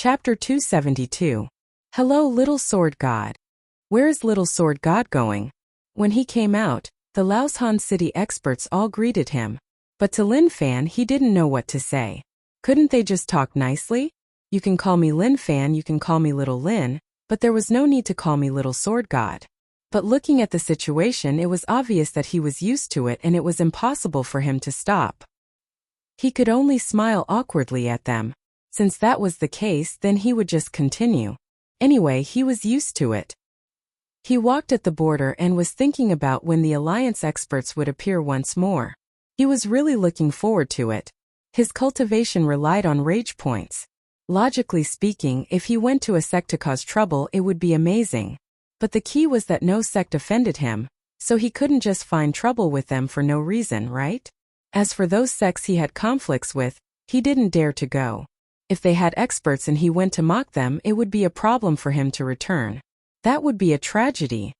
Chapter 272. Hello, little sword god. Where is little sword god going? When he came out, the Laoshan city experts all greeted him. But to Lin Fan, he didn't know what to say. Couldn't they just talk nicely? You can call me Lin Fan, you can call me little Lin, but there was no need to call me little sword god. But looking at the situation, it was obvious that he was used to it and it was impossible for him to stop. He could only smile awkwardly at them. Since that was the case, then he would just continue. Anyway, he was used to it. He walked at the border and was thinking about when the Alliance experts would appear once more. He was really looking forward to it. His cultivation relied on rage points. Logically speaking, if he went to a sect to cause trouble, it would be amazing. But the key was that no sect offended him, so he couldn't just find trouble with them for no reason, right? As for those sects he had conflicts with, he didn't dare to go. If they had experts and he went to mock them, it would be a problem for him to return. That would be a tragedy.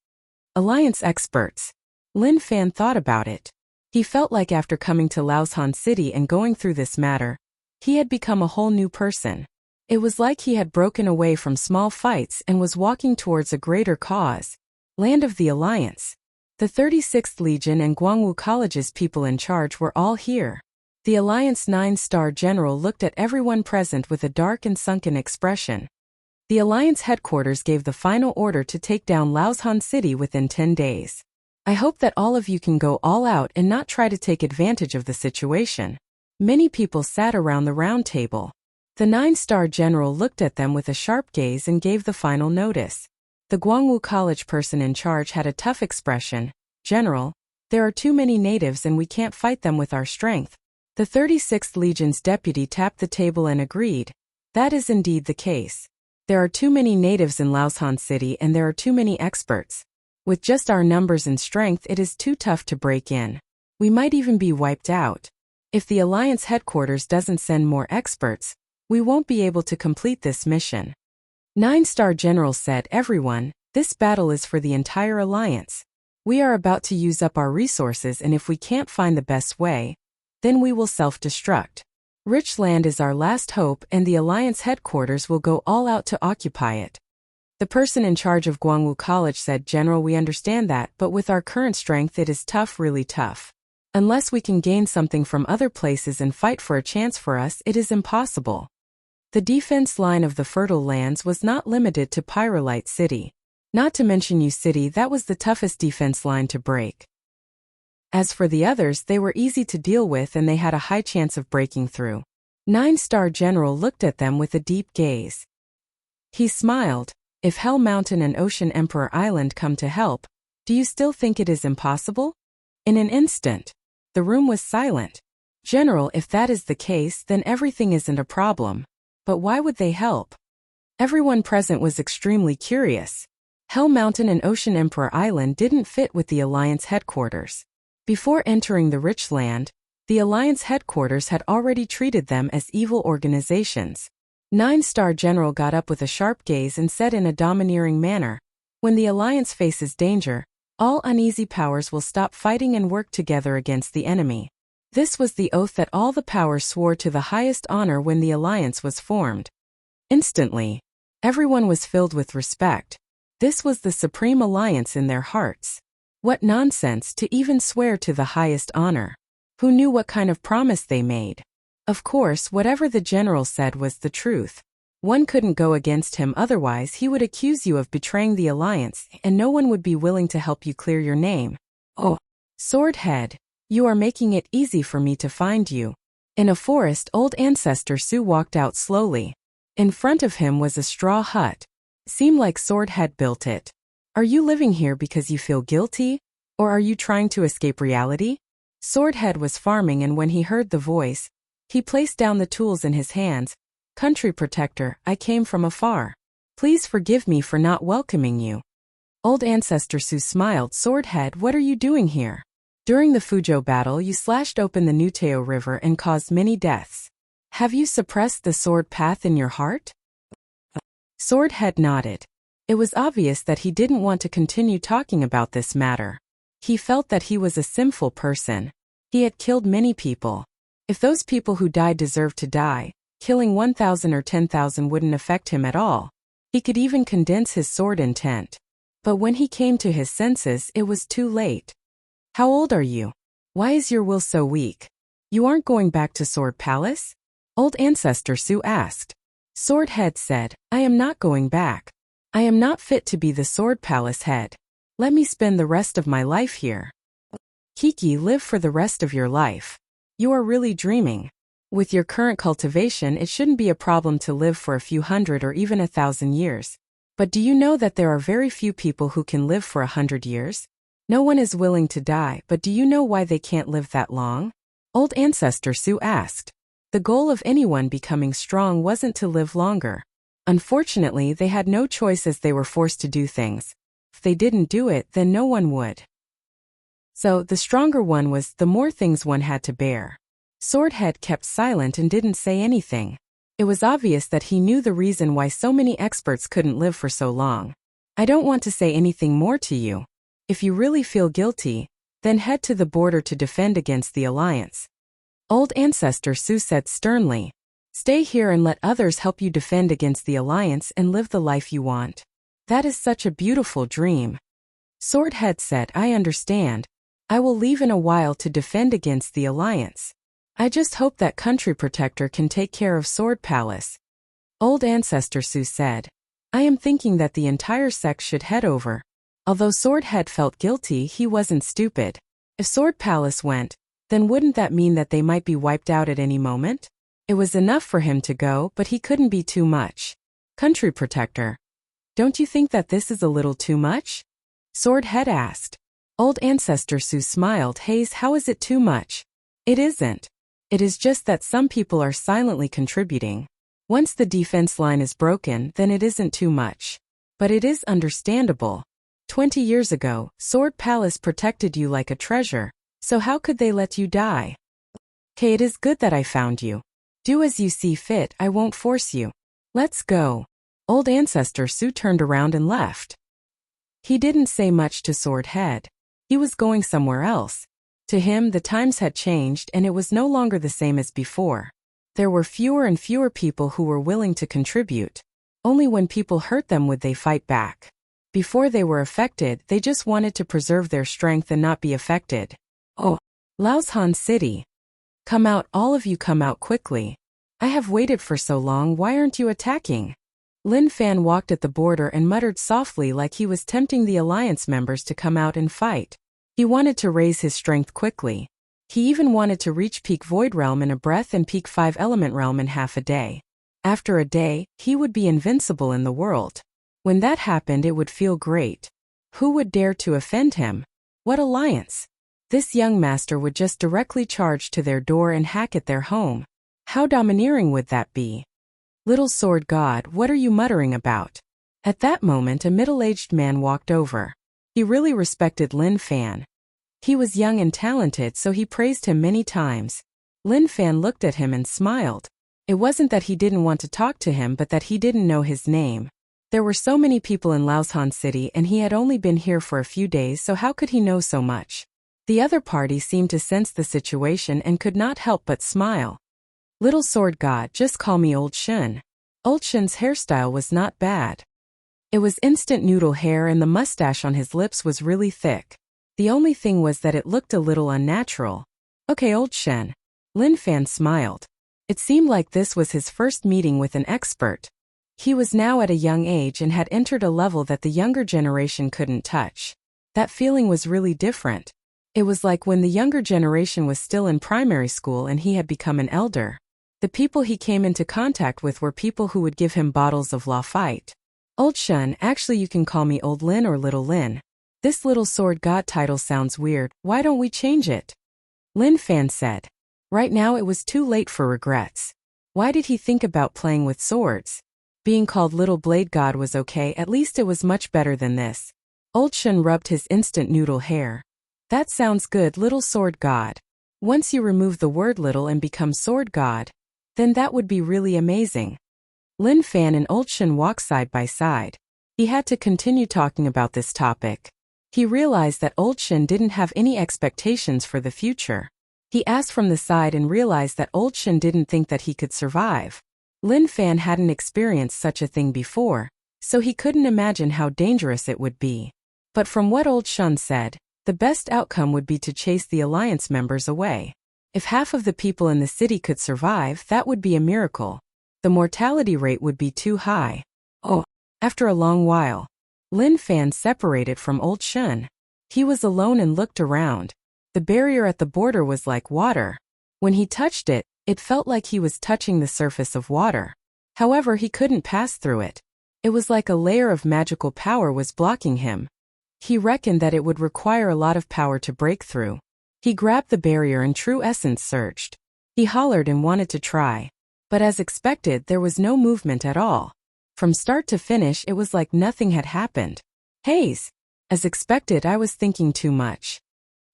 Alliance experts. Lin Fan thought about it. He felt like after coming to Laoshan City and going through this matter, he had become a whole new person. It was like he had broken away from small fights and was walking towards a greater cause. Land of the Alliance. The 36th Legion and Guangwu College's people in charge were all here. The Alliance 9-star general looked at everyone present with a dark and sunken expression. The Alliance headquarters gave the final order to take down Laoshan City within 10 days. I hope that all of you can go all out and not try to take advantage of the situation. Many people sat around the round table. The 9-star general looked at them with a sharp gaze and gave the final notice. The Guangwu College person in charge had a tough expression. General, there are too many natives and we can't fight them with our strength. The 36th Legion's deputy tapped the table and agreed. That is indeed the case. There are too many natives in Laoshan City and there are too many experts. With just our numbers and strength, it is too tough to break in. We might even be wiped out. If the Alliance headquarters doesn't send more experts, we won't be able to complete this mission. 9-star general said, everyone, this battle is for the entire Alliance. We are about to use up our resources and if we can't find the best way, then we will self-destruct. Rich land is our last hope and the Alliance headquarters will go all out to occupy it. The person in charge of Guangwu College said, General, we understand that, but with our current strength it is tough, really tough. Unless we can gain something from other places and fight for a chance for us, it is impossible. The defense line of the fertile lands was not limited to Pyrolite City. Not to mention U City, that was the toughest defense line to break. As for the others, they were easy to deal with and they had a high chance of breaking through. 9-star general looked at them with a deep gaze. He smiled. If Hell Mountain and Ocean Emperor Island come to help, do you still think it is impossible? In an instant, the room was silent. General, if that is the case, then everything isn't a problem. But why would they help? Everyone present was extremely curious. Hell Mountain and Ocean Emperor Island didn't fit with the Alliance headquarters. Before entering the rich land, the Alliance headquarters had already treated them as evil organizations. 9-star general got up with a sharp gaze and said in a domineering manner, when the Alliance faces danger, all uneasy powers will stop fighting and work together against the enemy. This was the oath that all the powers swore to the highest honor when the Alliance was formed. Instantly, everyone was filled with respect. This was the supreme alliance in their hearts. What nonsense to even swear to the highest honor. Who knew what kind of promise they made? Of course, whatever the general said was the truth. One couldn't go against him, otherwise he would accuse you of betraying the alliance and no one would be willing to help you clear your name. Oh, Swordhead, you are making it easy for me to find you. In a forest, old ancestor Su walked out slowly. In front of him was a straw hut. Seemed like Swordhead built it. Are you living here because you feel guilty? Or are you trying to escape reality? Swordhead was farming and when he heard the voice, he placed down the tools in his hands. Country protector, I came from afar. Please forgive me for not welcoming you. Old ancestor Su smiled. Swordhead, what are you doing here? During the Fuzhou battle you slashed open the Nuteo River and caused many deaths. Have you suppressed the sword path in your heart? Swordhead nodded. It was obvious that he didn't want to continue talking about this matter. He felt that he was a sinful person. He had killed many people. If those people who died deserved to die, Killing 1,000 or 10,000 wouldn't affect him at all. He could even condense his sword intent. But when he came to his senses, it was too late. How old are you? Why is your will so weak? You aren't going back to Sword Palace? Old Ancestor Su asked. Sword Head said, I am not going back. I am not fit to be the Sword Palace head. Let me spend the rest of my life here. Kiki, live for the rest of your life. You are really dreaming. With your current cultivation, it shouldn't be a problem to live for a few hundred or even 1,000 years. But do you know that there are very few people who can live for 100 years? No one is willing to die, but do you know why they can't live that long? Old Ancestor Su asked. The goal of anyone becoming strong wasn't to live longer. Unfortunately, they had no choice as they were forced to do things. If they didn't do it, then no one would. So, the stronger one was, the more things one had to bear. Swordhead kept silent and didn't say anything. It was obvious that he knew the reason why so many experts couldn't live for so long. I don't want to say anything more to you. If you really feel guilty, then head to the border to defend against the Alliance. Old Ancestor Su said sternly. Stay here and let others help you defend against the Alliance and live the life you want. That is such a beautiful dream. Swordhead said, I understand. I will leave in a while to defend against the Alliance. I just hope that Country Protector can take care of Sword Palace. Old Ancestor Su said. I am thinking that the entire sect should head over. Although Swordhead felt guilty, he wasn't stupid. If Sword Palace went, then wouldn't that mean that they might be wiped out at any moment? It was enough for him to go, but he couldn't be too much. Country Protector. Don't you think that this is a little too much? Swordhead asked. Old Ancestor Su smiled. Hayes, how is it too much? It isn't. It is just that some people are silently contributing. Once the defense line is broken, then it isn't too much. But it is understandable. 20 years ago, Sword Palace protected you like a treasure, so how could they let you die? Okay, it is good that I found you. Do as you see fit, I won't force you. Let's go. Old Ancestor Su turned around and left. He didn't say much to Swordhead. He was going somewhere else. To him, the times had changed and it was no longer the same as before. There were fewer and fewer people who were willing to contribute. Only when people hurt them would they fight back. Before they were affected, they just wanted to preserve their strength and not be affected. Oh, Laoshan City. Come out, all of you, come out quickly. I have waited for so long, why aren't you attacking? Lin Fan walked at the border and muttered softly like he was tempting the Alliance members to come out and fight. He wanted to raise his strength quickly. He even wanted to reach peak Void Realm in a breath and peak 5 Element Realm in half a day. After a day, he would be invincible in the world. When that happened, it would feel great. Who would dare to offend him? What alliance? This young master would just directly charge to their door and hack at their home. How domineering would that be? Little Sword God, what are you muttering about? At that moment, a middle-aged man walked over. He really respected Lin Fan. He was young and talented, so he praised him many times. Lin Fan looked at him and smiled. It wasn't that he didn't want to talk to him, but that he didn't know his name. There were so many people in Laoshan City and he had only been here for a few days, so how could he know so much? The other party seemed to sense the situation and could not help but smile. Little Sword God, just call me Old Shun. Old Shun's hairstyle was not bad. It was instant noodle hair and the mustache on his lips was really thick. The only thing was that it looked a little unnatural. Okay, Old Shun. Lin Fan smiled. It seemed like this was his first meeting with an expert. He was now at a young age and had entered a level that the younger generation couldn't touch. That feeling was really different. It was like when the younger generation was still in primary school and he had become an elder. The people he came into contact with were people who would give him bottles of La Fight. Old Shun, actually you can call me Old Lin or Little Lin. This Little Sword God title sounds weird, why don't we change it? Lin Fan said. Right now it was too late for regrets. Why did he think about playing with swords? Being called Little Blade God was okay, at least it was much better than this. Old Shun rubbed his instant noodle hair. That sounds good, Little Sword God. Once you remove the word little and become Sword God, then that would be really amazing. Lin Fan and Old Shun walked side by side. He had to continue talking about this topic. He realized that Old Shun didn't have any expectations for the future. He asked from the side and realized that Old Shun didn't think that he could survive. Lin Fan hadn't experienced such a thing before, so he couldn't imagine how dangerous it would be. But from what old Shun said, the best outcome would be to chase the alliance members away. If half of the people in the city could survive, that would be a miracle. The mortality rate would be too high. Oh, after a long while, Lin Fan separated from old Shun. He was alone and looked around. The barrier at the border was like water. When he touched it, it felt like he was touching the surface of water. However, he couldn't pass through it. It was like a layer of magical power was blocking him. He reckoned that it would require a lot of power to break through. He grabbed the barrier and true essence surged. He hollered and wanted to try. But as expected, there was no movement at all. From start to finish, it was like nothing had happened. Haze. As expected, I was thinking too much.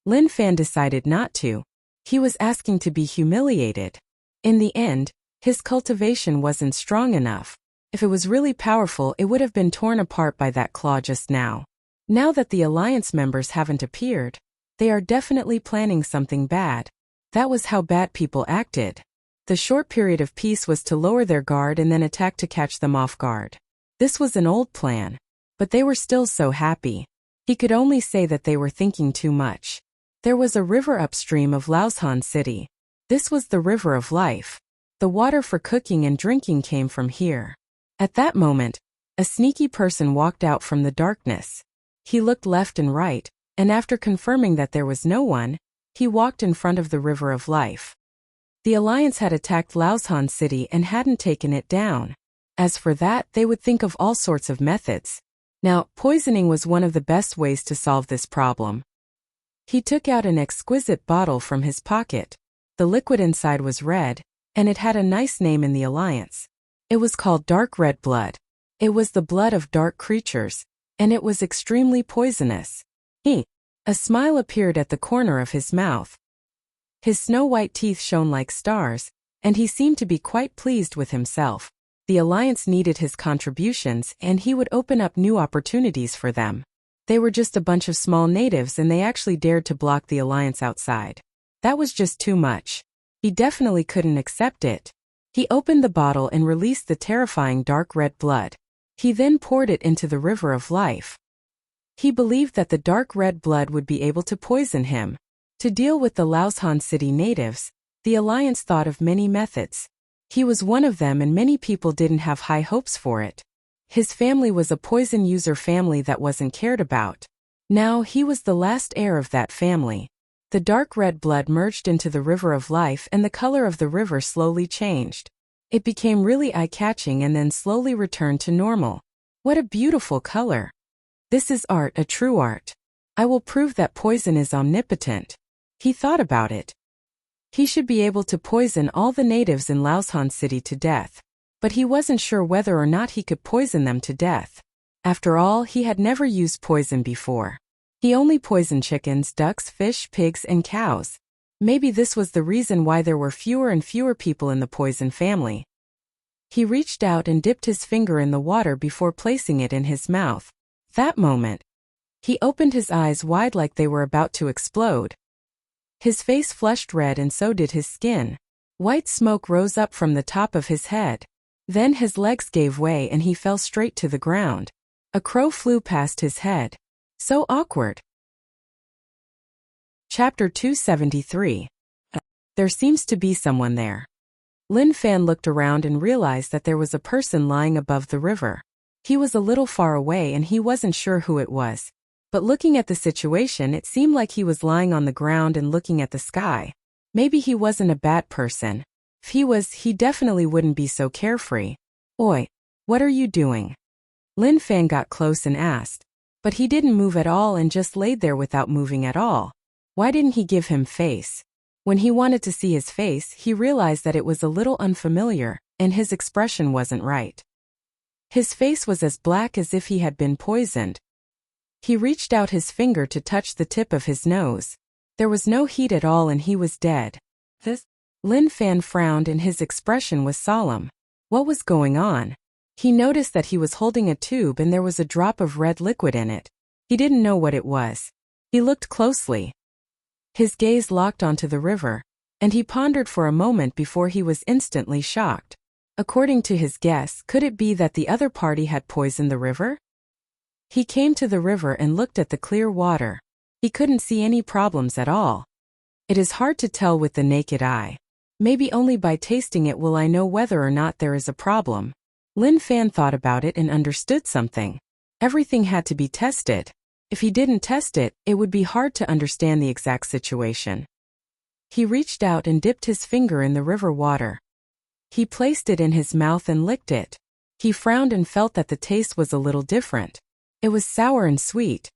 Lin Fan decided not to. He was asking to be humiliated. In the end, his cultivation wasn't strong enough. If it was really powerful, it would have been torn apart by that claw just now. Now that the alliance members haven't appeared, they are definitely planning something bad. That was how bad people acted. The short period of peace was to lower their guard and then attack to catch them off guard. This was an old plan, but they were still so happy. He could only say that they were thinking too much. There was a river upstream of Laoshan City. This was the river of life. The water for cooking and drinking came from here. At that moment, a sneaky person walked out from the darkness. He looked left and right, and after confirming that there was no one, he walked in front of the river of life. The Alliance had attacked Laoshan City and hadn't taken it down. As for that, they would think of all sorts of methods. Now, poisoning was one of the best ways to solve this problem. He took out an exquisite bottle from his pocket. The liquid inside was red, and it had a nice name in the Alliance. It was called Dark Red Blood. It was the blood of dark creatures, and it was extremely poisonous. A smile appeared at the corner of his mouth. His snow-white teeth shone like stars, and he seemed to be quite pleased with himself. The Alliance needed his contributions, and he would open up new opportunities for them. They were just a bunch of small natives, and they actually dared to block the Alliance outside. That was just too much. He definitely couldn't accept it. He opened the bottle and released the terrifying dark red blood. He then poured it into the river of life. He believed that the dark red blood would be able to poison him. To deal with the Laoshan City natives, the Alliance thought of many methods. He was one of them, and many people didn't have high hopes for it. His family was a poison user family that wasn't cared about. Now he was the last heir of that family. The dark red blood merged into the river of life, and the color of the river slowly changed. It became really eye-catching and then slowly returned to normal. What a beautiful color! This is art, a true art. I will prove that poison is omnipotent. He thought about it. He should be able to poison all the natives in Laoshan City to death. But he wasn't sure whether or not he could poison them to death. After all, he had never used poison before. He only poisoned chickens, ducks, fish, pigs, and cows. Maybe this was the reason why there were fewer and fewer people in the poison family. He reached out and dipped his finger in the water before placing it in his mouth. That moment, he opened his eyes wide like they were about to explode. His face flushed red, and so did his skin. White smoke rose up from the top of his head. Then his legs gave way and he fell straight to the ground. A crow flew past his head. So awkward. Chapter 273. There seems to be someone there. Lin Fan looked around and realized that there was a person lying above the river. He was a little far away and he wasn't sure who it was. But looking at the situation, it seemed like he was lying on the ground and looking at the sky. Maybe he wasn't a bad person. If he was, he definitely wouldn't be so carefree. Oi, what are you doing? Lin Fan got close and asked. But he didn't move at all and just laid there without moving at all. Why didn't he give him face? When he wanted to see his face, he realized that it was a little unfamiliar, and his expression wasn't right. His face was as black as if he had been poisoned. He reached out his finger to touch the tip of his nose. There was no heat at all and he was dead. Lin Fan frowned and his expression was solemn. What was going on? He noticed that he was holding a tube and there was a drop of red liquid in it. He didn't know what it was. He looked closely. His gaze locked onto the river, and he pondered for a moment before he was instantly shocked. According to his guess, could it be that the other party had poisoned the river? He came to the river and looked at the clear water. He couldn't see any problems at all. It is hard to tell with the naked eye. Maybe only by tasting it will I know whether or not there is a problem. Lin Fan thought about it and understood something. Everything had to be tested. If he didn't test it, it would be hard to understand the exact situation. He reached out and dipped his finger in the river water. He placed it in his mouth and licked it. He frowned and felt that the taste was a little different. It was sour and sweet.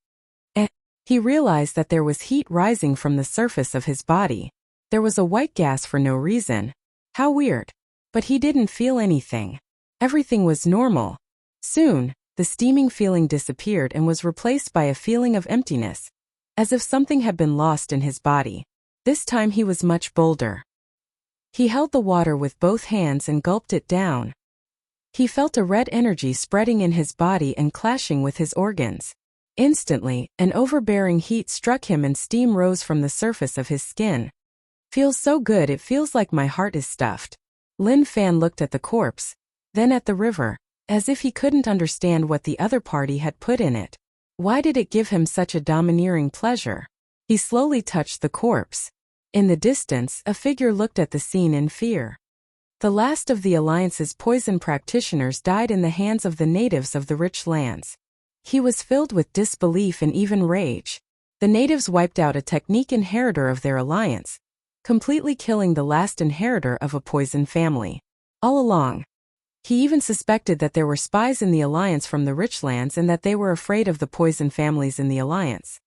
He realized that there was heat rising from the surface of his body. There was a white gas for no reason. How weird. But he didn't feel anything. Everything was normal. Soon, the steaming feeling disappeared and was replaced by a feeling of emptiness, as if something had been lost in his body. This time he was much bolder. He held the water with both hands and gulped it down. He felt a red energy spreading in his body and clashing with his organs. Instantly, an overbearing heat struck him and steam rose from the surface of his skin. Feels so good, it feels like my heart is stuffed. Lin Fan looked at the corpse, then at the river, as if he couldn't understand what the other party had put in it. Why did it give him such a domineering pleasure? He slowly touched the corpse. In the distance, a figure looked at the scene in fear. The last of the Alliance's poison practitioners died in the hands of the natives of the rich lands. He was filled with disbelief and even rage. The natives wiped out a technique inheritor of their alliance, completely killing the last inheritor of a poison family. All along, he even suspected that there were spies in the alliance from the rich lands and that they were afraid of the poison families in the alliance.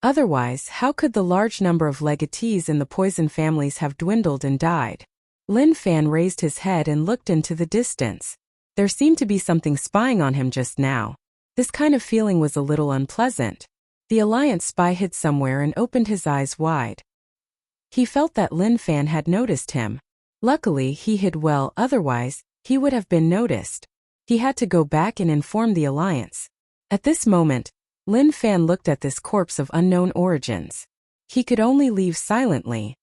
Otherwise, how could the large number of legatees in the poison families have dwindled and died? Lin Fan raised his head and looked into the distance. There seemed to be something spying on him just now. This kind of feeling was a little unpleasant. The Alliance spy hid somewhere and opened his eyes wide. He felt that Lin Fan had noticed him. Luckily, he hid well, otherwise, he would have been noticed. He had to go back and inform the Alliance. At this moment, Lin Fan looked at this corpse of unknown origins. He could only leave silently.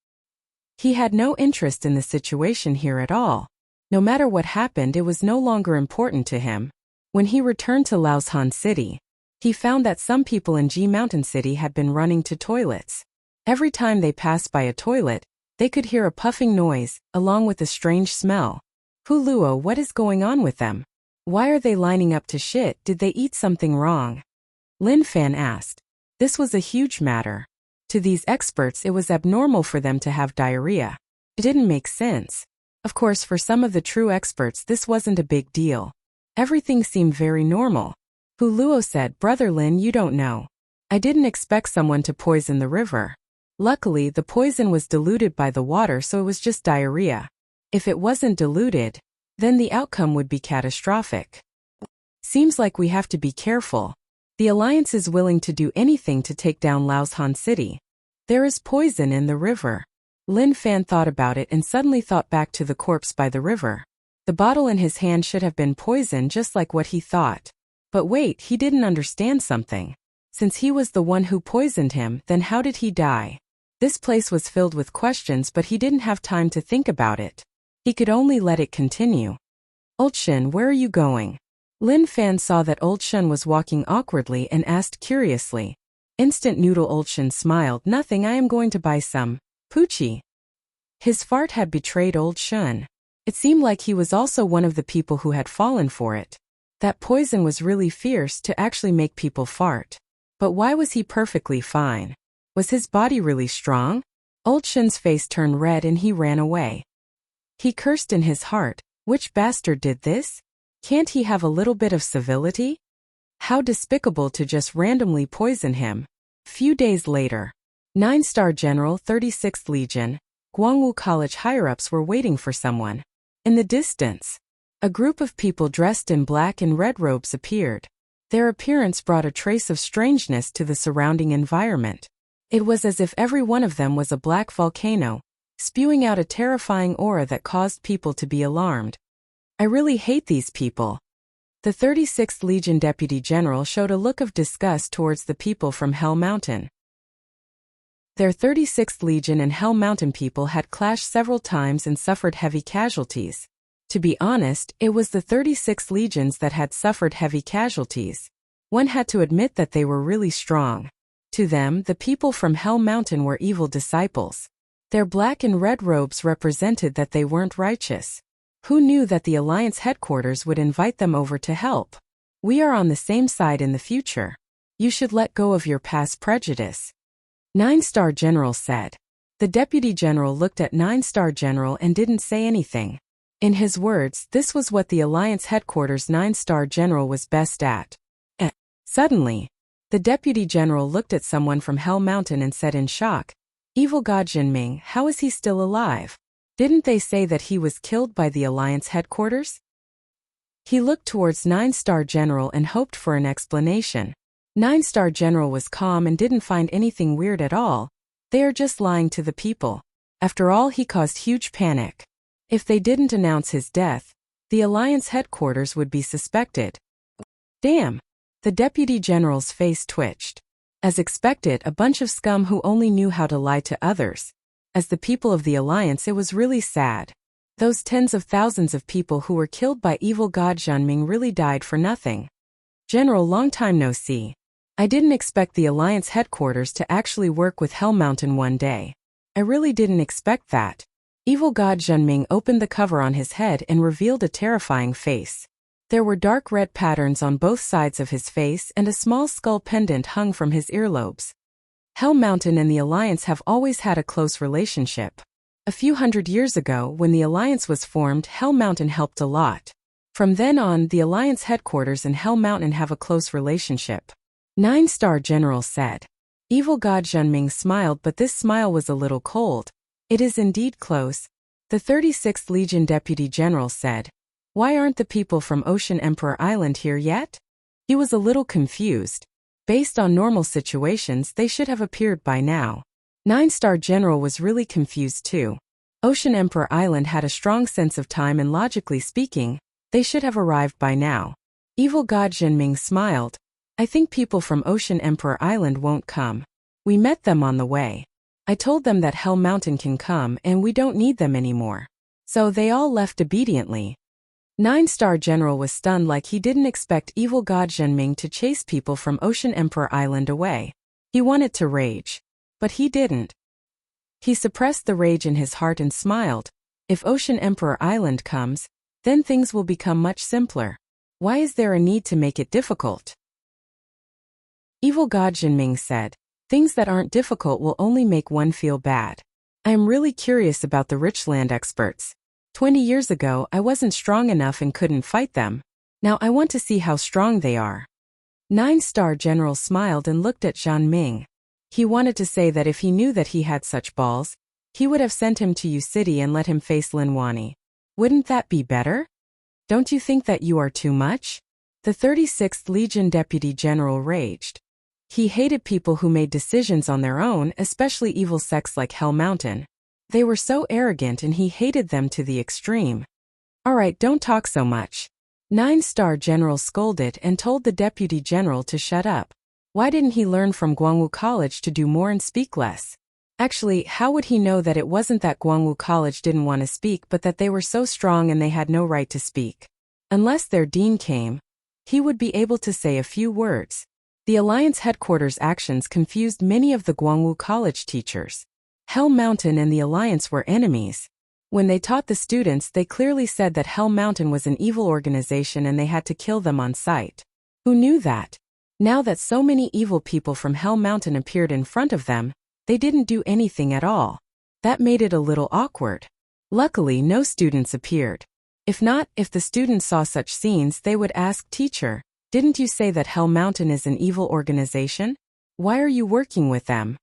He had no interest in the situation here at all. No matter what happened, it was no longer important to him. When he returned to Laoshan City, he found that some people in Ji Mountain City had been running to toilets. Every time they passed by a toilet, they could hear a puffing noise, along with a strange smell. Huluo, what is going on with them? Why are they lining up to shit? Did they eat something wrong? Lin Fan asked. This was a huge matter. To these experts, it was abnormal for them to have diarrhea. It didn't make sense. Of course, for some of the true experts, this wasn't a big deal. Everything seemed very normal. Huluo said, Brother Lin, you don't know. I didn't expect someone to poison the river. Luckily, the poison was diluted by the water, so it was just diarrhea. If it wasn't diluted, then the outcome would be catastrophic. Seems like we have to be careful. The Alliance is willing to do anything to take down Laoshan City. There is poison in the river. Lin Fan thought about it and suddenly thought back to the corpse by the river. The bottle in his hand should have been poison, just like what he thought. But wait, he didn't understand something. Since he was the one who poisoned him, then how did he die? This place was filled with questions, but he didn't have time to think about it. He could only let it continue. Old Shen, where are you going? Lin Fan saw that Old Shen was walking awkwardly and asked curiously. Instant noodle. Old Shen smiled. Nothing, I am going to buy some. Poochie. His fart had betrayed Old Shen. It seemed like he was also one of the people who had fallen for it. That poison was really fierce to actually make people fart. But why was he perfectly fine? Was his body really strong? Old Shen's face turned red and he ran away. He cursed in his heart. Which bastard did this? Can't he have a little bit of civility? How despicable to just randomly poison him. Few days later, 9-star General 36th Legion, Guangwu College higher-ups were waiting for someone. In the distance, a group of people dressed in black and red robes appeared. Their appearance brought a trace of strangeness to the surrounding environment. It was as if every one of them was a black volcano, spewing out a terrifying aura that caused people to be alarmed. I really hate these people. The 36th Legion Deputy General showed a look of disgust towards the people from Hell Mountain. Their 36th Legion and Hell Mountain people had clashed several times and suffered heavy casualties. To be honest, it was the 36 legions that had suffered heavy casualties. One had to admit that they were really strong. To them, the people from Hell Mountain were evil disciples. Their black and red robes represented that they weren't righteous. Who knew that the Alliance headquarters would invite them over to help? We are on the same side in the future. You should let go of your past prejudice. 9-Star General said. The Deputy General looked at 9-Star General and didn't say anything. In his words, this was what the Alliance headquarters 9-Star General was best at. Suddenly, the Deputy General looked at someone from Hell Mountain and said in shock, Evil God Jinming, how is he still alive? Didn't they say that he was killed by the Alliance headquarters? He looked towards 9-Star General and hoped for an explanation. 9-Star General was calm and didn't find anything weird at all. They are just lying to the people. After all, he caused huge panic. If they didn't announce his death, the Alliance headquarters would be suspected. Damn! The Deputy General's face twitched. As expected, a bunch of scum who only knew how to lie to others. As the people of the Alliance, it was really sad. Those tens of thousands of people who were killed by evil God Zhenming really died for nothing. General, long time no see. I didn't expect the Alliance headquarters to actually work with Hell Mountain one day. I really didn't expect that. Evil God Zhenming opened the cover on his head and revealed a terrifying face. There were dark red patterns on both sides of his face and a small skull pendant hung from his earlobes. Hell Mountain and the Alliance have always had a close relationship. A few hundred years ago, when the Alliance was formed, Hell Mountain helped a lot. From then on, the Alliance headquarters and Hell Mountain have a close relationship. 9-Star General said. Evil God Zhenming smiled, but this smile was a little cold. It is indeed close. The 36th Legion Deputy General said. Why aren't the people from Ocean Emperor Island here yet? He was a little confused. Based on normal situations, they should have appeared by now. 9-Star General was really confused too. Ocean Emperor Island had a strong sense of time and logically speaking, they should have arrived by now. Evil God Zhenming smiled. I think people from Ocean Emperor Island won't come. We met them on the way. I told them that Hell Mountain can come and we don't need them anymore. So they all left obediently. 9-Star General was stunned, like he didn't expect evil God Zhenming to chase people from Ocean Emperor Island away. He wanted to rage. But he didn't. He suppressed the rage in his heart and smiled. If Ocean Emperor Island comes, then things will become much simpler. Why is there a need to make it difficult? Evil God Zhenming said, things that aren't difficult will only make one feel bad. I am really curious about the Richland experts. 20 years ago, I wasn't strong enough and couldn't fight them. Now I want to see how strong they are. 9-Star General smiled and looked at Zhenming. He wanted to say that if he knew that he had such balls, he would have sent him to U City and let him face Lin Wani. Wouldn't that be better? Don't you think that you are too much? The 36th Legion Deputy General raged. He hated people who made decisions on their own, especially evil sects like Hell Mountain. They were so arrogant and he hated them to the extreme. Alright, don't talk so much. 9-Star General scolded and told the Deputy General to shut up. Why didn't he learn from Guangwu College to do more and speak less? Actually, how would he know that it wasn't that Guangwu College didn't want to speak but that they were so strong and they had no right to speak? Unless their dean came, he would be able to say a few words. The Alliance headquarters' actions confused many of the Guangwu College teachers. Hell Mountain and the Alliance were enemies. When they taught the students, they clearly said that Hell Mountain was an evil organization and they had to kill them on sight. Who knew that? Now that so many evil people from Hell Mountain appeared in front of them, they didn't do anything at all. That made it a little awkward. Luckily, no students appeared. If the students saw such scenes, they would ask, Teacher, didn't you say that Hell Mountain is an evil organization? Why are you working with them?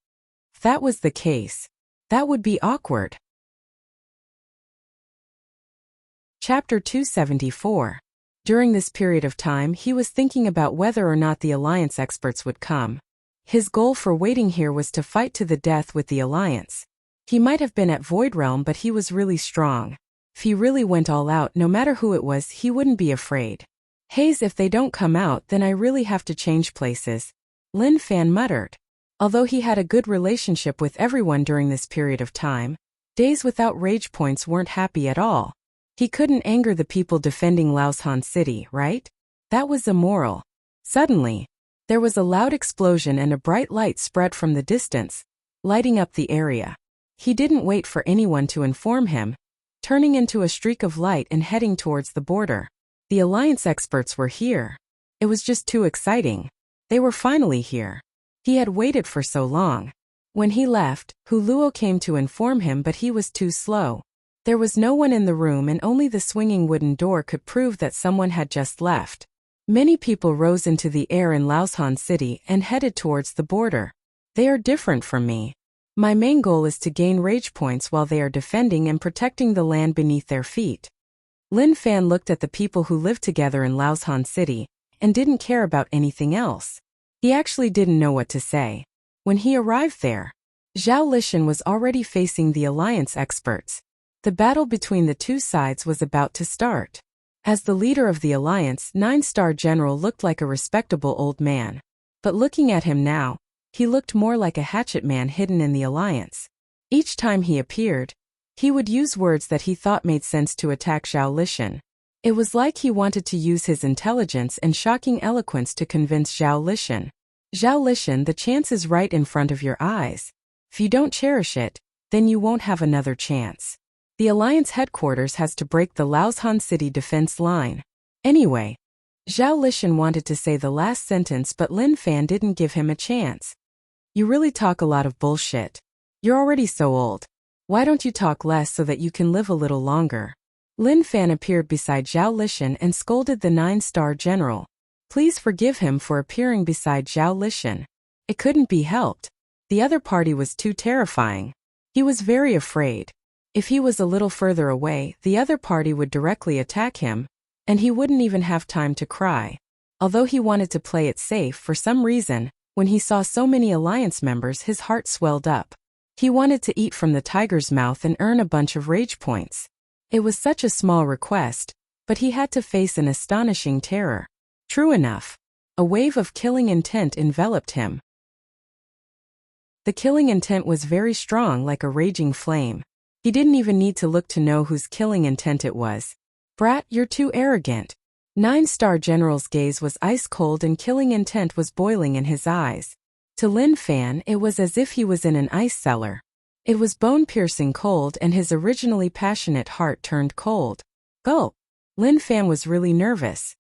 If that was the case, that would be awkward. Chapter 274. During this period of time, he was thinking about whether or not the Alliance experts would come. His goal for waiting here was to fight to the death with the Alliance. He might have been at Void Realm, but he was really strong. If he really went all out, no matter who it was, he wouldn't be afraid. Haze, if they don't come out, then I really have to change places. Lin Fan muttered. Although he had a good relationship with everyone during this period of time, days without rage points weren't happy at all. He couldn't anger the people defending Laoshan City, right? That was immoral. Suddenly, there was a loud explosion and a bright light spread from the distance, lighting up the area. He didn't wait for anyone to inform him, turning into a streak of light and heading towards the border. The Alliance experts were here. It was just too exciting. They were finally here. He had waited for so long. When he left, Hu Luo came to inform him, but he was too slow. There was no one in the room and only the swinging wooden door could prove that someone had just left. Many people rose into the air in Laoshan City and headed towards the border. They are different from me. My main goal is to gain rage points while they are defending and protecting the land beneath their feet. Lin Fan looked at the people who lived together in Laoshan City and didn't care about anything else. He actually didn't know what to say. When he arrived there, Zhao Lishan was already facing the Alliance experts. The battle between the two sides was about to start. As the leader of the Alliance, 9-star General looked like a respectable old man. But looking at him now, he looked more like a hatchet man hidden in the Alliance. Each time he appeared, he would use words that he thought made sense to attack Zhao Lishan. It was like he wanted to use his intelligence and shocking eloquence to convince Zhao Lishan. Zhao Lishan, the chance is right in front of your eyes. If you don't cherish it, then you won't have another chance. The Alliance headquarters has to break the Laoshan City defense line. Anyway, Zhao Lishan wanted to say the last sentence, but Lin Fan didn't give him a chance. You really talk a lot of bullshit. You're already so old. Why don't you talk less so that you can live a little longer? Lin Fan appeared beside Zhao Lishan and scolded the 9-star General. Please forgive him for appearing beside Zhao Lishan. It couldn't be helped. The other party was too terrifying. He was very afraid. If he was a little further away, the other party would directly attack him, and he wouldn't even have time to cry. Although he wanted to play it safe for some reason, when he saw so many Alliance members, his heart swelled up. He wanted to eat from the tiger's mouth and earn a bunch of rage points. It was such a small request, but he had to face an astonishing terror. True enough, a wave of killing intent enveloped him. The killing intent was very strong, like a raging flame. He didn't even need to look to know whose killing intent it was. Brat, you're too arrogant. 9-star General's gaze was ice cold and killing intent was boiling in his eyes. To Lin Fan, it was as if he was in an ice cellar. It was bone-piercing cold and his originally passionate heart turned cold. Gulp! Lin Fan was really nervous.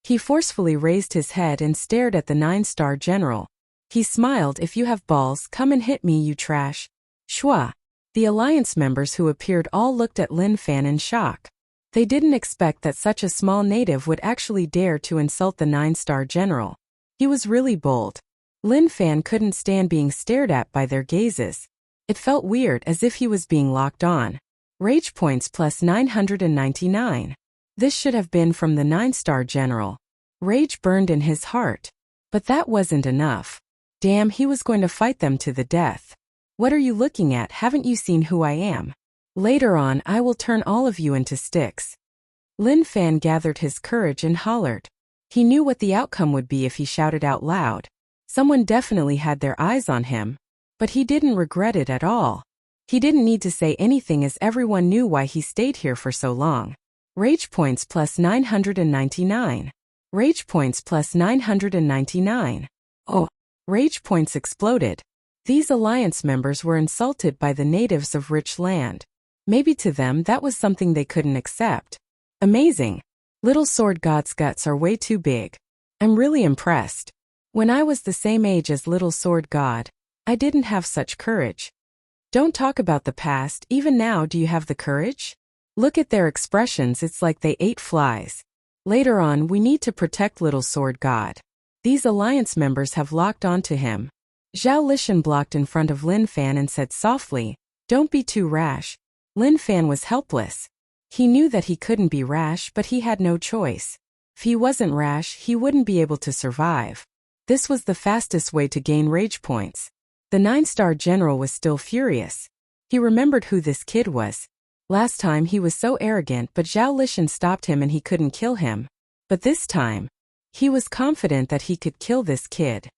He forcefully raised his head and stared at the 9-star General. He smiled. If you have balls, come and hit me, you trash. Shwa! The Alliance members who appeared all looked at Lin Fan in shock. They didn't expect that such a small native would actually dare to insult the 9-star General. He was really bold. Lin Fan couldn't stand being stared at by their gazes. It felt weird, as if he was being locked on. Rage points plus 999. This should have been from the 9-star General. Rage burned in his heart. But that wasn't enough. Damn, he was going to fight them to the death. What are you looking at? Haven't you seen who I am? Later on, I will turn all of you into sticks. Lin Fan gathered his courage and hollered. He knew what the outcome would be if he shouted out loud. Someone definitely had their eyes on him. But he didn't regret it at all. He didn't need to say anything as everyone knew why he stayed here for so long. Rage points plus 999. Rage points plus 999. Oh! Rage points exploded. These Alliance members were insulted by the natives of rich land. Maybe to them that was something they couldn't accept. Amazing. Little Sword God's guts are way too big. I'm really impressed. When I was the same age as Little Sword God, I didn't have such courage. Don't talk about the past. Even now, do you have the courage? Look at their expressions. It's like they ate flies. Later on, we need to protect Little Sword God. These Alliance members have locked onto him. Zhao Lishan blocked in front of Lin Fan and said softly, "Don't be too rash." Lin Fan was helpless. He knew that he couldn't be rash, but he had no choice. If he wasn't rash, he wouldn't be able to survive. This was the fastest way to gain rage points. The 9-star General was still furious. He remembered who this kid was. Last time he was so arrogant, but Zhao Lishan stopped him and he couldn't kill him. But this time, he was confident that he could kill this kid.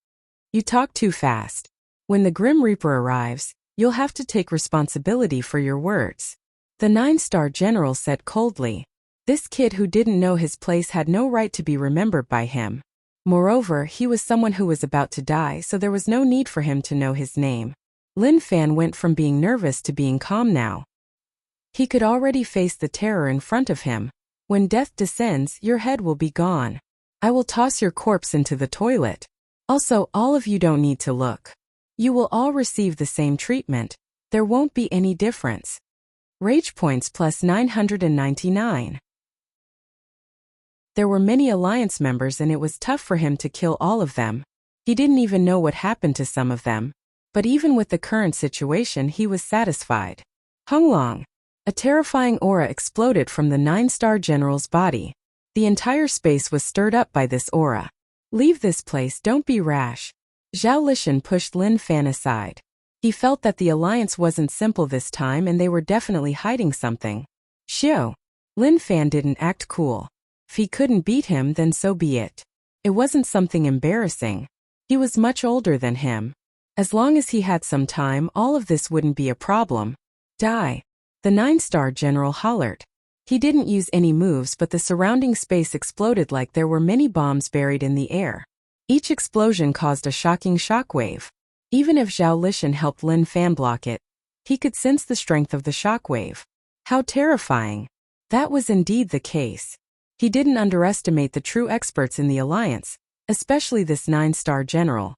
You talk too fast. When the Grim Reaper arrives, you'll have to take responsibility for your words. The 9-star general said coldly. This kid who didn't know his place had no right to be remembered by him. Moreover, he was someone who was about to die, so there was no need for him to know his name. Lin Fan went from being nervous to being calm now. He could already face the terror in front of him. When death descends, your head will be gone. I will toss your corpse into the toilet. Also, all of you don't need to look. You will all receive the same treatment. There won't be any difference. Rage points plus 999. There were many alliance members and it was tough for him to kill all of them. He didn't even know what happened to some of them. But even with the current situation, he was satisfied. Honglong. A terrifying aura exploded from the 9-star general's body. The entire space was stirred up by this aura. Leave this place, don't be rash. Zhao Lishan pushed Lin Fan aside. He felt that the alliance wasn't simple this time and they were definitely hiding something. Xiao. Lin Fan didn't act cool. If he couldn't beat him, then so be it. It wasn't something embarrassing. He was much older than him. As long as he had some time, all of this wouldn't be a problem. Die. The 9-star general hollered. He didn't use any moves, but the surrounding space exploded like there were many bombs buried in the air. Each explosion caused a shocking shockwave. Even if Zhao Lishan helped Lin Fan block it, he could sense the strength of the shockwave. How terrifying. That was indeed the case. He didn't underestimate the true experts in the alliance, especially this 9-star general.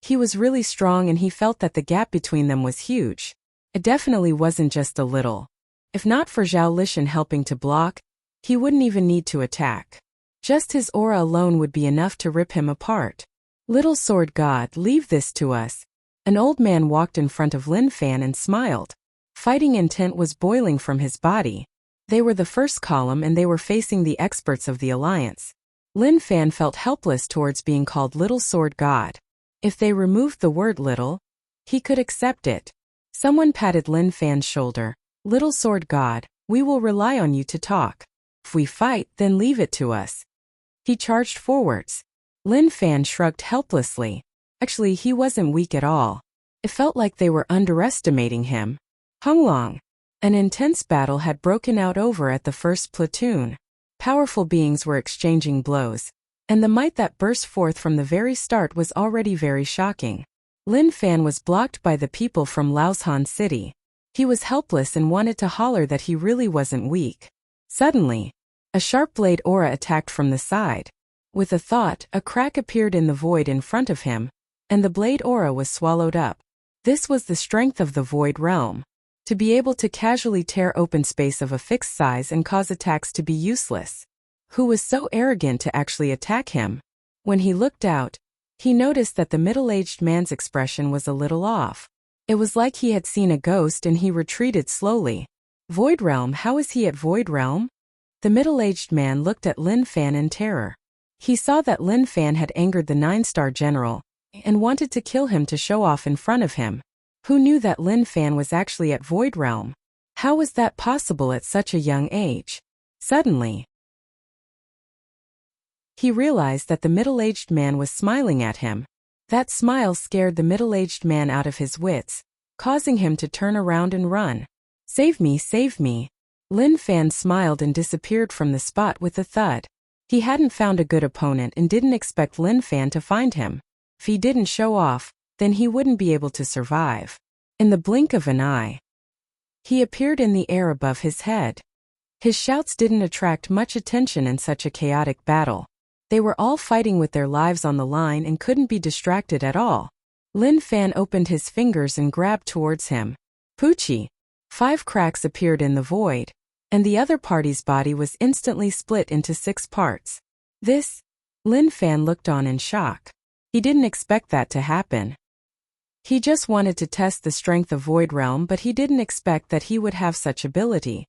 He was really strong and he felt that the gap between them was huge. It definitely wasn't just a little. If not for Zhao Lishan helping to block, he wouldn't even need to attack. Just his aura alone would be enough to rip him apart. Little sword god, leave this to us. An old man walked in front of Lin Fan and smiled. Fighting intent was boiling from his body. They were the first column and they were facing the experts of the alliance. Lin Fan felt helpless towards being called Little Sword God. If they removed the word little, he could accept it. Someone patted Lin Fan's shoulder. Little Sword God, we will rely on you to talk. If we fight, then leave it to us. He charged forwards. Lin Fan shrugged helplessly. Actually, he wasn't weak at all. It felt like they were underestimating him. Honglong. An intense battle had broken out over at the first platoon. Powerful beings were exchanging blows, and the might that burst forth from the very start was already very shocking. Lin Fan was blocked by the people from Laoshan City. He was helpless and wanted to holler that he really wasn't weak. Suddenly, a sharp blade aura attacked from the side. With a thought, a crack appeared in the void in front of him, and the blade aura was swallowed up. This was the strength of the void realm. To be able to casually tear open space of a fixed size and cause attacks to be useless. Who was so arrogant to actually attack him? When he looked out, he noticed that the middle-aged man's expression was a little off. It was like he had seen a ghost and he retreated slowly. Void Realm, how is he at Void Realm? The middle-aged man looked at Lin Fan in terror. He saw that Lin Fan had angered the 9-star general and wanted to kill him to show off in front of him. Who knew that Lin Fan was actually at Void Realm? How was that possible at such a young age? Suddenly, he realized that the middle-aged man was smiling at him. That smile scared the middle-aged man out of his wits, causing him to turn around and run. Save me, save me. Lin Fan smiled and disappeared from the spot with a thud. He hadn't found a good opponent and didn't expect Lin Fan to find him. If he didn't show off, then he wouldn't be able to survive. In the blink of an eye, he appeared in the air above his head. His shouts didn't attract much attention in such a chaotic battle. They were all fighting with their lives on the line and couldn't be distracted at all. Lin Fan opened his fingers and grabbed towards him. Poochie. 5 cracks appeared in the void, and the other party's body was instantly split into 6 parts. This? Lin Fan looked on in shock. He didn't expect that to happen. He just wanted to test the strength of Void Realm, but he didn't expect that he would have such ability.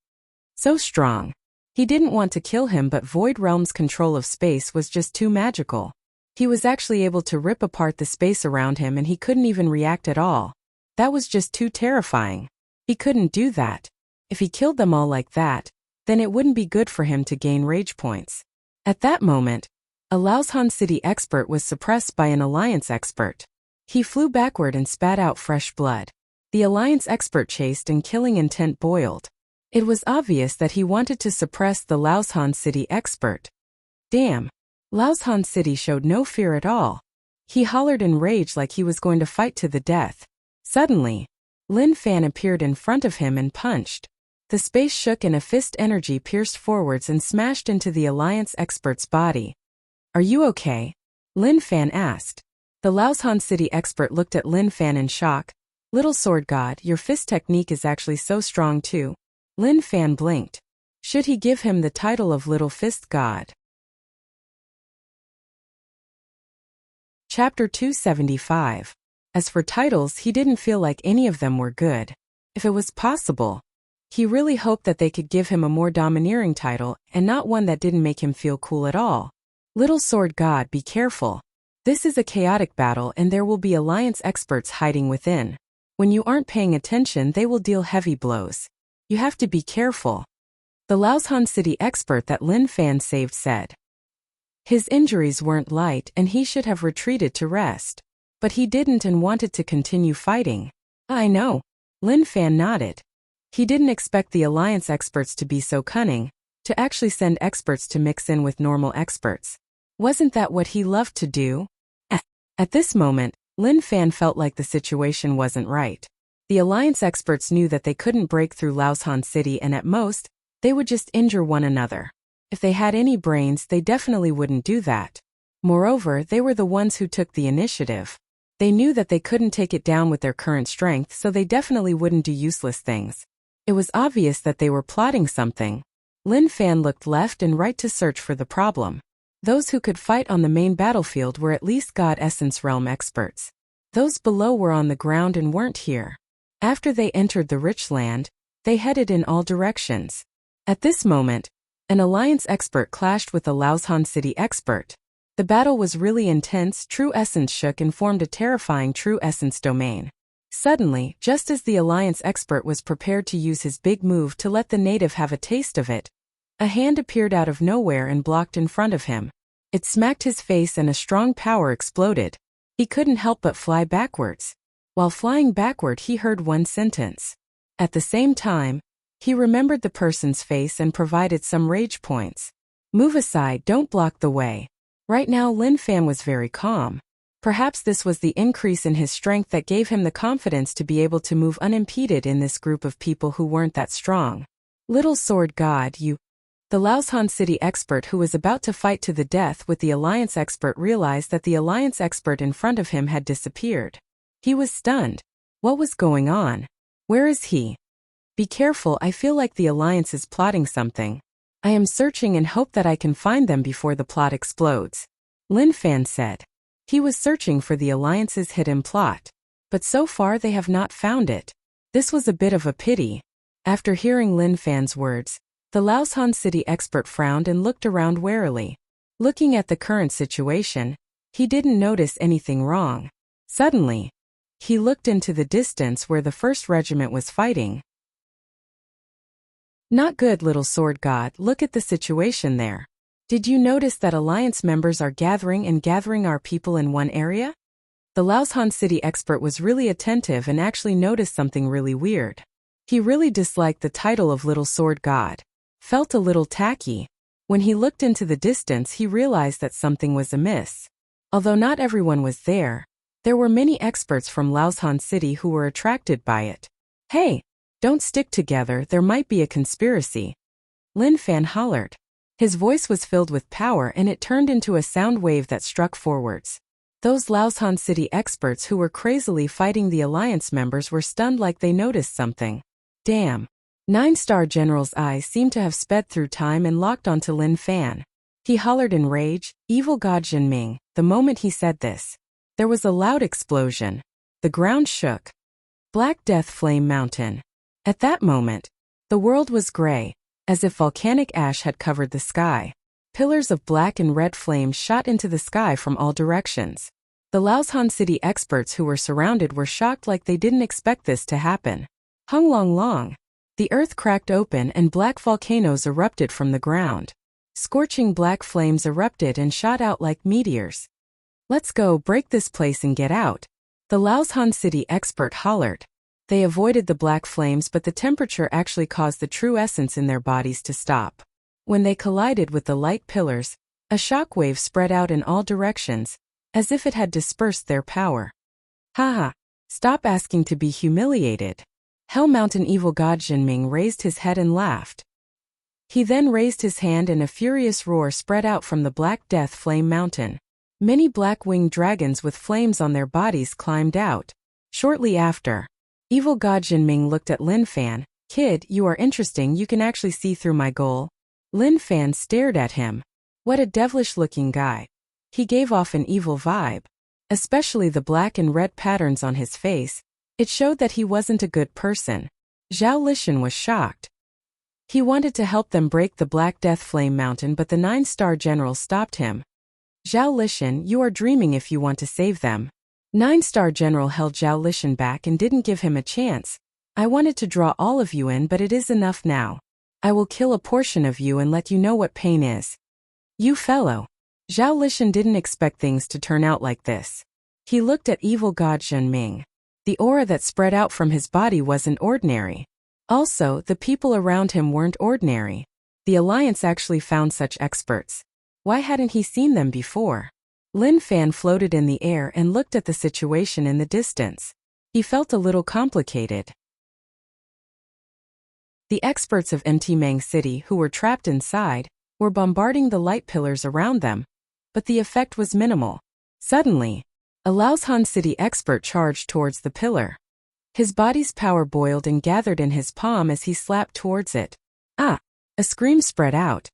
So strong. He didn't want to kill him, but Void Realm's control of space was just too magical. He was actually able to rip apart the space around him and he couldn't even react at all. That was just too terrifying. He couldn't do that. If he killed them all like that, then it wouldn't be good for him to gain rage points. At that moment, a Laoshan City expert was suppressed by an Alliance expert. He flew backward and spat out fresh blood. The Alliance expert chased and killing intent boiled. It was obvious that he wanted to suppress the Laoshan City expert. Damn. Laoshan City showed no fear at all. He hollered in rage like he was going to fight to the death. Suddenly, Lin Fan appeared in front of him and punched. The space shook and a fist energy pierced forwards and smashed into the Alliance expert's body. Are you okay? Lin Fan asked. The Laoshan City expert looked at Lin Fan in shock. Little sword god, your fist technique is actually so strong too. Lin Fan blinked. Should he give him the title of Little Fist God? Chapter 275. As for titles, he didn't feel like any of them were good. If it was possible, he really hoped that they could give him a more domineering title and not one that didn't make him feel cool at all. Little sword god, be careful. This is a chaotic battle and there will be Alliance experts hiding within. When you aren't paying attention, they will deal heavy blows. You have to be careful. The Laoshan City expert that Lin Fan saved said. His injuries weren't light and he should have retreated to rest. But he didn't and wanted to continue fighting. I know. Lin Fan nodded. He didn't expect the Alliance experts to be so cunning, to actually send experts to mix in with normal experts. Wasn't that what he loved to do? At this moment, Lin Fan felt like the situation wasn't right. The Alliance experts knew that they couldn't break through Laoshan City and at most, they would just injure one another. If they had any brains, they definitely wouldn't do that. Moreover, they were the ones who took the initiative. They knew that they couldn't take it down with their current strength, so they definitely wouldn't do useless things. It was obvious that they were plotting something. Lin Fan looked left and right to search for the problem. Those who could fight on the main battlefield were at least God Essence Realm experts. Those below were on the ground and weren't here. After they entered the rich land, they headed in all directions. At this moment, an Alliance expert clashed with a Laoshan City expert. The battle was really intense. True Essence shook and formed a terrifying True Essence domain. Suddenly, just as the Alliance expert was prepared to use his big move to let the native have a taste of it, a hand appeared out of nowhere and blocked in front of him. It smacked his face and a strong power exploded. He couldn't help but fly backwards. While flying backward, he heard one sentence. At the same time, he remembered the person's face and provided some rage points. Move aside, don't block the way. Right now Lin Fan was very calm. Perhaps this was the increase in his strength that gave him the confidence to be able to move unimpeded in this group of people who weren't that strong. Little sword god, you. The Laoshan City expert who was about to fight to the death with the Alliance expert realized that the Alliance expert in front of him had disappeared. He was stunned. What was going on? Where is he? Be careful, I feel like the Alliance is plotting something. I am searching and hope that I can find them before the plot explodes. Lin Fan said. He was searching for the Alliance's hidden plot. But so far they have not found it. This was a bit of a pity. After hearing Lin Fan's words, the Laoshan City expert frowned and looked around warily. Looking at the current situation, he didn't notice anything wrong. Suddenly, he looked into the distance where the first regiment was fighting. Not good, little sword god, look at the situation there. Did you notice that Alliance members are gathering our people in one area? The Laoshan City expert was really attentive and actually noticed something really weird. He really disliked the title of Little Sword God. Felt a little tacky. When he looked into the distance, he realized that something was amiss. Although not everyone was there were many experts from Laoshan City who were attracted by it. Hey, don't stick together, there might be a conspiracy. Lin Fan hollered. His voice was filled with power and it turned into a sound wave that struck forwards. Those Laoshan City experts who were crazily fighting the Alliance members were stunned like they noticed something. Damn. 9-star General's eyes seemed to have sped through time and locked onto Lin Fan. He hollered in rage, "Evil God Jinming." The moment he said this, there was a loud explosion. The ground shook. Black Death Flame Mountain. At that moment, the world was gray, as if volcanic ash had covered the sky. Pillars of black and red flames shot into the sky from all directions. The Laoshan City experts who were surrounded were shocked like they didn't expect this to happen. Hung long long. The earth cracked open and black volcanoes erupted from the ground. Scorching black flames erupted and shot out like meteors. Let's go, break this place and get out. The Laoshan City expert hollered. They avoided the black flames, but the temperature actually caused the true essence in their bodies to stop. When they collided with the light pillars, a shock wave spread out in all directions, as if it had dispersed their power. Haha! Stop asking to be humiliated. Hell Mountain Evil God Jinming raised his head and laughed. He then raised his hand and a furious roar spread out from the Black Death Flame Mountain. Many black-winged dragons with flames on their bodies climbed out. Shortly after, Evil God Jinming looked at Lin Fan. Kid, you are interesting, you can actually see through my goal. Lin Fan stared at him. What a devilish-looking guy. He gave off an evil vibe. Especially the black and red patterns on his face. It showed that he wasn't a good person. Zhao Lishan was shocked. He wanted to help them break the Black Death Flame Mountain, but the 9-star general stopped him. Zhao Lishan, you are dreaming if you want to save them. 9-star general held Zhao Lishan back and didn't give him a chance. I wanted to draw all of you in, but it is enough now. I will kill a portion of you and let you know what pain is. You fellow. Zhao Lishan didn't expect things to turn out like this. He looked at Evil God Jinming. The aura that spread out from his body wasn't ordinary. Also, the people around him weren't ordinary. The Alliance actually found such experts. Why hadn't he seen them before? Lin Fan floated in the air and looked at the situation in the distance. He felt a little complicated. The experts of Mtmang City who were trapped inside were bombarding the light pillars around them, but the effect was minimal. Suddenly, a Laoshan City expert charged towards the pillar. His body's power boiled and gathered in his palm as he slapped towards it. Ah! A scream spread out.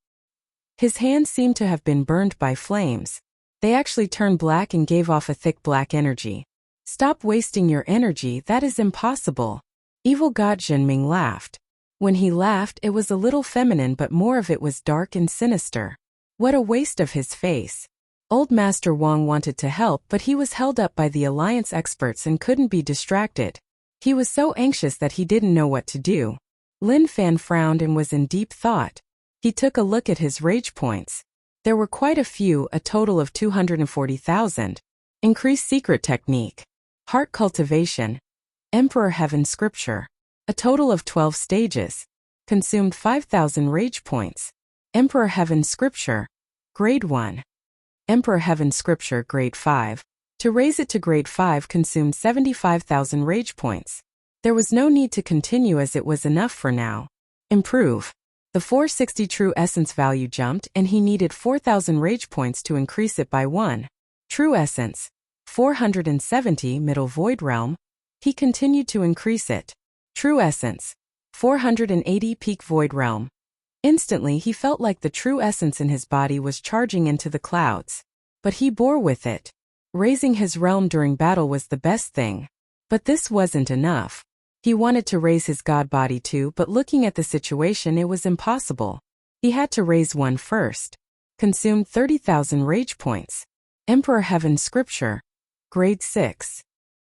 His hands seemed to have been burned by flames. They actually turned black and gave off a thick black energy. Stop wasting your energy, that is impossible. Evil God Jinming laughed. When he laughed, it was a little feminine, but more of it was dark and sinister. What a waste of his face. Old Master Wang wanted to help, but he was held up by the Alliance experts and couldn't be distracted. He was so anxious that he didn't know what to do. Lin Fan frowned and was in deep thought. He took a look at his rage points. There were quite a few, a total of 240,000. Increased secret technique. Heart cultivation. Emperor Heaven scripture. A total of 12 stages. Consumed 5,000 rage points. Emperor Heaven scripture. Grade 1. Emperor Heaven scripture grade 5. To raise it to grade 5 consumed 75,000 rage points. There was no need to continue as it was enough for now. Improve. The 460 true essence value jumped and he needed 4,000 rage points to increase it by 1. True essence. 470 middle void realm. He continued to increase it. True essence. 480 peak void realm. Instantly he felt like the true essence in his body was charging into the clouds. But he bore with it. Raising his realm during battle was the best thing. But this wasn't enough. He wanted to raise his god body too, but looking at the situation it was impossible. He had to raise one first. Consumed 30,000 rage points. Emperor Heaven scripture. Grade 6.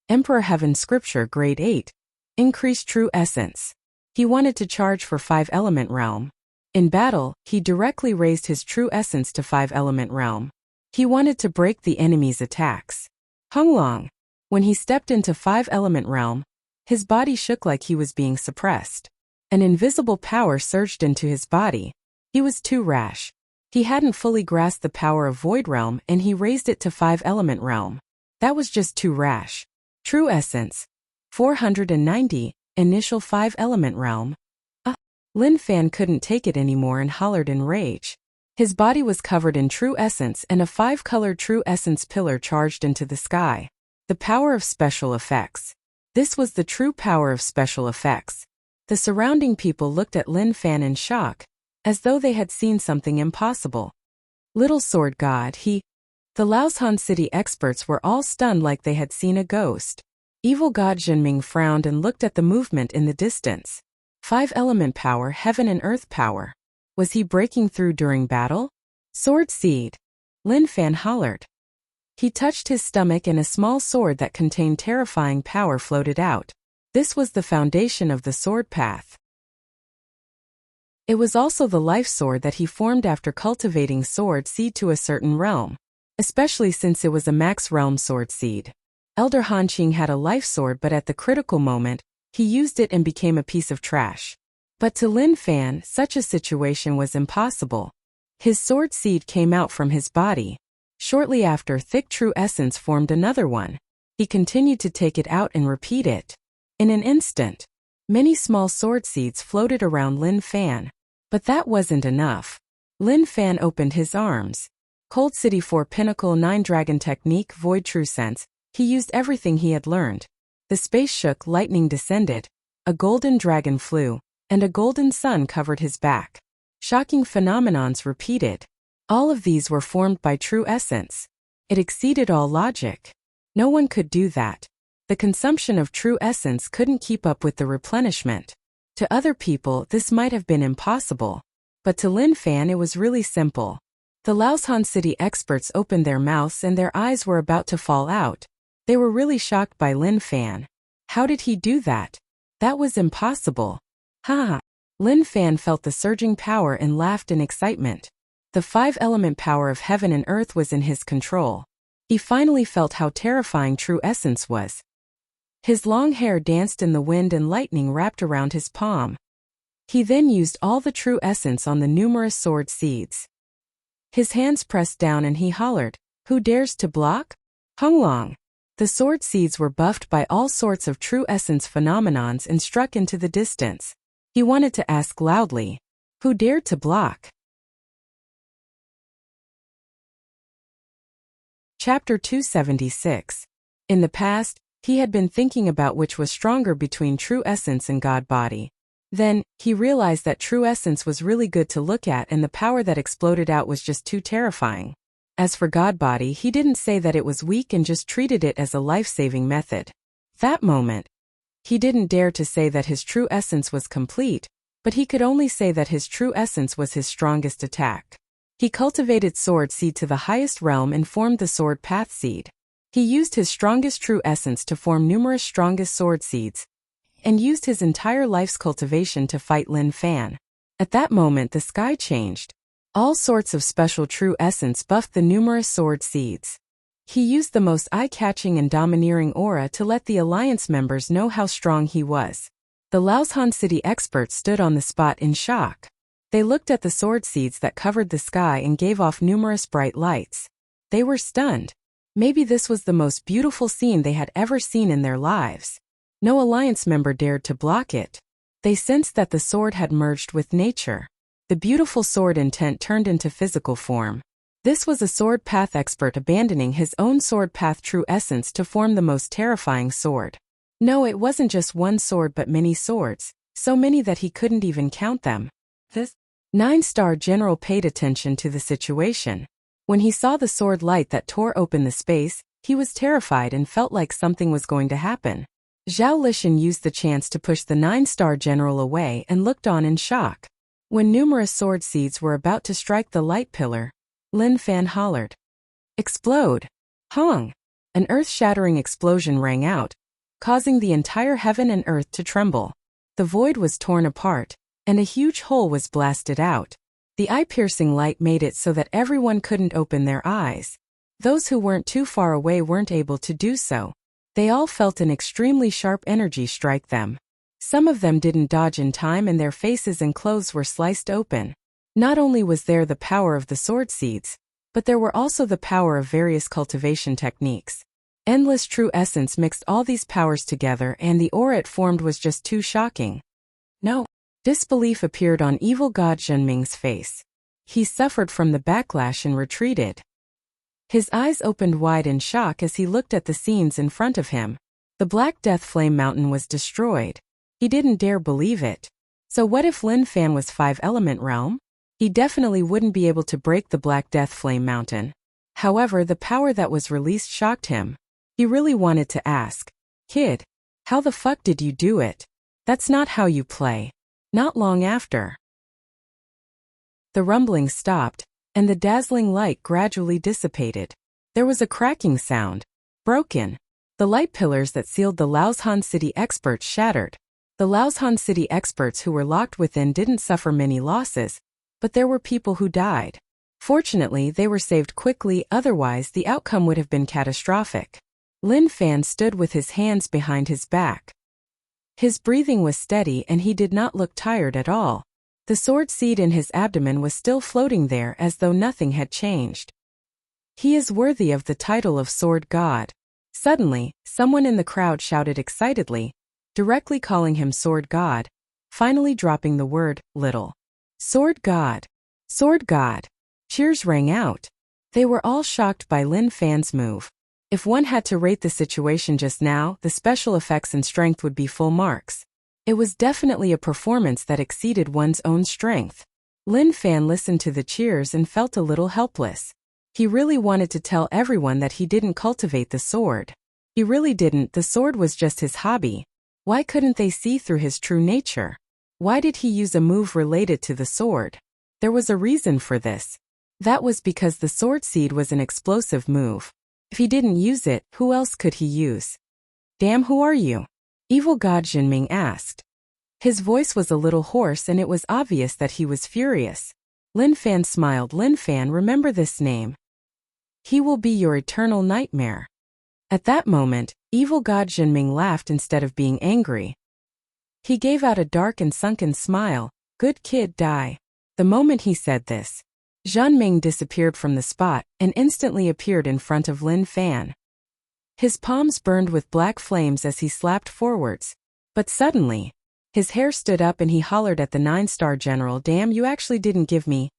Emperor Heaven scripture grade 8. Increased true essence. He wanted to charge for 5-element realm. In battle, he directly raised his true essence to 5-element realm. He wanted to break the enemy's attacks. Honglong. When he stepped into 5-element realm, his body shook like he was being suppressed. An invisible power surged into his body. He was too rash. He hadn't fully grasped the power of Void Realm and he raised it to 5-element realm. That was just too rash. True essence. 490, initial 5-element realm. Lin Fan couldn't take it anymore and hollered in rage. His body was covered in true essence and a 5-colored true essence pillar charged into the sky. The power of special effects. This was the true power of special effects. The surrounding people looked at Lin Fan in shock, as though they had seen something impossible. Little Sword God, The Laoshan City experts were all stunned like they had seen a ghost. Evil God Jinming frowned and looked at the movement in the distance. 5-element power, heaven and earth power. Was he breaking through during battle? Sword seed. Lin Fan hollered. He touched his stomach and a small sword that contained terrifying power floated out. This was the foundation of the sword path. It was also the life sword that he formed after cultivating sword seed to a certain realm, especially since it was a max realm sword seed. Elder Hanqing had a life sword, but at the critical moment, He used it and became a piece of trash. But to Lin Fan, such a situation was impossible. His sword seed came out from his body. Shortly after, thick true essence formed another one. He continued to take it out and repeat it. In an instant, many small sword seeds floated around Lin Fan. But that wasn't enough. Lin Fan opened his arms. Cold City 4 Pinnacle 9 Dragon Technique Void True Sense. He used everything he had learned. The space shook, lightning descended. A golden dragon flew, and a golden sun covered his back. Shocking phenomenons repeated. All of these were formed by true essence. It exceeded all logic. No one could do that. The consumption of true essence couldn't keep up with the replenishment. To other people, this might have been impossible. But to Lin Fan, it was really simple. The Laoshan City experts opened their mouths and their eyes were about to fall out. They were really shocked by Lin Fan. How did he do that? That was impossible. Ha! Lin Fan felt the surging power and laughed in excitement. The 5-element power of heaven and earth was in his control. He finally felt how terrifying true essence was. His long hair danced in the wind and lightning wrapped around his palm. He then used all the true essence on the numerous sword seeds. His hands pressed down and he hollered, "Who dares to block?" Honglong. The sword seeds were buffed by all sorts of true essence phenomenons and struck into the distance. He wanted to ask loudly, "Who dared to block?" Chapter 276. In the past, he had been thinking about which was stronger between true essence and God body. Then, he realized that true essence was really good to look at and the power that exploded out was just too terrifying. As for God body, he didn't say that it was weak and just treated it as a life-saving method. That moment, he didn't dare to say that his true essence was complete, but he could only say that his true essence was his strongest attack. He cultivated sword seed to the highest realm and formed the sword path seed. He used his strongest true essence to form numerous strongest sword seeds, and used his entire life's cultivation to fight Lin Fan. At that moment the sky changed. All sorts of special true essence buffed the numerous sword seeds. He used the most eye-catching and domineering aura to let the alliance members know how strong he was. The Laoshan City experts stood on the spot in shock. They looked at the sword seeds that covered the sky and gave off numerous bright lights. They were stunned. Maybe this was the most beautiful scene they had ever seen in their lives. No alliance member dared to block it. They sensed that the sword had merged with nature. The beautiful sword intent turned into physical form. This was a sword path expert abandoning his own sword path true essence to form the most terrifying sword. No, it wasn't just one sword but many swords, so many that he couldn't even count them. This 9-star general paid attention to the situation. When he saw the sword light that tore open the space, he was terrified and felt like something was going to happen. Zhao Lishan used the chance to push the 9-star general away and looked on in shock. When numerous sword seeds were about to strike the light pillar, Lin Fan hollered, "Explode!" Hong! An earth-shattering explosion rang out, causing the entire heaven and earth to tremble. The void was torn apart, and a huge hole was blasted out. The eye-piercing light made it so that everyone couldn't open their eyes. Those who weren't too far away weren't able to do so. They all felt an extremely sharp energy strike them. Some of them didn't dodge in time and their faces and clothes were sliced open. Not only was there the power of the sword seeds, but there were also the power of various cultivation techniques. Endless true essence mixed all these powers together and the aura it formed was just too shocking. No. Disbelief appeared on evil god Zhenming's face. He suffered from the backlash and retreated. His eyes opened wide in shock as he looked at the scenes in front of him. The Black Death Flame Mountain was destroyed. He didn't dare believe it. So what if Lin Fan was 5-element realm? He definitely wouldn't be able to break the Black Death Flame Mountain. However, the power that was released shocked him. He really wanted to ask, "Kid, how the fuck did you do it? That's not how you play." Not long after, the rumbling stopped, and the dazzling light gradually dissipated. There was a cracking sound. Broken. The light pillars that sealed the Laoshan City experts shattered. The Laoshan City experts who were locked within didn't suffer many losses, but there were people who died. Fortunately, they were saved quickly, otherwise the outcome would have been catastrophic. Lin Fan stood with his hands behind his back. His breathing was steady and he did not look tired at all. The sword seed in his abdomen was still floating there as though nothing had changed. He is worthy of the title of Sword God. Suddenly, someone in the crowd shouted excitedly, directly calling him Sword God, finally dropping the word, little. Sword God! Sword God! Cheers rang out. They were all shocked by Lin Fan's move. If one had to rate the situation just now, the special effects and strength would be full marks. It was definitely a performance that exceeded one's own strength. Lin Fan listened to the cheers and felt a little helpless. He really wanted to tell everyone that he didn't cultivate the sword. He really didn't, the sword was just his hobby. Why couldn't they see through his true nature? Why did he use a move related to the sword? There was a reason for this. That was because the sword seed was an explosive move. If he didn't use it, who else could he use? Damn, who are you? Evil God Jinming asked. His voice was a little hoarse and it was obvious that he was furious. Lin Fan smiled. Lin Fan, remember this name. He will be your eternal nightmare. At that moment, Evil God Jinming laughed instead of being angry. He gave out a dark and sunken smile. Good kid, die. The moment he said this, Zhan Ming disappeared from the spot and instantly appeared in front of Lin Fan. His palms burned with black flames as he slapped forwards. But suddenly, his hair stood up and he hollered at the 9-star general, damn, you actually didn't give me.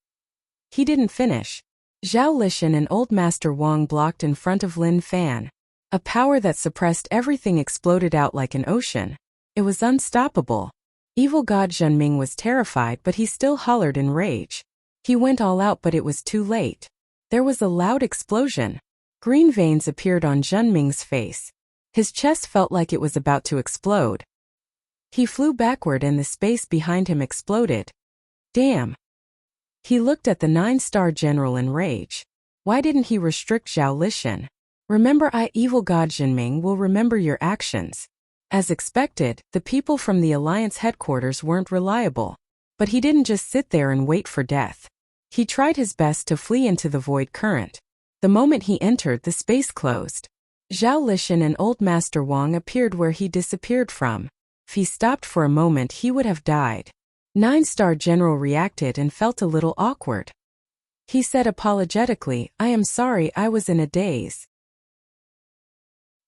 He didn't finish. Zhao Lishan and Old Master Wang blocked in front of Lin Fan. A power that suppressed everything exploded out like an ocean. It was unstoppable. Evil God Zhenming was terrified, but he still hollered in rage. He went all out, but it was too late. There was a loud explosion. Green veins appeared on Zhenming's face. His chest felt like it was about to explode. He flew backward and the space behind him exploded. Damn. He looked at the 9-star general in rage. Why didn't he restrict Zhao Lishan? Remember, Evil God Zhenming will remember your actions. As expected, the people from the Alliance headquarters weren't reliable. But he didn't just sit there and wait for death. He tried his best to flee into the void current. The moment he entered, the space closed. Zhao Lishan and Old Master Wang appeared where he disappeared from. If he stopped for a moment, he would have died. 9-star general reacted and felt a little awkward. He said apologetically, I am sorry, I was in a daze.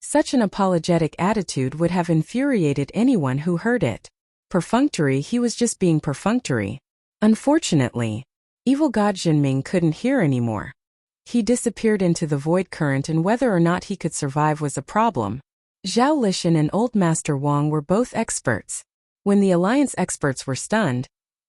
Such an apologetic attitude would have infuriated anyone who heard it. Perfunctory, he was just being perfunctory. Unfortunately, Evil God Jinming couldn't hear anymore. He disappeared into the void current and whether or not he could survive was a problem. Zhao Lishan and Old Master Wang were both experts. When the Alliance experts were stunned,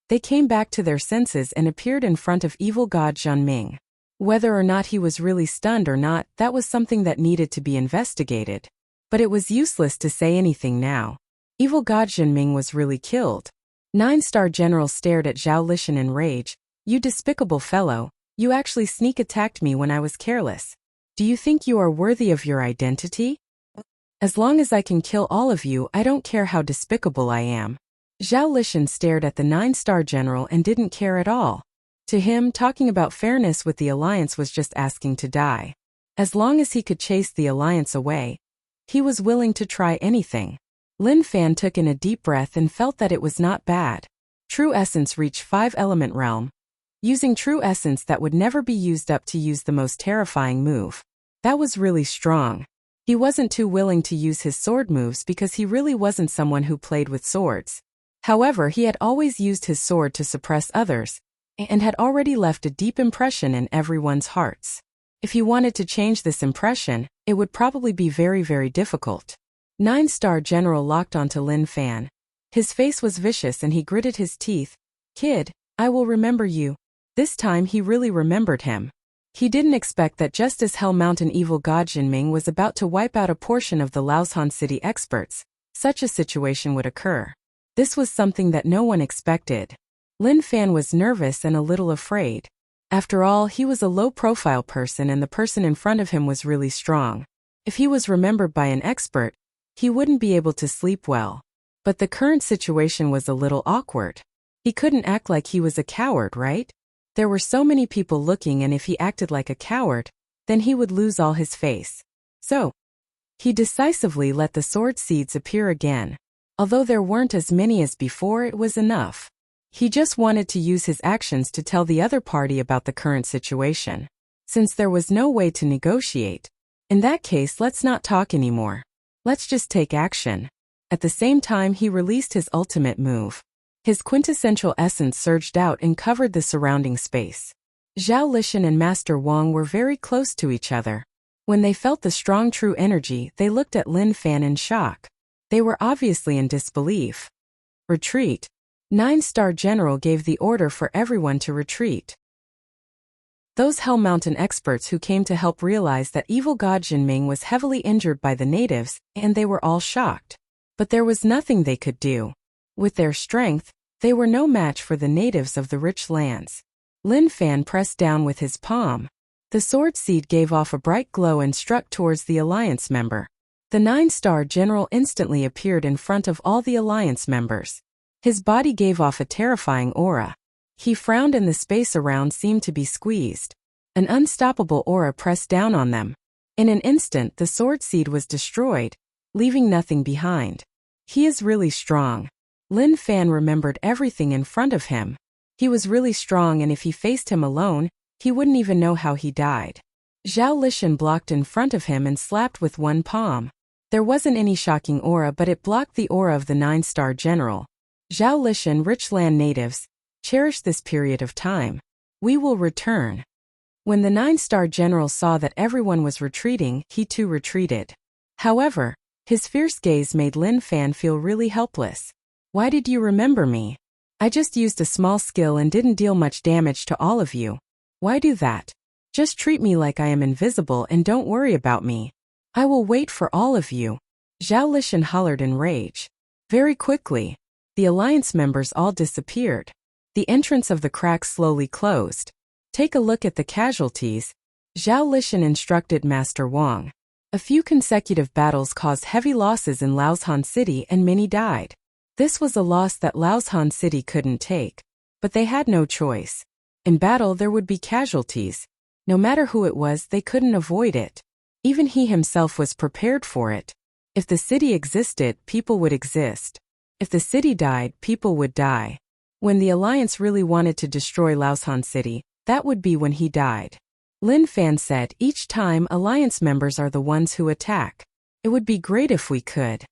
they came back to their senses and appeared in front of Evil God Zhenming. Whether or not he was really stunned or not, that was something that needed to be investigated. But it was useless to say anything now. Evil God Zhenming was really killed. 9-star general stared at Zhao Lishan in rage. You despicable fellow, you actually sneak attacked me when I was careless. Do you think you are worthy of your identity? As long as I can kill all of you, I don't care how despicable I am. Zhao Lishan stared at the 9-star general and didn't care at all. To him, talking about fairness with the Alliance was just asking to die. As long as he could chase the Alliance away, he was willing to try anything. Lin Fan took in a deep breath and felt that it was not bad. True Essence reached 5-element realm. Using True Essence that would never be used up to use the most terrifying move. That was really strong. He wasn't too willing to use his sword moves because he really wasn't someone who played with swords. However, he had always used his sword to suppress others, and had already left a deep impression in everyone's hearts. If he wanted to change this impression, it would probably be very, very difficult. 9-star general locked onto Lin Fan. His face was vicious and he gritted his teeth. Kid, I will remember you. This time he really remembered him. He didn't expect that just as Hell Mountain Evil God Jinming was about to wipe out a portion of the Laoshan City experts, such a situation would occur. This was something that no one expected. Lin Fan was nervous and a little afraid. After all, he was a low-profile person and the person in front of him was really strong. If he was remembered by an expert, he wouldn't be able to sleep well. But the current situation was a little awkward. He couldn't act like he was a coward, right? There were so many people looking and if he acted like a coward, then he would lose all his face. So, he decisively let the sword seeds appear again. Although there weren't as many as before, it was enough. He just wanted to use his actions to tell the other party about the current situation. Since there was no way to negotiate, in that case, let's not talk anymore. Let's just take action. At the same time, he released his ultimate move. His quintessential essence surged out and covered the surrounding space. Zhao Lishan and Master Wang were very close to each other. When they felt the strong true energy, they looked at Lin Fan in shock. They were obviously in disbelief. Retreat. 9-star General gave the order for everyone to retreat. Those Hell Mountain experts who came to help realized that evil god Jinming was heavily injured by the natives, and they were all shocked. But there was nothing they could do. With their strength, they were no match for the natives of the rich lands. Lin Fan pressed down with his palm. The sword seed gave off a bright glow and struck towards the alliance member. The 9-star General instantly appeared in front of all the alliance members. His body gave off a terrifying aura. He frowned and the space around seemed to be squeezed. An unstoppable aura pressed down on them. In an instant, the sword seed was destroyed, leaving nothing behind. He is really strong. Lin Fan remembered everything in front of him. He was really strong, and if he faced him alone, he wouldn't even know how he died. Zhao Lishan blocked in front of him and slapped with one palm. There wasn't any shocking aura, but it blocked the aura of the 9-star General. Zhao Lishan, rich land natives, cherish this period of time. We will return. When the 9-star General saw that everyone was retreating, he too retreated. However, his fierce gaze made Lin Fan feel really helpless. Why did you remember me? I just used a small skill and didn't deal much damage to all of you. Why do that? Just treat me like I am invisible and don't worry about me. I will wait for all of you. Zhao Lishan hollered in rage. Very quickly, the alliance members all disappeared. The entrance of the cracks slowly closed. Take a look at the casualties. Zhao Lishan instructed Master Wang. A few consecutive battles caused heavy losses in Laoshan City and many died. This was a loss that Laoshan City couldn't take. But they had no choice. In battle there would be casualties. No matter who it was, they couldn't avoid it. Even he himself was prepared for it. If the city existed, people would exist. If the city died, people would die. When the Alliance really wanted to destroy Laoshan City, that would be when he died. Lin Fan said, each time Alliance members are the ones who attack. It would be great if we could.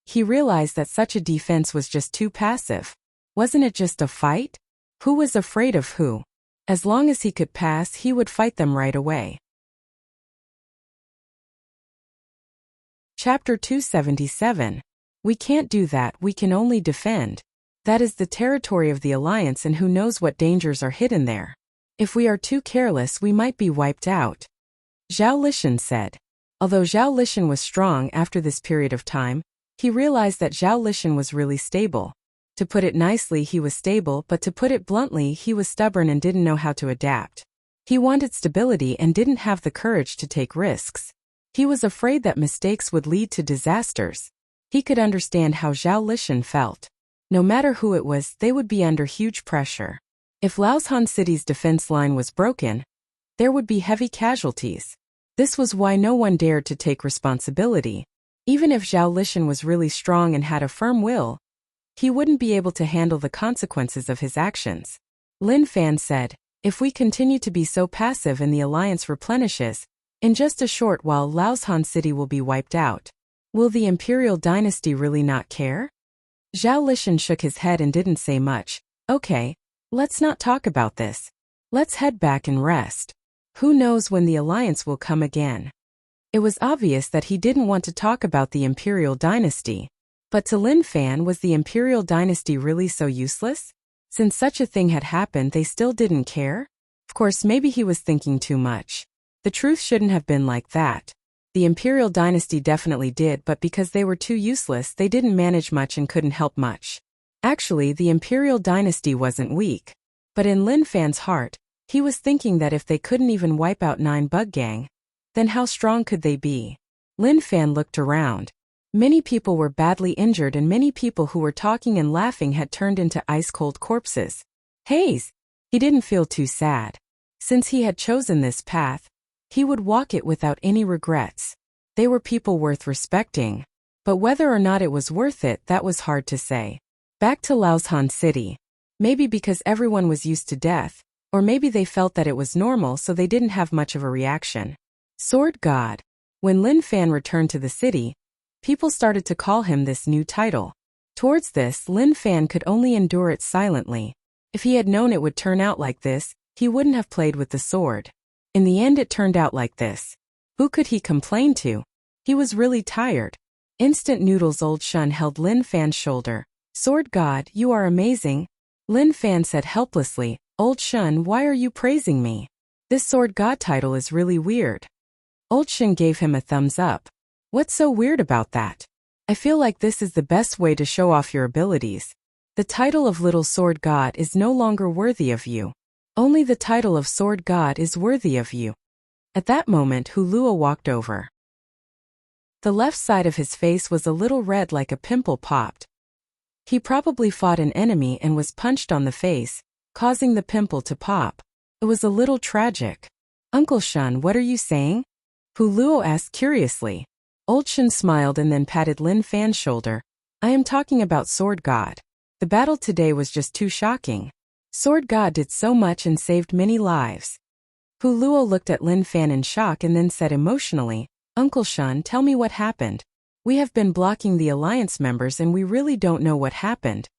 He realized that such a defense was just too passive. Wasn't it just a fight? Who was afraid of who? As long as he could pass, he would fight them right away. Chapter 277. We can't do that, we can only defend. That is the territory of the Alliance, and who knows what dangers are hidden there. If we are too careless, we might be wiped out. Zhao Lishan said. Although Zhao Lishan was strong after this period of time, he realized that Zhao Lishan was really stable. To put it nicely, he was stable, but to put it bluntly, he was stubborn and didn't know how to adapt. He wanted stability and didn't have the courage to take risks. He was afraid that mistakes would lead to disasters. He could understand how Zhao Lishan felt. No matter who it was, they would be under huge pressure. If Laoshan City's defense line was broken, there would be heavy casualties. This was why no one dared to take responsibility. Even if Zhao Lishan was really strong and had a firm will, he wouldn't be able to handle the consequences of his actions. Lin Fan said, if we continue to be so passive and the Alliance replenishes, in just a short while Laoshan City will be wiped out. Will the Imperial Dynasty really not care? Zhao Lishan shook his head and didn't say much. Okay, let's not talk about this. Let's head back and rest. Who knows when the Alliance will come again? It was obvious that he didn't want to talk about the Imperial Dynasty. But to Lin Fan, was the Imperial Dynasty really so useless? Since such a thing had happened, they still didn't care? Of course, maybe he was thinking too much. The truth shouldn't have been like that. The Imperial Dynasty definitely did, but because they were too useless, they didn't manage much and couldn't help much. Actually, the Imperial Dynasty wasn't weak. But in Lin Fan's heart, he was thinking that if they couldn't even wipe out 9 Bug Gang, then how strong could they be? Lin Fan looked around. Many people were badly injured, and many people who were talking and laughing had turned into ice-cold corpses. Haze! He didn't feel too sad. Since he had chosen this path, he would walk it without any regrets. They were people worth respecting. But whether or not it was worth it, that was hard to say. Back to Laoshan City. Maybe because everyone was used to death, or maybe they felt that it was normal so they didn't have much of a reaction. Sword God. When Lin Fan returned to the city, people started to call him this new title. Towards this, Lin Fan could only endure it silently. If he had known it would turn out like this, he wouldn't have played with the sword. In the end it turned out like this. Who could he complain to? He was really tired. Instant Noodles Old Shun held Lin Fan's shoulder. Sword God, you are amazing. Lin Fan said helplessly, Old Shun, why are you praising me? This Sword God title is really weird. Old Shun gave him a thumbs up. What's so weird about that? I feel like this is the best way to show off your abilities. The title of Little Sword God is no longer worthy of you. Only the title of Sword God is worthy of you. At that moment Hulua walked over. The left side of his face was a little red like a pimple popped. He probably fought an enemy and was punched on the face, causing the pimple to pop. It was a little tragic. Uncle Shun, what are you saying? Hulua asked curiously. Old Shun smiled and then patted Lin Fan's shoulder. I am talking about Sword God. The battle today was just too shocking. Sword God did so much and saved many lives. Hulua looked at Lin Fan in shock and then said emotionally, Uncle Shun, tell me what happened. We have been blocking the alliance members and we really don't know what happened.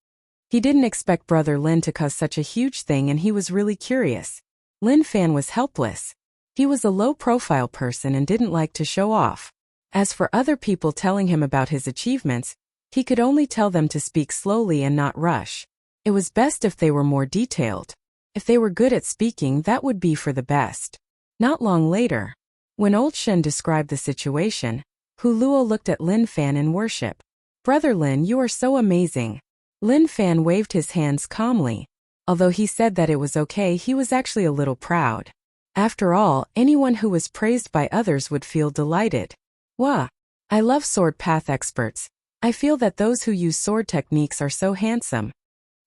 He didn't expect Brother Lin to cause such a huge thing and he was really curious. Lin Fan was helpless. He was a low-profile person and didn't like to show off. As for other people telling him about his achievements, he could only tell them to speak slowly and not rush. It was best if they were more detailed. If they were good at speaking, that would be for the best. Not long later, when Old Shun described the situation, Hulua looked at Lin Fan in worship. Brother Lin, you are so amazing. Lin Fan waved his hands calmly. Although he said that it was okay, he was actually a little proud. After all, anyone who was praised by others would feel delighted. Wah! I love sword path experts. I feel that those who use sword techniques are so handsome.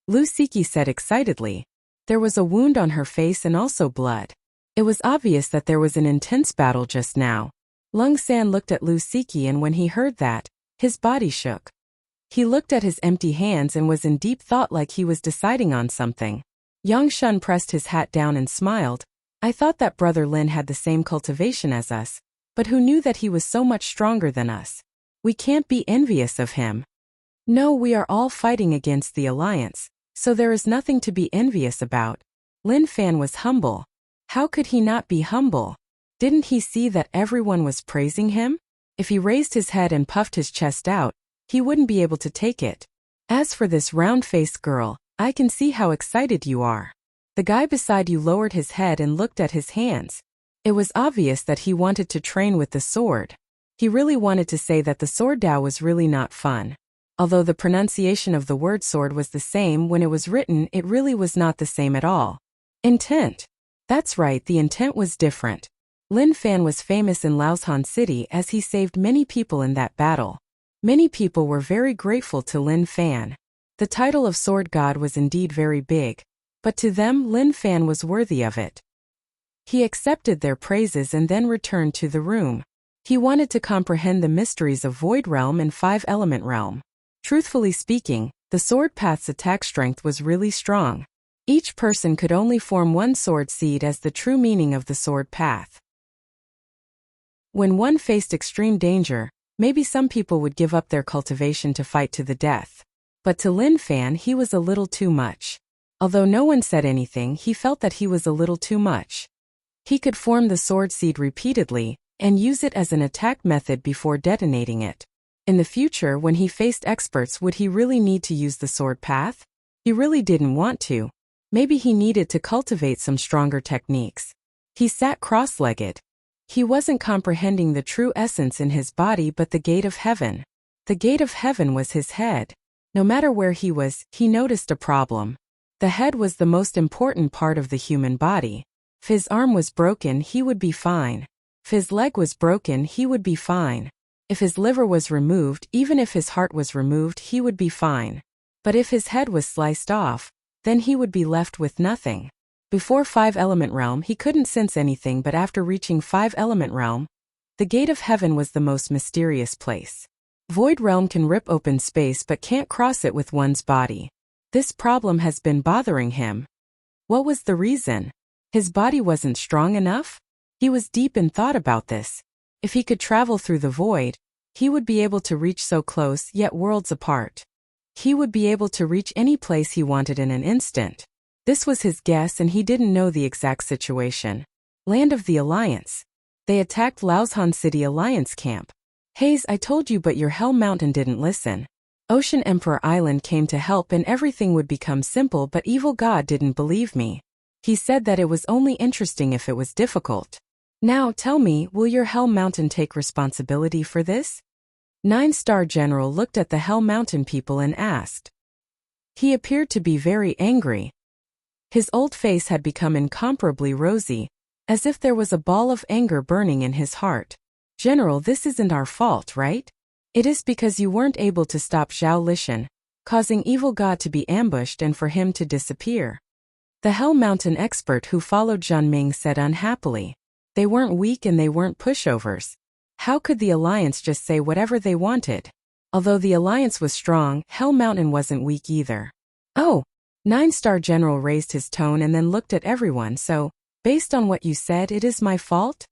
Lu Siki said excitedly. There was a wound on her face and also blood. It was obvious that there was an intense battle just now. Lung San looked at Lu Siki and when he heard that, his body shook. He looked at his empty hands and was in deep thought like he was deciding on something. Yang Shun pressed his hat down and smiled. I thought that Brother Lin had the same cultivation as us, but who knew that he was so much stronger than us? We can't be envious of him. No, we are all fighting against the alliance, so there is nothing to be envious about. Lin Fan was humble. How could he not be humble? Didn't he see that everyone was praising him? If he raised his head and puffed his chest out, he wouldn't be able to take it. As for this round-faced girl, I can see how excited you are. The guy beside you lowered his head and looked at his hands. It was obvious that he wanted to train with the sword. He really wanted to say that the sword Dao was really not fun. Although the pronunciation of the word sword was the same when it was written, it really was not the same at all. Intent. That's right, the intent was different. Lin Fan was famous in Laoshan City as he saved many people in that battle. Many people were very grateful to Lin Fan. The title of Sword God was indeed very big, but to them Lin Fan was worthy of it. He accepted their praises and then returned to the room. He wanted to comprehend the mysteries of Void Realm and Five-Element Realm. Truthfully speaking, the sword path's attack strength was really strong. Each person could only form one sword seed as the true meaning of the sword path. When one faced extreme danger, maybe some people would give up their cultivation to fight to the death. But to Lin Fan he was a little too much. Although no one said anything, he felt that he was a little too much. He could form the sword seed repeatedly, and use it as an attack method before detonating it. In the future, when he faced experts, would he really need to use the sword path? He really didn't want to. Maybe he needed to cultivate some stronger techniques. He sat cross-legged. He wasn't comprehending the true essence in his body but the gate of heaven. The gate of heaven was his head. No matter where he was, he noticed a problem. The head was the most important part of the human body. If his arm was broken, he would be fine. If his leg was broken, he would be fine. If his liver was removed, even if his heart was removed, he would be fine. But if his head was sliced off, then he would be left with nothing. Before Five-Element Realm, he couldn't sense anything, but after reaching Five-Element Realm, the gate of heaven was the most mysterious place. Void realm can rip open space but can't cross it with one's body. This problem has been bothering him. What was the reason? His body wasn't strong enough? He was deep in thought about this. If he could travel through the void, he would be able to reach so close yet worlds apart. He would be able to reach any place he wanted in an instant. This was his guess and he didn't know the exact situation. Land of the Alliance. They attacked Laoshan City Alliance camp. Hayes, I told you, but your Hell Mountain didn't listen. Ocean Emperor Island came to help and everything would become simple, but Evil God didn't believe me. He said that it was only interesting if it was difficult. Now tell me, will your Hell Mountain take responsibility for this? 9-star General looked at the Hell Mountain people and asked. He appeared to be very angry. His old face had become incomparably rosy, as if there was a ball of anger burning in his heart. General, this isn't our fault, right? It is because you weren't able to stop Zhao Lishan, causing Evil God to be ambushed and for him to disappear. The Hell Mountain expert who followed Zhanming said unhappily. They weren't weak and they weren't pushovers. How could the Alliance just say whatever they wanted? Although the Alliance was strong, Hell Mountain wasn't weak either. Oh! 9-star General raised his tone and then looked at everyone. So, based on what you said, it is my fault?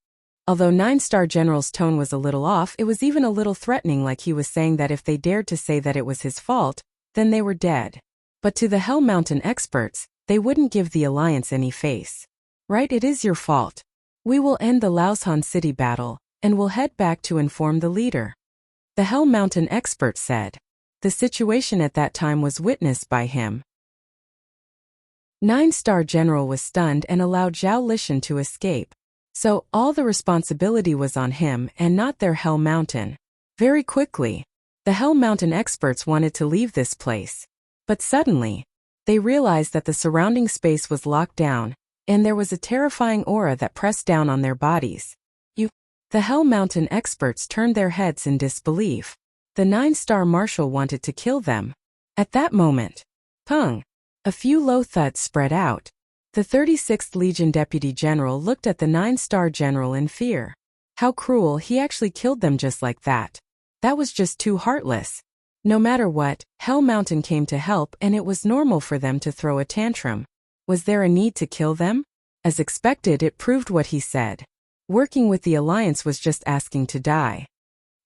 Although 9-star General's tone was a little off, it was even a little threatening, like he was saying that if they dared to say that it was his fault, then they were dead. But to the Hell Mountain experts, they wouldn't give the Alliance any face. Right, it is your fault. We will end the Laoshan City battle, and will head back to inform the leader. The Hell Mountain expert said. The situation at that time was witnessed by him. 9-star General was stunned and allowed Zhao Lishan to escape. So, all the responsibility was on him and not their Hell Mountain. Very quickly, the Hell Mountain experts wanted to leave this place. But suddenly, they realized that the surrounding space was locked down, and there was a terrifying aura that pressed down on their bodies. The Hell Mountain experts turned their heads in disbelief. The 9-star Marshal wanted to kill them. At that moment, pung! A few low thuds spread out. The 36th Legion Deputy General looked at the 9-star General in fear. How cruel, he actually killed them just like that. That was just too heartless. No matter what, Hell Mountain came to help and it was normal for them to throw a tantrum. Was there a need to kill them? As expected, it proved what he said. Working with the Alliance was just asking to die.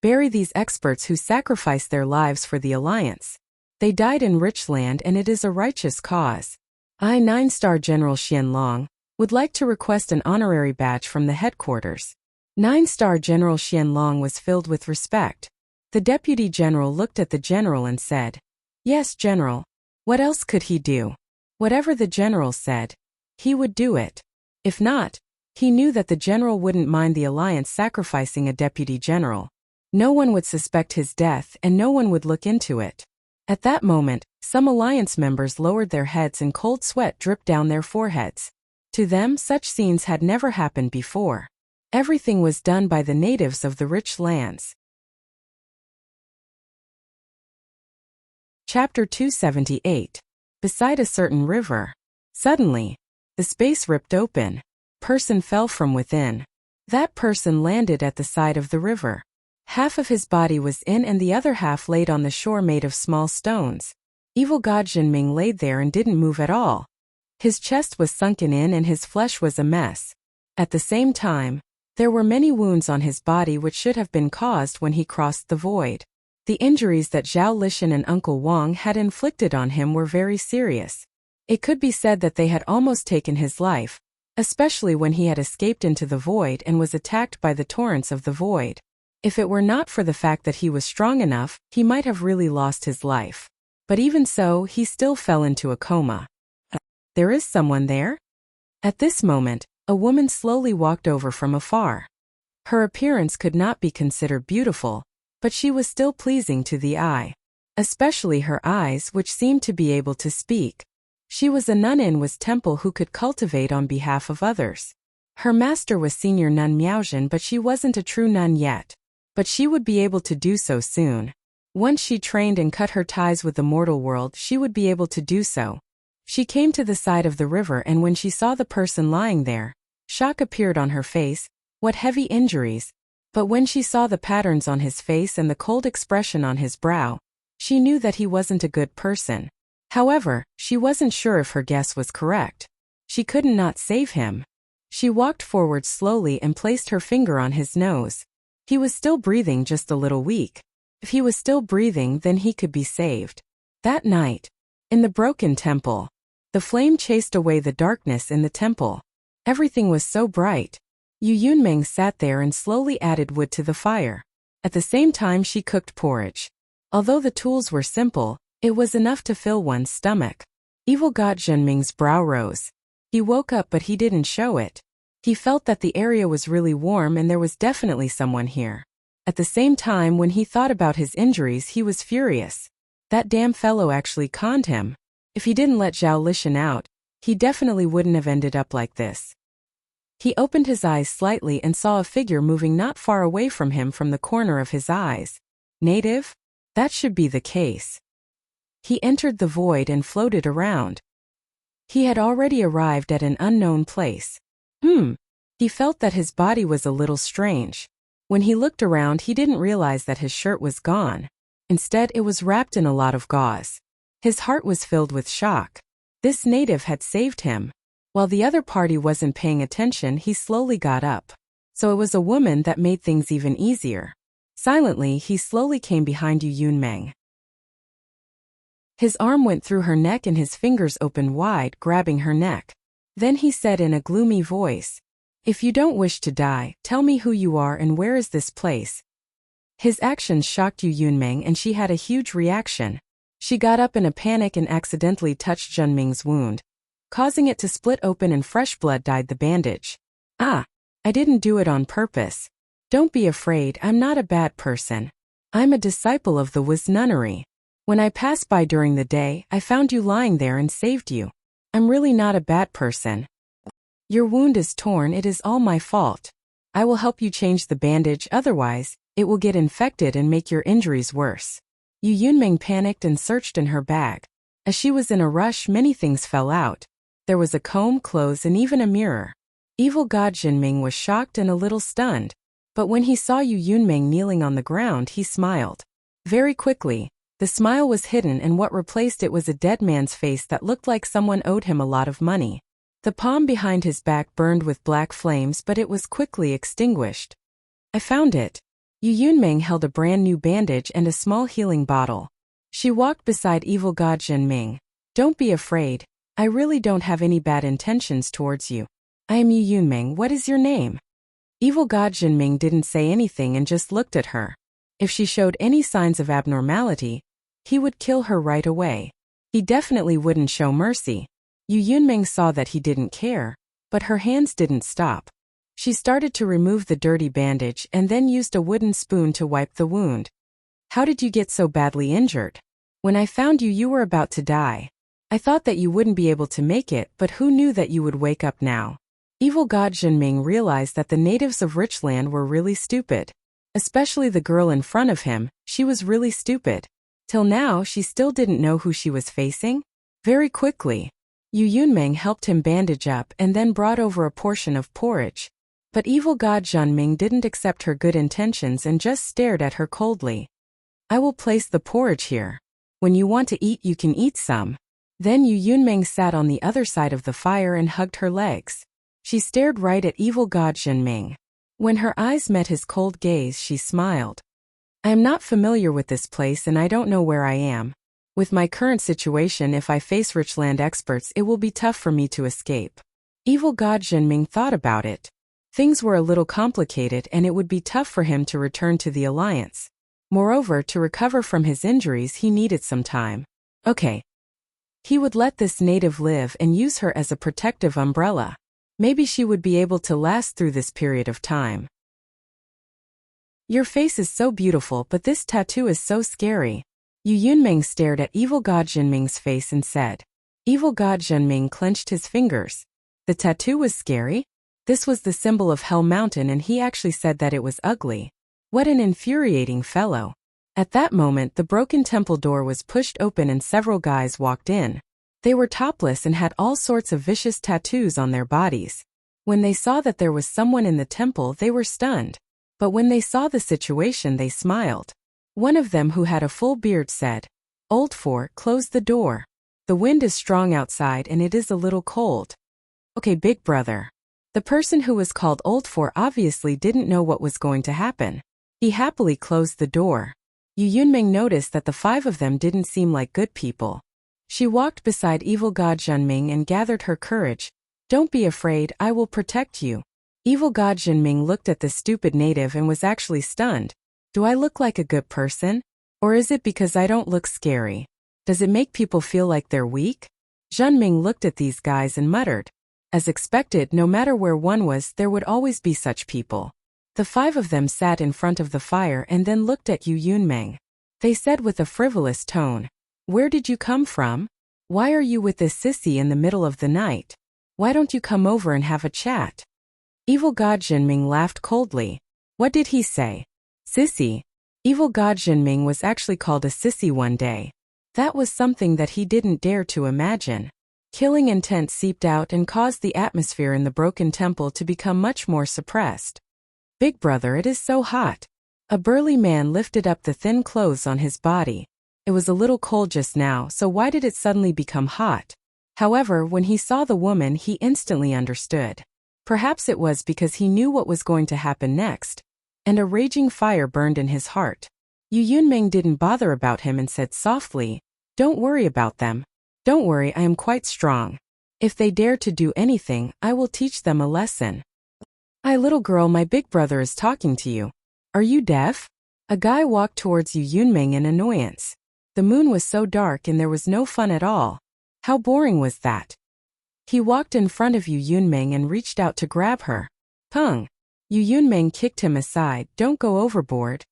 Bury these experts who sacrificed their lives for the Alliance. They died in rich land and it is a righteous cause. I, 9-star General Xianlong, would like to request an honorary badge from the headquarters. 9-star General Xianlong was filled with respect. The Deputy General looked at the General and said, Yes, General. What else could he do? Whatever the General said, he would do it. If not, he knew that the General wouldn't mind the Alliance sacrificing a Deputy General. No one would suspect his death and no one would look into it. At that moment, some Alliance members lowered their heads and cold sweat dripped down their foreheads. To them, such scenes had never happened before. Everything was done by the natives of the rich lands. Chapter 278. Beside a certain river. Suddenly, the space ripped open. Person fell from within. That person landed at the side of the river. Half of his body was in and the other half laid on the shore made of small stones. Evil God Zhanming laid there and didn't move at all. His chest was sunken in and his flesh was a mess. At the same time, there were many wounds on his body which should have been caused when he crossed the void. The injuries that Zhao Lishan and Uncle Wang had inflicted on him were very serious. It could be said that they had almost taken his life, especially when he had escaped into the void and was attacked by the torrents of the void. If it were not for the fact that he was strong enough, he might have really lost his life. But even so, he still fell into a coma. There is someone there? At this moment, a woman slowly walked over from afar. Her appearance could not be considered beautiful, but she was still pleasing to the eye. Especially her eyes, which seemed to be able to speak. She was a nun in Wu's temple who could cultivate on behalf of others. Her master was senior nun Miaozhen, but she wasn't a true nun yet. But she would be able to do so soon. Once she trained and cut her ties with the mortal world, she would be able to do so. She came to the side of the river and when she saw the person lying there, shock appeared on her face. What heavy injuries! But when she saw the patterns on his face and the cold expression on his brow, she knew that he wasn't a good person. However, she wasn't sure if her guess was correct. She couldn't not save him. She walked forward slowly and placed her finger on his nose. He was still breathing, just a little weak. If he was still breathing, then he could be saved. That night, in the broken temple, the flame chased away the darkness in the temple. Everything was so bright. Yu Yunmeng sat there and slowly added wood to the fire. At the same time she cooked porridge. Although the tools were simple, it was enough to fill one's stomach. Evil God Zhenming's brow rose. He woke up but he didn't show it. He felt that the area was really warm and there was definitely someone here. At the same time, when he thought about his injuries, he was furious. That damn fellow actually conned him. If he didn't let Zhao Lishan out, he definitely wouldn't have ended up like this. He opened his eyes slightly and saw a figure moving not far away from him from the corner of his eyes. Native? That should be the case. He entered the void and floated around. He had already arrived at an unknown place. He felt that his body was a little strange. When he looked around, he didn't realize that his shirt was gone. Instead, it was wrapped in a lot of gauze. His heart was filled with shock. This native had saved him. While the other party wasn't paying attention, he slowly got up. So it was a woman that made things even easier. Silently, he slowly came behind Yu Yunmeng. His arm went through her neck and his fingers opened wide, grabbing her neck. Then he said in a gloomy voice, "If you don't wish to die, tell me who you are and where is this place?" His actions shocked Yu Yunmeng and she had a huge reaction. She got up in a panic and accidentally touched Zhenming's wound, causing it to split open and fresh blood dyed the bandage. "Ah, I didn't do it on purpose. Don't be afraid, I'm not a bad person. I'm a disciple of the Wu's nunnery. When I passed by during the day, I found you lying there and saved you. I'm really not a bad person. Your wound is torn, it is all my fault. I will help you change the bandage, otherwise, it will get infected and make your injuries worse." Yu Yunmeng panicked and searched in her bag. As she was in a rush, many things fell out. There was a comb, clothes, and even a mirror. Evil God Zhenming was shocked and a little stunned. But when he saw Yu Yunmeng kneeling on the ground, he smiled. Very quickly, the smile was hidden and what replaced it was a dead man's face that looked like someone owed him a lot of money. The palm behind his back burned with black flames, but it was quickly extinguished. "I found it." Yu Yunmeng held a brand new bandage and a small healing bottle. She walked beside Evil God Zhenming. "Don't be afraid. I really don't have any bad intentions towards you. I am Yu Yunmeng. What is your name?" Evil God Zhenming didn't say anything and just looked at her. If she showed any signs of abnormality, he would kill her right away. He definitely wouldn't show mercy. Yu Yunmeng saw that he didn't care, but her hands didn't stop. She started to remove the dirty bandage and then used a wooden spoon to wipe the wound. "How did you get so badly injured? When I found you, you were about to die. I thought that you wouldn't be able to make it, but who knew that you would wake up now?" Evil God Zhenming realized that the natives of Richland were really stupid. Especially the girl in front of him, she was really stupid. Till now, she still didn't know who she was facing. Very quickly, Yu Yunmeng helped him bandage up and then brought over a portion of porridge. But Evil God Zhenming didn't accept her good intentions and just stared at her coldly. "I will place the porridge here. When you want to eat, you can eat some." Then Yu Yunmeng sat on the other side of the fire and hugged her legs. She stared right at Evil God Zhenming. When her eyes met his cold gaze, she smiled. "I am not familiar with this place and I don't know where I am. With my current situation, if I face Richland experts, it will be tough for me to escape." Evil God Zhenming thought about it. Things were a little complicated and it would be tough for him to return to the Alliance. Moreover, to recover from his injuries, he needed some time. Okay. He would let this native live and use her as a protective umbrella. Maybe she would be able to last through this period of time. "Your face is so beautiful, but this tattoo is so scary." Yu Yunmeng stared at Evil God Zhenming's face and said. Evil God Zhenming clenched his fingers. The tattoo was scary? This was the symbol of Hell Mountain and he actually said that it was ugly. What an infuriating fellow. At that moment, the broken temple door was pushed open and several guys walked in. They were topless and had all sorts of vicious tattoos on their bodies. When they saw that there was someone in the temple, they were stunned. But when they saw the situation they smiled. One of them who had a full beard said, "Old Four, close the door. The wind is strong outside and it is a little cold." "Okay, big brother." The person who was called Old Four obviously didn't know what was going to happen. He happily closed the door. Yu Yunming noticed that the five of them didn't seem like good people. She walked beside evil god Zhenming and gathered her courage. "Don't be afraid, I will protect you." Evil god Zhenming looked at the stupid native and was actually stunned. "Do I look like a good person? Or is it because I don't look scary? Does it make people feel like they're weak?" Zhenming looked at these guys and muttered. As expected, no matter where one was, there would always be such people. The five of them sat in front of the fire and then looked at Yu Yunming. They said with a frivolous tone, "Where did you come from? Why are you with this sissy in the middle of the night? Why don't you come over and have a chat?" Evil god Zhenming laughed coldly. What did he say? Sissy? Evil god Zhenming was actually called a sissy one day. That was something that he didn't dare to imagine. Killing intent seeped out and caused the atmosphere in the broken temple to become much more suppressed. "Big brother, it is so hot." A burly man lifted up the thin clothes on his body. It was a little cold just now, so why did it suddenly become hot? However, when he saw the woman, he instantly understood. Perhaps it was because he knew what was going to happen next. And a raging fire burned in his heart. Yu Yunming didn't bother about him and said softly, "Don't worry about them. Don't worry, I am quite strong. If they dare to do anything, I will teach them a lesson." Little girl, my big brother is talking to you. Are you deaf?" A guy walked towards Yu Yunming in annoyance. The moon was so dark and there was no fun at all. How boring was that? He walked in front of Yu Yunming and reached out to grab her. Pung! Yu Yunming kicked him aside. "Don't go overboard."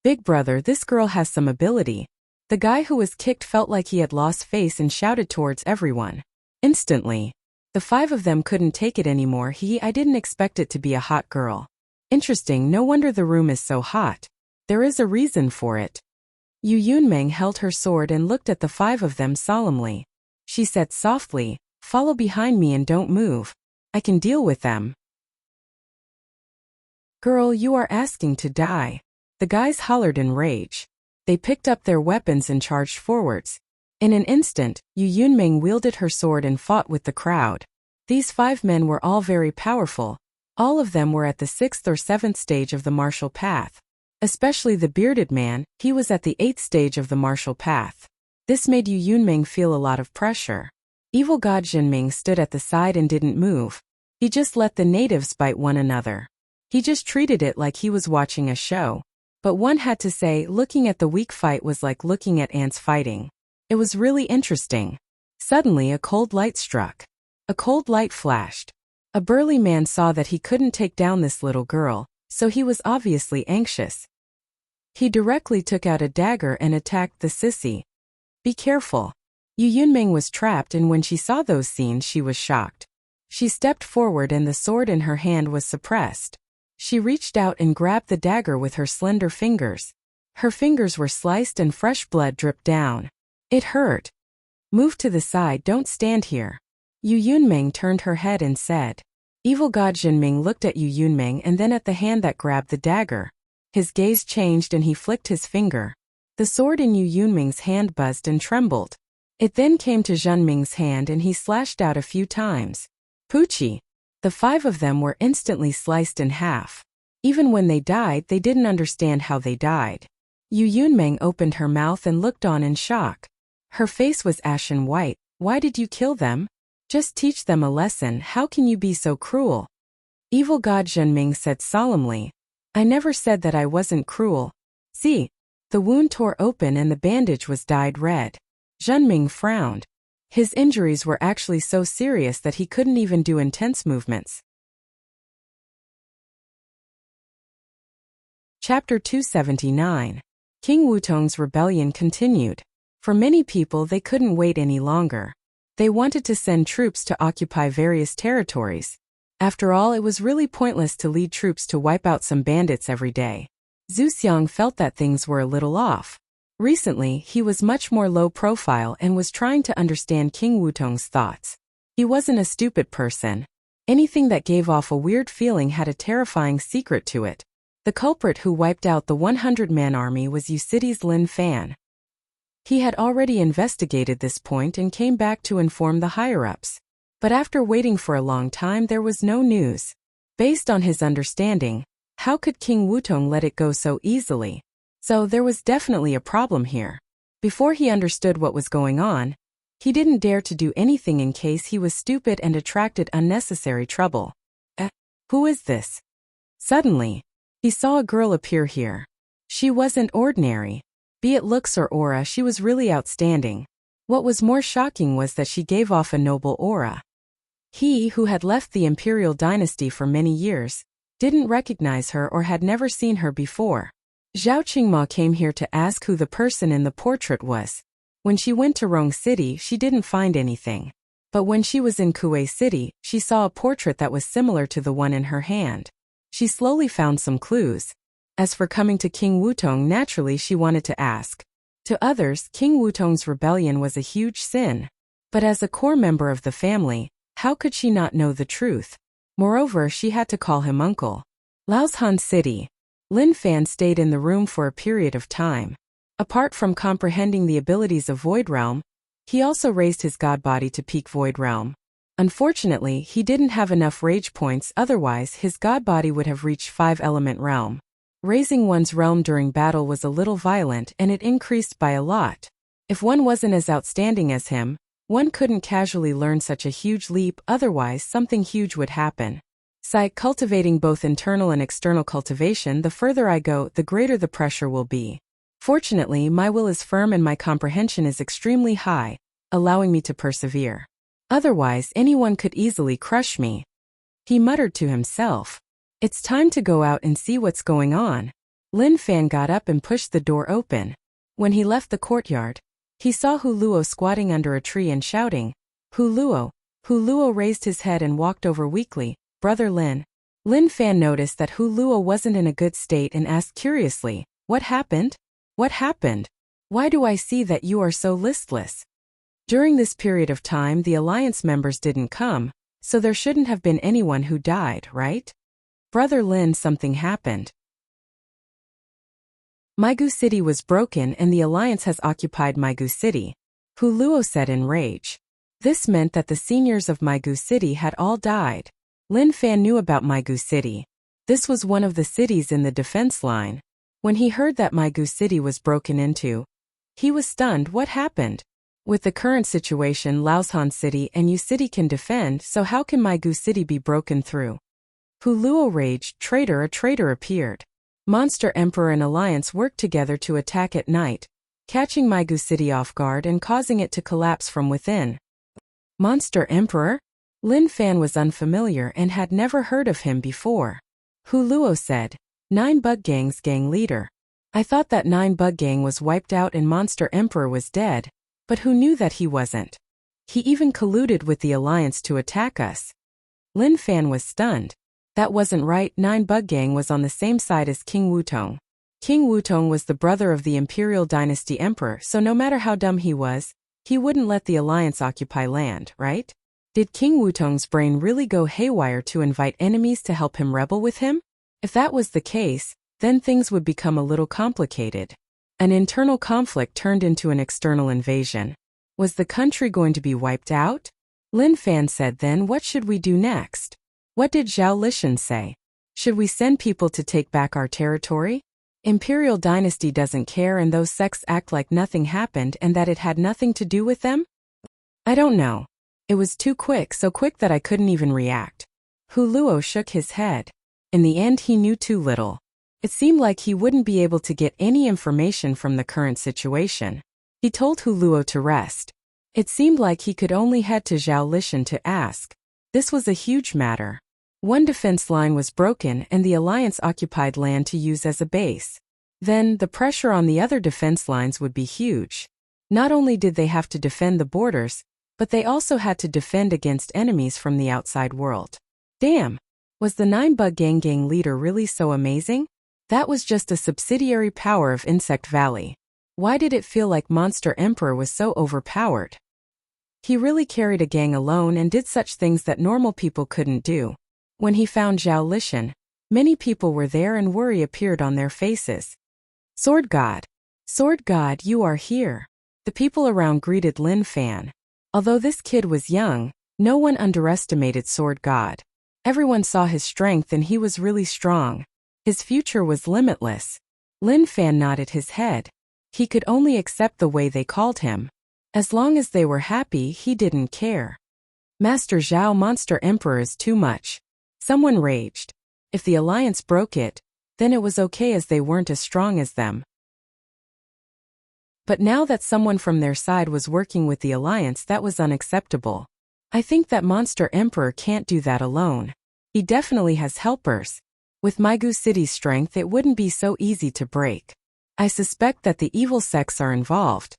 "Big brother, this girl has some ability." The guy who was kicked felt like he had lost face and shouted towards everyone. Instantly, the five of them couldn't take it anymore. I didn't expect it to be a hot girl. Interesting, no wonder the room is so hot. There is a reason for it. Yu Yunming held her sword and looked at the five of them solemnly. She said softly, "Follow behind me and don't move. I can deal with them." "Girl, you are asking to die." The guys hollered in rage. They picked up their weapons and charged forwards. In an instant, Yu Yunming wielded her sword and fought with the crowd. These five men were all very powerful. All of them were at the 6th or 7th stage of the martial path. Especially the bearded man, he was at the 8th stage of the martial path. This made Yu Yunming feel a lot of pressure. Evil god Zhenming stood at the side and didn't move. He just let the natives bite one another. He just treated it like he was watching a show. But one had to say, looking at the weak fight was like looking at ants fighting. It was really interesting. Suddenly a cold light struck. A cold light flashed. A burly man saw that he couldn't take down this little girl, so he was obviously anxious. He directly took out a dagger and attacked the sissy. "Be careful." Yu Yunming was trapped, and when she saw those scenes she was shocked. She stepped forward and the sword in her hand was suppressed. She reached out and grabbed the dagger with her slender fingers. Her fingers were sliced and fresh blood dripped down. It hurt. "Move to the side, don't stand here." Yu Yunming turned her head and said. Evil god Zhenming looked at Yu Yunming and then at the hand that grabbed the dagger. His gaze changed and he flicked his finger. The sword in Yu Yunming's hand buzzed and trembled. It then came to Zhenming's hand and he slashed out a few times. Poochie! The five of them were instantly sliced in half. Even when they died, they didn't understand how they died. Yu Yunming opened her mouth and looked on in shock. Her face was ashen white. "Why did you kill them? Just teach them a lesson. How can you be so cruel?" Evil god Zhenming said solemnly. "I never said that I wasn't cruel. See, the wound tore open and the bandage was dyed red." Zhenming frowned. His injuries were actually so serious that he couldn't even do intense movements. Chapter 279. King Wutong's rebellion continued. For many people, they couldn't wait any longer. They wanted to send troops to occupy various territories. After all, it was really pointless to lead troops to wipe out some bandits every day. Zhu Xiang felt that things were a little off. Recently, he was much more low profile and was trying to understand King Wutong's thoughts. He wasn't a stupid person. Anything that gave off a weird feeling had a terrifying secret to it. The culprit who wiped out the 100-man army was City's Lin Fan. He had already investigated this point and came back to inform the higher-ups. But after waiting for a long time there was no news. Based on his understanding, how could King Wutong let it go so easily? So there was definitely a problem here. Before he understood what was going on, he didn't dare to do anything in case he was stupid and attracted unnecessary trouble. Who is this? Suddenly, he saw a girl appear here. She wasn't ordinary. Be it looks or aura, she was really outstanding. What was more shocking was that she gave off a noble aura. He, who had left the imperial dynasty for many years, didn't recognize her or had never seen her before. Zhao Qingma came here to ask who the person in the portrait was. When she went to Rong City, she didn't find anything. But when she was in Kuei City, she saw a portrait that was similar to the one in her hand. She slowly found some clues. As for coming to King Wutong, naturally she wanted to ask. To others, King Wutong's rebellion was a huge sin. But as a core member of the family, how could she not know the truth? Moreover, she had to call him uncle. Laoshan City. Lin Fan stayed in the room for a period of time. Apart from comprehending the abilities of Void Realm, he also raised his god body to peak Void Realm. Unfortunately, he didn't have enough rage points, otherwise his god body would have reached 5-element realm. Raising one's realm during battle was a little violent and it increased by a lot. If one wasn't as outstanding as him, one couldn't casually learn such a huge leap, otherwise something huge would happen. Cultivating both internal and external cultivation, the further I go, the greater the pressure will be. Fortunately, my will is firm and my comprehension is extremely high, allowing me to persevere. Otherwise, anyone could easily crush me. He muttered to himself. It's time to go out and see what's going on. Lin Fan got up and pushed the door open. When he left the courtyard, he saw Hu Luo squatting under a tree and shouting, Hu Luo. Hu Luo raised his head and walked over weakly. Brother Lin. Lin Fan noticed that Hu Luo wasn't in a good state and asked curiously, What happened? What happened? Why do I see that you are so listless? During this period of time the alliance members didn't come, so there shouldn't have been anyone who died, right? Brother Lin, something happened. Maigu City was broken and the alliance has occupied Maigu City, Hu Luo said in rage. This meant that the seniors of Maigu City had all died. Lin Fan knew about Maigu City. This was one of the cities in the defense line. When he heard that Maigu City was broken into, he was stunned. What happened? With the current situation, Laoshan City and Yu City can defend, so how can Maigu City be broken through? Hu Luo raged. Traitor! A traitor appeared. Monster Emperor and Alliance worked together to attack at night, catching Maigu City off guard and causing it to collapse from within. Monster Emperor? Lin Fan was unfamiliar and had never heard of him before. Hu Luo said, 9 Bug Gang's gang leader. I thought that 9 Bug Gang was wiped out and Monster Emperor was dead, but who knew that he wasn't? He even colluded with the Alliance to attack us. Lin Fan was stunned. That wasn't right. 9 Bug Gang was on the same side as King Wutong. King Wutong was the brother of the Imperial Dynasty Emperor, so no matter how dumb he was, he wouldn't let the Alliance occupy land, right? Did King Wutong's brain really go haywire to invite enemies to help him rebel with him? If that was the case, then things would become a little complicated. An internal conflict turned into an external invasion. Was the country going to be wiped out? Lin Fan said, then what should we do next? What did Zhao Lishan say? Should we send people to take back our territory? Imperial Dynasty doesn't care and those sects act like nothing happened and that it had nothing to do with them? I don't know. It was too quick, so quick that I couldn't even react. Hu Luo shook his head. In the end he knew too little. It seemed like he wouldn't be able to get any information from the current situation. He told Hu Luo to rest. It seemed like he could only head to Zhao Lishan to ask. This was a huge matter. One defense line was broken and the Alliance occupied land to use as a base. Then, the pressure on the other defense lines would be huge. Not only did they have to defend the borders, but they also had to defend against enemies from the outside world. Damn! Was the 9 Bug Gang leader really so amazing? That was just a subsidiary power of Insect Valley. Why did it feel like Monster Emperor was so overpowered? He really carried a gang alone and did such things that normal people couldn't do. When he found Zhao Lishan, Many people were there and worry appeared on their faces. Sword God! Sword God, you are here! The people around greeted Lin Fan. Although this kid was young, no one underestimated Sword God. Everyone saw his strength and he was really strong. His future was limitless. Lin Fan nodded his head. He could only accept the way they called him. As long as they were happy, he didn't care. Master Zhao, Monster Emperor is too much. Someone raged. If the alliance broke it, then it was okay as they weren't as strong as them. But now that someone from their side was working with the alliance, that was unacceptable. I think that Monster Emperor can't do that alone. He definitely has helpers. With Migu City's strength, it wouldn't be so easy to break. I suspect that the evil sects are involved.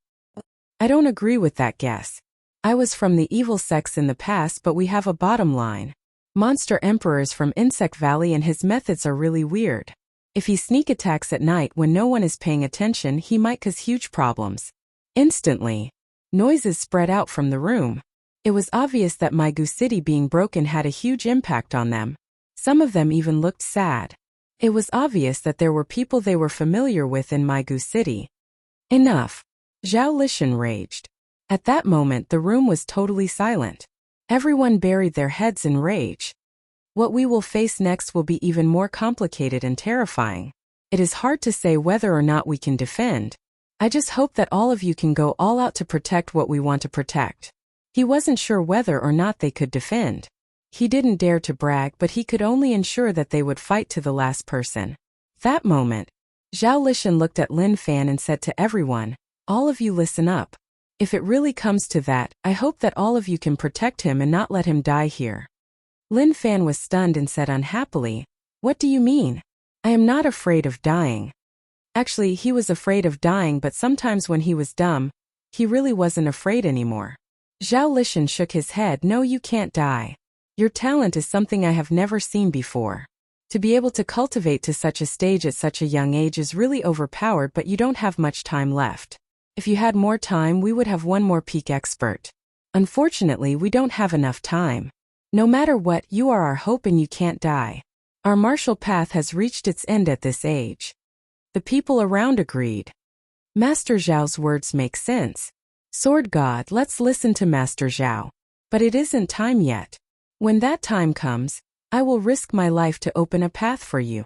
I don't agree with that guess. I was from the evil sects in the past, but we have a bottom line. Monster Emperor is from Insect Valley and his methods are really weird. If he sneak attacks at night when no one is paying attention, he might cause huge problems. Instantly, noises spread out from the room. It was obvious that Migu City being broken had a huge impact on them. Some of them even looked sad. It was obvious that there were people they were familiar with in Migu City. Enough! Zhao Lishan raged. At that moment, the room was totally silent. Everyone buried their heads in rage. What we will face next will be even more complicated and terrifying. It is hard to say whether or not we can defend. I just hope that all of you can go all out to protect what we want to protect. He wasn't sure whether or not they could defend. He didn't dare to brag, but he could only ensure that they would fight to the last person. That moment, Zhao Lishan looked at Lin Fan and said to everyone, "All of you listen up. If it really comes to that, I hope that all of you can protect him and not let him die here." Lin Fan was stunned and said unhappily, "What do you mean? I am not afraid of dying." Actually, he was afraid of dying, but sometimes when he was dumb, he really wasn't afraid anymore. Zhao Lishan shook his head. "No, you can't die. Your talent is something I have never seen before. To be able to cultivate to such a stage at such a young age is really overpowered, but you don't have much time left. If you had more time, we would have one more peak expert. Unfortunately, we don't have enough time. No matter what, you are our hope and you can't die. Our martial path has reached its end at this age." The people around agreed. Master Zhao's words make sense. Sword God, let's listen to Master Zhao. But it isn't time yet. When that time comes, I will risk my life to open a path for you.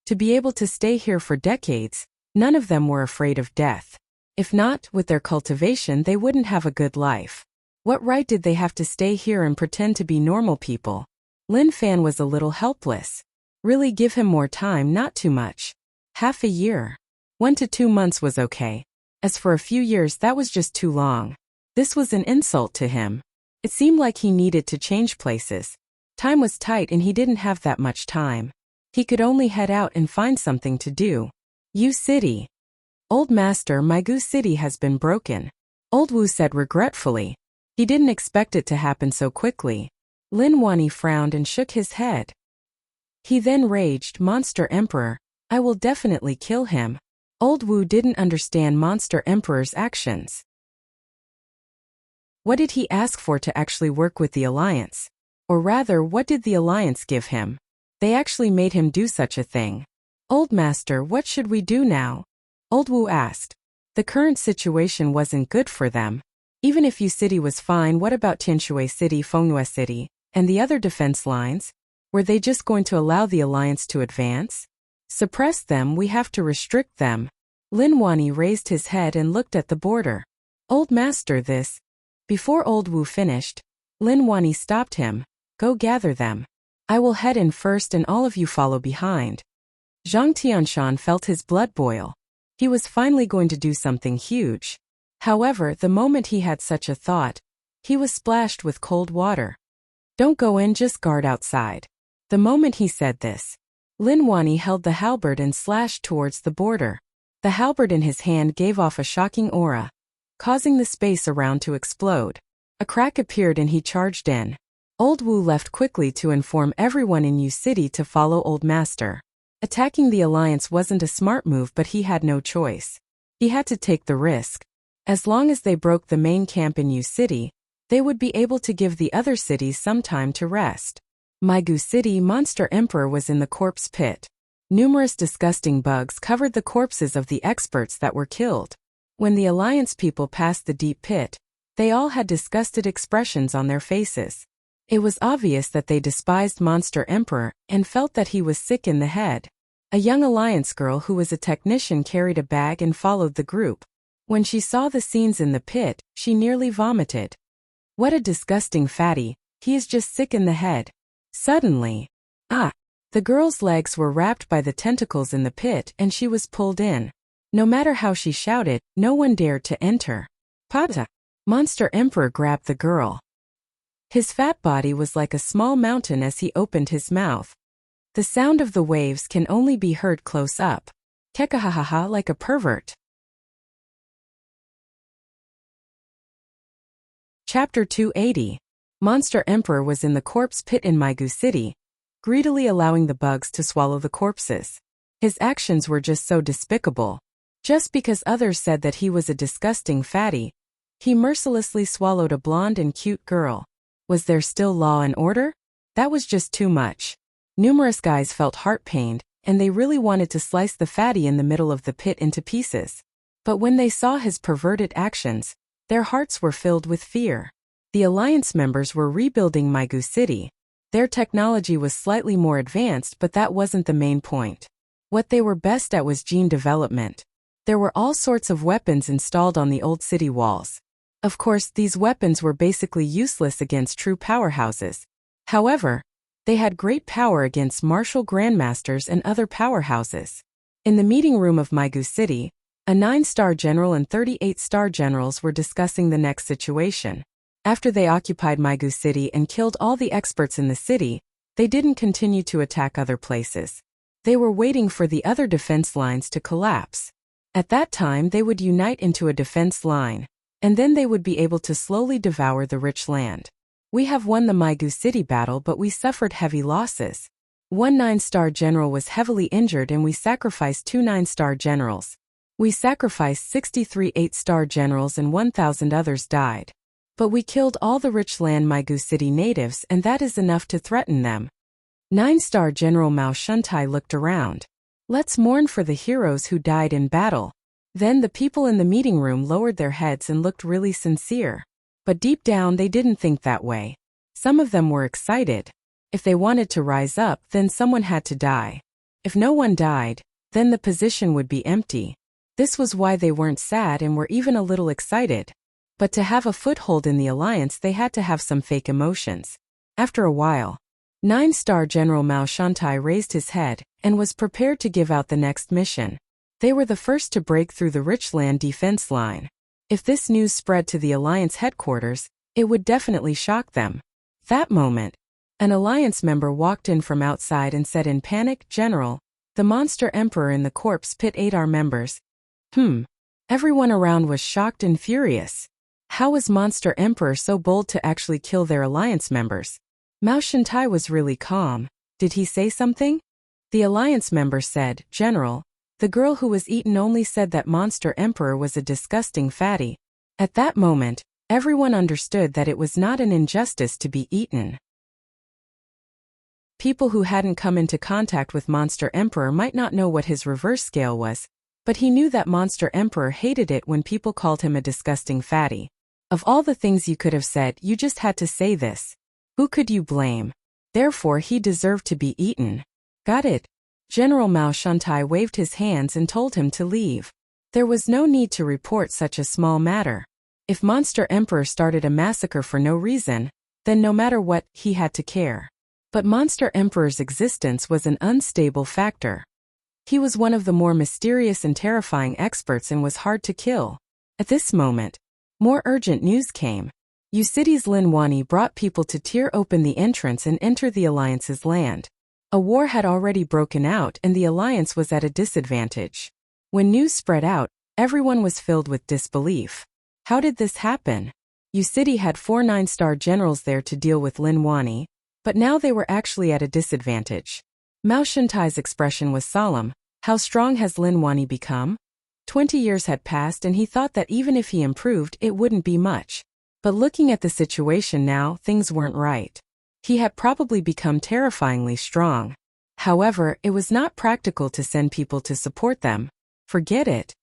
To be able to stay here for decades, none of them were afraid of death. If not, with their cultivation, they wouldn't have a good life. What right did they have to stay here and pretend to be normal people? Lin Fan was a little helpless. Really give him more time, not too much. Half a year. 1 to 2 months was okay. As for a few years, that was just too long. This was an insult to him. It seemed like he needed to change places. Time was tight and he didn't have that much time. He could only head out and find something to do. Yu City. Old Master, Migu City has been broken. Old Wu said regretfully. He didn't expect it to happen so quickly. Lin Wani frowned and shook his head. He then raged, "Monster Emperor, I will definitely kill him." Old Wu didn't understand Monster Emperor's actions. What did he ask for to actually work with the alliance? Or rather, what did the alliance give him? They actually made him do such a thing. "Old Master, what should we do now?" Old Wu asked. The current situation wasn't good for them. Even if Yu City was fine, what about Tianshui City, Fengyue City, and the other defense lines? Were they just going to allow the alliance to advance? Suppress them, we have to restrict them. Lin Wani raised his head and looked at the border. "Old Master, this..." Before Old Wu finished, Lin Wani stopped him. "Go gather them. I will head in first and all of you follow behind." Zhang Tianshan felt his blood boil. He was finally going to do something huge. However, the moment he had such a thought, he was splashed with cold water. "Don't go in, just guard outside." The moment he said this, Lin Wani held the halberd and slashed towards the border. The halberd in his hand gave off a shocking aura, causing the space around to explode. A crack appeared and he charged in. Old Wu left quickly to inform everyone in Yu City to follow Old Master. Attacking the alliance wasn't a smart move, but he had no choice. He had to take the risk. As long as they broke the main camp in Yu City, they would be able to give the other cities some time to rest. Maigu City Monster Emperor was in the corpse pit. Numerous disgusting bugs covered the corpses of the experts that were killed. When the Alliance people passed the deep pit, they all had disgusted expressions on their faces. It was obvious that they despised Monster Emperor and felt that he was sick in the head. A young Alliance girl who was a technician carried a bag and followed the group. When she saw the scenes in the pit, she nearly vomited. What a disgusting fatty, he is just sick in the head. Suddenly, the girl's legs were wrapped by the tentacles in the pit and she was pulled in. No matter how she shouted, no one dared to enter. Pata! Monster Emperor grabbed the girl. His fat body was like a small mountain as he opened his mouth. The sound of the waves can only be heard close up. Kekahahaha like a pervert. Chapter 280. Monster Emperor was in the corpse pit in Maigu City, greedily allowing the bugs to swallow the corpses. His actions were just so despicable. Just because others said that he was a disgusting fatty, he mercilessly swallowed a blonde and cute girl. Was there still law and order? That was just too much. Numerous guys felt heart-pained, and they really wanted to slice the fatty in the middle of the pit into pieces. But when they saw his perverted actions, their hearts were filled with fear. The Alliance members were rebuilding Maigu City. Their technology was slightly more advanced, but that wasn't the main point. What they were best at was gene development. There were all sorts of weapons installed on the old city walls. Of course, these weapons were basically useless against true powerhouses. However, they had great power against martial grandmasters and other powerhouses. In the meeting room of Maigu City, a 9-star general and 38-star generals were discussing the next situation. After they occupied Maigu City and killed all the experts in the city, they didn't continue to attack other places. They were waiting for the other defense lines to collapse. At that time they would unite into a defense line, and then they would be able to slowly devour the rich land. We have won the Maigu City battle, but we suffered heavy losses. One 9-star general was heavily injured and we sacrificed 2 9-star generals. We sacrificed 63 8-star generals and 1,000 others died. But we killed all the rich land Maigu City natives and that is enough to threaten them. 9-star General Mao Shuntai looked around. Let's mourn for the heroes who died in battle. Then the people in the meeting room lowered their heads and looked really sincere. But deep down they didn't think that way. Some of them were excited. If they wanted to rise up, then someone had to die. If no one died, then the position would be empty. This was why they weren't sad and were even a little excited. But to have a foothold in the alliance they had to have some fake emotions. After a while, 9-star General Mao Shuntai raised his head and was prepared to give out the next mission. They were the first to break through the rich land defense line. If this news spread to the alliance headquarters, it would definitely shock them. That moment, an alliance member walked in from outside and said in panic, "General, the Monster Emperor in the corpse pit ate our members." Everyone around was shocked and furious. How was Monster Emperor so bold to actually kill their alliance members? Mao Shuntai was really calm. Did he say something? The alliance member said, "General, the girl who was eaten only said that Monster Emperor was a disgusting fatty." At that moment, everyone understood that it was not an injustice to be eaten. People who hadn't come into contact with Monster Emperor might not know what his reverse scale was, but he knew that Monster Emperor hated it when people called him a disgusting fatty. Of all the things you could have said, you just had to say this. Who could you blame? Therefore he deserved to be eaten. Got it? General Mao Shuntai waved his hands and told him to leave. There was no need to report such a small matter. If Monster Emperor started a massacre for no reason, then no matter what, he had to care. But Monster Emperor's existence was an unstable factor. He was one of the more mysterious and terrifying experts and was hard to kill. At this moment, more urgent news came. City's Lin Wani brought people to tear open the entrance and enter the Alliance's land. A war had already broken out and the Alliance was at a disadvantage. When news spread out, everyone was filled with disbelief. How did this happen? City had 4 9-star generals there to deal with Lin Wani, but now they were actually at a disadvantage. Mao Shuntai's expression was solemn. How strong has Lin Wani become? 20 years had passed and he thought that even if he improved, it wouldn't be much. But looking at the situation now, things weren't right. He had probably become terrifyingly strong. However, it was not practical to send people to support them. Forget it.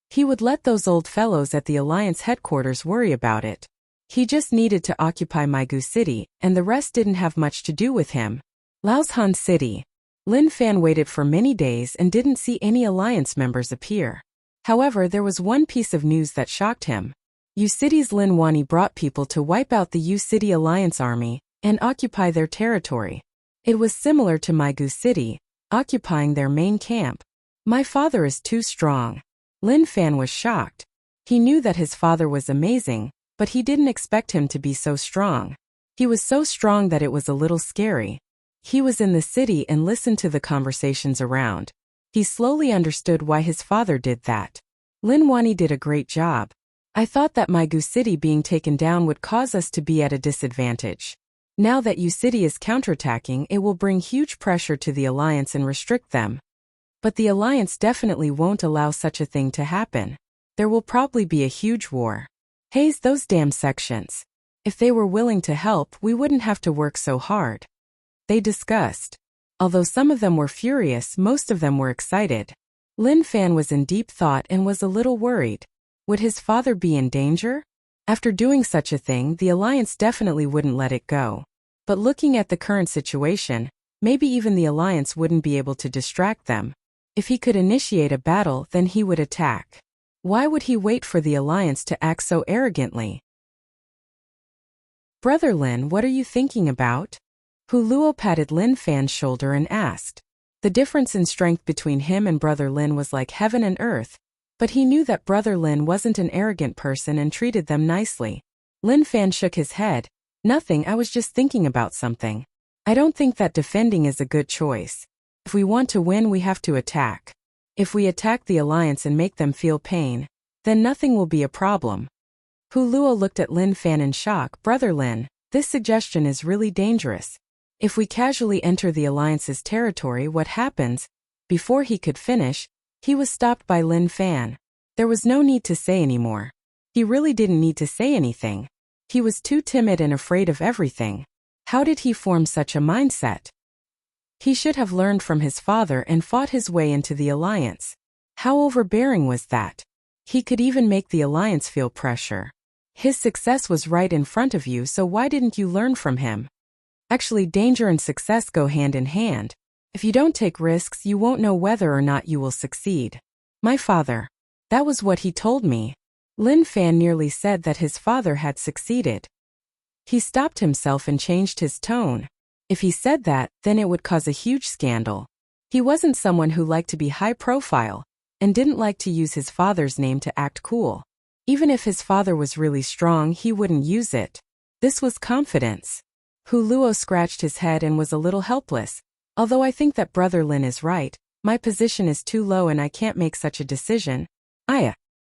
He would let those old fellows at the Alliance headquarters worry about it. He just needed to occupy Migu City, and the rest didn't have much to do with him. Laoshan City. Lin Fan waited for many days and didn't see any Alliance members appear. However, there was one piece of news that shocked him. U City's Lin Wani brought people to wipe out the U City Alliance army and occupy their territory. It was similar to Migu City, occupying their main camp. My father is too strong. Lin Fan was shocked. He knew that his father was amazing, but he didn't expect him to be so strong. He was so strong that it was a little scary. He was in the city and listened to the conversations around. He slowly understood why his father did that. Lin Wani did a great job. I thought that Migu City being taken down would cause us to be at a disadvantage. Now that U City is counterattacking, it will bring huge pressure to the Alliance and restrict them. But the Alliance definitely won't allow such a thing to happen. There will probably be a huge war. Hey, those damn sections. If they were willing to help, we wouldn't have to work so hard. They discussed. Although some of them were furious, most of them were excited. Lin Fan was in deep thought and was a little worried. Would his father be in danger? After doing such a thing, the Alliance definitely wouldn't let it go. But looking at the current situation, maybe even the Alliance wouldn't be able to distract them. If he could initiate a battle, then he would attack. Why would he wait for the Alliance to act so arrogantly? Brother Lin, what are you thinking about? Hu Luo patted Lin Fan's shoulder and asked. The difference in strength between him and Brother Lin was like heaven and earth, but he knew that Brother Lin wasn't an arrogant person and treated them nicely. Lin Fan shook his head. Nothing, I was just thinking about something. I don't think that defending is a good choice. If we want to win, we have to attack. If we attack the Alliance and make them feel pain, then nothing will be a problem. Hu Luo looked at Lin Fan in shock. Brother Lin, this suggestion is really dangerous. If we casually enter the Alliance's territory, what happens? Before he could finish, he was stopped by Lin Fan. There was no need to say anymore. He really didn't need to say anything. He was too timid and afraid of everything. How did he form such a mindset? He should have learned from his father and fought his way into the Alliance. How overbearing was that? He could even make the Alliance feel pressure. His success was right in front of you, so why didn't you learn from him? Actually, danger and success go hand in hand. If you don't take risks, you won't know whether or not you will succeed. My father. That was what he told me. Lin Fan nearly said that his father had succeeded. He stopped himself and changed his tone. If he said that, then it would cause a huge scandal. He wasn't someone who liked to be high profile, and didn't like to use his father's name to act cool. Even if his father was really strong, he wouldn't use it. This was confidence. Hu Luo scratched his head and was a little helpless. Although I think that Brother Lin is right, my position is too low and I can't make such a decision.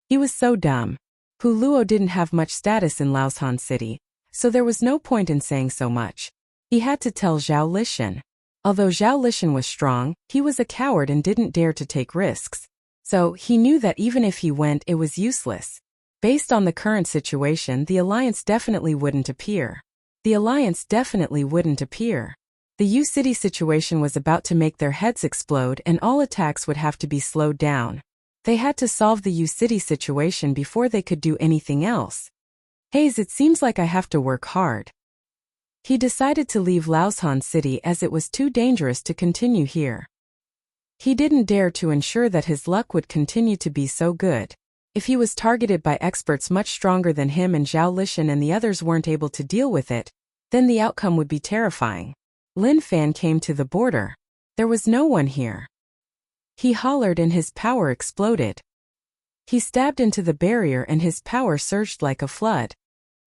He was so dumb. Hu Luo didn't have much status in Laoshan City, so there was no point in saying so much. He had to tell Zhao Lishan. Although Zhao Lishan was strong, he was a coward and didn't dare to take risks. So, he knew that even if he went, it was useless. Based on the current situation, the Alliance definitely wouldn't appear. The Alliance definitely wouldn't appear. The U City situation was about to make their heads explode and all attacks would have to be slowed down. They had to solve the U City situation before they could do anything else. Hayes, it seems like I have to work hard. He decided to leave Laoshan City as it was too dangerous to continue here. He didn't dare to ensure that his luck would continue to be so good. If he was targeted by experts much stronger than him and Zhao Lishan and the others weren't able to deal with it, then the outcome would be terrifying. Lin Fan came to the border. There was no one here. He hollered and his power exploded. He stabbed into the barrier and his power surged like a flood.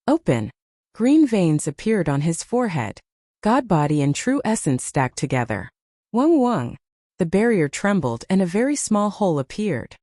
Open. Green veins appeared on his forehead. God body and true essence stacked together. Wung wung. The barrier trembled and a very small hole appeared.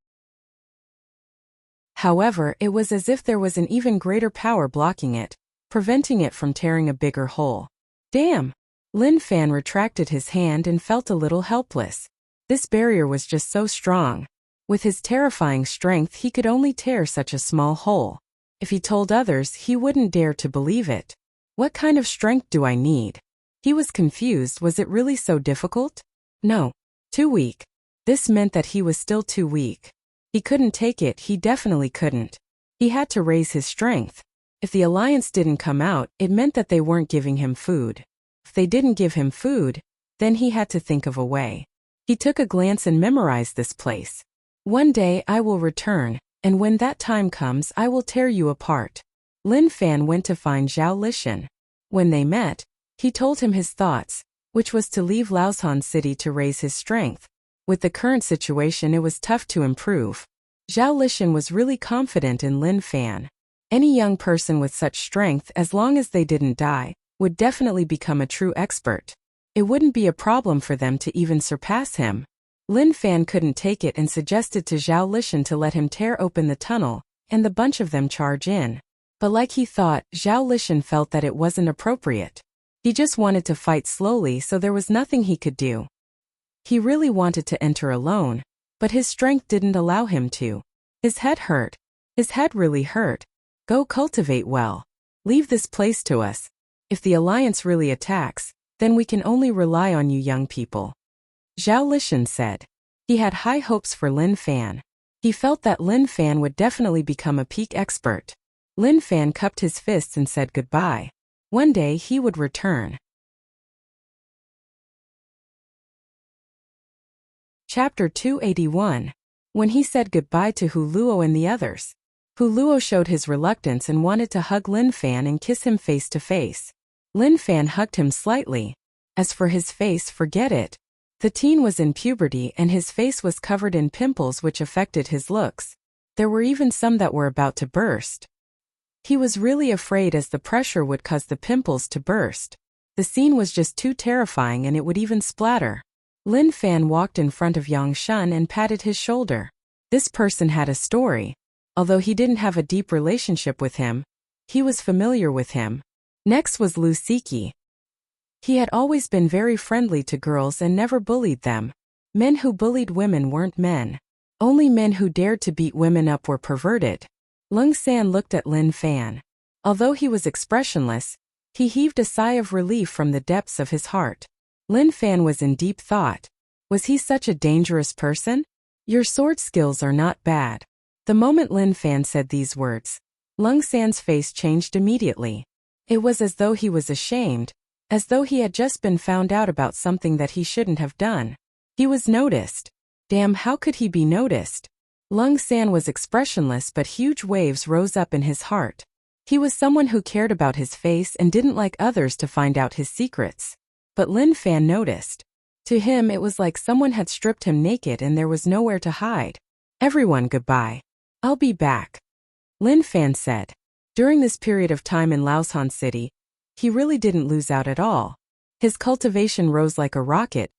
However, it was as if there was an even greater power blocking it, preventing it from tearing a bigger hole. Damn! Lin Fan retracted his hand and felt a little helpless. This barrier was just so strong. With his terrifying strength, he could only tear such a small hole. If he told others, he wouldn't dare to believe it. What kind of strength do I need? He was confused. Was it really so difficult? No. Too weak. This meant that he was still too weak. He couldn't take it. He definitely couldn't. He had to raise his strength. If the alliance didn't come out, it meant that they weren't giving him food. If they didn't give him food, then he had to think of a way. He took a glance and memorized this place. One day I will return, and when that time comes I will tear you apart. Lin Fan went to find Zhao Lishan. When they met, he told him his thoughts, which was to leave Laoshan City to raise his strength. With the current situation it was tough to improve. Zhao Lishan was really confident in Lin Fan. Any young person with such strength, as long as they didn't die, would definitely become a true expert. It wouldn't be a problem for them to even surpass him. Lin Fan couldn't take it and suggested to Zhao Lishan to let him tear open the tunnel, and the bunch of them charge in. But like he thought, Zhao Lishan felt that it wasn't appropriate. He just wanted to fight slowly, so there was nothing he could do. He really wanted to enter alone, but his strength didn't allow him to. His head hurt. His head really hurt. Go cultivate well. Leave this place to us. If the alliance really attacks, then we can only rely on you young people. Zhao Lishan said. He had high hopes for Lin Fan. He felt that Lin Fan would definitely become a peak expert. Lin Fan cupped his fists and said goodbye. One day he would return. Chapter 281. When he said goodbye to Hu Luo and the others. Hu Luo showed his reluctance and wanted to hug Lin Fan and kiss him face to face. Lin Fan hugged him slightly. As for his face, forget it. The teen was in puberty and his face was covered in pimples which affected his looks. There were even some that were about to burst. He was really afraid as the pressure would cause the pimples to burst. The scene was just too terrifying and it would even splatter. Lin Fan walked in front of Yang Shun and patted his shoulder. This person had a story. Although he didn't have a deep relationship with him, he was familiar with him. Next was Lu Siki. He had always been very friendly to girls and never bullied them. Men who bullied women weren't men. Only men who dared to beat women up were perverted. Lung San looked at Lin Fan. Although he was expressionless, he heaved a sigh of relief from the depths of his heart. Lin Fan was in deep thought. Was he such a dangerous person? Your sword skills are not bad. The moment Lin Fan said these words, Lung San's face changed immediately. It was as though he was ashamed, as though he had just been found out about something that he shouldn't have done. He was noticed. Damn, how could he be noticed? Lung San was expressionless, but huge waves rose up in his heart. He was someone who cared about his face and didn't like others to find out his secrets. But Lin Fan noticed. To him it was like someone had stripped him naked and there was nowhere to hide. Everyone, goodbye. I'll be back. Lin Fan said. During this period of time in Laoshan City, he really didn't lose out at all. His cultivation rose like a rocket,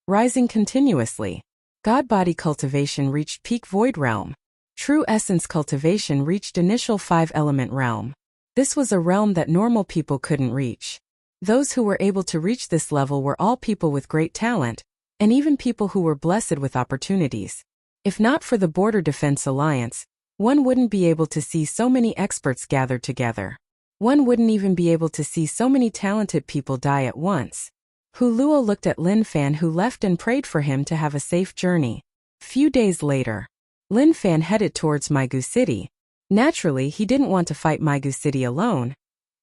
rising continuously. God body cultivation reached peak void realm. True essence cultivation reached initial 5-element realm. This was a realm that normal people couldn't reach. Those who were able to reach this level were all people with great talent, and even people who were blessed with opportunities. If not for the Border Defense Alliance, one wouldn't be able to see so many experts gathered together. One wouldn't even be able to see so many talented people die at once. Hu Luo looked at Lin Fan, who left, and prayed for him to have a safe journey. Few days later, Lin Fan headed towards Maigu City. Naturally, he didn't want to fight Maigu City alone,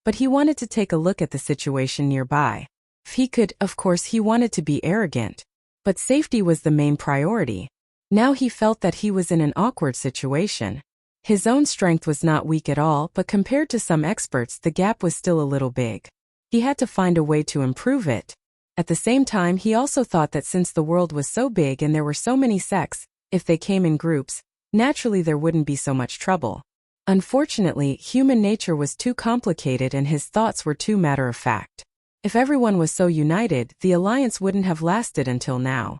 but he wanted to take a look at the situation nearby. If he could, of course, he wanted to be arrogant, but safety was the main priority. Now he felt that he was in an awkward situation. His own strength was not weak at all, but compared to some experts, the gap was still a little big. He had to find a way to improve it. At the same time, he also thought that since the world was so big and there were so many sects, if they came in groups, naturally there wouldn't be so much trouble. Unfortunately, human nature was too complicated and his thoughts were too matter-of-fact. If everyone was so united, the alliance wouldn't have lasted until now.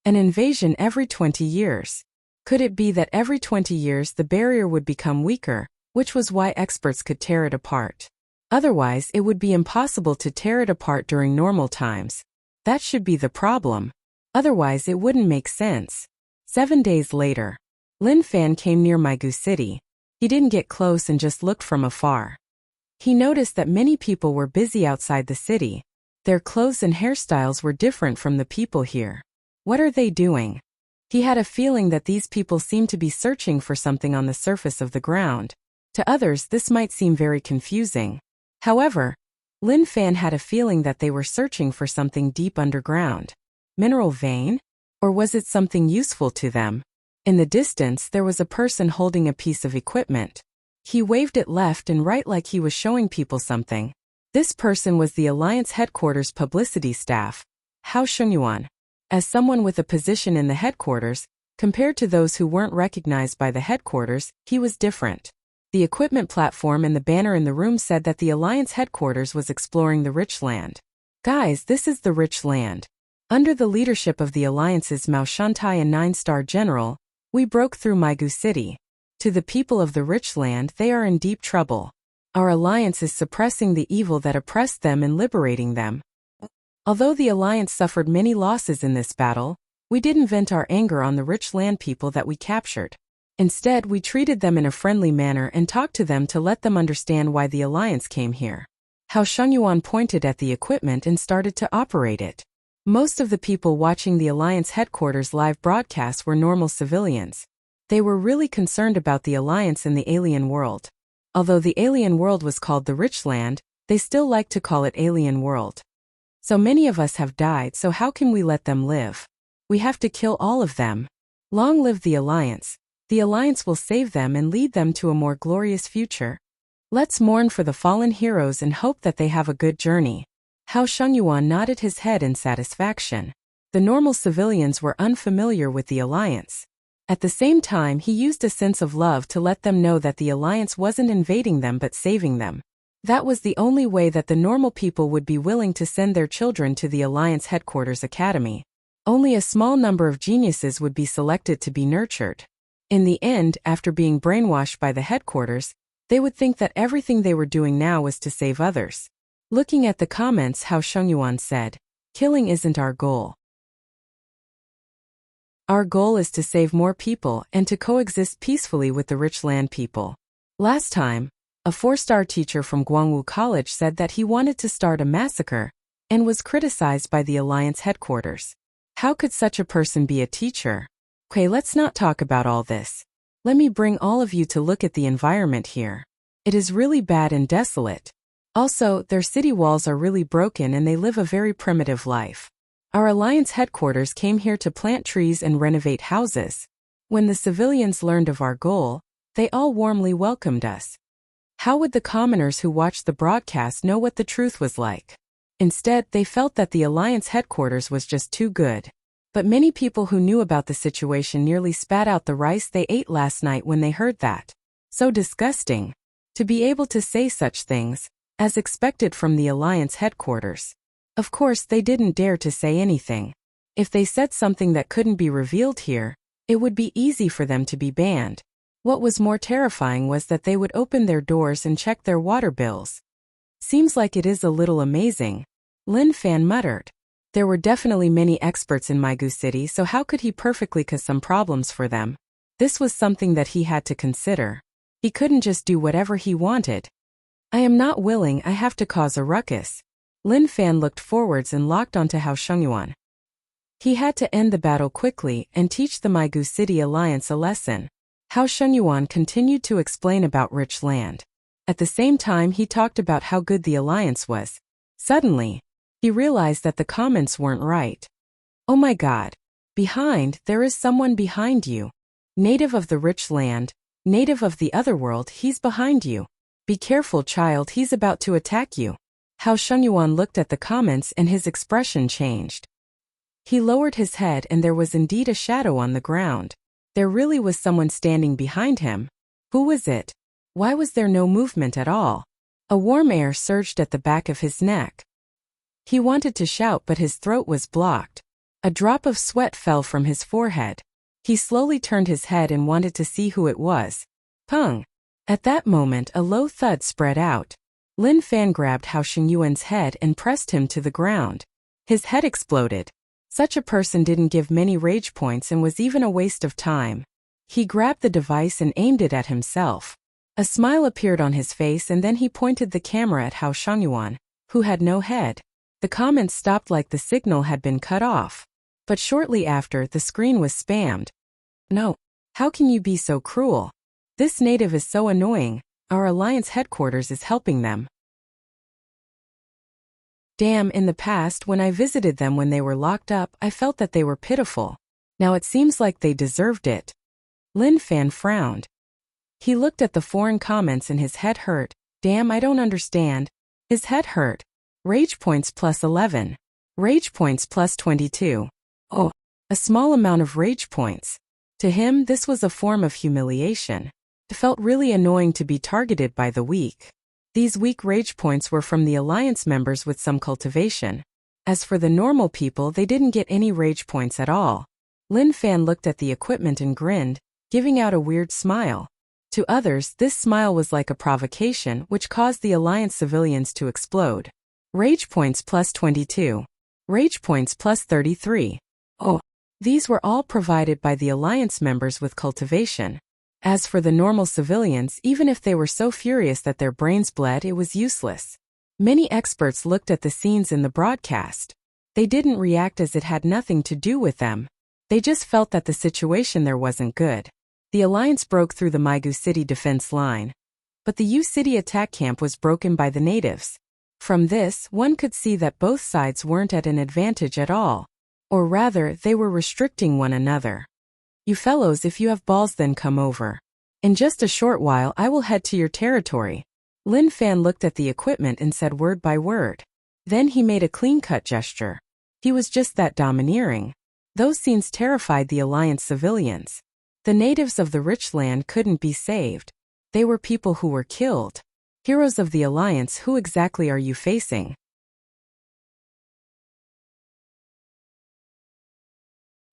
An invasion every 20 years. Could it be that every 20 years the barrier would become weaker, which was why experts could tear it apart? Otherwise, it would be impossible to tear it apart during normal times. That should be the problem. Otherwise, it wouldn't make sense. 7 days later, Lin Fan came near Maigu City. He didn't get close and just looked from afar. He noticed that many people were busy outside the city. Their clothes and hairstyles were different from the people here. What are they doing? He had a feeling that these people seemed to be searching for something on the surface of the ground. To others, this might seem very confusing. However, Lin Fan had a feeling that they were searching for something deep underground. Mineral vein? Or was it something useful to them? In the distance, there was a person holding a piece of equipment. He waved it left and right like he was showing people something. This person was the Alliance headquarters publicity staff, Hao Shungyuan. As someone with a position in the headquarters, compared to those who weren't recognized by the headquarters, he was different. The equipment platform and the banner in the room said that the Alliance headquarters was exploring the rich land. Guys, this is the rich land. Under the leadership of the Alliance's Mao Shantai and 9-star general, we broke through Maigu City. To the people of the rich land, they are in deep trouble. Our alliance is suppressing the evil that oppressed them and liberating them. Although the alliance suffered many losses in this battle, we didn't vent our anger on the rich land people that we captured. Instead, we treated them in a friendly manner and talked to them to let them understand why the alliance came here. Hao Shungyuan pointed at the equipment and started to operate it. Most of the people watching the alliance headquarters live broadcasts were normal civilians. They were really concerned about the alliance in the alien world. Although the alien world was called the rich land, they still like to call it alien world. So many of us have died, so how can we let them live? We have to kill all of them. Long live the alliance. The alliance will save them and lead them to a more glorious future. Let's mourn for the fallen heroes and hope that they have a good journey. Hao Shungyuan nodded his head in satisfaction. The normal civilians were unfamiliar with the alliance. At the same time, he used a sense of love to let them know that the alliance wasn't invading them but saving them. That was the only way that the normal people would be willing to send their children to the alliance headquarters academy. Only a small number of geniuses would be selected to be nurtured. In the end, after being brainwashed by the headquarters, they would think that everything they were doing now was to save others. Looking at the comments, Hao Shungyuan said, "Killing isn't our goal. Our goal is to save more people and to coexist peacefully with the rich land people." Last time, a 4-star teacher from Guangwu College said that he wanted to start a massacre and was criticized by the alliance headquarters. How could such a person be a teacher? Okay, let's not talk about all this. Let me bring all of you to look at the environment here. It is really bad and desolate. Also, their city walls are really broken and they live a very primitive life. Our alliance headquarters came here to plant trees and renovate houses. When the civilians learned of our goal, they all warmly welcomed us. How would the commoners who watched the broadcast know what the truth was like? Instead, they felt that the alliance headquarters was just too good. But many people who knew about the situation nearly spat out the rice they ate last night when they heard that. So disgusting. To be able to say such things, as expected from the alliance headquarters. Of course, they didn't dare to say anything. If they said something that couldn't be revealed here, it would be easy for them to be banned. What was more terrifying was that they would open their doors and check their water bills. Seems like it is a little amazing, Lin Fan muttered. There were definitely many experts in Maigu City, so how could he perfectly cause some problems for them? This was something that he had to consider. He couldn't just do whatever he wanted. I am not willing, I have to cause a ruckus. Lin Fan looked forwards and locked onto Hao Shungyuan. He had to end the battle quickly and teach the Maigu City Alliance a lesson. Hao Shungyuan continued to explain about rich land. At the same time, he talked about how good the alliance was. Suddenly, he realized that the comments weren't right. Oh my God. Behind, there is someone behind you. Native of the rich land, native of the other world, he's behind you. Be careful, child, he's about to attack you. Hao Shungyuan looked at the comments and his expression changed. He lowered his head and there was indeed a shadow on the ground. There really was someone standing behind him. Who was it? Why was there no movement at all? A warm air surged at the back of his neck. He wanted to shout, but his throat was blocked. A drop of sweat fell from his forehead. He slowly turned his head and wanted to see who it was. Pung! At that moment, a low thud spread out. Lin Fan grabbed Hao Shungyuan's head and pressed him to the ground. His head exploded. Such a person didn't give many rage points and was even a waste of time. He grabbed the device and aimed it at himself. A smile appeared on his face and then he pointed the camera at Hao Shangyuan, who had no head. The comments stopped like the signal had been cut off. But shortly after, the screen was spammed. No. How can you be so cruel? This native is so annoying. Our alliance headquarters is helping them. Damn, in the past when I visited them when they were locked up, I felt that they were pitiful. Now it seems like they deserved it. Lin Fan frowned. He looked at the foreign comments and his head hurt. Damn, I don't understand. His head hurt. Rage points plus 11. Rage points plus 22. Oh, a small amount of rage points. To him, this was a form of humiliation. It felt really annoying to be targeted by the weak. These weak rage points were from the alliance members with some cultivation. As for the normal people, they didn't get any rage points at all. Lin Fan looked at the equipment and grinned, giving out a weird smile. To others, this smile was like a provocation which caused the alliance civilians to explode. Rage points plus 22. Rage points plus 33. Oh, these were all provided by the alliance members with cultivation. As for the normal civilians, even if they were so furious that their brains bled, it was useless. Many experts looked at the scenes in the broadcast. They didn't react as it had nothing to do with them. They just felt that the situation there wasn't good. The alliance broke through the Maigu City defense line. But the U City attack camp was broken by the natives. From this, one could see that both sides weren't at an advantage at all. Or rather, they were restricting one another. You fellows, if you have balls, then come over. In just a short while I will head to your territory. Lin Fan looked at the equipment and said word by word. Then he made a clean-cut gesture. He was just that domineering. Those scenes terrified the alliance civilians. The natives of the rich land couldn't be saved. They were people who were killed. Heroes of the alliance, who exactly are you facing?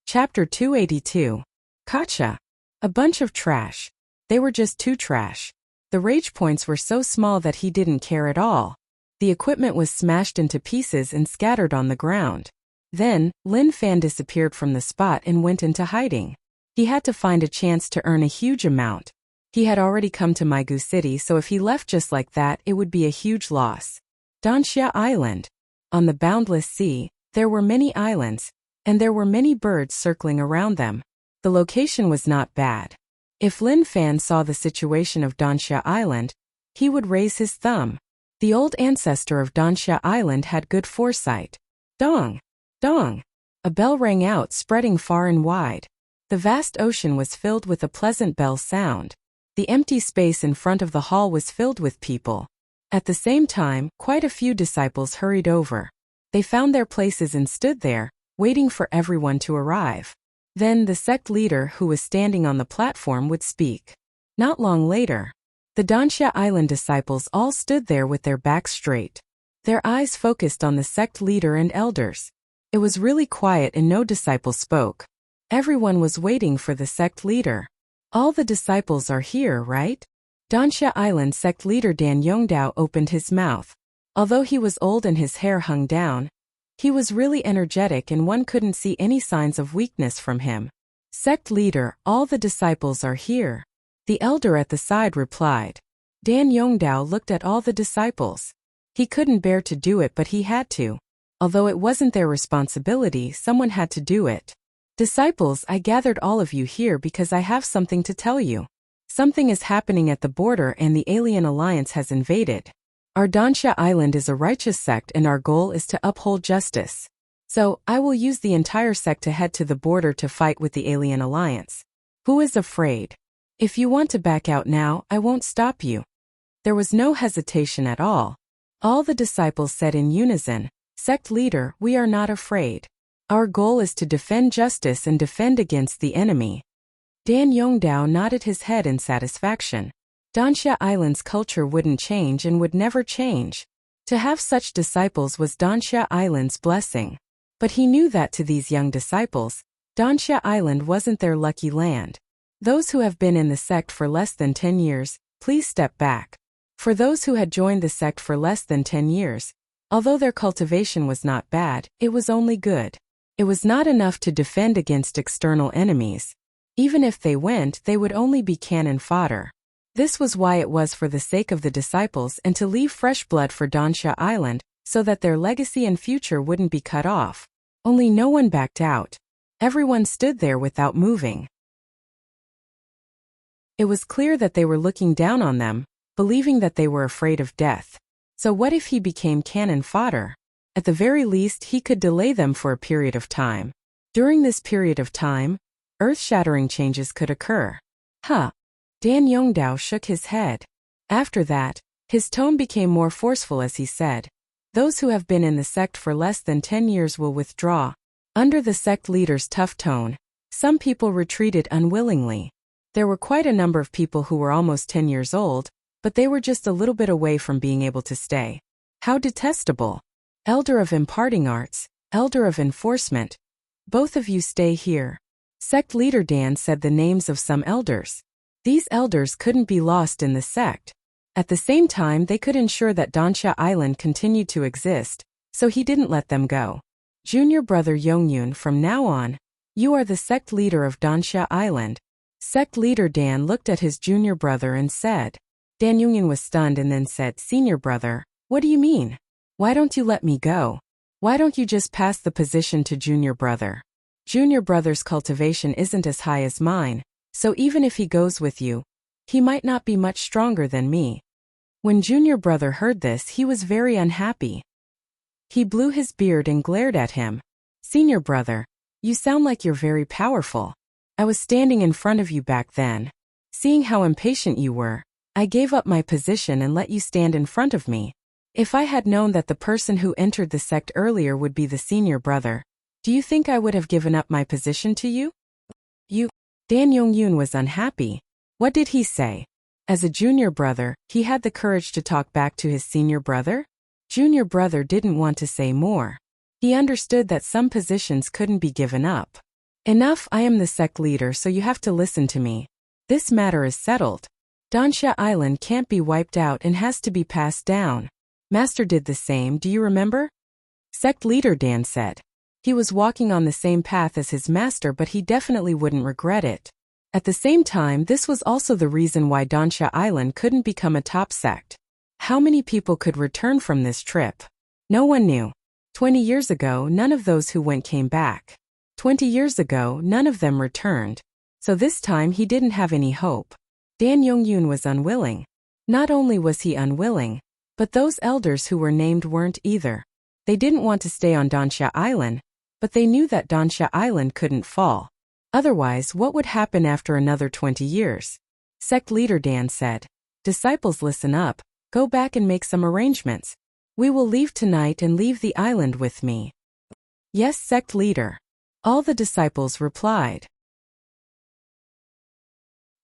Chapter 282. Gotcha. A bunch of trash. They were just too trash. The rage points were so small that he didn't care at all. The equipment was smashed into pieces and scattered on the ground. Then, Lin Fan disappeared from the spot and went into hiding. He had to find a chance to earn a huge amount. He had already come to Maigu City, so if he left just like that, it would be a huge loss. Danxia Island. On the boundless sea, there were many islands, and there were many birds circling around them. The location was not bad. If Lin Fan saw the situation of Danxia Island, he would raise his thumb. The old ancestor of Danxia Island had good foresight. Dong! Dong! A bell rang out, spreading far and wide. The vast ocean was filled with a pleasant bell sound. The empty space in front of the hall was filled with people. At the same time, quite a few disciples hurried over. They found their places and stood there, waiting for everyone to arrive. Then the sect leader who was standing on the platform would speak. Not long later, the Danxia Island disciples all stood there with their backs straight. Their eyes focused on the sect leader and elders. It was really quiet and no disciple spoke. Everyone was waiting for the sect leader. All the disciples are here, right? Danxia Island sect leader Dan Yongdao opened his mouth. Although he was old and his hair hung down, he was really energetic and one couldn't see any signs of weakness from him. Sect leader, all the disciples are here. The elder at the side replied. Dan Yongdao looked at all the disciples. He couldn't bear to do it, but he had to. Although it wasn't their responsibility, someone had to do it. Disciples, I gathered all of you here because I have something to tell you. Something is happening at the border and the alien alliance has invaded. Our Danxia Island is a righteous sect and our goal is to uphold justice. So, I will use the entire sect to head to the border to fight with the alien alliance. Who is afraid? If you want to back out now, I won't stop you. There was no hesitation at all. All the disciples said in unison, Sect leader, we are not afraid. Our goal is to defend justice and defend against the enemy. Dan Yongdao nodded his head in satisfaction. Danxia Island's culture wouldn't change and would never change. To have such disciples was Danxia Island's blessing. But he knew that to these young disciples, Danxia Island wasn't their lucky land. Those who have been in the sect for less than 10 years, please step back. For those who had joined the sect for less than 10 years, although their cultivation was not bad, it was only good. It was not enough to defend against external enemies. Even if they went, they would only be cannon fodder. This was why it was for the sake of the disciples and to leave fresh blood for Dansha Island, so that their legacy and future wouldn't be cut off. Only no one backed out. Everyone stood there without moving. It was clear that they were looking down on them, believing that they were afraid of death. So what if he became cannon fodder? At the very least, he could delay them for a period of time. During this period of time, earth-shattering changes could occur. Dan Yongdao shook his head. After that, his tone became more forceful as he said, "Those who have been in the sect for less than 10 years will withdraw." Under the sect leader's tough tone, some people retreated unwillingly. There were quite a number of people who were almost 10 years old, but they were just a little bit away from being able to stay. How detestable. Elder of imparting arts, elder of enforcement. Both of you stay here. Sect leader Dan said the names of some elders. These elders couldn't be lost in the sect. At the same time, they could ensure that Dansha Island continued to exist, so he didn't let them go. Junior brother Yongyun, from now on, you are the sect leader of Dansha Island. Sect leader Dan looked at his junior brother and said. Dan Yongyun was stunned and then said, "Senior brother, what do you mean? Why don't you let me go? Why don't you just pass the position to junior brother? Junior brother's cultivation isn't as high as mine, so even if he goes with you, he might not be much stronger than me." When junior brother heard this, he was very unhappy. He blew his beard and glared at him. "Senior brother, you sound like you're very powerful. I was standing in front of you back then. Seeing how impatient you were, I gave up my position and let you stand in front of me. If I had known that the person who entered the sect earlier would be the senior brother, do you think I would have given up my position to you?" Dan Yongyun was unhappy. What did he say? As a junior brother, he had the courage to talk back to his senior brother? Junior brother didn't want to say more. He understood that some positions couldn't be given up. "Enough, I am the sect leader, so you have to listen to me. This matter is settled. Dansha Island can't be wiped out and has to be passed down. Master did the same, do you remember?" Sect leader Dan said. He was walking on the same path as his master, but he definitely wouldn't regret it. At the same time, this was also the reason why Dansha Island couldn't become a top sect. How many people could return from this trip? No one knew. 20 years ago, none of those who went came back. 20 years ago, none of them returned. So this time he didn't have any hope. Dan Yongyun was unwilling. Not only was he unwilling, but those elders who were named weren't either. They didn't want to stay on Dansha Island, but they knew that Dansha Island couldn't fall. Otherwise, what would happen after another 20 years? Sect leader Dan said, "Disciples, listen up, go back and make some arrangements. We will leave tonight and leave the island with me." "Yes, sect leader." All the disciples replied.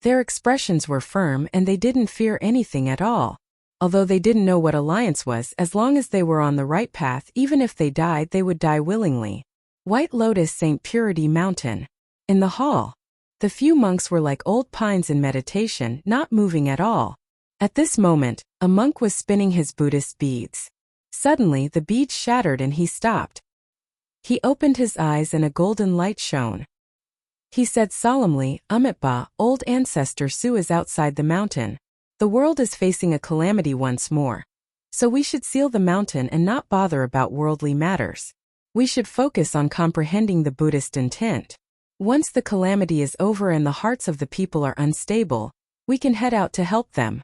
Their expressions were firm and they didn't fear anything at all. Although they didn't know what alliance was, as long as they were on the right path, even if they died, they would die willingly. White Lotus, St. Purity Mountain. In the hall, the few monks were like old pines in meditation, not moving at all. At this moment, a monk was spinning his Buddhist beads. Suddenly, the beads shattered and he stopped. He opened his eyes and a golden light shone. He said solemnly, "Amitba, old ancestor Su is outside the mountain. The world is facing a calamity once more. So we should seal the mountain and not bother about worldly matters. We should focus on comprehending the Buddhist intent. Once the calamity is over and the hearts of the people are unstable, we can head out to help them."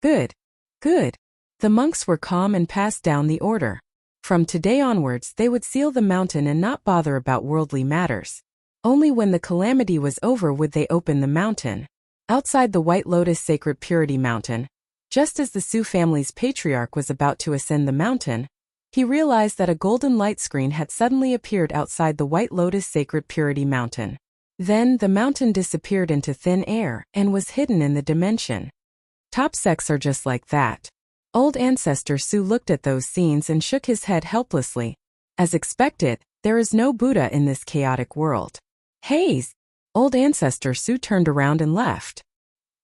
Good. Good. The monks were calm and passed down the order. From today onwards, they would seal the mountain and not bother about worldly matters. Only when the calamity was over would they open the mountain. Outside the White Lotus Sacred Purity Mountain, just as the Su family's patriarch was about to ascend the mountain, he realized that a golden light screen had suddenly appeared outside the White Lotus Sacred Purity Mountain. Then the mountain disappeared into thin air and was hidden in the dimension. Top sects are just like that. Old ancestor Su looked at those scenes and shook his head helplessly. As expected, there is no Buddha in this chaotic world. Haze! Old ancestor Su turned around and left.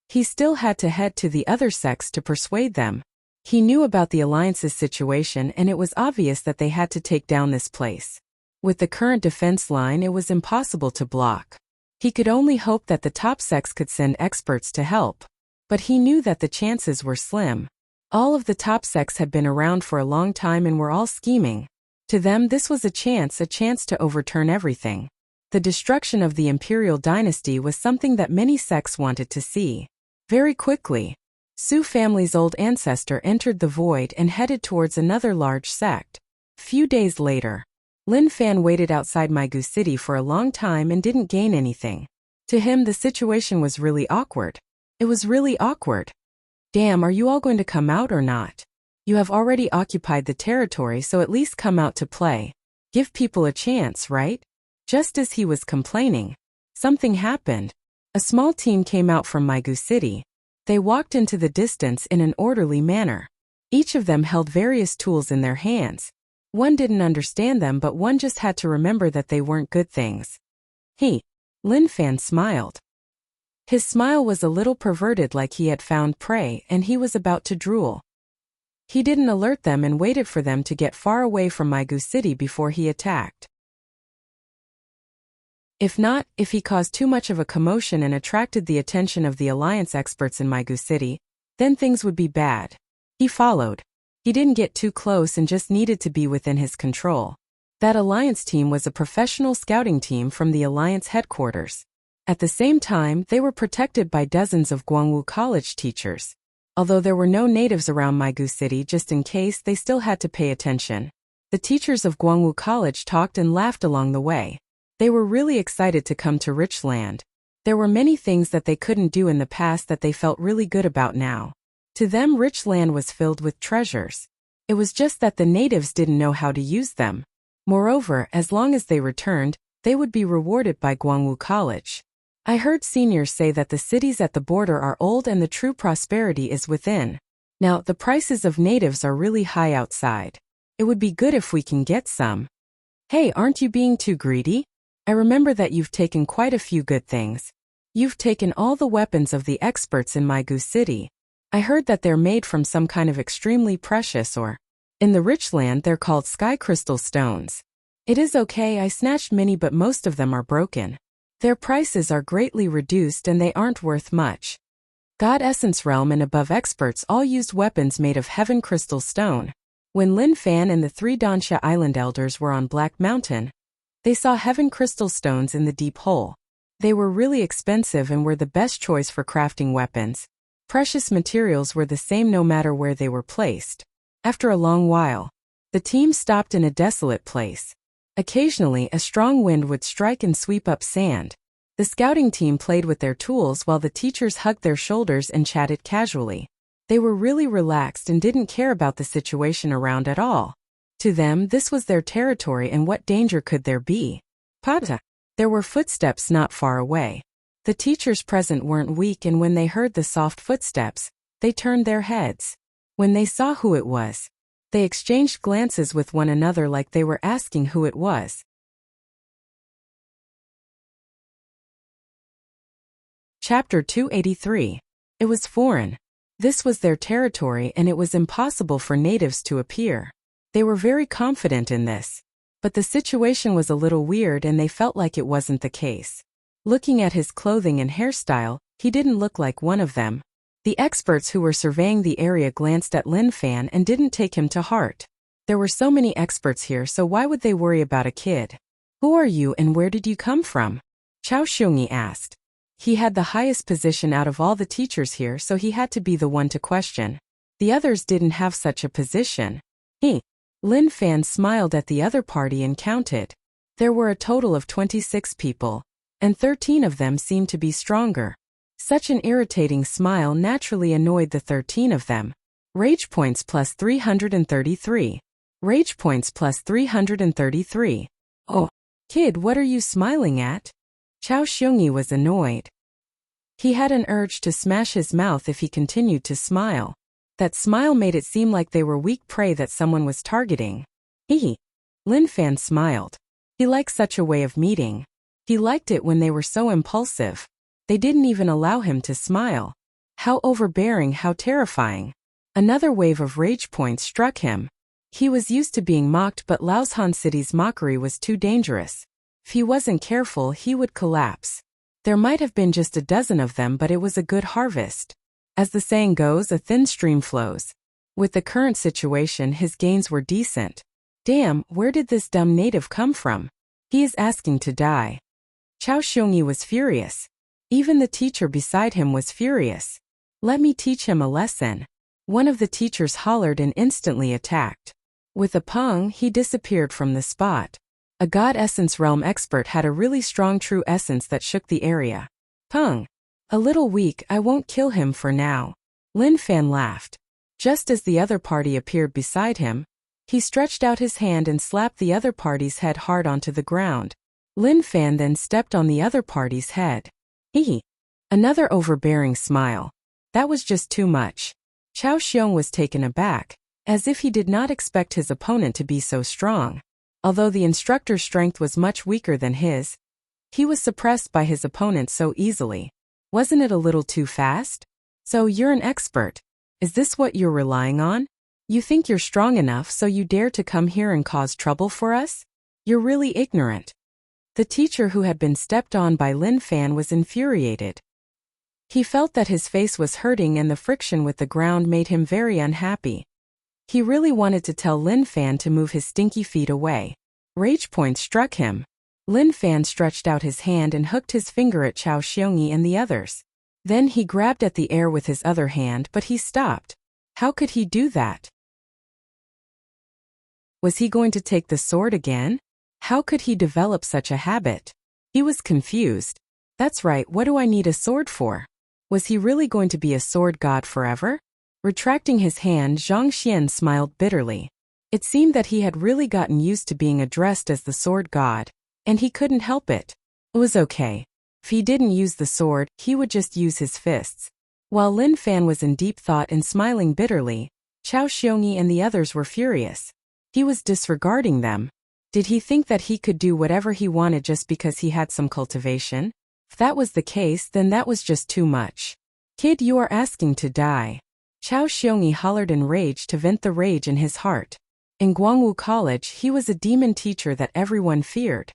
He still had to head to the other sects to persuade them. He knew about the alliance's situation and it was obvious that they had to take down this place. With the current defense line, it was impossible to block. He could only hope that the top sects could send experts to help. But he knew that the chances were slim. All of the top sects had been around for a long time and were all scheming. To them this was a chance to overturn everything. The destruction of the imperial dynasty was something that many sects wanted to see. Very quickly, Su family's old ancestor entered the void and headed towards another large sect. Few days later, Lin Fan waited outside Migu City for a long time and didn't gain anything. To him the situation was really awkward. It was really awkward. Damn, are you all going to come out or not? You have already occupied the territory, so at least come out to play. Give people a chance, right? Just as he was complaining, something happened. A small team came out from Migu City. They walked into the distance in an orderly manner. Each of them held various tools in their hands. One didn't understand them, but one just had to remember that they weren't good things. Lin Fan smiled. His smile was a little perverted, like he had found prey and he was about to drool. He didn't alert them and waited for them to get far away from Migu City before he attacked. If he caused too much of a commotion and attracted the attention of the alliance experts in Migu City, then things would be bad. He followed. He didn't get too close and just needed to be within his control. That alliance team was a professional scouting team from the alliance headquarters. At the same time, they were protected by dozens of Guangwu College teachers. Although there were no natives around Migu City, just in case, they still had to pay attention. The teachers of Guangwu College talked and laughed along the way. They were really excited to come to Rich Land. There were many things that they couldn't do in the past that they felt really good about now. To them, Rich Land was filled with treasures. It was just that the natives didn't know how to use them. Moreover, as long as they returned, they would be rewarded by Guangwu College. I heard seniors say that the cities at the border are old and the true prosperity is within. Now, the prices of natives are really high outside. It would be good if we can get some. Hey, aren't you being too greedy? I remember that you've taken quite a few good things. You've taken all the weapons of the experts in Migu City. I heard that they're made from some kind of extremely precious or, in the rich land they're called sky crystal stones. It is okay, I snatched many, but most of them are broken. Their prices are greatly reduced and they aren't worth much. God Essence Realm and above experts all used weapons made of heaven crystal stone. When Lin Fan and the 3 Dansha Island elders were on Black Mountain, they saw heaven crystal stones in the deep hole. They were really expensive and were the best choice for crafting weapons. Precious materials were the same no matter where they were placed. After a long while, the team stopped in a desolate place. Occasionally, a strong wind would strike and sweep up sand. The scouting team played with their tools while the teachers hugged their shoulders and chatted casually. They were really relaxed and didn't care about the situation around at all. To them, this was their territory and what danger could there be? Pata. There were footsteps not far away. The teachers present weren't weak, and when they heard the soft footsteps, they turned their heads. When they saw who it was, they exchanged glances with one another like they were asking who it was. Chapter 283. It was foreign. This was their territory and it was impossible for natives to appear. They were very confident in this. But the situation was a little weird and they felt like it wasn't the case. Looking at his clothing and hairstyle, he didn't look like one of them. The experts who were surveying the area glanced at Lin Fan and didn't take him to heart. There were so many experts here, so why would they worry about a kid? Who are you and where did you come from? Chao Xiongyi asked. He had the highest position out of all the teachers here, so he had to be the one to question. The others didn't have such a position. Lin Fan smiled at the other party and counted. There were a total of 26 people, and 13 of them seemed to be stronger. Such an irritating smile naturally annoyed the 13 of them. Rage points plus 333. Rage points plus 333. Oh, kid, what are you smiling at? Chao Xiongyi was annoyed. He had an urge to smash his mouth if he continued to smile. That smile made it seem like they were weak prey that someone was targeting. Lin Fan smiled. He liked such a way of meeting. He liked it when they were so impulsive. They didn't even allow him to smile. How overbearing, how terrifying. Another wave of rage points struck him. He was used to being mocked, but Laoshan City's mockery was too dangerous. If he wasn't careful, he would collapse. There might have been just a dozen of them, but it was a good harvest. As the saying goes, a thin stream flows. With the current situation, his gains were decent. Damn, where did this dumb native come from? He is asking to die. Chao Xiongyi was furious. Even the teacher beside him was furious. Let me teach him a lesson. One of the teachers hollered and instantly attacked. With a pung, he disappeared from the spot. A God Essence Realm expert had a really strong true essence that shook the area. Pung. A little weak, I won't kill him for now. Lin Fan laughed. Just as the other party appeared beside him, he stretched out his hand and slapped the other party's head hard onto the ground. Lin Fan then stepped on the other party's head. Hee. Another overbearing smile. That was just too much. Chao Xiong was taken aback, as if he did not expect his opponent to be so strong. Although the instructor's strength was much weaker than his, he was suppressed by his opponent so easily. Wasn't it a little too fast? So you're an expert. Is this what you're relying on? You think you're strong enough so you dare to come here and cause trouble for us? You're really ignorant. The teacher who had been stepped on by Lin Fan was infuriated. He felt that his face was hurting and the friction with the ground made him very unhappy. He really wanted to tell Lin Fan to move his stinky feet away. Rage points struck him. Lin Fan stretched out his hand and hooked his finger at Chao Xiongyi and the others. Then he grabbed at the air with his other hand, but he stopped. How could he do that? Was he going to take the sword again? How could he develop such a habit? He was confused. That's right, what do I need a sword for? Was he really going to be a sword god forever? Retracting his hand, Zhang Xian smiled bitterly. It seemed that he had really gotten used to being addressed as the sword god, and he couldn't help it. It was okay. If he didn't use the sword, he would just use his fists. While Lin Fan was in deep thought and smiling bitterly, Chao Xiongyi and the others were furious. He was disregarding them. Did he think that he could do whatever he wanted just because he had some cultivation? If that was the case, then that was just too much. Kid, you are asking to die. Chao Xiongyi hollered in rage to vent the rage in his heart. In Guangwu College, he was a demon teacher that everyone feared.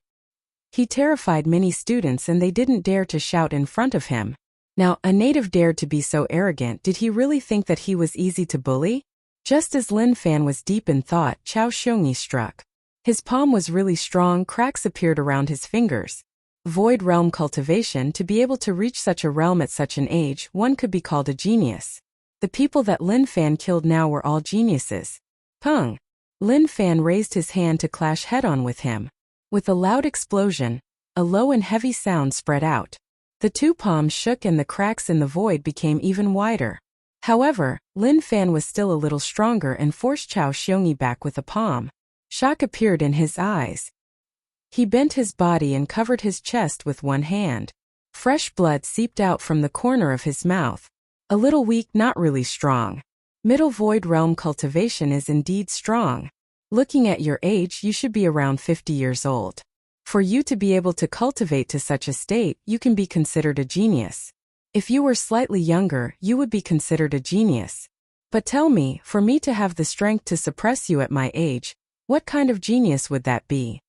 He terrified many students and they didn't dare to shout in front of him. Now, a native dared to be so arrogant. Did he really think that he was easy to bully? Just as Lin Fan was deep in thought, Chao Xiongyi struck. His palm was really strong, cracks appeared around his fingers. Void realm cultivation. To be able to reach such a realm at such an age, one could be called a genius. The people that Lin Fan killed now were all geniuses. Pung! Lin Fan raised his hand to clash head-on with him. With a loud explosion, a low and heavy sound spread out. The two palms shook and the cracks in the void became even wider. However, Lin Fan was still a little stronger and forced Chao Xiongyi back with a palm. Shock appeared in his eyes. He bent his body and covered his chest with one hand. Fresh blood seeped out from the corner of his mouth. A little weak, not really strong. Middle void realm cultivation is indeed strong. Looking at your age, you should be around 50 years old. For you to be able to cultivate to such a state, you can be considered a genius. If you were slightly younger, you would be considered a genius. But tell me, for me to have the strength to suppress you at my age, what kind of genius would that be?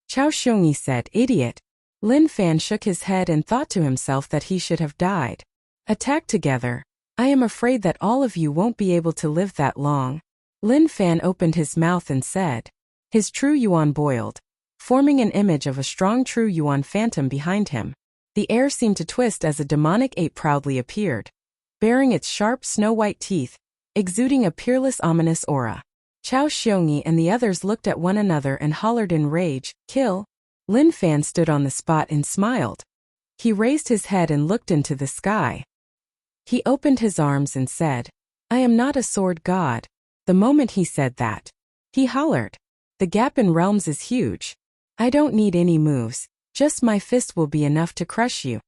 Chao Xiongyi said, idiot. Lin Fan shook his head and thought to himself that he should have died. Attack together. I am afraid that all of you won't be able to live that long. Lin Fan opened his mouth and said. His true yuan boiled, forming an image of a strong true yuan phantom behind him. The air seemed to twist as a demonic ape proudly appeared, bearing its sharp snow-white teeth, exuding a peerless ominous aura. Chao Xiongyi and the others looked at one another and hollered in rage, kill! Lin Fan stood on the spot and smiled. He raised his head and looked into the sky. He opened his arms and said, I am not a sword god. The moment he said that, he hollered. The gap in realms is huge. I don't need any moves. Just my fist will be enough to crush you.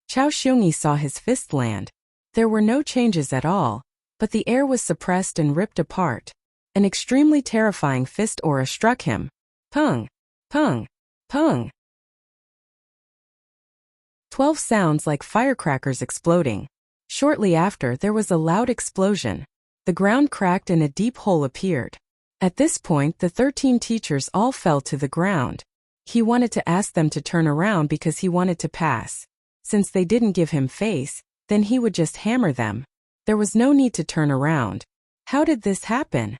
Chao Xiongyi saw his fist land. There were no changes at all, but the air was suppressed and ripped apart. An extremely terrifying fist aura struck him. Pung! Pung! Pung! 12 sounds like firecrackers exploding. Shortly after, there was a loud explosion. The ground cracked and a deep hole appeared. At this point, the 13 teachers all fell to the ground. He wanted to ask them to turn around because he wanted to pass. Since they didn't give him face, then he would just hammer them. There was no need to turn around. How did this happen?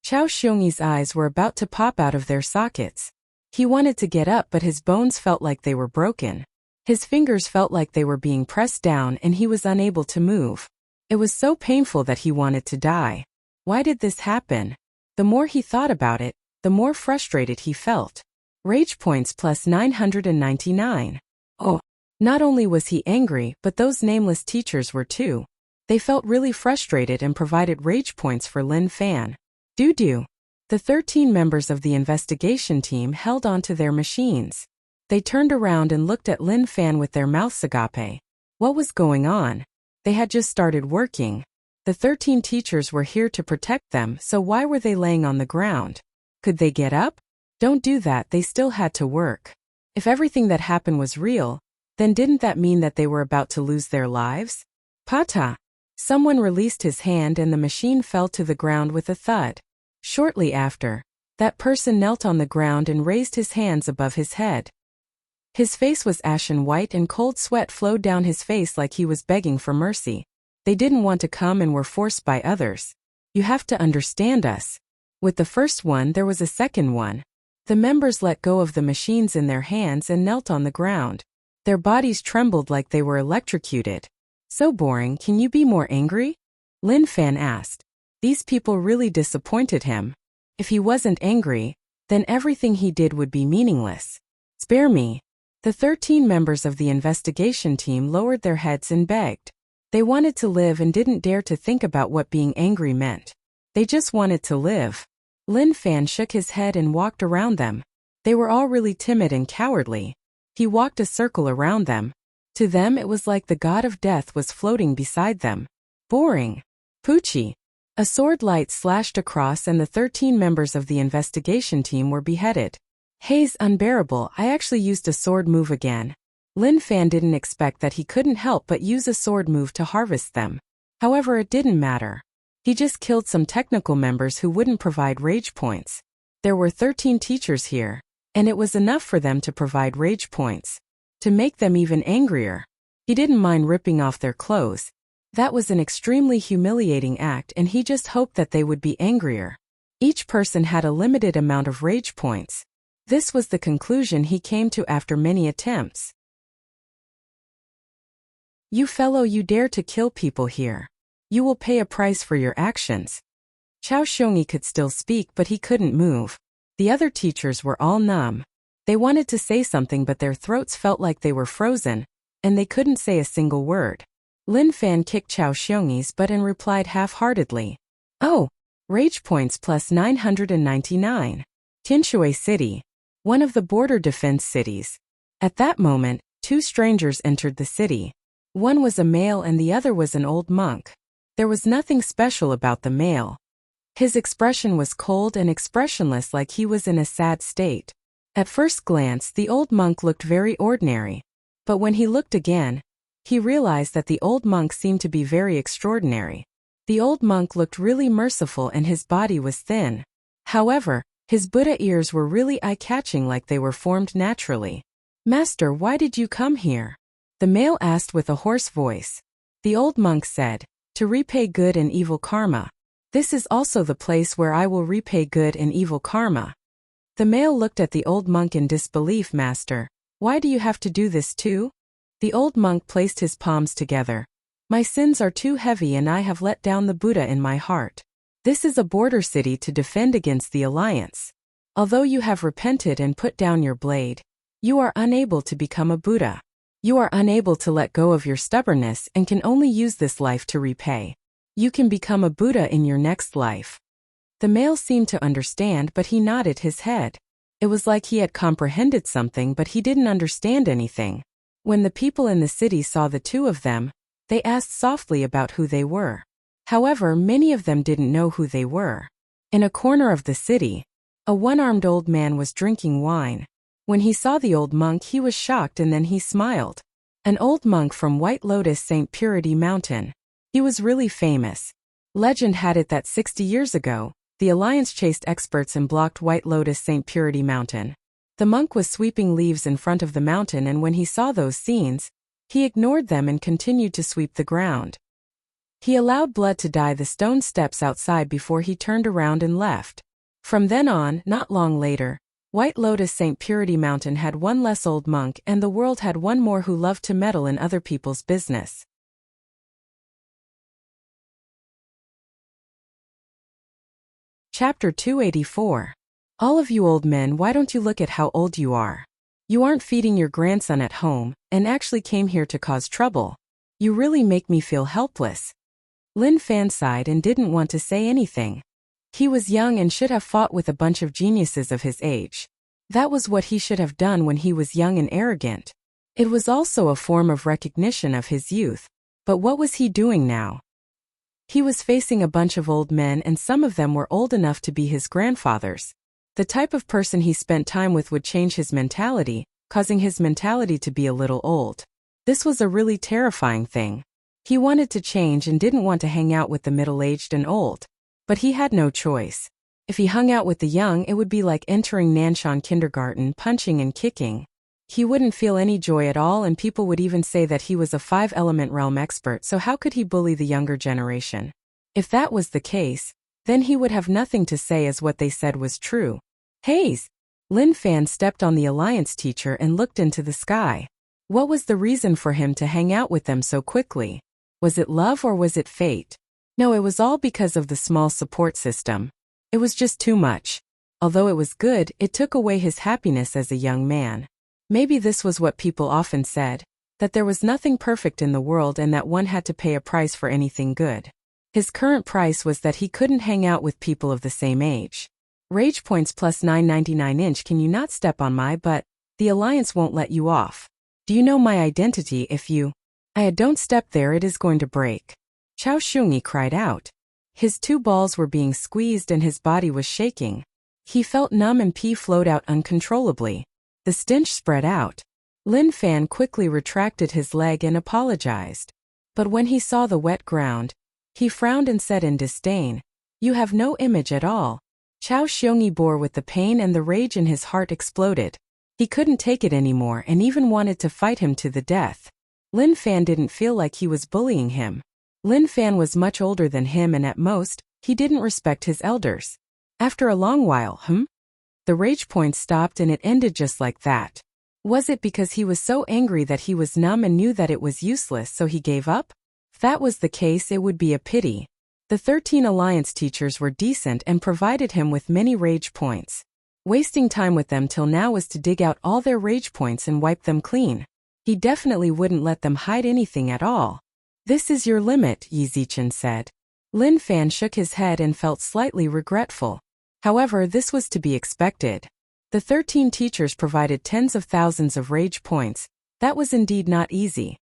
Chao Xiongyi's eyes were about to pop out of their sockets. He wanted to get up, but his bones felt like they were broken. His fingers felt like they were being pressed down and he was unable to move. It was so painful that he wanted to die. Why did this happen? The more he thought about it, the more frustrated he felt. Rage points plus 999. Oh, not only was he angry, but those nameless teachers were too. They felt really frustrated and provided rage points for Lin Fan. Doo-doo. The 13 members of the investigation team held onto their machines. They turned around and looked at Lin Fan with their mouths agape. What was going on? They had just started working. The 13 teachers were here to protect them, so why were they laying on the ground? Could they get up? Don't do that, they still had to work. If everything that happened was real, then didn't that mean that they were about to lose their lives? Pata! Someone released his hand and the machine fell to the ground with a thud. Shortly after, that person knelt on the ground and raised his hands above his head. His face was ashen white and cold sweat flowed down his face like he was begging for mercy. They didn't want to come and were forced by others. You have to understand us. With the first one there was a second one. The members let go of the machines in their hands and knelt on the ground. Their bodies trembled like they were electrocuted. So boring, can you be more angry? Lin Fan asked. These people really disappointed him. If he wasn't angry, then everything he did would be meaningless. Spare me. The 13 members of the investigation team lowered their heads and begged. They wanted to live and didn't dare to think about what being angry meant. They just wanted to live. Lin Fan shook his head and walked around them. They were all really timid and cowardly. He walked a circle around them. To them it was like the god of death was floating beside them. Boring. Poochie. A sword light slashed across and the 13 members of the investigation team were beheaded. Haze unbearable, I actually used a sword move again. Lin Fan didn't expect that he couldn't help but use a sword move to harvest them. However, it didn't matter. He just killed some technical members who wouldn't provide rage points. There were 13 teachers here, and it was enough for them to provide rage points. To make them even angrier. He didn't mind ripping off their clothes. That was an extremely humiliating act and he just hoped that they would be angrier. Each person had a limited amount of rage points. This was the conclusion he came to after many attempts. You fellow, you dare to kill people here. You will pay a price for your actions. Chao Xiongyi could still speak but he couldn't move. The other teachers were all numb. They wanted to say something but their throats felt like they were frozen, and they couldn't say a single word. Lin Fan kicked Chao Xiongyi's butt and replied half-heartedly. Oh, rage points plus 999. Tinshui City. One of the border defense cities. At that moment, two strangers entered the city. One was a male and the other was an old monk. There was nothing special about the male. His expression was cold and expressionless like he was in a sad state. At first glance, the old monk looked very ordinary. But when he looked again, he realized that the old monk seemed to be very extraordinary. The old monk looked really merciful and his body was thin. However, his Buddha ears were really eye-catching like they were formed naturally. Master, why did you come here? The male asked with a hoarse voice. The old monk said, to repay good and evil karma. This is also the place where I will repay good and evil karma. The male looked at the old monk in disbelief. Master, why do you have to do this too? The old monk placed his palms together. My sins are too heavy and I have let down the Buddha in my heart. This is a border city to defend against the alliance. Although you have repented and put down your blade, you are unable to become a Buddha. You are unable to let go of your stubbornness and can only use this life to repay. You can become a Buddha in your next life. The male seemed to understand but he nodded his head. It was like he had comprehended something but he didn't understand anything. When the people in the city saw the two of them, they asked softly about who they were. However, many of them didn't know who they were. In a corner of the city, a one-armed old man was drinking wine. When he saw the old monk he was shocked and then he smiled. An old monk from White Lotus St. Purity Mountain. He was really famous. Legend had it that 60 years ago, the Alliance chased experts and blocked White Lotus St. Purity Mountain. The monk was sweeping leaves in front of the mountain and when he saw those scenes, he ignored them and continued to sweep the ground. He allowed blood to dye the stone steps outside before he turned around and left. From then on, not long later, White Lotus St. Purity Mountain had one less old monk and the world had one more who loved to meddle in other people's business. Chapter 284. All of you old men, why don't you look at how old you are? You aren't feeding your grandson at home, and actually came here to cause trouble. You really make me feel helpless. Lin Fan sighed and didn't want to say anything. He was young and should have fought with a bunch of geniuses of his age. That was what he should have done when he was young and arrogant. It was also a form of recognition of his youth. But what was he doing now? He was facing a bunch of old men and some of them were old enough to be his grandfathers. The type of person he spent time with would change his mentality, causing his mentality to be a little old. This was a really terrifying thing. He wanted to change and didn't want to hang out with the middle-aged and old. But he had no choice. If he hung out with the young, it would be like entering Nanshan kindergarten, punching and kicking. He wouldn't feel any joy at all and people would even say that he was a five-element realm expert, so how could he bully the younger generation? If that was the case, then he would have nothing to say as what they said was true. Haze! Lin Fan stepped on the Alliance teacher and looked into the sky. What was the reason for him to hang out with them so quickly? Was it love or was it fate? No, it was all because of the small support system. It was just too much. Although it was good, it took away his happiness as a young man. Maybe this was what people often said, that there was nothing perfect in the world and that one had to pay a price for anything good. His current price was that he couldn't hang out with people of the same age. Rage points plus 999 inch. Can you not step on my butt? The Alliance won't let you off. Do you know my identity? If you don't step there, it is going to break. Chao Shungi cried out. His two balls were being squeezed and his body was shaking. He felt numb and pee flowed out uncontrollably. The stench spread out. Lin Fan quickly retracted his leg and apologized. But when he saw the wet ground, he frowned and said in disdain, "You have no image at all." Chao Shungi bore with the pain and the rage in his heart exploded. He couldn't take it anymore and even wanted to fight him to the death. Lin Fan didn't feel like he was bullying him. Lin Fan was much older than him and at most, he didn't respect his elders. After a long while, the rage point stopped and it ended just like that. Was it because he was so angry that he was numb and knew that it was useless so he gave up? If that was the case, it would be a pity. The 13 Alliance teachers were decent and provided him with many rage points. Wasting time with them till now was to dig out all their rage points and wipe them clean. He definitely wouldn't let them hide anything at all. "This is your limit," Yi Zichen said. Lin Fan shook his head and felt slightly regretful. However, this was to be expected. The 13 teachers provided tens of thousands of rage points. That was indeed not easy.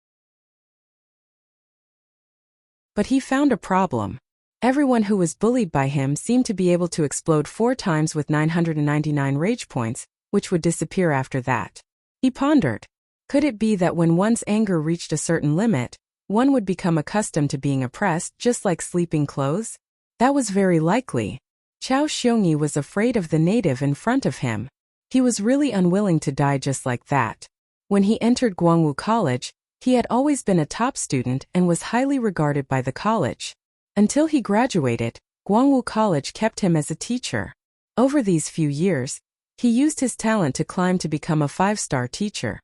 But he found a problem. Everyone who was bullied by him seemed to be able to explode 4 times with 999 rage points, which would disappear after that. He pondered. Could it be that when one's anger reached a certain limit, one would become accustomed to being oppressed, just like sleeping clothes? That was very likely. Chao Shungi was afraid of the native in front of him. He was really unwilling to die just like that. When he entered Guangwu College, he had always been a top student and was highly regarded by the college. Until he graduated, Guangwu College kept him as a teacher. Over these few years, he used his talent to climb to become a 5-star teacher.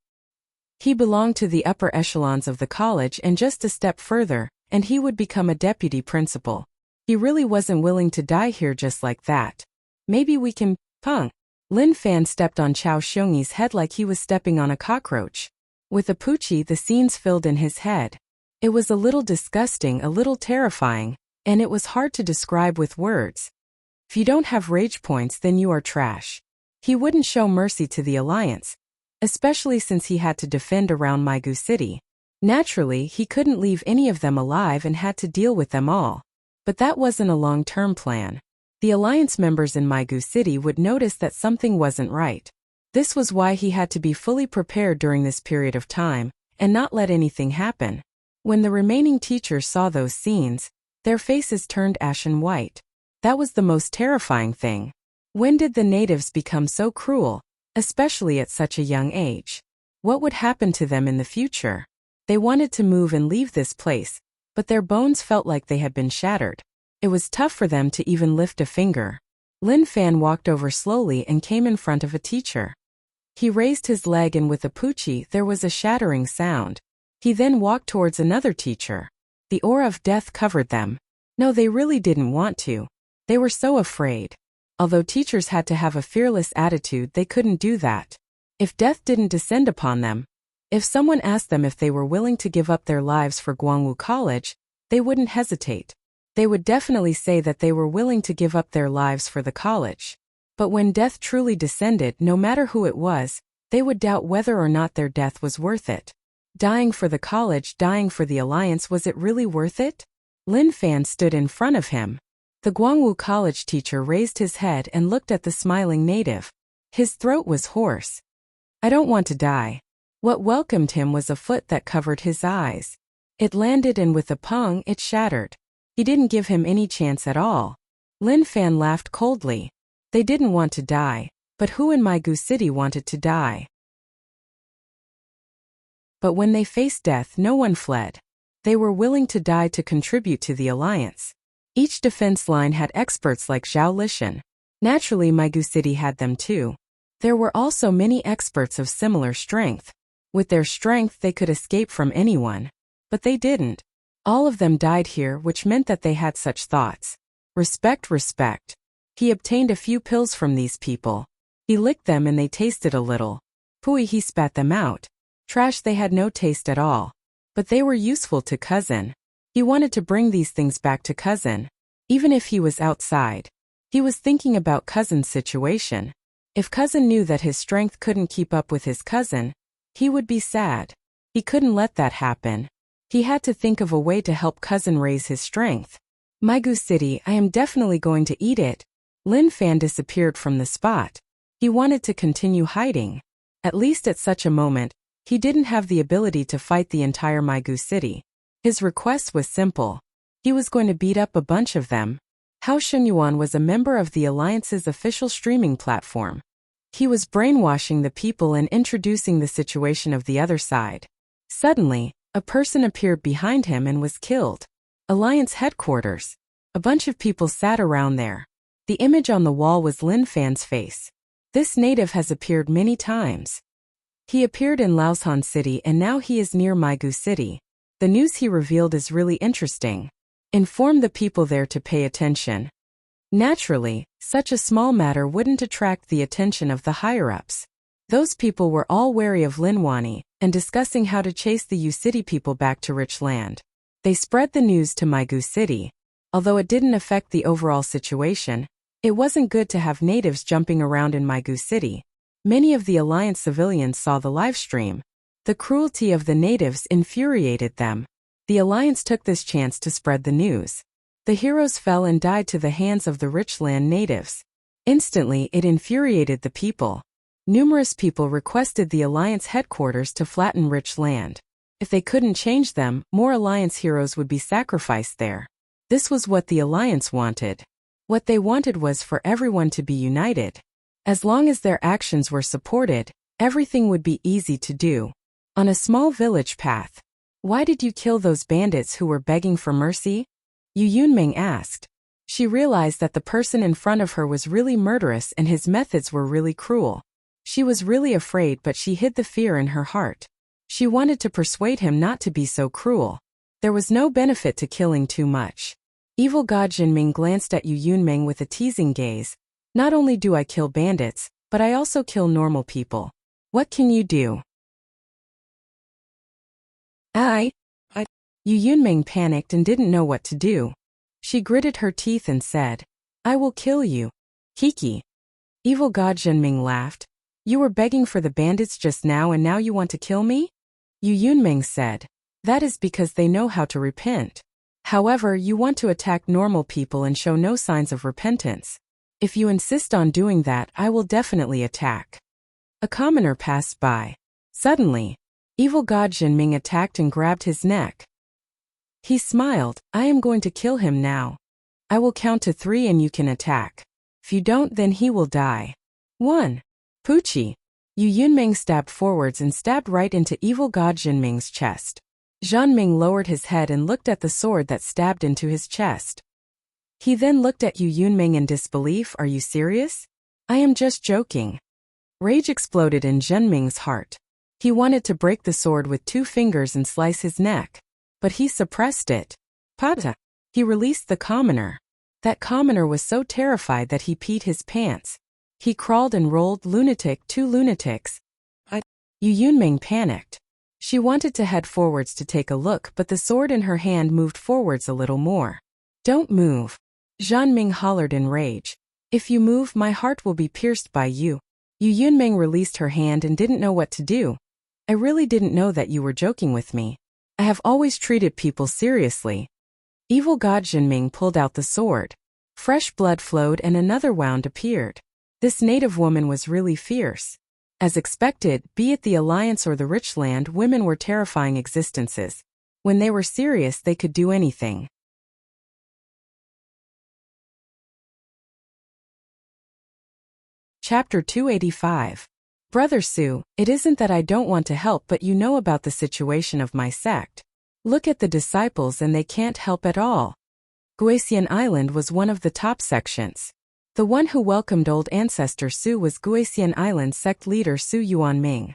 He belonged to the upper echelons of the college and just a step further, and he would become a deputy principal. He really wasn't willing to die here just like that. Maybe we can, Lin Fan stepped on Chao Shungi's head like he was stepping on a cockroach. With a poochie, the scenes filled in his head. It was a little disgusting, a little terrifying, and it was hard to describe with words. If you don't have rage points, then you are trash. He wouldn't show mercy to the Alliance, especially since he had to defend around Maigu City. Naturally, he couldn't leave any of them alive and had to deal with them all. But that wasn't a long-term plan. The Alliance members in Maigu City would notice that something wasn't right. This was why he had to be fully prepared during this period of time, and not let anything happen. When the remaining teachers saw those scenes, their faces turned ashen white. That was the most terrifying thing. When did the natives become so cruel, especially at such a young age? What would happen to them in the future? They wanted to move and leave this place, but their bones felt like they had been shattered. It was tough for them to even lift a finger. Lin Fan walked over slowly and came in front of a teacher. He raised his leg and with a poochie there was a shattering sound. He then walked towards another teacher. The aura of death covered them. No, they really didn't want to. They were so afraid. Although teachers had to have a fearless attitude, they couldn't do that. If death didn't descend upon them, if someone asked them if they were willing to give up their lives for Guangwu College, they wouldn't hesitate. They would definitely say that they were willing to give up their lives for the college. But when death truly descended, no matter who it was, they would doubt whether or not their death was worth it. Dying for the college, dying for the alliance, was it really worth it? Lin Fan stood in front of him. The Guangwu College teacher raised his head and looked at the smiling native. His throat was hoarse. I don't want to die. What welcomed him was a foot that covered his eyes. It landed and with a pong it shattered. He didn't give him any chance at all. Lin Fan laughed coldly. They didn't want to die, but who in Maigu City wanted to die? But when they faced death, no one fled. They were willing to die to contribute to the alliance. Each defense line had experts like Zhao Lishan. Naturally, Maigu City had them too. There were also many experts of similar strength. With their strength, they could escape from anyone. But they didn't. All of them died here, which meant that they had such thoughts. Respect, respect. He obtained a few pills from these people. He licked them and they tasted a little. Pooey, he spat them out. Trash, they had no taste at all. But they were useful to Cousin. He wanted to bring these things back to Cousin. Even if he was outside. He was thinking about Cousin's situation. If Cousin knew that his strength couldn't keep up with his cousin, he would be sad. He couldn't let that happen. He had to think of a way to help Cousin raise his strength. Maigu City, I am definitely going to eat it. Lin Fan disappeared from the spot. He wanted to continue hiding. At least at such a moment, he didn't have the ability to fight the entire Maigu City. His request was simple. He was going to beat up a bunch of them. Hao Shenyuan was a member of the Alliance's official streaming platform. He was brainwashing the people and introducing the situation of the other side. Suddenly, a person appeared behind him and was killed. Alliance headquarters. A bunch of people sat around there. The image on the wall was Lin Fan's face. This native has appeared many times. He appeared in Laoshan City and now he is near Maigu City. The news he revealed is really interesting. Inform the people there to pay attention. Naturally, such a small matter wouldn't attract the attention of the higher-ups. Those people were all wary of Lin Wani and discussing how to chase the Yu City people back to rich land. They spread the news to Maigu City. Although it didn't affect the overall situation, it wasn't good to have natives jumping around in Maigu City. Many of the Alliance civilians saw the livestream. The cruelty of the natives infuriated them. The Alliance took this chance to spread the news. The heroes fell and died to the hands of the rich land natives. Instantly, it infuriated the people. Numerous people requested the Alliance headquarters to flatten rich land. If they couldn't change them, more Alliance heroes would be sacrificed there. This was what the Alliance wanted. What they wanted was for everyone to be united. As long as their actions were supported, everything would be easy to do. On a small village path. Why did you kill those bandits who were begging for mercy? Yu Yunming asked. She realized that the person in front of her was really murderous and his methods were really cruel. She was really afraid, but she hid the fear in her heart. She wanted to persuade him not to be so cruel. There was no benefit to killing too much. Evil God Jinming glanced at Yu Yunming with a teasing gaze. Not only do I kill bandits, but I also kill normal people. What can you do? Yu Yunming panicked and didn't know what to do. She gritted her teeth and said, I will kill you. Kiki. Evil God Jinming laughed. You were begging for the bandits just now and now you want to kill me? Yu Yunming said, that is because they know how to repent. However, you want to attack normal people and show no signs of repentance. If you insist on doing that, I will definitely attack. A commoner passed by. Suddenly, Evil God Jinming attacked and grabbed his neck. He smiled, I am going to kill him now. I will count to 3 and you can attack. If you don't, then he will die. 1. Poochie. Yu Yunming stabbed forwards and stabbed right into Evil God Jinming's chest. Zhanming lowered his head and looked at the sword that stabbed into his chest. He then looked at Yu Yunming in disbelief. Are you serious? I am just joking. Rage exploded in Zhanming's heart. He wanted to break the sword with 2 fingers and slice his neck. But he suppressed it. Pata! He released the commoner. That commoner was so terrified that he peed his pants. He crawled and rolled. Lunatic, 2 lunatics. Yu Yunming panicked. She wanted to head forwards to take a look, but the sword in her hand moved forwards a little more. Don't move. Zhanming hollered in rage. If you move, my heart will be pierced by you. Yu Yunming released her hand and didn't know what to do. I really didn't know that you were joking with me. I have always treated people seriously. Evil God Zhanming pulled out the sword. Fresh blood flowed and another wound appeared. This native woman was really fierce. As expected, be it the Alliance or the Rich Land, women were terrifying existences. When they were serious, they could do anything. Chapter 285. Brother Su, it isn't that I don't want to help, but you know about the situation of my sect. Look at the disciples and they can't help at all. Guisian Island was one of the top sections. The one who welcomed old ancestor Su was Guisian Island sect leader Su Yuanming.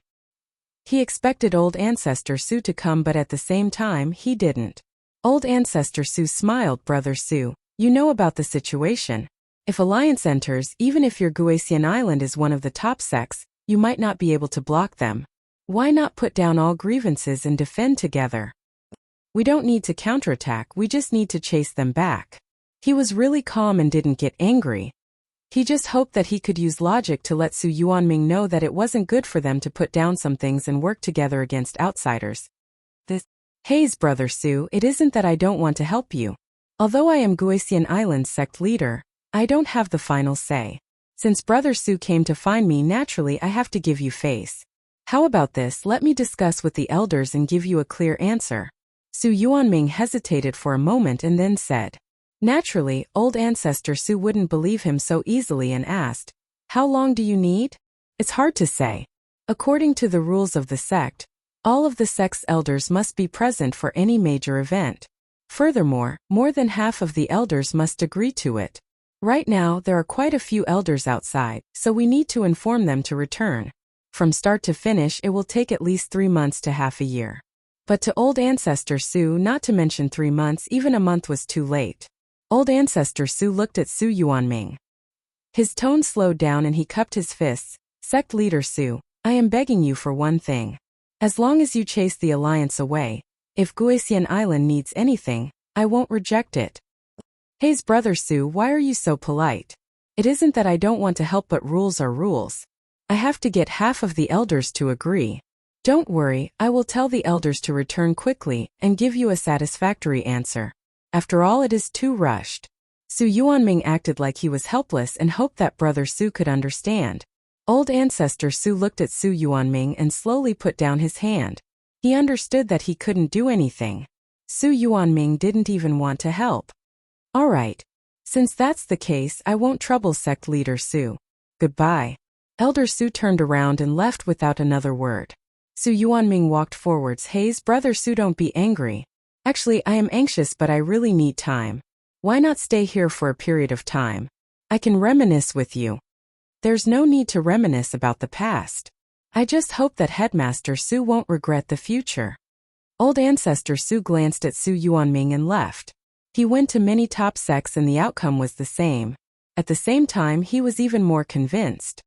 He expected old ancestor Su to come, but at the same time he didn't. Old ancestor Su smiled. Brother Su, you know about the situation. If Alliance enters, even if your Guisian Island is one of the top sects, you might not be able to block them. Why not put down all grievances and defend together? We don't need to counterattack, we just need to chase them back. He was really calm and didn't get angry. He just hoped that he could use logic to let Su Yuanming know that it wasn't good for them to put down some things and work together against outsiders. Haze, Brother Su, it isn't that I don't want to help you. Although I am Guisian Island sect leader, I don't have the final say. Since Brother Su came to find me, naturally I have to give you face. How about this? Let me discuss with the elders and give you a clear answer. Su Yuanming hesitated for a moment and then said. Naturally, old ancestor Su wouldn't believe him so easily and asked, how long do you need? It's hard to say. According to the rules of the sect, all of the sect's elders must be present for any major event. Furthermore, more than half of the elders must agree to it. Right now, there are quite a few elders outside, so we need to inform them to return. From start to finish, it will take at least 3 months to half a year. But to old ancestor Su, not to mention 3 months, even a month was too late. Old ancestor Su looked at Su Yuanming. His tone slowed down and he cupped his fists. Sect leader Su, I am begging you for one thing. As long as you chase the Alliance away, if Guisian Island needs anything, I won't reject it. Hey's brother Su, why are you so polite? It isn't that I don't want to help, but rules are rules. I have to get half of the elders to agree. Don't worry, I will tell the elders to return quickly and give you a satisfactory answer. After all, it is too rushed. Su Yuanming acted like he was helpless and hoped that Brother Su could understand. Old ancestor Su looked at Su Yuanming and slowly put down his hand. He understood that he couldn't do anything. Su Yuanming didn't even want to help. All right. Since that's the case, I won't trouble sect leader Su. Goodbye. Elder Su turned around and left without another word. Su Yuanming walked forwards. Hey's brother Su, don't be angry. Actually, I am anxious, but I really need time. Why not stay here for a period of time? I can reminisce with you. There's no need to reminisce about the past. I just hope that Headmaster Su won't regret the future. Old ancestor Su glanced at Su Yuanming and left. He went to many top sects and the outcome was the same. At the same time, he was even more convinced.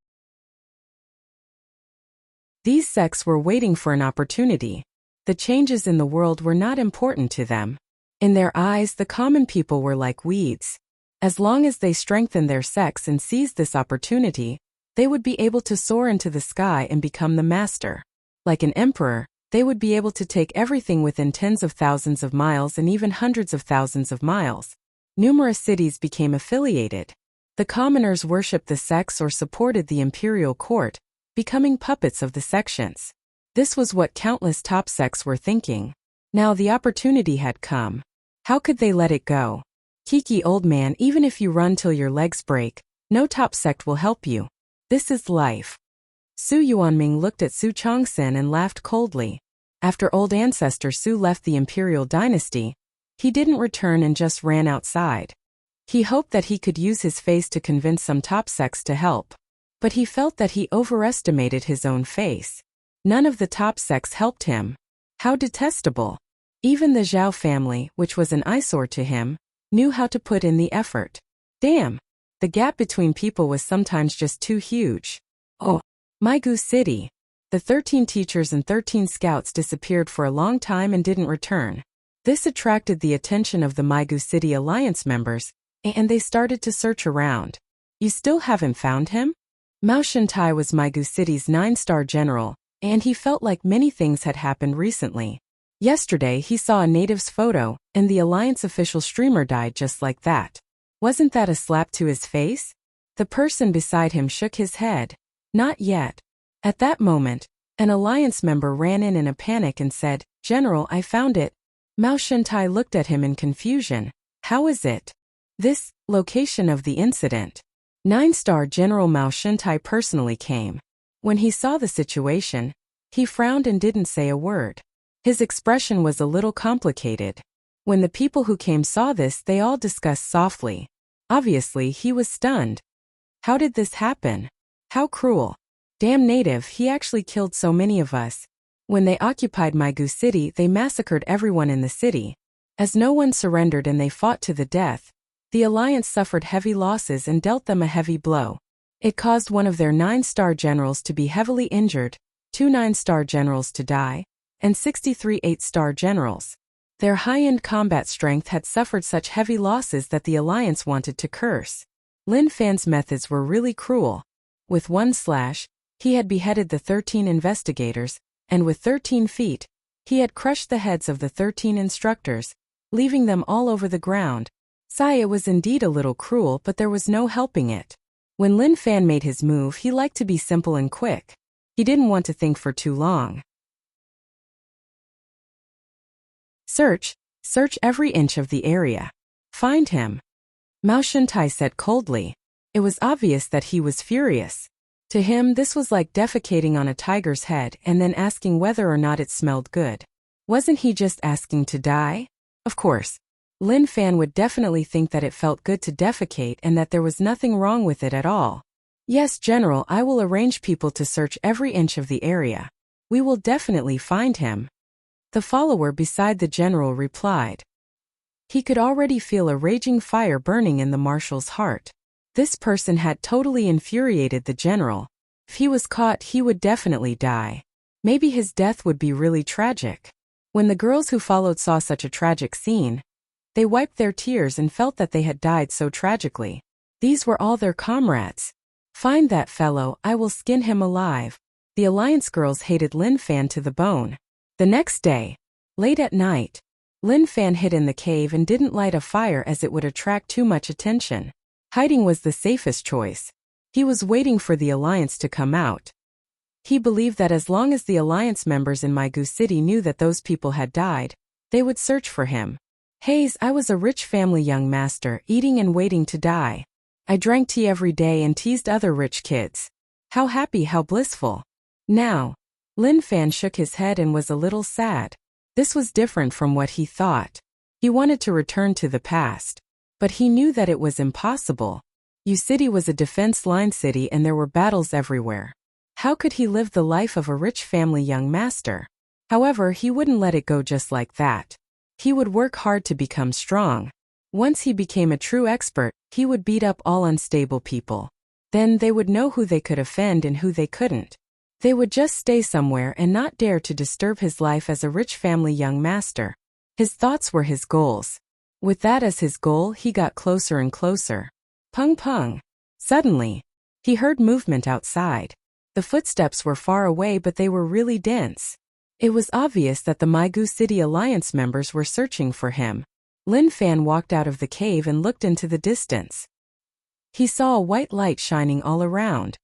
These sects were waiting for an opportunity. The changes in the world were not important to them. In their eyes, the common people were like weeds. As long as they strengthened their sects and seized this opportunity, they would be able to soar into the sky and become the master. Like an emperor, they would be able to take everything within tens of thousands of miles and even hundreds of thousands of miles. Numerous cities became affiliated. The commoners worshipped the sects or supported the imperial court, becoming puppets of the sections. This was what countless top sects were thinking. Now the opportunity had come. How could they let it go? Kiki, old man, even if you run till your legs break, no top sect will help you. This is life. Su Yuanming looked at Su Chongsen and laughed coldly. After old ancestor Su left the imperial dynasty, he didn't return and just ran outside. He hoped that he could use his face to convince some top sects to help. But he felt that he overestimated his own face. None of the top sects helped him. How detestable. Even the Zhao family, which was an eyesore to him, knew how to put in the effort. Damn. The gap between people was sometimes just too huge. Oh. Maigu City. The 13 teachers and 13 scouts disappeared for a long time and didn't return. This attracted the attention of the Maigu City Alliance members, and they started to search around. You still haven't found him? Mao Shentai was Maigu City's 9-star general, and he felt like many things had happened recently. Yesterday he saw a native's photo, and the Alliance official streamer died just like that. Wasn't that a slap to his face? The person beside him shook his head. Not yet. At that moment, an Alliance member ran in a panic and said, "General, I found it." Mao Shentai looked at him in confusion. How is it? This location of the incident. 9-star General Mao Shentai personally came. When he saw the situation, he frowned and didn't say a word. His expression was a little complicated. When the people who came saw this, they all discussed softly. Obviously, he was stunned. How did this happen? How cruel. Damn native, he actually killed so many of us. When they occupied Maigu City, they massacred everyone in the city. As no one surrendered and they fought to the death, the Alliance suffered heavy losses and dealt them a heavy blow. It caused one of their 9-star generals to be heavily injured, 2 9-star generals to die, and 63 8-star generals. Their high-end combat strength had suffered such heavy losses that the Alliance wanted to curse. Lin Fan's methods were really cruel. With one slash, he had beheaded the 13 investigators, and with 13 feet, he had crushed the heads of the 13 instructors, leaving them all over the ground. It was indeed a little cruel, but there was no helping it. When Lin Fan made his move, he liked to be simple and quick. He didn't want to think for too long. Search every inch of the area. Find him. Mao Shentai said coldly. It was obvious that he was furious. To him, this was like defecating on a tiger's head and then asking whether or not it smelled good. Wasn't he just asking to die? Of course. Lin Fan would definitely think that it felt good to defecate and that there was nothing wrong with it at all. Yes, General, I will arrange people to search every inch of the area. We will definitely find him. The follower beside the general replied. He could already feel a raging fire burning in the marshal's heart. This person had totally infuriated the general. If he was caught, he would definitely die. Maybe his death would be really tragic. When the girls who followed saw such a tragic scene, they wiped their tears and felt that they had died so tragically. These were all their comrades. Find that fellow, I will skin him alive. The Alliance girls hated Lin Fan to the bone. The next day, late at night, Lin Fan hid in the cave and didn't light a fire as it would attract too much attention. Hiding was the safest choice. He was waiting for the Alliance to come out. He believed that as long as the Alliance members in Maigu City knew that those people had died, they would search for him. Hayes, I was a rich family young master, eating and waiting to die. I drank tea every day and teased other rich kids. How happy, how blissful. Now, Lin Fan shook his head and was a little sad. This was different from what he thought. He wanted to return to the past. But he knew that it was impossible. Yu City was a defense line city and there were battles everywhere. How could he live the life of a rich family young master? However, he wouldn't let it go just like that. He would work hard to become strong. Once he became a true expert, he would beat up all unstable people. Then they would know who they could offend and who they couldn't. They would just stay somewhere and not dare to disturb his life as a rich family young master. His thoughts were his goals. With that as his goal, he got closer and closer. Pung pung. Suddenly, he heard movement outside. The footsteps were far away, but they were really dense. It was obvious that the Maigu City Alliance members were searching for him. Lin Fan walked out of the cave and looked into the distance. He saw a white light shining all around.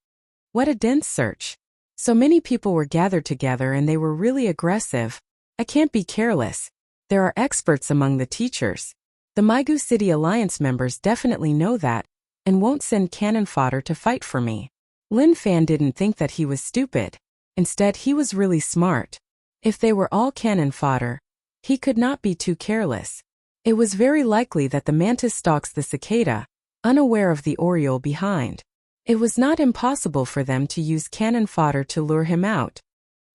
What a dense search. So many people were gathered together and they were really aggressive. I can't be careless. There are experts among the teachers. The Maigu City Alliance members definitely know that, and won't send cannon fodder to fight for me. Lin Fan didn't think that he was stupid. Instead, he was really smart. If they were all cannon fodder, he could not be too careless. It was very likely that the mantis stalks the cicada, unaware of the oriole behind. It was not impossible for them to use cannon fodder to lure him out.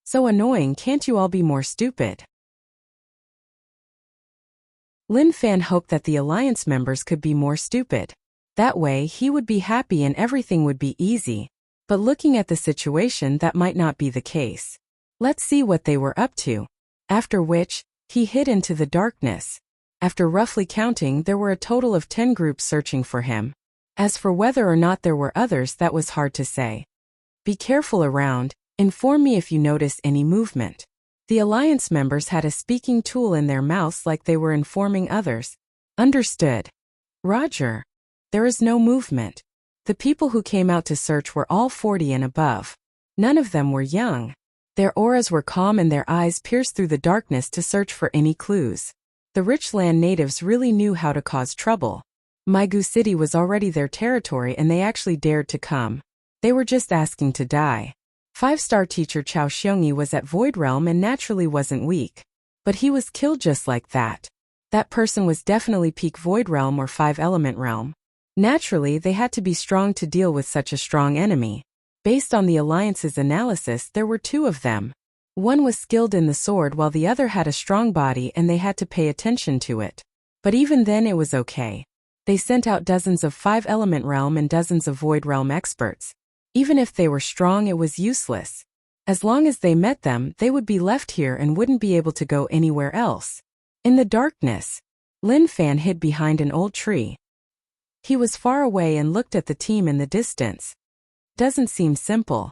So annoying, can't you all be more stupid? Lin Fan hoped that the alliance members could be more stupid. That way he would be happy and everything would be easy. But looking at the situation, that might not be the case. Let's see what they were up to. After which, he hid into the darkness. After roughly counting, there were a total of 10 groups searching for him. As for whether or not there were others, that was hard to say. Be careful around, inform me if you notice any movement. The alliance members had a speaking tool in their mouths like they were informing others. Understood. Roger. There is no movement. The people who came out to search were all 40 and above. None of them were young. Their auras were calm and their eyes pierced through the darkness to search for any clues. The rich land natives really knew how to cause trouble. Maigu City was already their territory and they actually dared to come. They were just asking to die. 5-star teacher Chao Xiongyi was at Void Realm and naturally wasn't weak. But he was killed just like that. That person was definitely peak Void Realm or 5-element realm. Naturally, they had to be strong to deal with such a strong enemy. Based on the Alliance's analysis, there were 2 of them. One was skilled in the sword while the other had a strong body and they had to pay attention to it. But even then it was okay. They sent out dozens of 5-element realm and dozens of Void Realm experts. Even if they were strong, it was useless. As long as they met them, they would be left here and wouldn't be able to go anywhere else. In the darkness, Lin Fan hid behind an old tree. He was far away and looked at the team in the distance. Doesn't seem simple.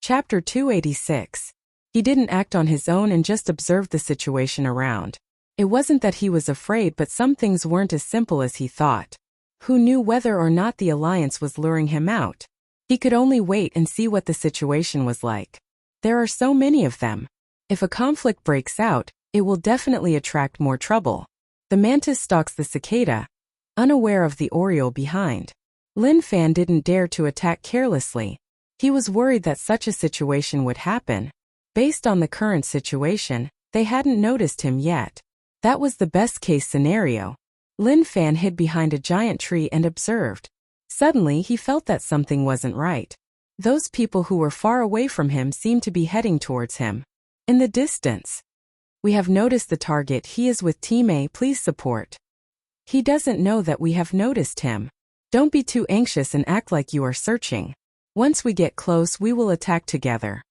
Chapter 286. He didn't act on his own and just observed the situation around. It wasn't that he was afraid, but some things weren't as simple as he thought. Who knew whether or not the Alliance was luring him out? He could only wait and see what the situation was like. There are so many of them. If a conflict breaks out, it will definitely attract more trouble. The mantis stalks the cicada, unaware of the oriole behind. Lin Fan didn't dare to attack carelessly. He was worried that such a situation would happen. Based on the current situation, they hadn't noticed him yet. That was the best-case scenario. Lin Fan hid behind a giant tree and observed. Suddenly, he felt that something wasn't right. Those people who were far away from him seemed to be heading towards him. In the distance. We have noticed the target. He is with Team A. Please support. He doesn't know that we have noticed him. Don't be too anxious and act like you are searching. Once we get close, we will attack together.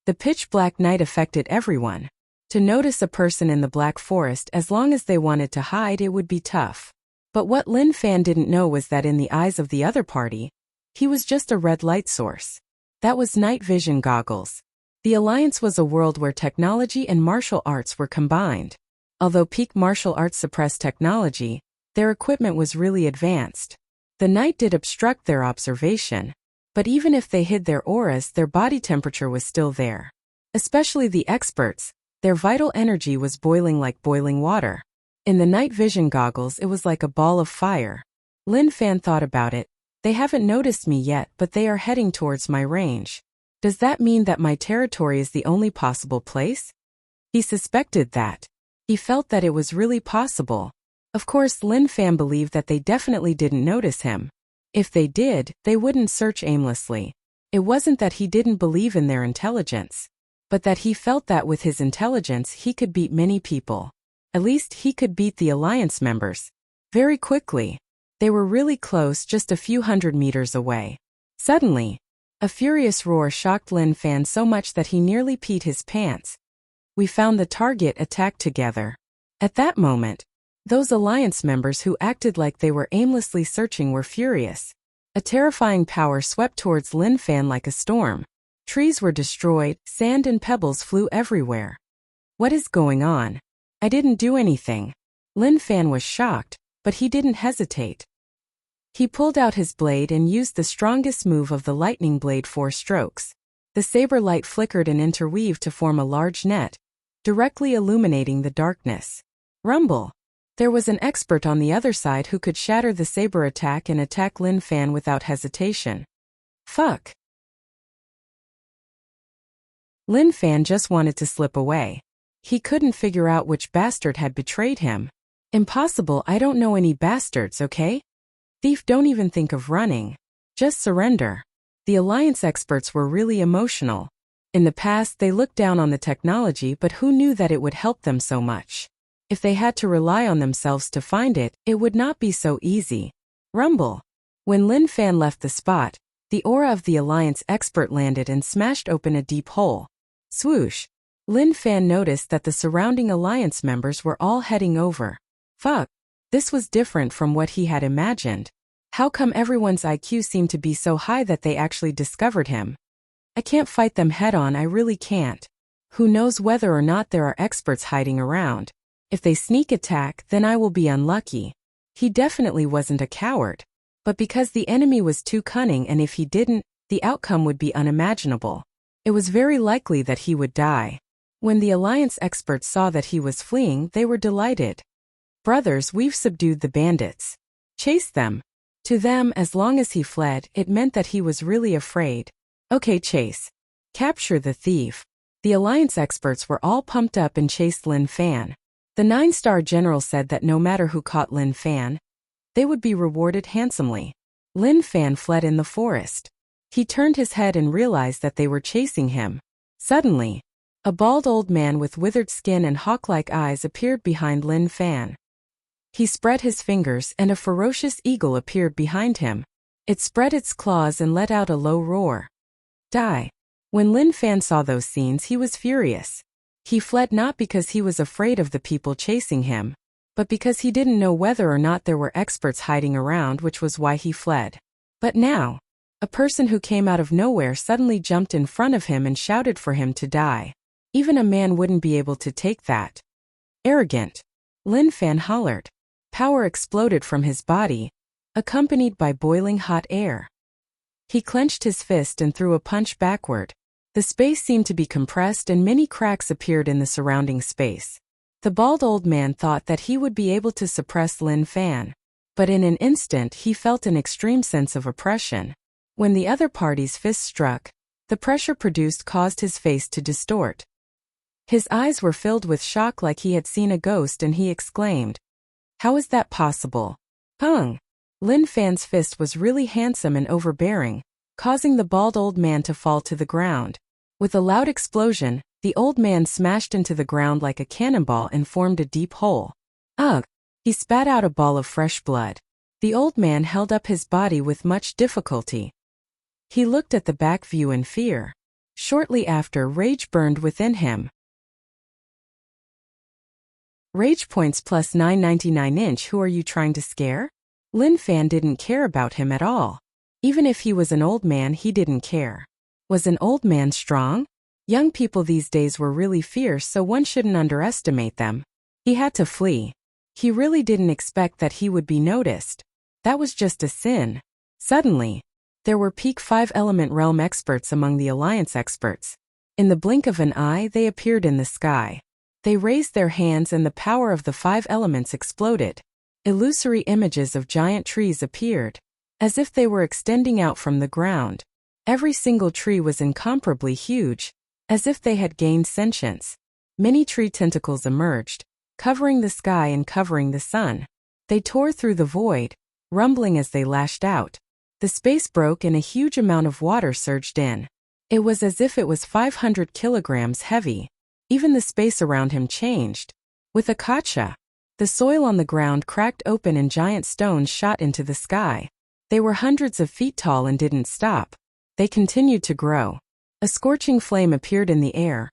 The pitch-black night affected everyone. To notice a person in the Black Forest as long as they wanted to hide, it would be tough. But what Lin Fan didn't know was that in the eyes of the other party, he was just a red light source. That was night vision goggles. The Alliance was a world where technology and martial arts were combined. Although peak martial arts suppressed technology, their equipment was really advanced. The night did obstruct their observation. But even if they hid their auras, their body temperature was still there. Especially the experts. Their vital energy was boiling like boiling water. In the night vision goggles, it was like a ball of fire. Lin Fan thought about it. They haven't noticed me yet, but they are heading towards my range. Does that mean that my territory is the only possible place? He suspected that. He felt that it was really possible. Of course, Lin Fan believed that they definitely didn't notice him. If they did, they wouldn't search aimlessly. It wasn't that he didn't believe in their intelligence, but that he felt that with his intelligence he could beat many people. At least he could beat the Alliance members. Very quickly. They were really close, just a few hundred meters away. Suddenly, a furious roar shocked Lin Fan so much that he nearly peed his pants. We found the target, attacked together. At that moment, those Alliance members who acted like they were aimlessly searching were furious. A terrifying power swept towards Lin Fan like a storm. Trees were destroyed, sand and pebbles flew everywhere. What is going on? I didn't do anything. Lin Fan was shocked, but he didn't hesitate. He pulled out his blade and used the strongest move of the lightning blade, 4 strokes. The saber light flickered and interweaved to form a large net, directly illuminating the darkness. Rumble. There was an expert on the other side who could shatter the saber attack and attack Lin Fan without hesitation. Fuck. Lin Fan just wanted to slip away. He couldn't figure out which bastard had betrayed him. Impossible, I don't know any bastards, okay? Thief, don't even think of running. Just surrender. The Alliance experts were really emotional. In the past, they looked down on the technology, but who knew that it would help them so much? If they had to rely on themselves to find it, it would not be so easy. Rumble. When Lin Fan left the spot, the aura of the Alliance expert landed and smashed open a deep hole. Swoosh. Lin Fan noticed that the surrounding Alliance members were all heading over. Fuck. This was different from what he had imagined. How come everyone's IQ seemed to be so high that they actually discovered him? I can't fight them head-on, I really can't. Who knows whether or not there are experts hiding around. If they sneak attack, then I will be unlucky. He definitely wasn't a coward. But because the enemy was too cunning, and if he didn't, the outcome would be unimaginable. It was very likely that he would die. When the Alliance experts saw that he was fleeing, they were delighted. Brothers, we've subdued the bandits. Chase them. To them, as long as he fled, it meant that he was really afraid. Okay, chase. Capture the thief. The Alliance experts were all pumped up and chased Lin Fan. The 9-star general said that no matter who caught Lin Fan, they would be rewarded handsomely. Lin Fan fled in the forest. He turned his head and realized that they were chasing him. Suddenly, a bald old man with withered skin and hawk-like eyes appeared behind Lin Fan. He spread his fingers and a ferocious eagle appeared behind him. It spread its claws and let out a low roar. Die. When Lin Fan saw those scenes, he was furious. He fled not because he was afraid of the people chasing him, but because he didn't know whether or not there were experts hiding around, which was why he fled. But now, a person who came out of nowhere suddenly jumped in front of him and shouted for him to die. Even a man wouldn't be able to take that. Arrogant. Lin Fan hollered. Power exploded from his body, accompanied by boiling hot air. He clenched his fist and threw a punch backward. The space seemed to be compressed and many cracks appeared in the surrounding space. The bald old man thought that he would be able to suppress Lin Fan, but in an instant he felt an extreme sense of oppression. When the other party's fist struck, the pressure produced caused his face to distort. His eyes were filled with shock like he had seen a ghost, and he exclaimed, "How is that possible?" Hung. Lin Fan's fist was really handsome and overbearing, causing the bald old man to fall to the ground. With a loud explosion, the old man smashed into the ground like a cannonball and formed a deep hole. Ugh! He spat out a ball of fresh blood. The old man held up his body with much difficulty. He looked at the back view in fear. Shortly after, rage burned within him. Rage points plus 999 inch. Who are you trying to scare? Lin Fan didn't care about him at all. Even if he was an old man, he didn't care. Was an old man strong? Young people these days were really fierce, so one shouldn't underestimate them. He had to flee. He really didn't expect that he would be noticed. That was just a sin. Suddenly, there were peak 5 element realm experts among the Alliance experts. In the blink of an eye, they appeared in the sky. They raised their hands and the power of the 5 elements exploded. Illusory images of giant trees appeared, as if they were extending out from the ground. Every single tree was incomparably huge, as if they had gained sentience. Many tree tentacles emerged, covering the sky and covering the sun. They tore through the void, rumbling as they lashed out. The space broke and a huge amount of water surged in. It was as if it was 500 kilograms heavy. Even the space around him changed. With a kacha, the soil on the ground cracked open and giant stones shot into the sky. They were hundreds of feet tall and didn't stop. They continued to grow. A scorching flame appeared in the air,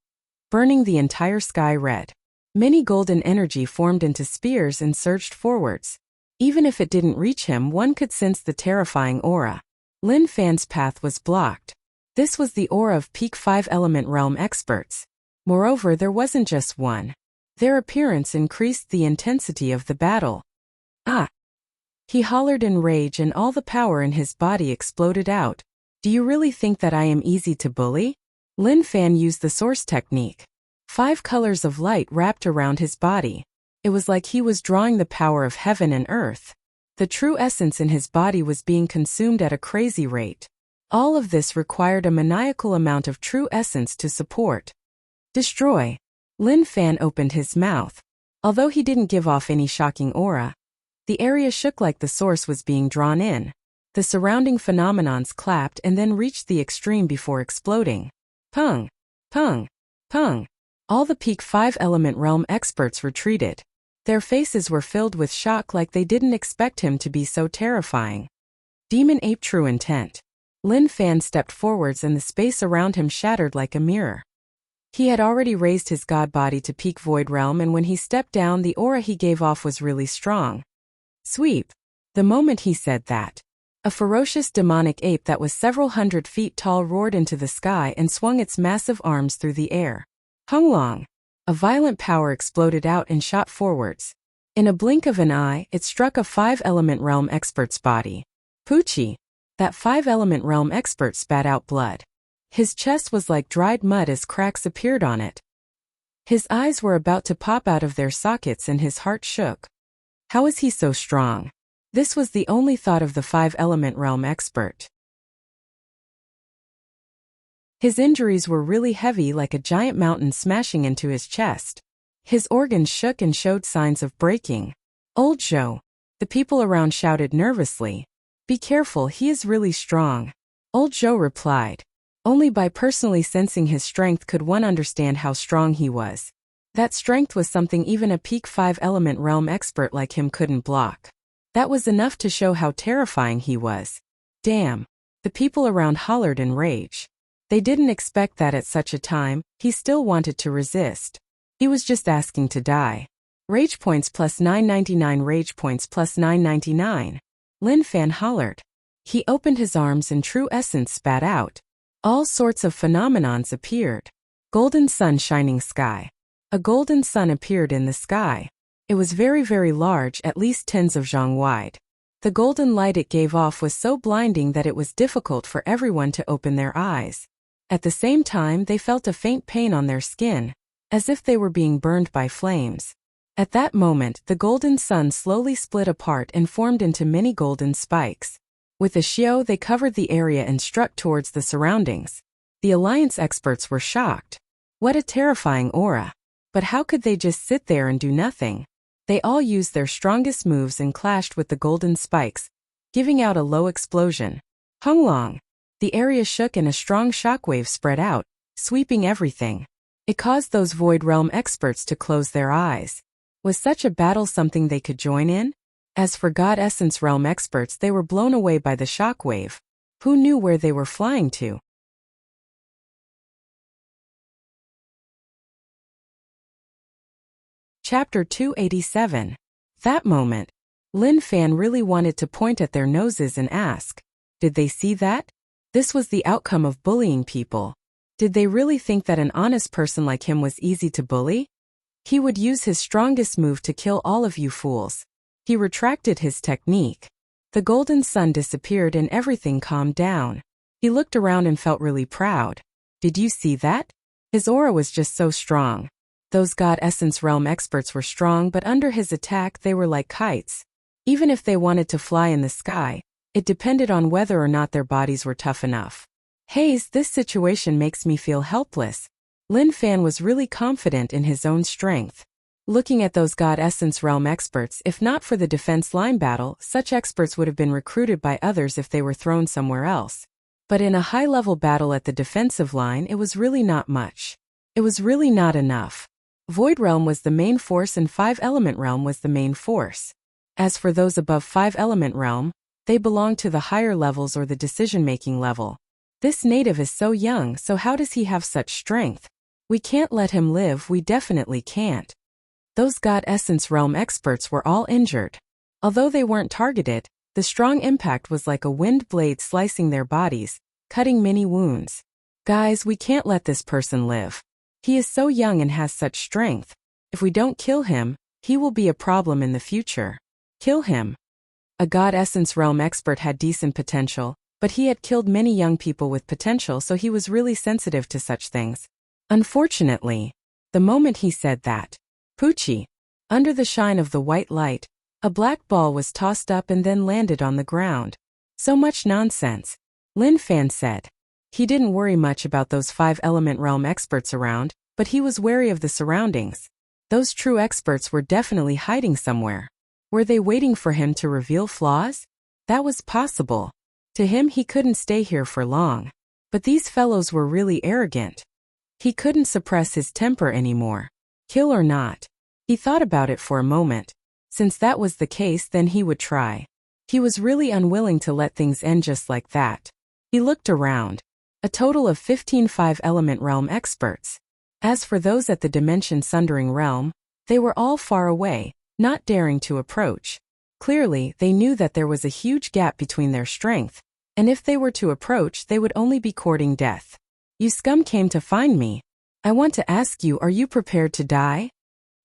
burning the entire sky red. Many golden energy formed into spears and surged forwards. Even if it didn't reach him, one could sense the terrifying aura. Lin Fan's path was blocked. This was the aura of peak 5 element realm experts. Moreover, there wasn't just one. Their appearance increased the intensity of the battle. Ah! He hollered in rage and all the power in his body exploded out. Do you really think that I am easy to bully? Lin Fan used the source technique. 5 colors of light wrapped around his body. It was like he was drawing the power of heaven and earth. The true essence in his body was being consumed at a crazy rate. All of this required a maniacal amount of true essence to support. Destroy. Lin Fan opened his mouth. Although he didn't give off any shocking aura, the area shook like the source was being drawn in. The surrounding phenomenons clapped and then reached the extreme before exploding. Pung! Pung! Pung! All the peak 5 element realm experts retreated. Their faces were filled with shock like they didn't expect him to be so terrifying. Demon Ape True Intent. Lin Fan stepped forwards and the space around him shattered like a mirror. He had already raised his god body to peak void realm, and when he stepped down, the aura he gave off was really strong. Sweep. The moment he said that, a ferocious demonic ape that was several hundred feet tall roared into the sky and swung its massive arms through the air. Hunglong. A violent power exploded out and shot forwards. In a blink of an eye, it struck a 5-element realm expert's body. Poochie. That 5-element realm expert spat out blood. His chest was like dried mud as cracks appeared on it. His eyes were about to pop out of their sockets and his heart shook. How is he so strong? This was the only thought of the 5-element realm expert. His injuries were really heavy, like a giant mountain smashing into his chest. His organs shook and showed signs of breaking. Old Zhou. The people around shouted nervously. Be careful, he is really strong. Old Zhou replied. Only by personally sensing his strength could one understand how strong he was. That strength was something even a peak 5-element realm expert like him couldn't block. That was enough to show how terrifying he was. Damn. The people around hollered in rage. They didn't expect that at such a time. He still wanted to resist. He was just asking to die. Rage points plus 999, rage points plus 999. Lin Fan hollered. He opened his arms and true essence spat out. All sorts of phenomenons appeared. Golden sun shining sky. A golden sun appeared in the sky. It was very, very large, at least tens of zhang wide. The golden light it gave off was so blinding that it was difficult for everyone to open their eyes. At the same time, they felt a faint pain on their skin, as if they were being burned by flames. At that moment, the golden sun slowly split apart and formed into many golden spikes. With a xiao, they covered the area and struck towards the surroundings. The Alliance experts were shocked. What a terrifying aura. But how could they just sit there and do nothing? They all used their strongest moves and clashed with the golden spikes, giving out a low explosion. Hunglong. The area shook and a strong shockwave spread out, sweeping everything. It caused those Void Realm experts to close their eyes. Was such a battle something they could join in? As for God Essence Realm experts, they were blown away by the shockwave. Who knew where they were flying to? Chapter 287. That moment, Lin Fan really wanted to point at their noses and ask, did they see that? This was the outcome of bullying people. Did they really think that an honest person like him was easy to bully? He would use his strongest move to kill all of you fools. He retracted his technique. The golden sun disappeared and everything calmed down. He looked around and felt really proud. Did you see that? His aura was just so strong. Those God Essence Realm experts were strong, but under his attack they were like kites. Even if they wanted to fly in the sky, it depended on whether or not their bodies were tough enough. Haze, this situation makes me feel helpless. Lin Fan was really confident in his own strength. Looking at those God Essence Realm experts, if not for the defense line battle, such experts would have been recruited by others if they were thrown somewhere else. But in a high-level battle at the defensive line, it was really not much. It was really not enough. Void Realm was the main force and 5-element realm was the main force. As for those above 5-element realm, they belonged to the higher levels or the decision-making level. This native is so young, so how does he have such strength? We can't let him live, we definitely can't. Those God Essence Realm experts were all injured. Although they weren't targeted, the strong impact was like a wind blade slicing their bodies, cutting many wounds. Guys, we can't let this person live. He is so young and has such strength. If we don't kill him, he will be a problem in the future. Kill him. A God Essence Realm expert had decent potential, but he had killed many young people with potential, so he was really sensitive to such things. Unfortunately, the moment he said that, Poochie. Under the shine of the white light, a black ball was tossed up and then landed on the ground. So much nonsense. Lin Fan said. He didn't worry much about those 5-element realm experts around, but he was wary of the surroundings. Those true experts were definitely hiding somewhere. Were they waiting for him to reveal flaws? That was possible. To him, he couldn't stay here for long. But these fellows were really arrogant. He couldn't suppress his temper anymore. Kill or not? He thought about it for a moment. Since that was the case, then he would try. He was really unwilling to let things end just like that. He looked around. A total of 15 5-element realm experts. As for those at the dimension-sundering realm, they were all far away, not daring to approach. Clearly, they knew that there was a huge gap between their strength, and if they were to approach, they would only be courting death. You scum came to find me. I want to ask you, are you prepared to die?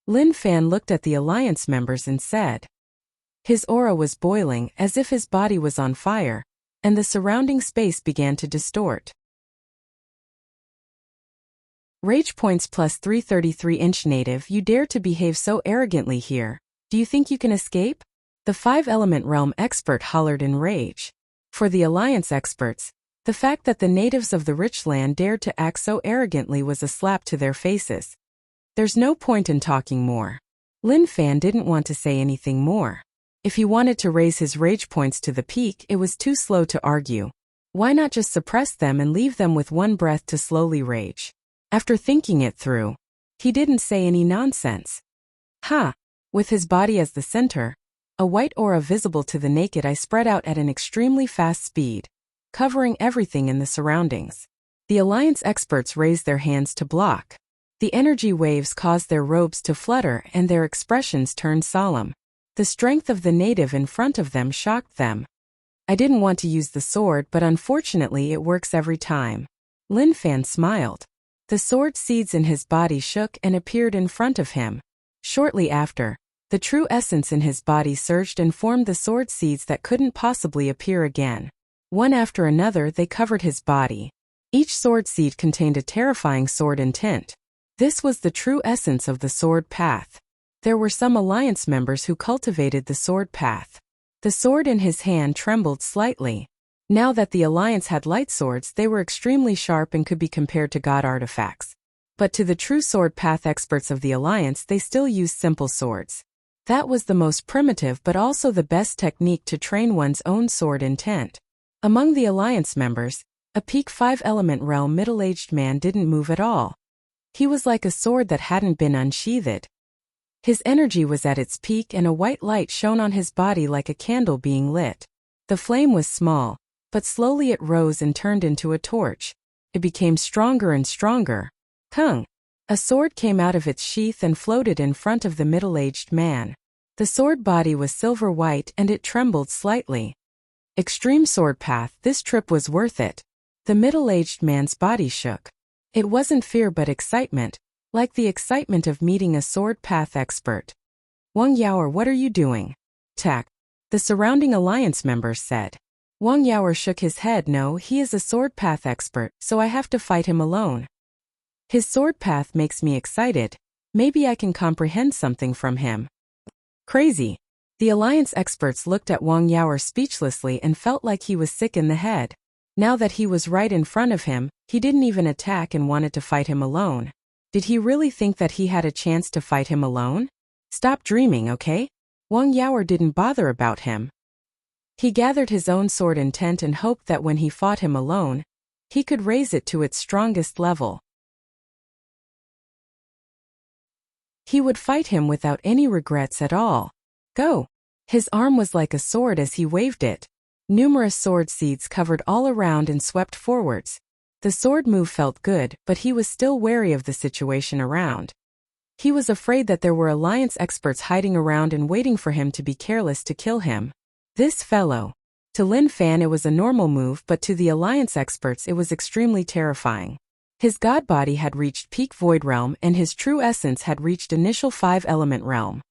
Lin Fan looked at the alliance members and said. His aura was boiling, as if his body was on fire, and the surrounding space began to distort. Rage points plus 333-inch native. You dare to behave so arrogantly here. Do you think you can escape? The 5-element realm expert hollered in rage. For the alliance experts, the fact that the natives of the rich land dared to act so arrogantly was a slap to their faces. There's no point in talking more. Lin Fan didn't want to say anything more. If he wanted to raise his rage points to the peak, it was too slow to argue. Why not just suppress them and leave them with one breath to slowly rage? After thinking it through, he didn't say any nonsense. With his body as the center, a white aura visible to the naked eye spread out at an extremely fast speed, covering everything in the surroundings. The alliance experts raised their hands to block. The energy waves caused their robes to flutter and their expressions turned solemn. The strength of the native in front of them shocked them. I didn't want to use the sword, but unfortunately it works every time. Lin Fan smiled. The sword seeds in his body shook and appeared in front of him. Shortly after, the true essence in his body surged and formed the sword seeds that couldn't possibly appear again. One after another, they covered his body. Each sword seed contained a terrifying sword intent. This was the true essence of the sword path. There were some alliance members who cultivated the sword path. The sword in his hand trembled slightly. Now that the alliance had light swords, they were extremely sharp and could be compared to god artifacts. But to the true sword path experts of the alliance, they still used simple swords. That was the most primitive but also the best technique to train one's own sword intent. Among the alliance members, a peak 5-element realm middle-aged man didn't move at all. He was like a sword that hadn't been unsheathed. His energy was at its peak and a white light shone on his body like a candle being lit. The flame was small, but slowly it rose and turned into a torch. It became stronger and stronger. Kung! A sword came out of its sheath and floated in front of the middle-aged man. The sword body was silver white and it trembled slightly. Extreme sword path, this trip was worth it. The middle-aged man's body shook. It wasn't fear but excitement, like the excitement of meeting a sword path expert. Wang Yaoer, what are you doing? Tak. The surrounding alliance members said. Wang Yaoer shook his head. No, he is a sword path expert, so I have to fight him alone. His sword path makes me excited. Maybe I can comprehend something from him. Crazy. The alliance experts looked at Wang Yaoer speechlessly and felt like he was sick in the head. Now that he was right in front of him, he didn't even attack and wanted to fight him alone. Did he really think that he had a chance to fight him alone? Stop dreaming, okay? Wang Yaoer didn't bother about him. He gathered his own sword intent and hoped that when he fought him alone, he could raise it to its strongest level. He would fight him without any regrets at all. Go! His arm was like a sword as he waved it. Numerous sword seeds covered all around and swept forwards. The sword move felt good, but he was still wary of the situation around. He was afraid that there were alliance experts hiding around and waiting for him to be careless to kill him. This fellow. To Lin Fan it was a normal move, but to the alliance experts it was extremely terrifying. His god body had reached peak void realm and his true essence had reached initial 5-element realm.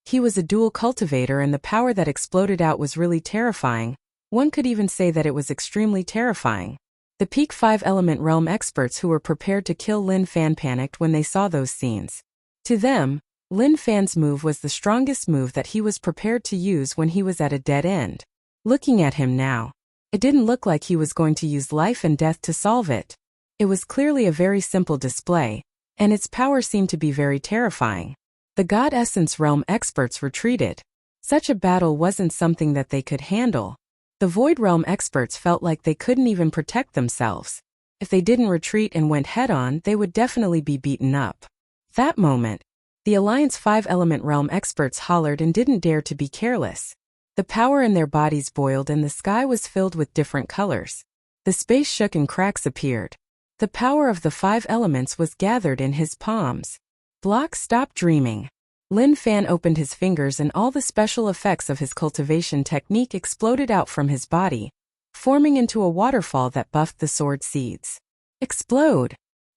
He was a dual cultivator and the power that exploded out was really terrifying. One could even say that it was extremely terrifying. The peak 5-element realm experts who were prepared to kill Lin Fan panicked when they saw those scenes. To them, Lin Fan's move was the strongest move that he was prepared to use when he was at a dead end. Looking at him now, It didn't look like he was going to use life and death to solve it. It was clearly a very simple display, and its power seemed to be very terrifying. The God Essence Realm experts retreated. Such a battle wasn't something that they could handle. The Void Realm experts felt like they couldn't even protect themselves. If they didn't retreat and went head-on, they would definitely be beaten up. That moment, the Alliance 5-element realm experts hollered and didn't dare to be careless. The power in their bodies boiled and the sky was filled with different colors. The space shook and cracks appeared. The power of the 5 elements was gathered in his palms. Block stopped dreaming. Lin Fan opened his fingers and all the special effects of his cultivation technique exploded out from his body, forming into a waterfall that buffed the sword seeds. Explode!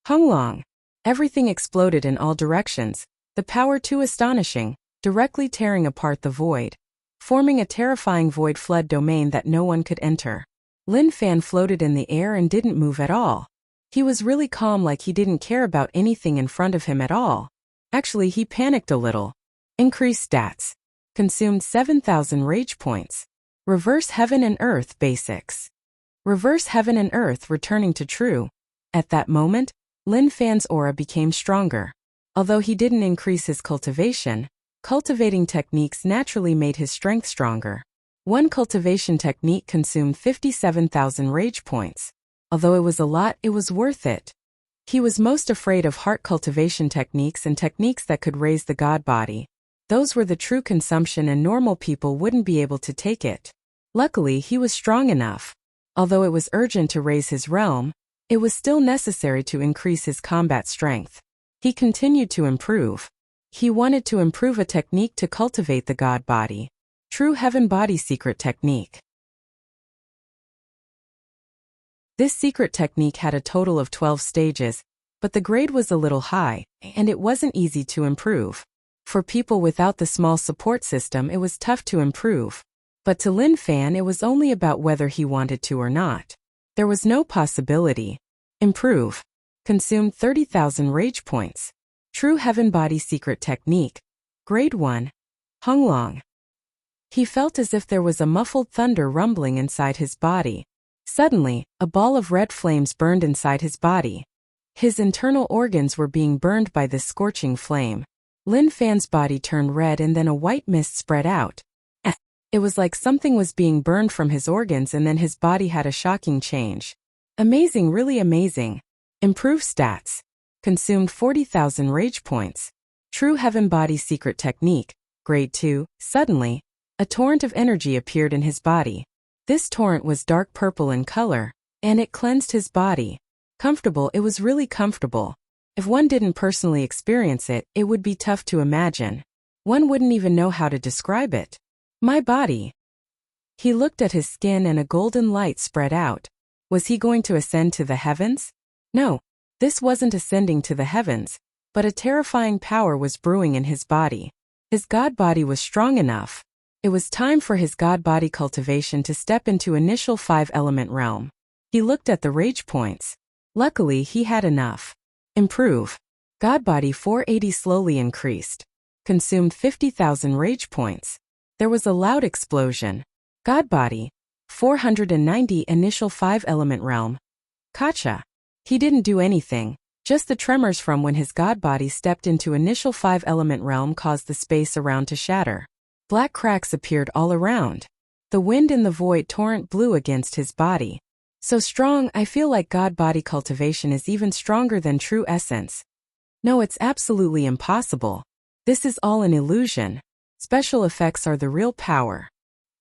Hunglong! Everything exploded in all directions, the power too astonishing, directly tearing apart the void, forming a terrifying void flood domain that no one could enter. Lin Fan floated in the air and didn't move at all. He was really calm, like he didn't care about anything in front of him at all. Actually, he panicked a little. Increased stats. Consumed 7,000 rage points. Reverse Heaven and Earth basics. Reverse Heaven and Earth returning to true. At that moment, Lin Fan's aura became stronger. Although he didn't increase his cultivation, cultivating techniques naturally made his strength stronger. One cultivation technique consumed 57,000 rage points. Although it was a lot, it was worth it. He was most afraid of heart cultivation techniques and techniques that could raise the god body. Those were the true consumption and normal people wouldn't be able to take it. Luckily, he was strong enough. Although it was urgent to raise his realm, it was still necessary to increase his combat strength. He continued to improve. He wanted to improve a technique to cultivate the god body. True Heaven Body Secret Technique. This secret technique had a total of 12 stages, but the grade was a little high, and it wasn't easy to improve. For people without the small support system, it was tough to improve. But to Lin Fan, it was only about whether he wanted to or not. There was no possibility. Improve. Consumed 30,000 rage points. True Heaven Body Secret Technique. Grade 1. Hunglong. He felt as if there was a muffled thunder rumbling inside his body. Suddenly, a ball of red flames burned inside his body. His internal organs were being burned by this scorching flame. Lin Fan's body turned red and then a white mist spread out. It was like something was being burned from his organs and then his body had a shocking change. Amazing, really amazing. Improved stats. Consumed 40,000 rage points. True Heaven Body Secret Technique. Grade 2. Suddenly, a torrent of energy appeared in his body. This torrent was dark purple in color, and it cleansed his body. Comfortable, it was really comfortable. If one didn't personally experience it, it would be tough to imagine. One wouldn't even know how to describe it. My body. He looked at his skin and a golden light spread out. Was he going to ascend to the heavens? No, this wasn't ascending to the heavens, but a terrifying power was brewing in his body. His god body was strong enough. It was time for his god body cultivation to step into initial 5-element realm. He looked at the rage points. Luckily, he had enough. Improve. God body 480 slowly increased. Consumed 50,000 rage points. There was a loud explosion. God body 490 initial 5-element realm. Gotcha. He didn't do anything. Just the tremors from when his god body stepped into initial 5-element realm caused the space around to shatter. Black cracks appeared all around. The wind in the void torrent blew against his body. So strong, I feel like god body cultivation is even stronger than true essence. No, it's absolutely impossible. This is all an illusion. Special effects are the real power.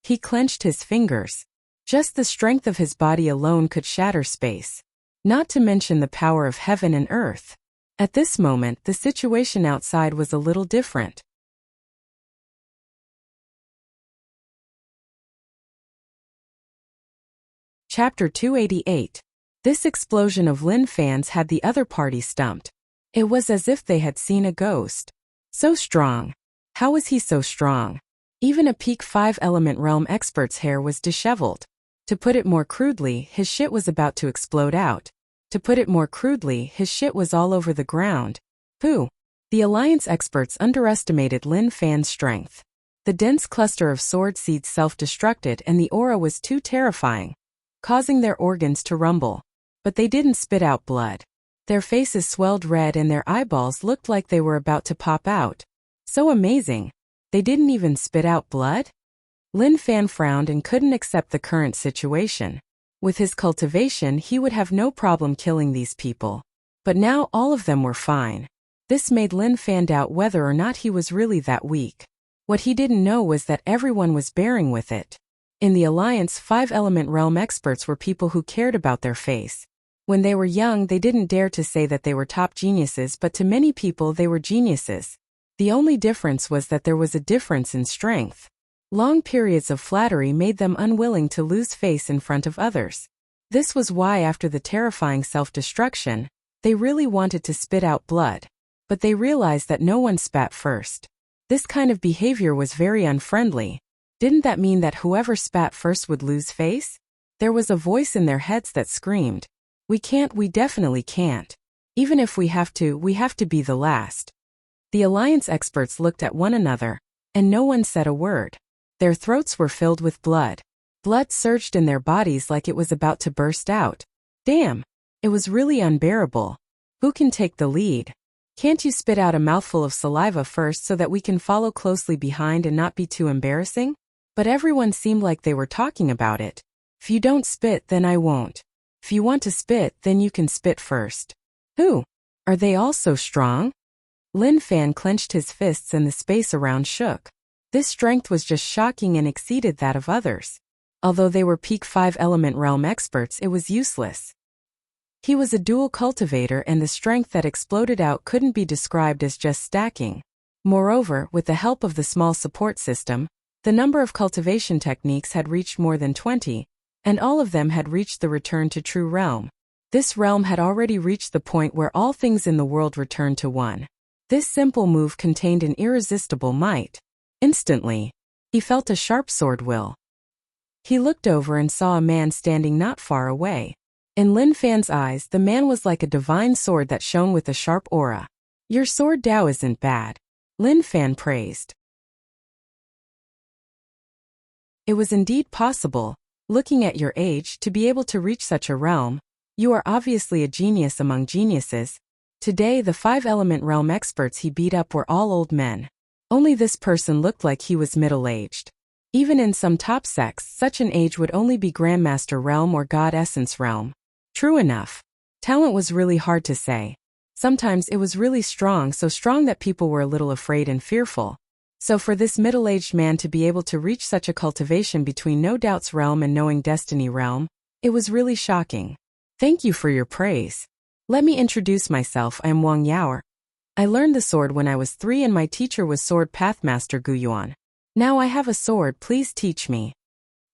He clenched his fingers. Just the strength of his body alone could shatter space. Not to mention the power of heaven and earth. At this moment, the situation outside was a little different. Chapter 288. This explosion of Lin Fan's had the other party stumped. It was as if they had seen a ghost. So strong. How was he so strong? Even a peak 5-element realm expert's hair was disheveled. To put it more crudely, his shit was about to explode out. To put it more crudely, his shit was all over the ground. Pooh. The Alliance experts underestimated Lin Fan's strength. The dense cluster of sword seeds self-destructed and the aura was too terrifying. causing their organs to rumble. But they didn't spit out blood. Their faces swelled red and their eyeballs looked like they were about to pop out. So amazing. They didn't even spit out blood? Lin Fan frowned and couldn't accept the current situation. With his cultivation, he would have no problem killing these people. But now all of them were fine. This made Lin Fan doubt whether or not he was really that weak. What he didn't know was that everyone was bearing with it. In the Alliance, 5-element realm experts were people who cared about their face. When they were young, they didn't dare to say that they were top geniuses, but to many people they were geniuses. The only difference was that there was a difference in strength. Long periods of flattery made them unwilling to lose face in front of others. This was why after the terrifying self-destruction, they really wanted to spit out blood. But they realized that no one spat first. This kind of behavior was very unfriendly. Didn't that mean that whoever spat first would lose face? There was a voice in their heads that screamed, "We can't, we definitely can't. Even if we have to be the last." The Alliance experts looked at one another, and no one said a word. Their throats were filled with blood. Blood surged in their bodies like it was about to burst out. Damn! It was really unbearable. Who can take the lead? Can't you spit out a mouthful of saliva first so that we can follow closely behind and not be too embarrassing? But everyone seemed like they were talking about it. If you don't spit, then I won't. If you want to spit, then you can spit first. Who? Are they all so strong? Lin Fan clenched his fists and the space around shook. This strength was just shocking and exceeded that of others. Although they were peak 5-element realm experts, it was useless. He was a dual cultivator and the strength that exploded out couldn't be described as just stacking. Moreover, with the help of the small support system, the number of cultivation techniques had reached more than 20, and all of them had reached the return to true realm. This realm had already reached the point where all things in the world returned to one. This simple move contained an irresistible might. Instantly, he felt a sharp sword will. He looked over and saw a man standing not far away. In Lin Fan's eyes, the man was like a divine sword that shone with a sharp aura. "Your sword Dao isn't bad," Lin Fan praised. It was indeed possible, looking at your age, to be able to reach such a realm. You are obviously a genius among geniuses. Today, the 5-element realm experts he beat up were all old men. Only this person looked like he was middle-aged. Even in some top sects, such an age would only be Grandmaster realm or God Essence realm. True enough. Talent was really hard to say. Sometimes it was really strong, so strong that people were a little afraid and fearful. So for this middle-aged man to be able to reach such a cultivation between No Doubt's realm and Knowing Destiny realm, it was really shocking. Thank you for your praise. Let me introduce myself. I am Wang Yaoer. I learned the sword when I was 3 and my teacher was Sword Pathmaster Gu Yuan. Now I have a sword, please teach me.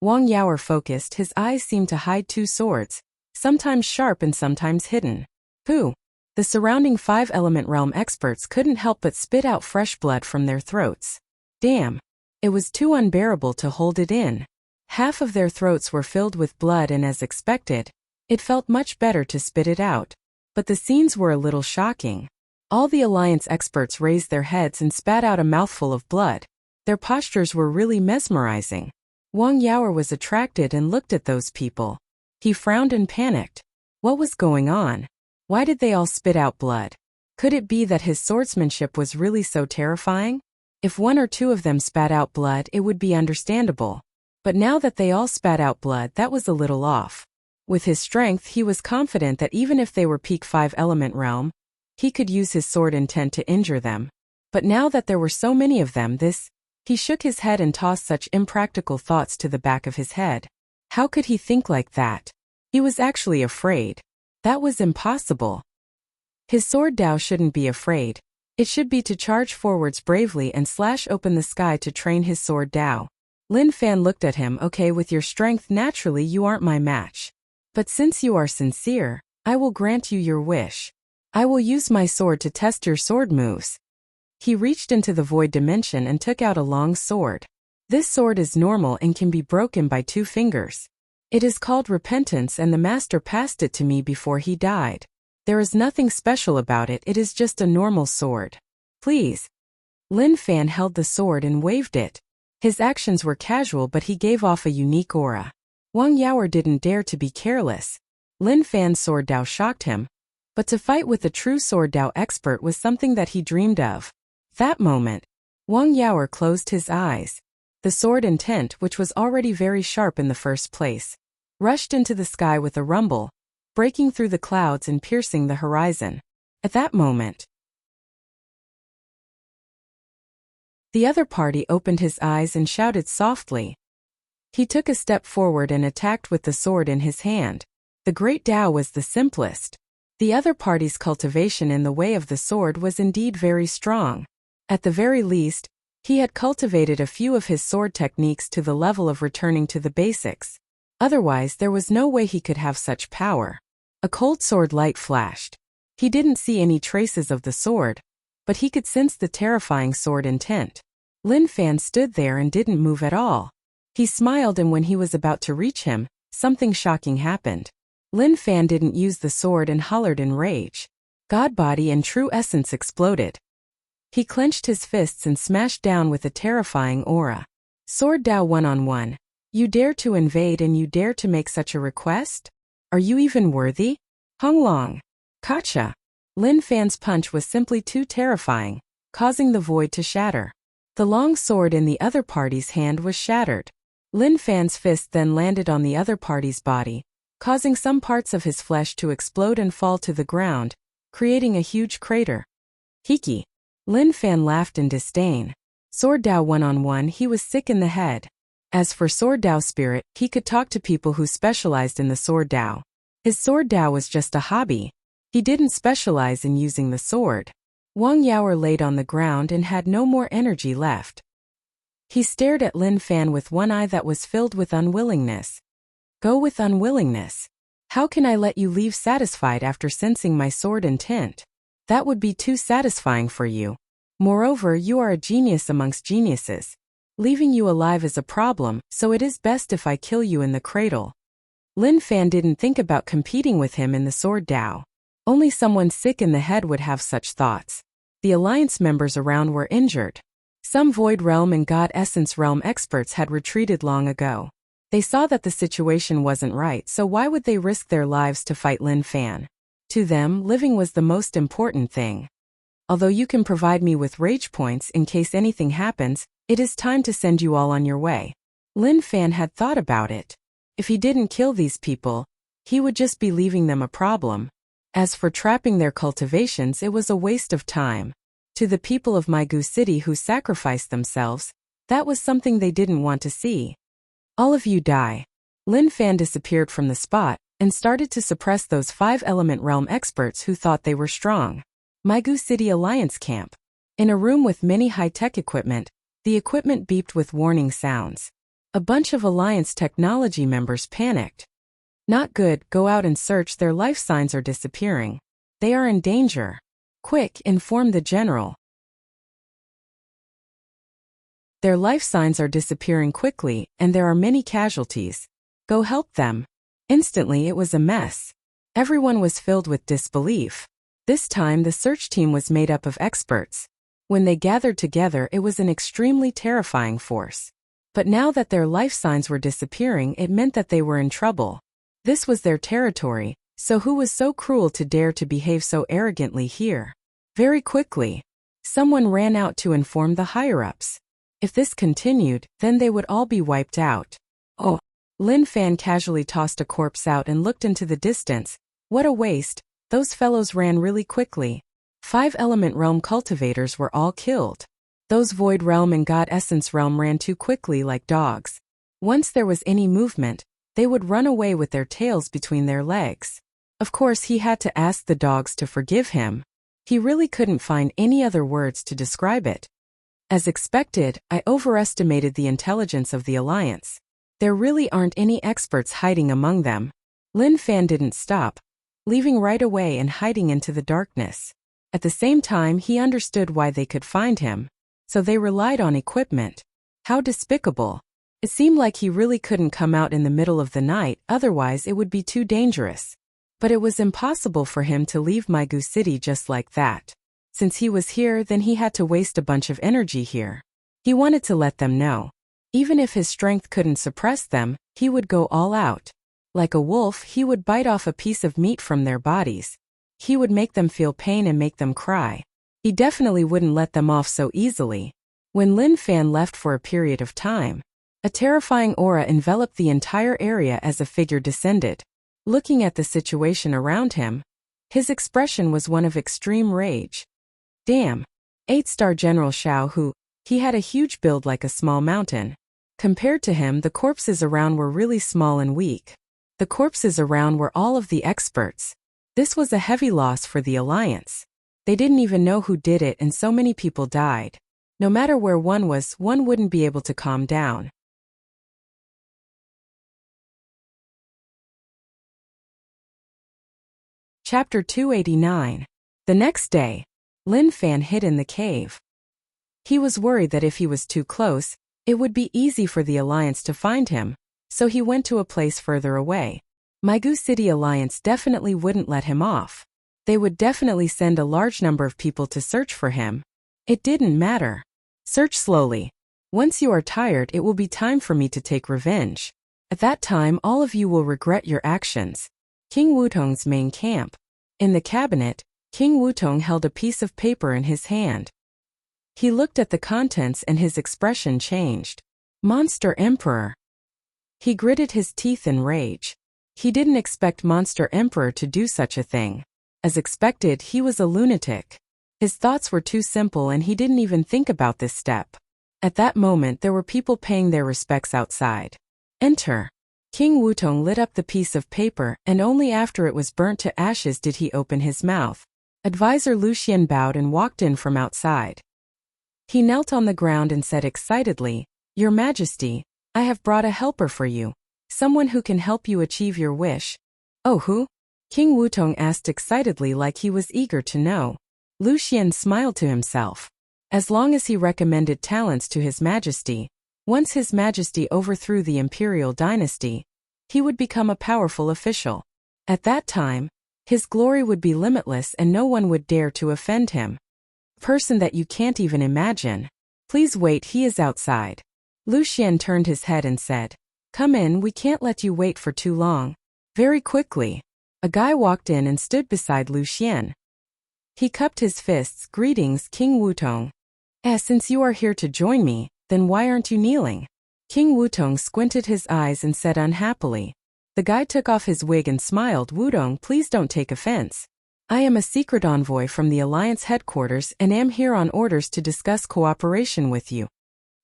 Wang Yaoer focused, his eyes seemed to hide 2 swords, sometimes sharp and sometimes hidden. Who? The surrounding 5-element realm experts couldn't help but spit out fresh blood from their throats. Damn. It was too unbearable to hold it in. Half of their throats were filled with blood and as expected, it felt much better to spit it out. But the scenes were a little shocking. All the Alliance experts raised their heads and spat out a mouthful of blood. Their postures were really mesmerizing. Wang Yaoer was attracted and looked at those people. He frowned and panicked. What was going on? Why did they all spit out blood? Could it be that his swordsmanship was really so terrifying? If 1 or 2 of them spat out blood, it would be understandable. But now that they all spat out blood, that was a little off. With his strength, he was confident that even if they were peak 5-element realm, he could use his sword intent to injure them. But now that there were so many of them, he shook his head and tossed such impractical thoughts to the back of his head. How could he think like that? He was actually afraid. That was impossible. His sword Dao shouldn't be afraid. It should be to charge forwards bravely and slash open the sky to train his sword Dao. Lin Fan looked at him. Okay, with your strength, naturally you aren't my match. But since you are sincere, I will grant you your wish. I will use my sword to test your sword moves. He reached into the void dimension and took out a long sword. This sword is normal and can be broken by 2 fingers. It is called Repentance and the master passed it to me before he died. There is nothing special about it, it is just a normal sword. Please. Lin Fan held the sword and waved it. His actions were casual but he gave off a unique aura. Wang Yaoer didn't dare to be careless. Lin Fan's sword Dao shocked him. But to fight with a true sword Dao expert was something that he dreamed of. That moment, Wang Yaoer closed his eyes. The sword intent, which was already very sharp in the first place, rushed into the sky with a rumble, breaking through the clouds and piercing the horizon. At that moment, the other party opened his eyes and shouted softly. He took a step forward and attacked with the sword in his hand. The great Dao was the simplest. The other party's cultivation in the way of the sword was indeed very strong. At the very least, he had cultivated a few of his sword techniques to the level of returning to the basics. Otherwise, there was no way he could have such power. A cold sword light flashed. He didn't see any traces of the sword, but he could sense the terrifying sword intent. Lin Fan stood there and didn't move at all. He smiled, and when he was about to reach him, something shocking happened. Lin Fan didn't use the sword and hollered in rage. God body and true essence exploded. He clenched his fists and smashed down with a terrifying aura. Sword Dao 1-on-1. You dare to invade and you dare to make such a request? Are you even worthy? Hung Long. Gotcha. Lin Fan's punch was simply too terrifying, causing the void to shatter. The long sword in the other party's hand was shattered. Lin Fan's fist then landed on the other party's body, causing some parts of his flesh to explode and fall to the ground, creating a huge crater. Hiki. Lin Fan laughed in disdain. Sword Dao 1-on-1, he was sick in the head. As for Sword Dao Spirit, he could talk to people who specialized in the Sword Dao. His Sword Dao was just a hobby. He didn't specialize in using the sword. Wang Yaoer laid on the ground and had no more energy left. He stared at Lin Fan with one eye that was filled with unwillingness. Go with unwillingness. How can I let you leave satisfied after sensing my sword intent? That would be too satisfying for you. Moreover, you are a genius amongst geniuses. Leaving you alive is a problem, so it is best if I kill you in the cradle. Lin Fan didn't think about competing with him in the Sword Dao. Only someone sick in the head would have such thoughts. The alliance members around were injured. Some Void Realm and God Essence Realm experts had retreated long ago. They saw that the situation wasn't right, so why would they risk their lives to fight Lin Fan? To them, living was the most important thing. Although you can provide me with rage points in case anything happens, it is time to send you all on your way. Lin Fan had thought about it. If he didn't kill these people, he would just be leaving them a problem. As for trapping their cultivations, it was a waste of time. To the people of Maigu City who sacrificed themselves, that was something they didn't want to see. All of you die. Lin Fan disappeared from the spot and started to suppress those 5-element realm experts who thought they were strong. Maigu City Alliance Camp. In a room with many high-tech equipment, the equipment beeped with warning sounds. A bunch of Alliance technology members panicked. Not good, go out and search, their life signs are disappearing. They are in danger. Quick, inform the general. Their life signs are disappearing quickly, and there are many casualties. Go help them. Instantly it was a mess. Everyone was filled with disbelief. This time the search team was made up of experts. When they gathered together, it was an extremely terrifying force. But now that their life signs were disappearing, it meant that they were in trouble. This was their territory, so who was so cruel to dare to behave so arrogantly here? Very quickly, someone ran out to inform the higher-ups. If this continued, then they would all be wiped out. Oh! Lin Fan casually tossed a corpse out and looked into the distance. What a waste, those fellows ran really quickly. 5-element realm cultivators were all killed. Those Void Realm and God Essence Realm ran too quickly like dogs. Once there was any movement, they would run away with their tails between their legs. Of course, he had to ask the dogs to forgive him. He really couldn't find any other words to describe it. As expected, I overestimated the intelligence of the Alliance. There really aren't any experts hiding among them. Lin Fan didn't stop, leaving right away and hiding into the darkness. At the same time, he understood why they could find him. So they relied on equipment. How despicable. It seemed like he really couldn't come out in the middle of the night, otherwise it would be too dangerous. But it was impossible for him to leave Maigu City just like that. Since he was here, then he had to waste a bunch of energy here. He wanted to let them know. Even if his strength couldn't suppress them, He would go all out. Like a wolf, he would bite off a piece of meat from their bodies. He would make them feel pain and make them cry. He definitely wouldn't let them off so easily. When Lin Fan left for a period of time, a terrifying aura enveloped the entire area as a figure descended. Looking at the situation around him, his expression was one of extreme rage. Damn. 8-star General Xiao Hu, he had a huge build like a small mountain. Compared to him, the corpses around were really small and weak. The corpses around were all of the experts. This was a heavy loss for the Alliance. They didn't even know who did it and so many people died. No matter where one was, one wouldn't be able to calm down. Chapter 289. The next day, Lin Fan hid in the cave. He was worried that if he was too close, it would be easy for the Alliance to find him, so he went to a place further away. Migu City Alliance definitely wouldn't let him off. They would definitely send a large number of people to search for him. It didn't matter. Search slowly. Once you are tired, it will be time for me to take revenge. At that time, all of you will regret your actions. King Wutong's main camp. In the cabinet, King Wutong held a piece of paper in his hand. He looked at the contents and his expression changed. Monster Emperor. He gritted his teeth in rage. He didn't expect Monster Emperor to do such a thing. As expected, he was a lunatic. His thoughts were too simple and he didn't even think about this step. At that moment, there were people paying their respects outside. Enter. King Wutong lit up the piece of paper, and only after it was burnt to ashes did he open his mouth. Advisor Lucian bowed and walked in from outside. He knelt on the ground and said excitedly, "Your Majesty, I have brought a helper for you. Someone who can help you achieve your wish." "Oh, who?" King Wutong asked excitedly like he was eager to know. Lucian smiled to himself. As long as he recommended talents to His Majesty, once His Majesty overthrew the imperial dynasty, he would become a powerful official. At that time, his glory would be limitless and no one would dare to offend him. Person that you can't even imagine. Please wait, he is outside. Lucian turned his head and said, "Come in, we can't let you wait for too long." Very quickly, a guy walked in and stood beside Lucian. He cupped his fists. "Greetings, King Wutong. Since you are here to join me, then why aren't you kneeling?" King Wutong squinted his eyes and said unhappily. The guy took off his wig and smiled. "Wutong, please don't take offense. I am a secret envoy from the Alliance headquarters and am here on orders to discuss cooperation with you."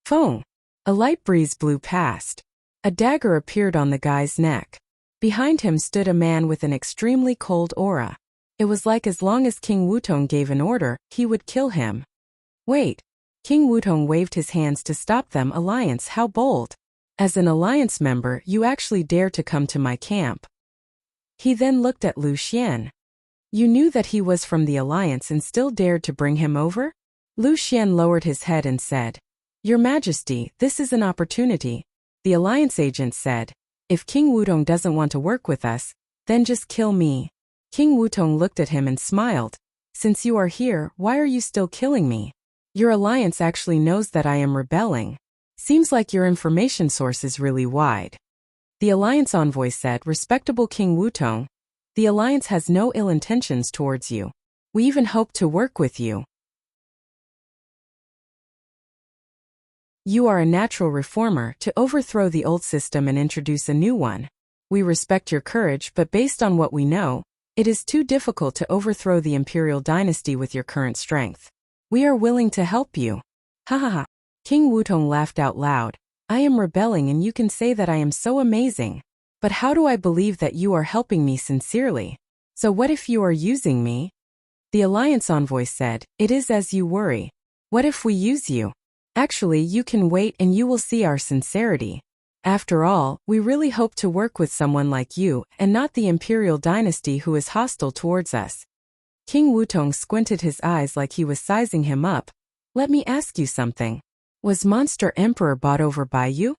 Phone. A light breeze blew past. A dagger appeared on the guy's neck. Behind him stood a man with an extremely cold aura. It was like as long as King Wutong gave an order, he would kill him. "Wait." King Wutong waved his hands to stop them. "Alliance, how bold. As an Alliance member, you actually dare to come to my camp." He then looked at Lucian. "You knew that he was from the Alliance and still dared to bring him over?" Lucian lowered his head and said, "Your Majesty, this is an opportunity." The Alliance agent said, "If King Wutong doesn't want to work with us, then just kill me." King Wutong looked at him and smiled. "Since you are here, why are you still killing me? Your Alliance actually knows that I am rebelling. Seems like your information source is really wide." The Alliance envoy said, "Respectable King Wutong, the Alliance has no ill intentions towards you. We even hope to work with you. You are a natural reformer to overthrow the old system and introduce a new one. We respect your courage, but based on what we know, it is too difficult to overthrow the imperial dynasty with your current strength. We are willing to help you." Ha ha ha. King Wutong laughed out loud. "I am rebelling and you can say that I am so amazing. But how do I believe that you are helping me sincerely? So what if you are using me?" The Alliance envoy said, "It is as you worry. What if we use you? Actually, you can wait and you will see our sincerity. After all, we really hope to work with someone like you and not the imperial dynasty who is hostile towards us." King Wutong squinted his eyes like he was sizing him up. "Let me ask you something. Was Monster Emperor bought over by you?"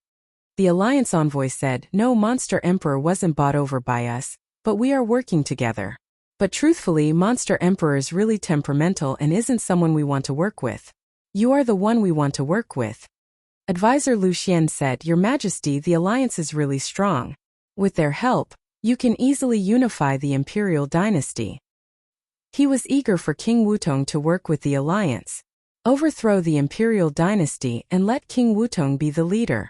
The Alliance envoy said, "No, Monster Emperor wasn't bought over by us, but we are working together. But truthfully, Monster Emperor is really temperamental and isn't someone we want to work with. You are the one we want to work with." Advisor Lucien said, Your Majesty, the alliance is really strong. With their help, you can easily unify the imperial dynasty. He was eager for King Wutong to work with the alliance, overthrow the imperial dynasty and let King Wutong be the leader.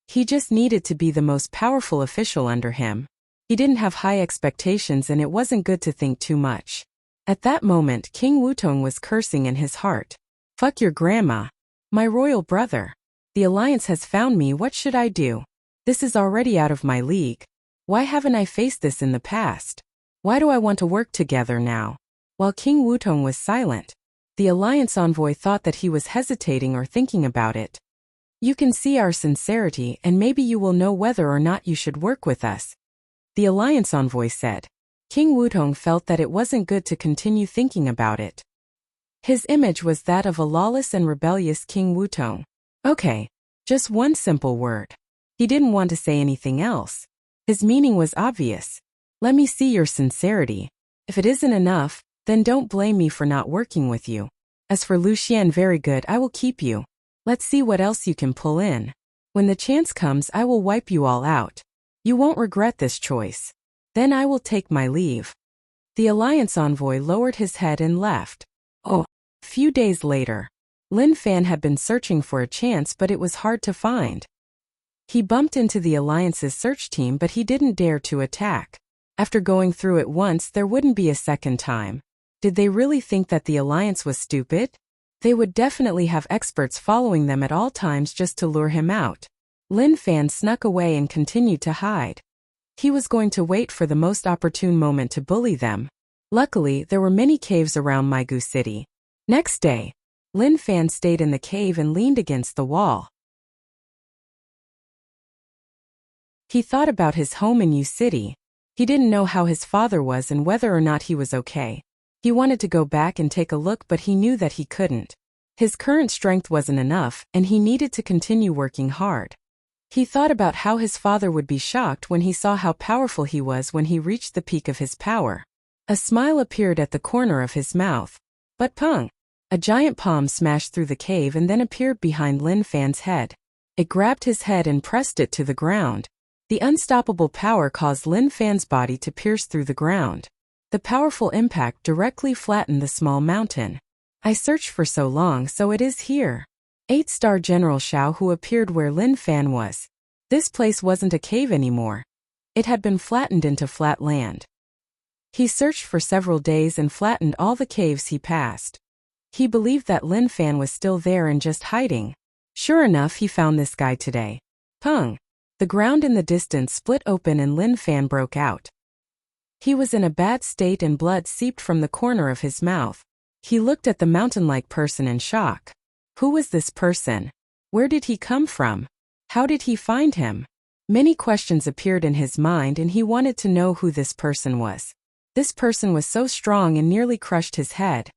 He just needed to be the most powerful official under him. He didn't have high expectations and it wasn't good to think too much. At that moment, King Wutong was cursing in his heart. Fuck your grandma. My royal brother. The alliance has found me, what should I do? This is already out of my league. Why haven't I faced this in the past? Why do I want to work together now? While King Wutong was silent, the alliance envoy thought that he was hesitating or thinking about it. You can see our sincerity and maybe you will know whether or not you should work with us, the alliance envoy said. King Wutong felt that it wasn't good to continue thinking about it. His image was that of a lawless and rebellious King Wutong. Okay, just one simple word. He didn't want to say anything else. His meaning was obvious. Let me see your sincerity. If it isn't enough, then don't blame me for not working with you. As for Lucien, very good, I will keep you. Let's see what else you can pull in. When the chance comes, I will wipe you all out. You won't regret this choice. Then I will take my leave. The alliance envoy lowered his head and left. A few days later, Lin Fan had been searching for a chance, but it was hard to find. He bumped into the alliance's search team, but he didn't dare to attack. After going through it once, there wouldn't be a second time. Did they really think that the alliance was stupid? They would definitely have experts following them at all times just to lure him out. Lin Fan snuck away and continued to hide. He was going to wait for the most opportune moment to bully them. Luckily, there were many caves around Maigu City. Next day, Lin Fan stayed in the cave and leaned against the wall. He thought about his home in Yu City. He didn't know how his father was and whether or not he was okay. He wanted to go back and take a look, but he knew that he couldn't. His current strength wasn't enough, and he needed to continue working hard. He thought about how his father would be shocked when he saw how powerful he was when he reached the peak of his power. A smile appeared at the corner of his mouth. But pung! A giant palm smashed through the cave and then appeared behind Lin Fan's head. It grabbed his head and pressed it to the ground. The unstoppable power caused Lin Fan's body to pierce through the ground. The powerful impact directly flattened the small mountain. I searched for so long, so it is here. 8-star General Xiao Hu appeared where Lin Fan was. This place wasn't a cave anymore. It had been flattened into flat land. He searched for several days and flattened all the caves he passed. He believed that Lin Fan was still there and just hiding. Sure enough, he found this guy today. Pung! The ground in the distance split open and Lin Fan broke out. He was in a bad state and blood seeped from the corner of his mouth. He looked at the mountain-like person in shock. Who was this person? Where did he come from? How did he find him? Many questions appeared in his mind and he wanted to know who this person was. This person was so strong and nearly crushed his head.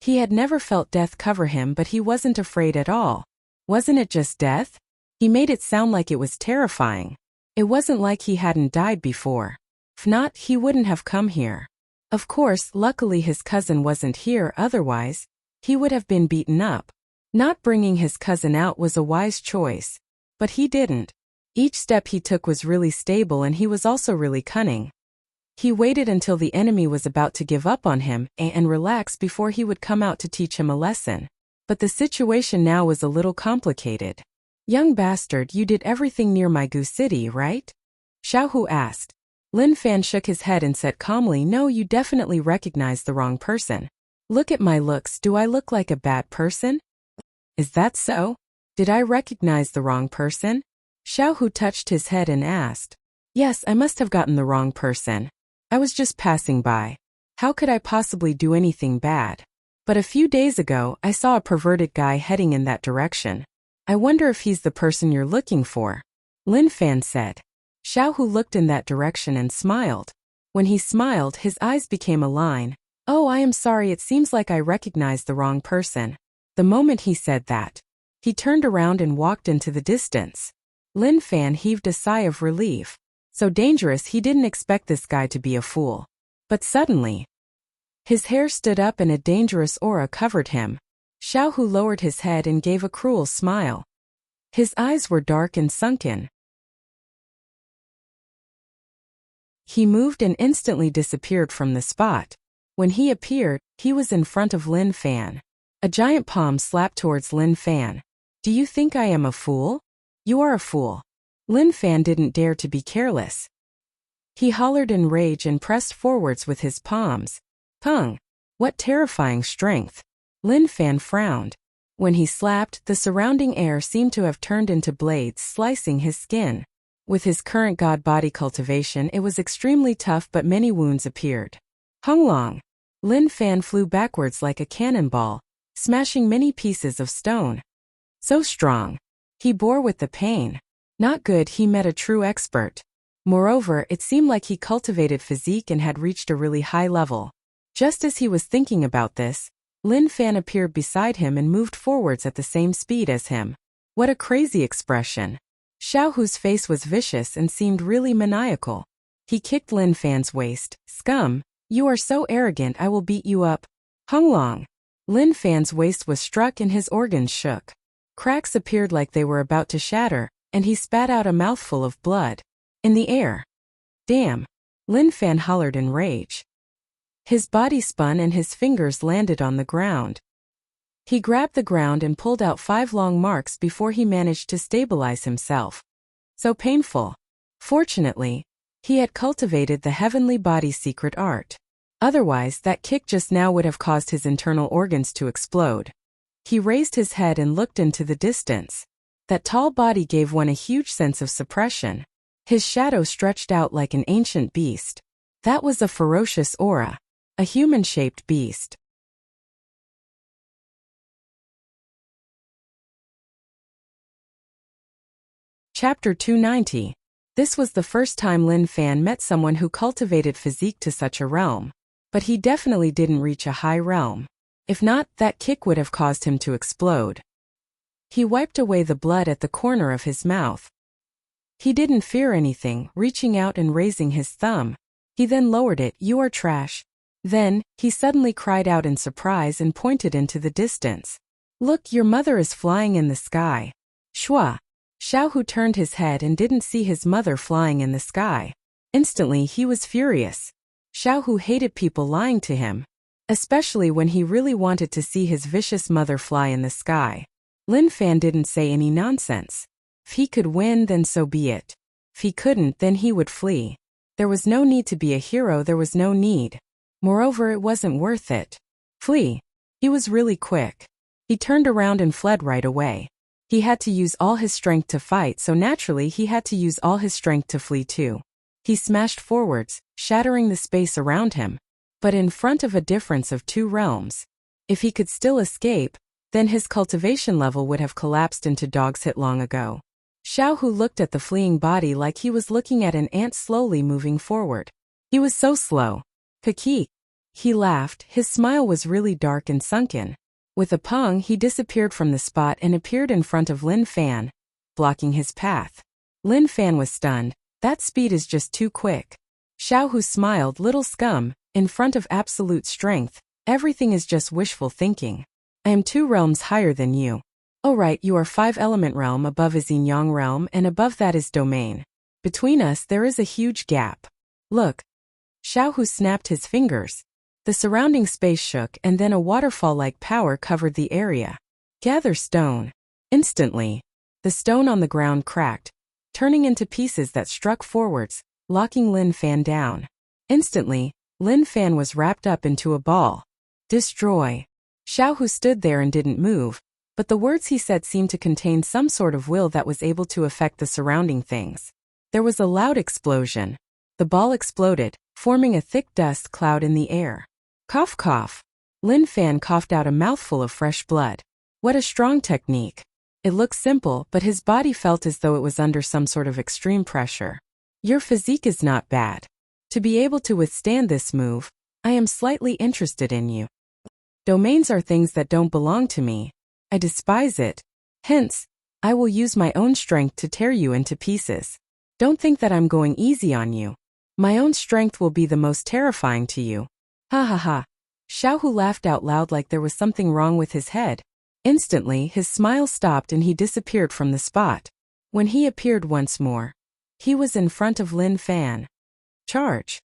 He had never felt death cover him, but he wasn't afraid at all. Wasn't it just death? He made it sound like it was terrifying. It wasn't like he hadn't died before. If not, he wouldn't have come here. Of course, luckily his cousin wasn't here, otherwise, he would have been beaten up. Not bringing his cousin out was a wise choice. But he didn't. Each step he took was really stable and he was also really cunning. He waited until the enemy was about to give up on him and relax before he would come out to teach him a lesson. But the situation now was a little complicated. Young bastard, you did everything near Maigu City, right? Xiao Hu asked. Lin Fan shook his head and said calmly, No, you definitely recognized the wrong person. Look at my looks, do I look like a bad person? Is that so? Did I recognize the wrong person? Xiao Hu touched his head and asked. Yes, I must have gotten the wrong person. I was just passing by. How could I possibly do anything bad? But a few days ago, I saw a perverted guy heading in that direction. I wonder if he's the person you're looking for. Lin Fan said. Xiao Hu looked in that direction and smiled. When he smiled, his eyes became a line. Oh, I am sorry, it seems like I recognized the wrong person. The moment he said that, he turned around and walked into the distance. Lin Fan heaved a sigh of relief. So dangerous, he didn't expect this guy to be a fool. But suddenly, his hair stood up and a dangerous aura covered him. Xiao Hu lowered his head and gave a cruel smile. His eyes were dark and sunken. He moved and instantly disappeared from the spot. When he appeared, he was in front of Lin Fan. A giant palm slapped towards Lin Fan. Do you think I am a fool? You are a fool. Lin Fan didn't dare to be careless. He hollered in rage and pressed forwards with his palms. Pung! What terrifying strength! Lin Fan frowned. When he slapped, the surrounding air seemed to have turned into blades slicing his skin. With his current god body cultivation, it was extremely tough, but many wounds appeared. Hunglong! Lin Fan flew backwards like a cannonball, smashing many pieces of stone. So strong. He bore with the pain. Not good, he met a true expert. Moreover, it seemed like he cultivated physique and had reached a really high level. Just as he was thinking about this, Lin Fan appeared beside him and moved forwards at the same speed as him. What a crazy expression. Xiaohu's face was vicious and seemed really maniacal. He kicked Lin Fan's waist. Scum! You are so arrogant, I will beat you up. Hunglong! Lin Fan's waist was struck and his organs shook. Cracks appeared like they were about to shatter, and he spat out a mouthful of blood. In the air. Damn! Lin Fan hollered in rage. His body spun and his fingers landed on the ground. He grabbed the ground and pulled out 5 long marks before he managed to stabilize himself. So painful. Fortunately, he had cultivated the heavenly body's secret art. Otherwise, that kick just now would have caused his internal organs to explode. He raised his head and looked into the distance. That tall body gave one a huge sense of suppression. His shadow stretched out like an ancient beast. That was a ferocious aura. A human-shaped beast. Chapter 290. This was the first time Lin Fan met someone who cultivated physique to such a realm. But he definitely didn't reach a high realm. If not, that kick would have caused him to explode. He wiped away the blood at the corner of his mouth. He didn't fear anything, reaching out and raising his thumb. He then lowered it. You are trash. Then, he suddenly cried out in surprise and pointed into the distance. Look, your mother is flying in the sky. Shua! Xiaohu turned his head and didn't see his mother flying in the sky. Instantly, he was furious. Xiaohu hated people lying to him, especially when he really wanted to see his vicious mother fly in the sky. Lin Fan didn't say any nonsense. If he could win, then so be it. If he couldn't, then he would flee. There was no need to be a hero, there was no need. Moreover, it wasn't worth it. Flee. He was really quick. He turned around and fled right away. He had to use all his strength to fight, so naturally he had to use all his strength to flee too. He smashed forwards, shattering the space around him. But in front of a difference of 2 realms. If he could still escape, then his cultivation level would have collapsed into dog's hit long ago. Xiaohu looked at the fleeing body like he was looking at an ant slowly moving forward. He was so slow. Kaki. He laughed, his smile was really dark and sunken. With a pung, he disappeared from the spot and appeared in front of Lin Fan, blocking his path. Lin Fan was stunned. That speed is just too quick. Xiaohu smiled. Little scum, in front of absolute strength, everything is just wishful thinking. I am 2 realms higher than you. Oh right, you are 5-element realm, above is yin yang realm, and above that is domain. Between us there is a huge gap. Look. Xiaohu snapped his fingers. The surrounding space shook and then a waterfall-like power covered the area. Gather stone. Instantly, the stone on the ground cracked, turning into pieces that struck forwards, locking Lin Fan down. Instantly, Lin Fan was wrapped up into a ball. Destroy. Xiaohu stood there and didn't move, but the words he said seemed to contain some sort of will that was able to affect the surrounding things. There was a loud explosion. The ball exploded, forming a thick dust cloud in the air. Cough cough. Lin Fan coughed out a mouthful of fresh blood. What a strong technique. It looked simple, but his body felt as though it was under some sort of extreme pressure. Your physique is not bad. To be able to withstand this move, I am slightly interested in you. Domains are things that don't belong to me. I despise it. Hence, I will use my own strength to tear you into pieces. Don't think that I'm going easy on you. My own strength will be the most terrifying to you. Ha ha ha. Xiaohu laughed out loud like there was something wrong with his head. Instantly, his smile stopped and he disappeared from the spot. When he appeared once more, he was in front of Lin Fan. Charge!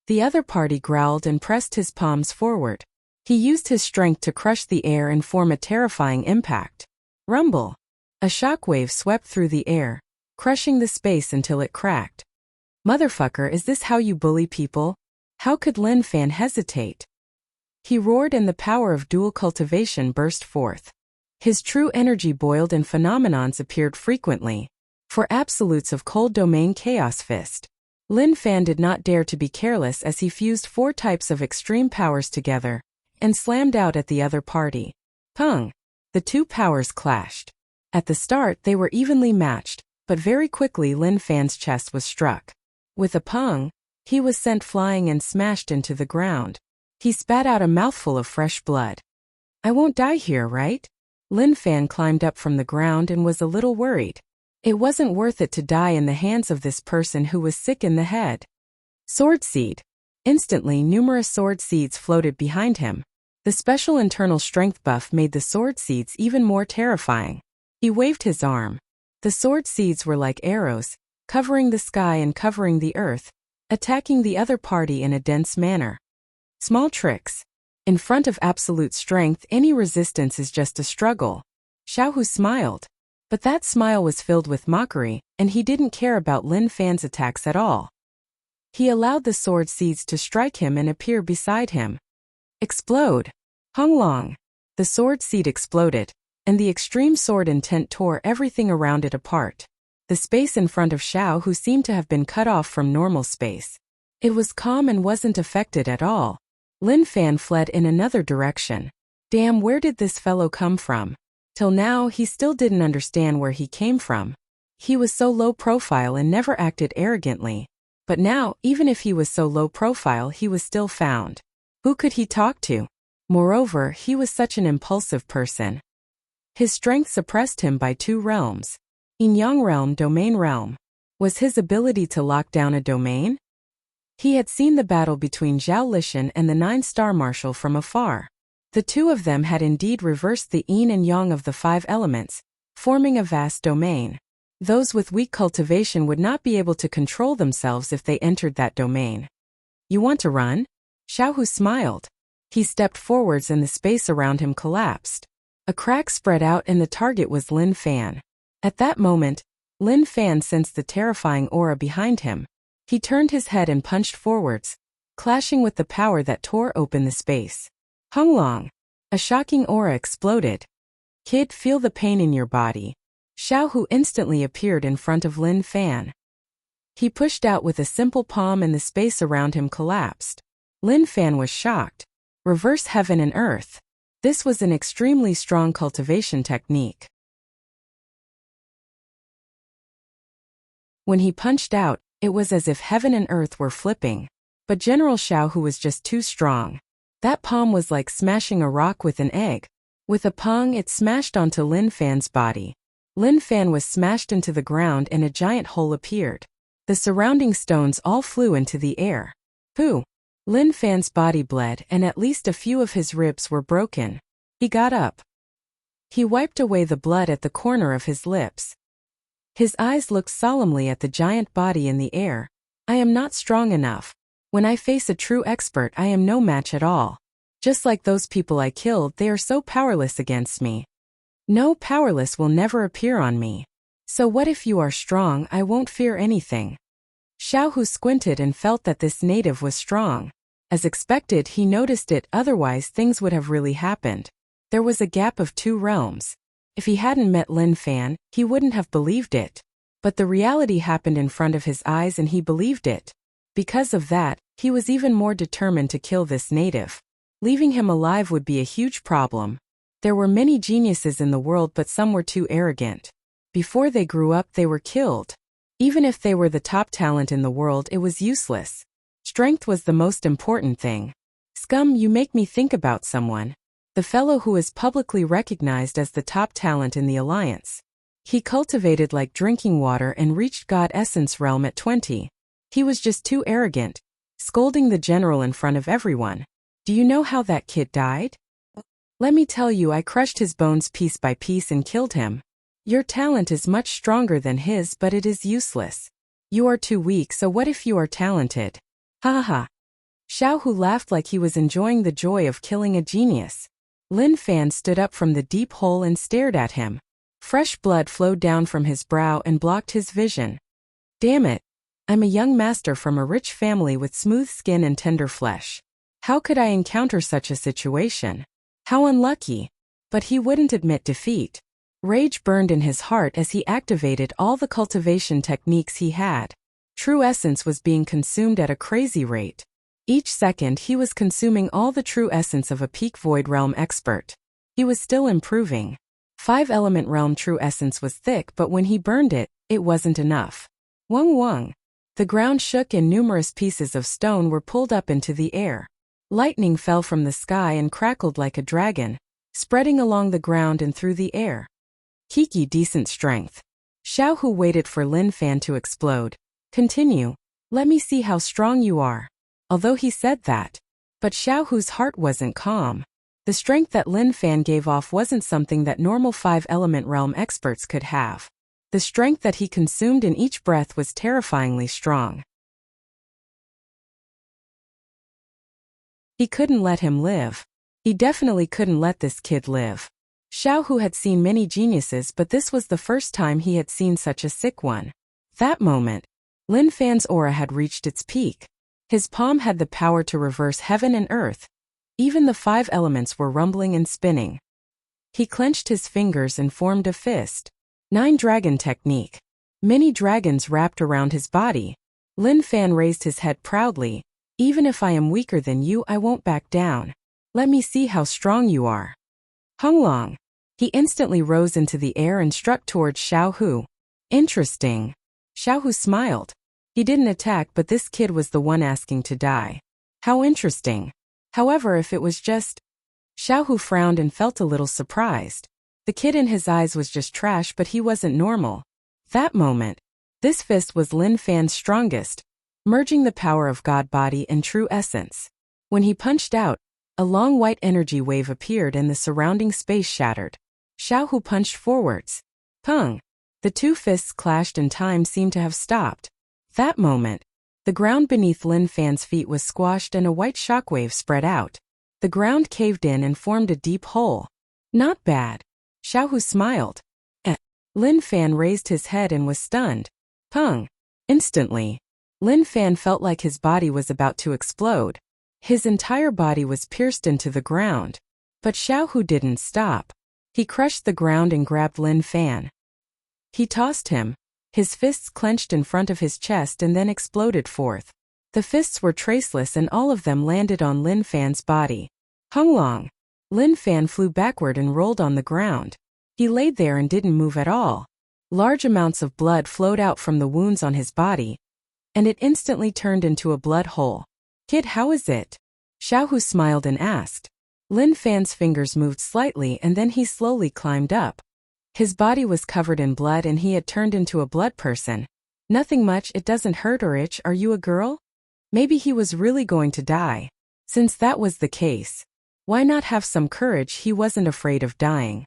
The other party growled and pressed his palms forward. He used his strength to crush the air and form a terrifying impact. Rumble! A shockwave swept through the air, crushing the space until it cracked. Motherfucker, is this how you bully people? How could Lin Fan hesitate? He roared and the power of dual cultivation burst forth. His true energy boiled and phenomenons appeared frequently. For absolutes of cold domain chaos fist. Lin Fan did not dare to be careless as he fused 4 types of extreme powers together and slammed out at the other party. Pung! The 2 powers clashed. At the start they were evenly matched, but very quickly Lin Fan's chest was struck. With a pung, he was sent flying and smashed into the ground. He spat out a mouthful of fresh blood. I won't die here, right? Lin Fan climbed up from the ground and was a little worried. It wasn't worth it to die in the hands of this person who was sick in the head. Sword seed. Instantly numerous sword seeds floated behind him. The special internal strength buff made the sword seeds even more terrifying. He waved his arm. The sword seeds were like arrows, covering the sky and covering the earth, attacking the other party in a dense manner. Small tricks. In front of absolute strength, any resistance is just a struggle. Xiaohu smiled. But that smile was filled with mockery, and he didn't care about Lin Fan's attacks at all. He allowed the sword seeds to strike him and appear beside him. Explode! Honglong! The sword seed exploded, and the extreme sword intent tore everything around it apart. The space in front of Xiao, who seemed to have been cut off from normal space. It was calm and wasn't affected at all. Lin Fan fled in another direction. Damn, where did this fellow come from? Till now, he still didn't understand where he came from. He was so low profile and never acted arrogantly. But now, even if he was so low profile, he was still found. Who could he talk to? Moreover, he was such an impulsive person. His strength suppressed him by 2 realms. Yin-Yang realm, domain realm. Was his ability to lock down a domain? He had seen the battle between Zhao Lishan and the 9-star marshal from afar. The 2 of them had indeed reversed the yin and yang of the 5 elements, forming a vast domain. Those with weak cultivation would not be able to control themselves if they entered that domain. You want to run? Xiaohu smiled. He stepped forwards and the space around him collapsed. A crack spread out and the target was Lin Fan. At that moment, Lin Fan sensed the terrifying aura behind him. He turned his head and punched forwards, clashing with the power that tore open the space. Honglong! A shocking aura exploded. Kid, feel the pain in your body. Xiaohu instantly appeared in front of Lin Fan. He pushed out with a simple palm and the space around him collapsed. Lin Fan was shocked. Reverse heaven and earth. This was an extremely strong cultivation technique. When he punched out, it was as if heaven and earth were flipping. But General Xiaohu was just too strong. That palm was like smashing a rock with an egg. With a pong, it smashed onto Lin Fan's body. Lin Fan was smashed into the ground and a giant hole appeared. The surrounding stones all flew into the air. Pooh! Lin Fan's body bled and at least a few of his ribs were broken. He got up. He wiped away the blood at the corner of his lips. His eyes looked solemnly at the giant body in the air. I am not strong enough. When I face a true expert, I am no match at all. Just like those people I killed, they are so powerless against me. No, powerless will never appear on me. So what if you are strong? I won't fear anything. Xiaohu squinted and felt that this native was strong. As expected, he noticed it, otherwise things would have really happened. There was a gap of 2 realms. If he hadn't met Lin Fan, he wouldn't have believed it. But the reality happened in front of his eyes and he believed it. Because of that, he was even more determined to kill this native. Leaving him alive would be a huge problem. There were many geniuses in the world, but some were too arrogant. Before they grew up, they were killed. Even if they were the top talent in the world, it was useless. Strength was the most important thing. Scum, you make me think about someone. The fellow who is publicly recognized as the top talent in the Alliance. He cultivated like drinking water and reached God Essence realm at 20. He was just too arrogant, scolding the general in front of everyone. Do you know how that kid died? Let me tell you, I crushed his bones piece by piece and killed him. Your talent is much stronger than his, but it is useless. You are too weak, so what if you are talented? Ha ha ha. Xiao Hu laughed like he was enjoying the joy of killing a genius. Lin Fan stood up from the deep hole and stared at him. Fresh blood flowed down from his brow and blocked his vision. Damn it. I'm a young master from a rich family with smooth skin and tender flesh. How could I encounter such a situation? How unlucky. But he wouldn't admit defeat. Rage burned in his heart as he activated all the cultivation techniques he had. True essence was being consumed at a crazy rate. Each second he was consuming all the true essence of a peak void realm expert. He was still improving. 5-element realm true essence was thick, but when he burned it, it wasn't enough. Wung wung. The ground shook and numerous pieces of stone were pulled up into the air. Lightning fell from the sky and crackled like a dragon, spreading along the ground and through the air. Kiki decent strength. Xiao Hu waited for Lin Fan to explode. Continue. Let me see how strong you are. Although he said that. But Xiao Hu's heart wasn't calm. The strength that Lin Fan gave off wasn't something that normal 5-element realm experts could have. The strength that he consumed in each breath was terrifyingly strong. He couldn't let him live. He definitely couldn't let this kid live. Xiao Hu had seen many geniuses, but this was the first time he had seen such a sick one. That moment, Lin Fan's aura had reached its peak. His palm had the power to reverse heaven and earth. Even the 5 elements were rumbling and spinning. He clenched his fingers and formed a fist. 9-dragon technique. Many dragons wrapped around his body. Lin Fan raised his head proudly. Even if I am weaker than you, I won't back down. Let me see how strong you are. Hung Long. He instantly rose into the air and struck towards Xiao Hu. Interesting. Xiao Hu smiled. He didn't attack, but this kid was the one asking to die. How interesting. However, if it was just... Xiao Hu frowned and felt a little surprised. The kid in his eyes was just trash, but he wasn't normal. That moment, this fist was Lin Fan's strongest, merging the power of God body and true essence. When he punched out, a long white energy wave appeared and the surrounding space shattered. Xiao Hu punched forwards. Pung! The 2 fists clashed and time seemed to have stopped. That moment, the ground beneath Lin Fan's feet was squashed and a white shockwave spread out. The ground caved in and formed a deep hole. Not bad. Xiao Hu smiled. Lin Fan raised his head and was stunned. Pung! Instantly, Lin Fan felt like his body was about to explode. His entire body was pierced into the ground. But Xiao Hu didn't stop. He crushed the ground and grabbed Lin Fan. He tossed him. His fists clenched in front of his chest and then exploded forth. The fists were traceless and all of them landed on Lin Fan's body. Hung Long. Lin Fan flew backward and rolled on the ground. He laid there and didn't move at all. Large amounts of blood flowed out from the wounds on his body, and it instantly turned into a blood hole. Kid, how is it? Xiao Hu smiled and asked. Lin Fan's fingers moved slightly and then he slowly climbed up. His body was covered in blood and he had turned into a blood person. Nothing much, it doesn't hurt or itch. Are you a girl? Maybe he was really going to die. Since that was the case, why not have some courage? He wasn't afraid of dying.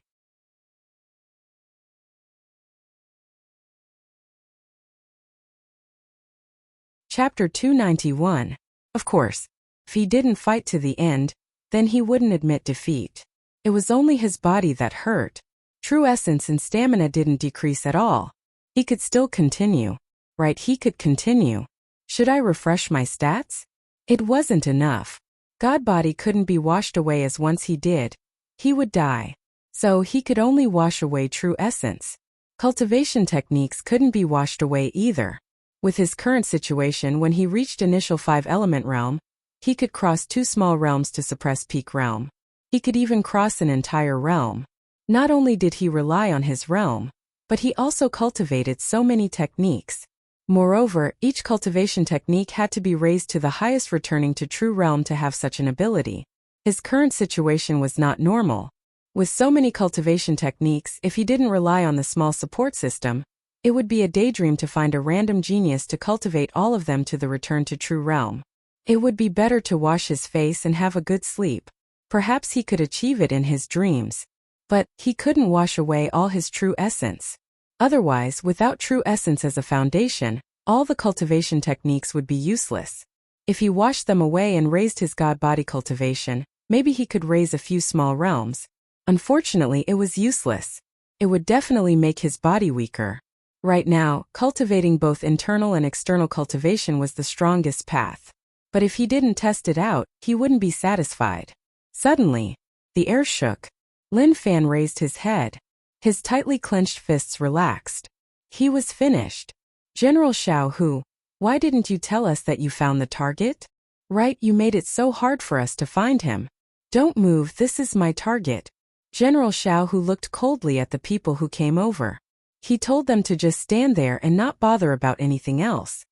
Chapter 291. Of course, if he didn't fight to the end, then he wouldn't admit defeat. It was only his body that hurt. True essence and stamina didn't decrease at all. He could still continue. Right, he could continue. Should I refresh my stats? It wasn't enough. God body couldn't be washed away as once he did. He would die. So he could only wash away true essence. Cultivation techniques couldn't be washed away either. With his current situation, when he reached initial 5-element realm, he could cross 2 small realms to suppress peak realm. He could even cross an entire realm. Not only did he rely on his realm, but he also cultivated so many techniques. Moreover, each cultivation technique had to be raised to the highest returning to true realm to have such an ability. His current situation was not normal. With so many cultivation techniques, if he didn't rely on the small support system, it would be a daydream to find a random genius to cultivate all of them to the return to true realm. It would be better to wash his face and have a good sleep. Perhaps he could achieve it in his dreams. But he couldn't wash away all his true essence. Otherwise, without true essence as a foundation, all the cultivation techniques would be useless. If he washed them away and raised his god-body cultivation, maybe he could raise a few small realms. Unfortunately, it was useless. It would definitely make his body weaker. Right now, cultivating both internal and external cultivation was the strongest path. But if he didn't test it out, he wouldn't be satisfied. Suddenly, the air shook. Lin Fan raised his head. His tightly clenched fists relaxed. He was finished. General Xiaohu, why didn't you tell us that you found the target? Right, you made it so hard for us to find him. Don't move, this is my target. General Xiaohu looked coldly at the people who came over. He told them to just stand there and not bother about anything else.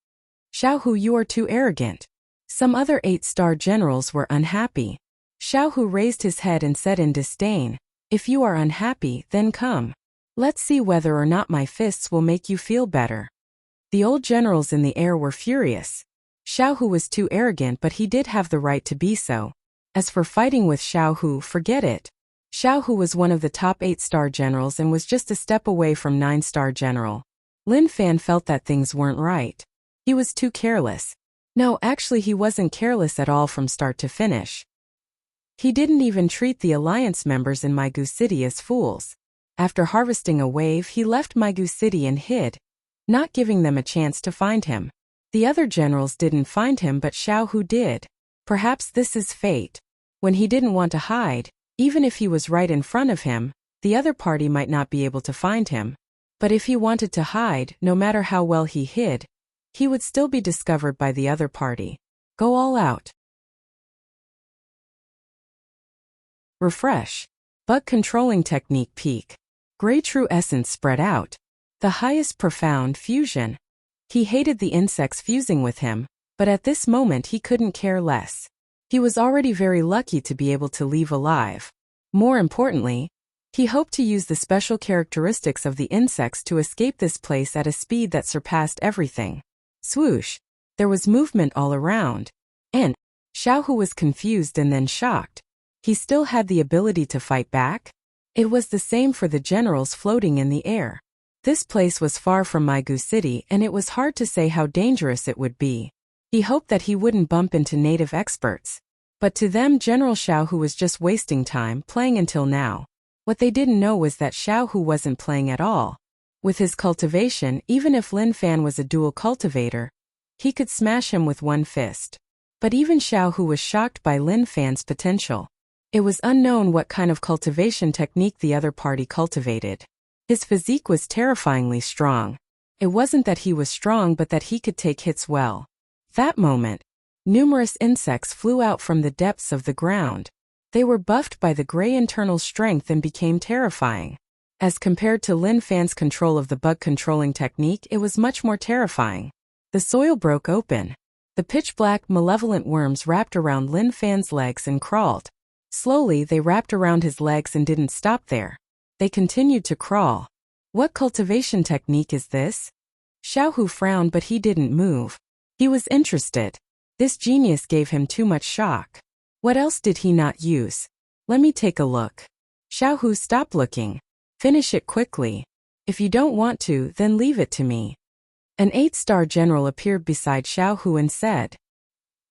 Xiaohu, you are too arrogant. Some other 8-star generals were unhappy. Xiaohu raised his head and said in disdain, if you are unhappy, then come. Let's see whether or not my fists will make you feel better. The old generals in the air were furious. Xiaohu was too arrogant, but he did have the right to be so. As for fighting with Xiaohu, forget it. Xiaohu was one of the top 8-star generals and was just a step away from 9-star general. Lin Fan felt that things weren't right. He was too careless. No, actually he wasn't careless at all from start to finish. He didn't even treat the alliance members in Maigu City as fools. After harvesting a wave, he left Maigu City and hid, not giving them a chance to find him. The other generals didn't find him, but Xiaohu did. Perhaps this is fate. When he didn't want to hide, even if he was right in front of him, the other party might not be able to find him. But if he wanted to hide, no matter how well he hid, he would still be discovered by the other party. Go all out. Refresh. Bug controlling technique peak. Gray true essence spread out. The highest profound fusion. He hated the insects fusing with him, but at this moment he couldn't care less. He was already very lucky to be able to leave alive. More importantly, he hoped to use the special characteristics of the insects to escape this place at a speed that surpassed everything. Swoosh! There was movement all around. And Xiaohu was confused and then shocked. He still had the ability to fight back? It was the same for the generals floating in the air. This place was far from Maigu City and it was hard to say how dangerous it would be. He hoped that he wouldn't bump into native experts. But to them, General Xiaohu was just wasting time playing until now. What they didn't know was that Xiaohu wasn't playing at all. With his cultivation, even if Lin Fan was a dual cultivator, he could smash him with one fist. But even Xiaohu was shocked by Lin Fan's potential. It was unknown what kind of cultivation technique the other party cultivated. His physique was terrifyingly strong. It wasn't that he was strong but that he could take hits well. That moment, numerous insects flew out from the depths of the ground. They were buffed by the gray internal strength and became terrifying. As compared to Lin Fan's control of the bug controlling technique, it was much more terrifying. The soil broke open. The pitch-black, malevolent worms wrapped around Lin Fan's legs and crawled. Slowly, they wrapped around his legs and didn't stop there. They continued to crawl. What cultivation technique is this? Xiaohu frowned, but he didn't move. He was interested. This genius gave him too much shock. What else did he not use? Let me take a look. Xiaohu, stop looking. Finish it quickly. If you don't want to, then leave it to me. An 8-star general appeared beside Xiaohu and said.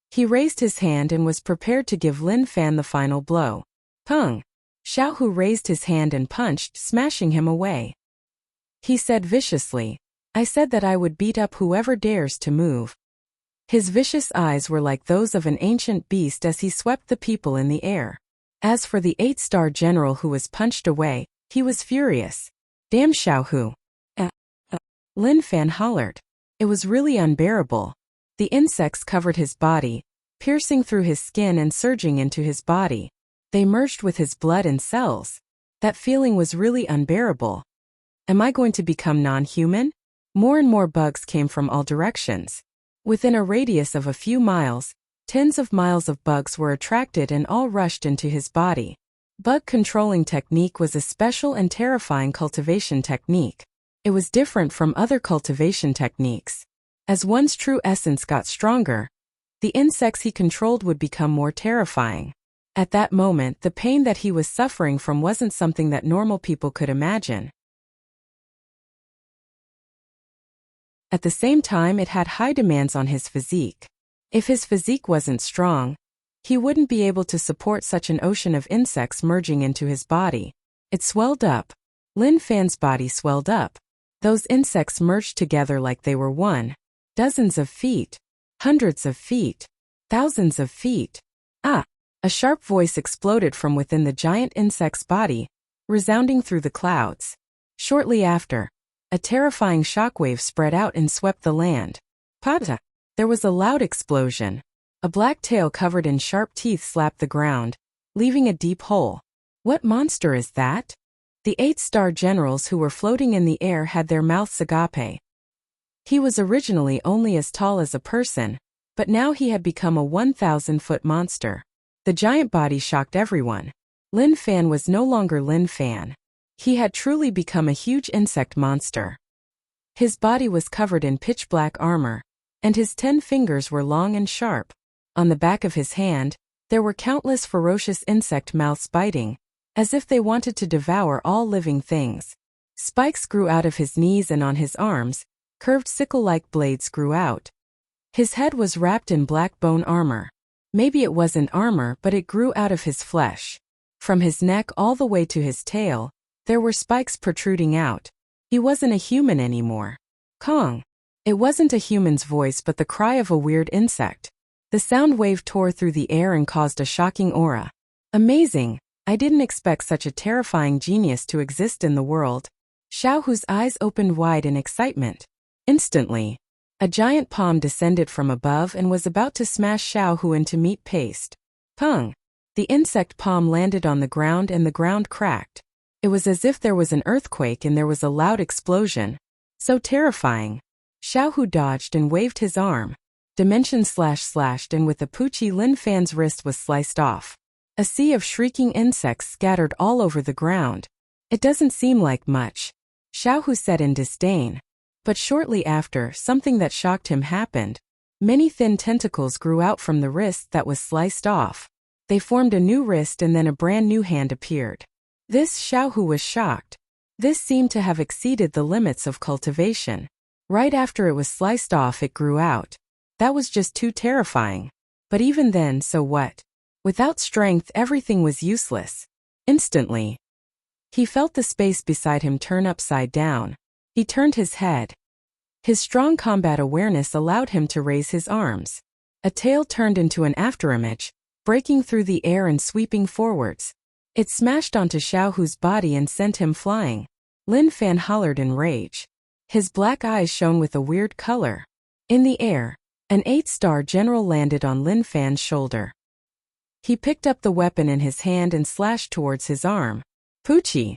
He raised his hand and was prepared to give Lin Fan the final blow. Pung! Xiaohu raised his hand and punched, smashing him away. He said viciously, I said that I would beat up whoever dares to move. His vicious eyes were like those of an ancient beast as he swept the people in the air. As for the 8-star general who was punched away, he was furious. Damn Xiaohu! Lin Fan hollered. It was really unbearable. The insects covered his body, piercing through his skin and surging into his body. They merged with his blood and cells. That feeling was really unbearable. Am I going to become non-human? More and more bugs came from all directions. Within a radius of a few miles, tens of miles of bugs were attracted and all rushed into his body. Bug controlling technique was a special and terrifying cultivation technique. It was different from other cultivation techniques. As one's true essence got stronger, the insects he controlled would become more terrifying. At that moment, the pain that he was suffering from wasn't something that normal people could imagine. At the same time, it had high demands on his physique. If his physique wasn't strong, he wouldn't be able to support such an ocean of insects merging into his body. It swelled up. Lin Fan's body swelled up. Those insects merged together like they were one. Dozens of feet. Hundreds of feet. Thousands of feet. Ah! A sharp voice exploded from within the giant insect's body, resounding through the clouds. Shortly after, a terrifying shockwave spread out and swept the land. Pata! There was a loud explosion. A black tail covered in sharp teeth slapped the ground, leaving a deep hole. What monster is that? The 8-star generals who were floating in the air had their mouths agape. He was originally only as tall as a person, but now he had become a 1,000-foot monster. The giant body shocked everyone. Lin Fan was no longer Lin Fan. He had truly become a huge insect monster. His body was covered in pitch-black armor, and his 10 fingers were long and sharp. On the back of his hand, there were countless ferocious insect mouths biting, as if they wanted to devour all living things. Spikes grew out of his knees and on his arms, curved sickle-like blades grew out. His head was wrapped in black bone armor. Maybe it wasn't armor, but it grew out of his flesh. From his neck all the way to his tail, there were spikes protruding out. He wasn't a human anymore. Kong! It wasn't a human's voice but the cry of a weird insect. The sound wave tore through the air and caused a shocking aura. Amazing! I didn't expect such a terrifying genius to exist in the world. Xiao Hu's eyes opened wide in excitement. Instantly, a giant palm descended from above and was about to smash Xiao Hu into meat paste. Pung! The insect palm landed on the ground and the ground cracked. It was as if there was an earthquake and there was a loud explosion. So terrifying. Xiao Hu dodged and waved his arm. Dimension slashed and with a Poochie Lin Fan's wrist was sliced off. A sea of shrieking insects scattered all over the ground. It doesn't seem like much, Xiao Hu said in disdain. But shortly after, something that shocked him happened. Many thin tentacles grew out from the wrist that was sliced off. They formed a new wrist and then a brand new hand appeared. This Xiao Hu was shocked. This seemed to have exceeded the limits of cultivation. Right after it was sliced off, it grew out. That was just too terrifying. But even then, so what? Without strength, everything was useless. Instantly, he felt the space beside him turn upside down. He turned his head. His strong combat awareness allowed him to raise his arms. A tail turned into an afterimage, breaking through the air and sweeping forwards. It smashed onto Xiao Hu's body and sent him flying. Lin Fan hollered in rage. His black eyes shone with a weird color. In the air, an 8-star general landed on Lin Fan's shoulder. He picked up the weapon in his hand and slashed towards his arm. Poochie!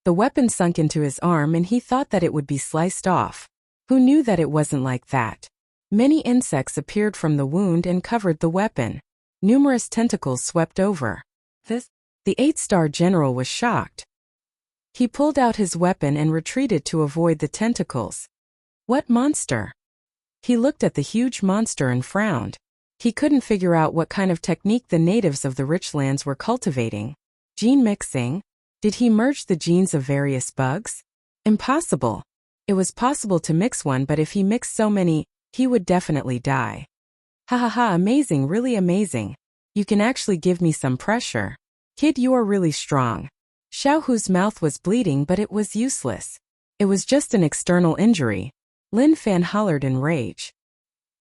The weapon sunk into his arm and he thought that it would be sliced off. Who knew that it wasn't like that? Many insects appeared from the wound and covered the weapon. Numerous tentacles swept over. The 8-star general was shocked. He pulled out his weapon and retreated to avoid the tentacles. What monster? He looked at the huge monster and frowned. He couldn't figure out what kind of technique the natives of the rich lands were cultivating. Gene mixing? Did he merge the genes of various bugs? Impossible. It was possible to mix one, but if he mixed so many, he would definitely die. Ha ha ha, amazing, really amazing. You can actually give me some pressure. Kid, you are really strong. Xiao Hu's mouth was bleeding, but it was useless. It was just an external injury. Lin Fan hollered in rage.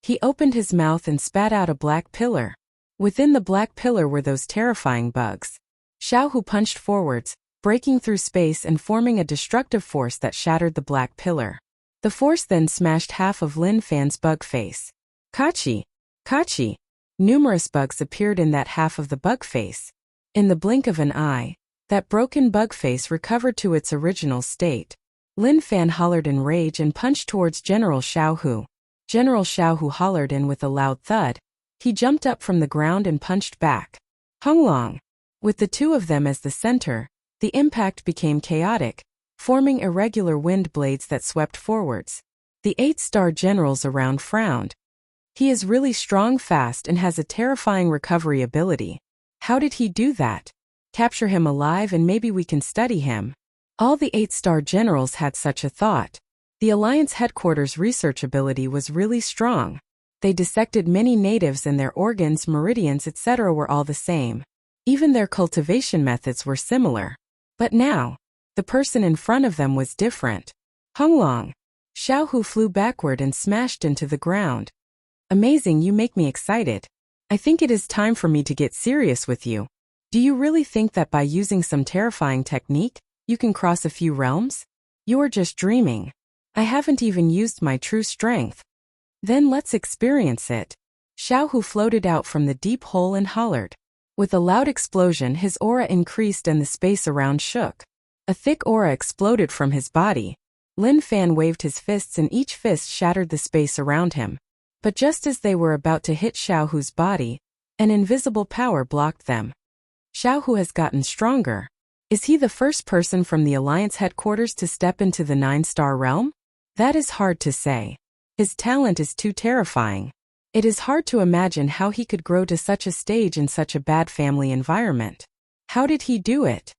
He opened his mouth and spat out a black pillar. Within the black pillar were those terrifying bugs. Xiao Hu punched forwards, breaking through space and forming a destructive force that shattered the black pillar. The force then smashed half of Lin Fan's bug face. Kachi! Kachi! Numerous bugs appeared in that half of the bug face. In the blink of an eye, that broken bug face recovered to its original state. Lin Fan hollered in rage and punched towards General Xiao Hu. General Xiao Hu hollered in with a loud thud. He jumped up from the ground and punched back. Honglong! With the two of them as the center, the impact became chaotic, forming irregular wind blades that swept forwards. The 8-star generals around frowned. He is really strong, fast, and has a terrifying recovery ability. How did he do that? Capture him alive and maybe we can study him. All the 8-star generals had such a thought. The Alliance headquarters' research ability was really strong. They dissected many natives and their organs, meridians, etc. were all the same. Even their cultivation methods were similar. But now, the person in front of them was different. Honglong. Xiaohu flew backward and smashed into the ground. Amazing, you make me excited. I think it is time for me to get serious with you. Do you really think that by using some terrifying technique, you can cross a few realms? You are just dreaming. I haven't even used my true strength. Then let's experience it. Xiaohu floated out from the deep hole and hollered. With a loud explosion, his aura increased and the space around shook. A thick aura exploded from his body. Lin Fan waved his fists and each fist shattered the space around him. But just as they were about to hit Xiaohu's body, an invisible power blocked them. Xiaohu has gotten stronger. Is he the first person from the Alliance headquarters to step into the 9-star realm? That is hard to say. His talent is too terrifying. It is hard to imagine how he could grow to such a stage in such a bad family environment. How did he do it?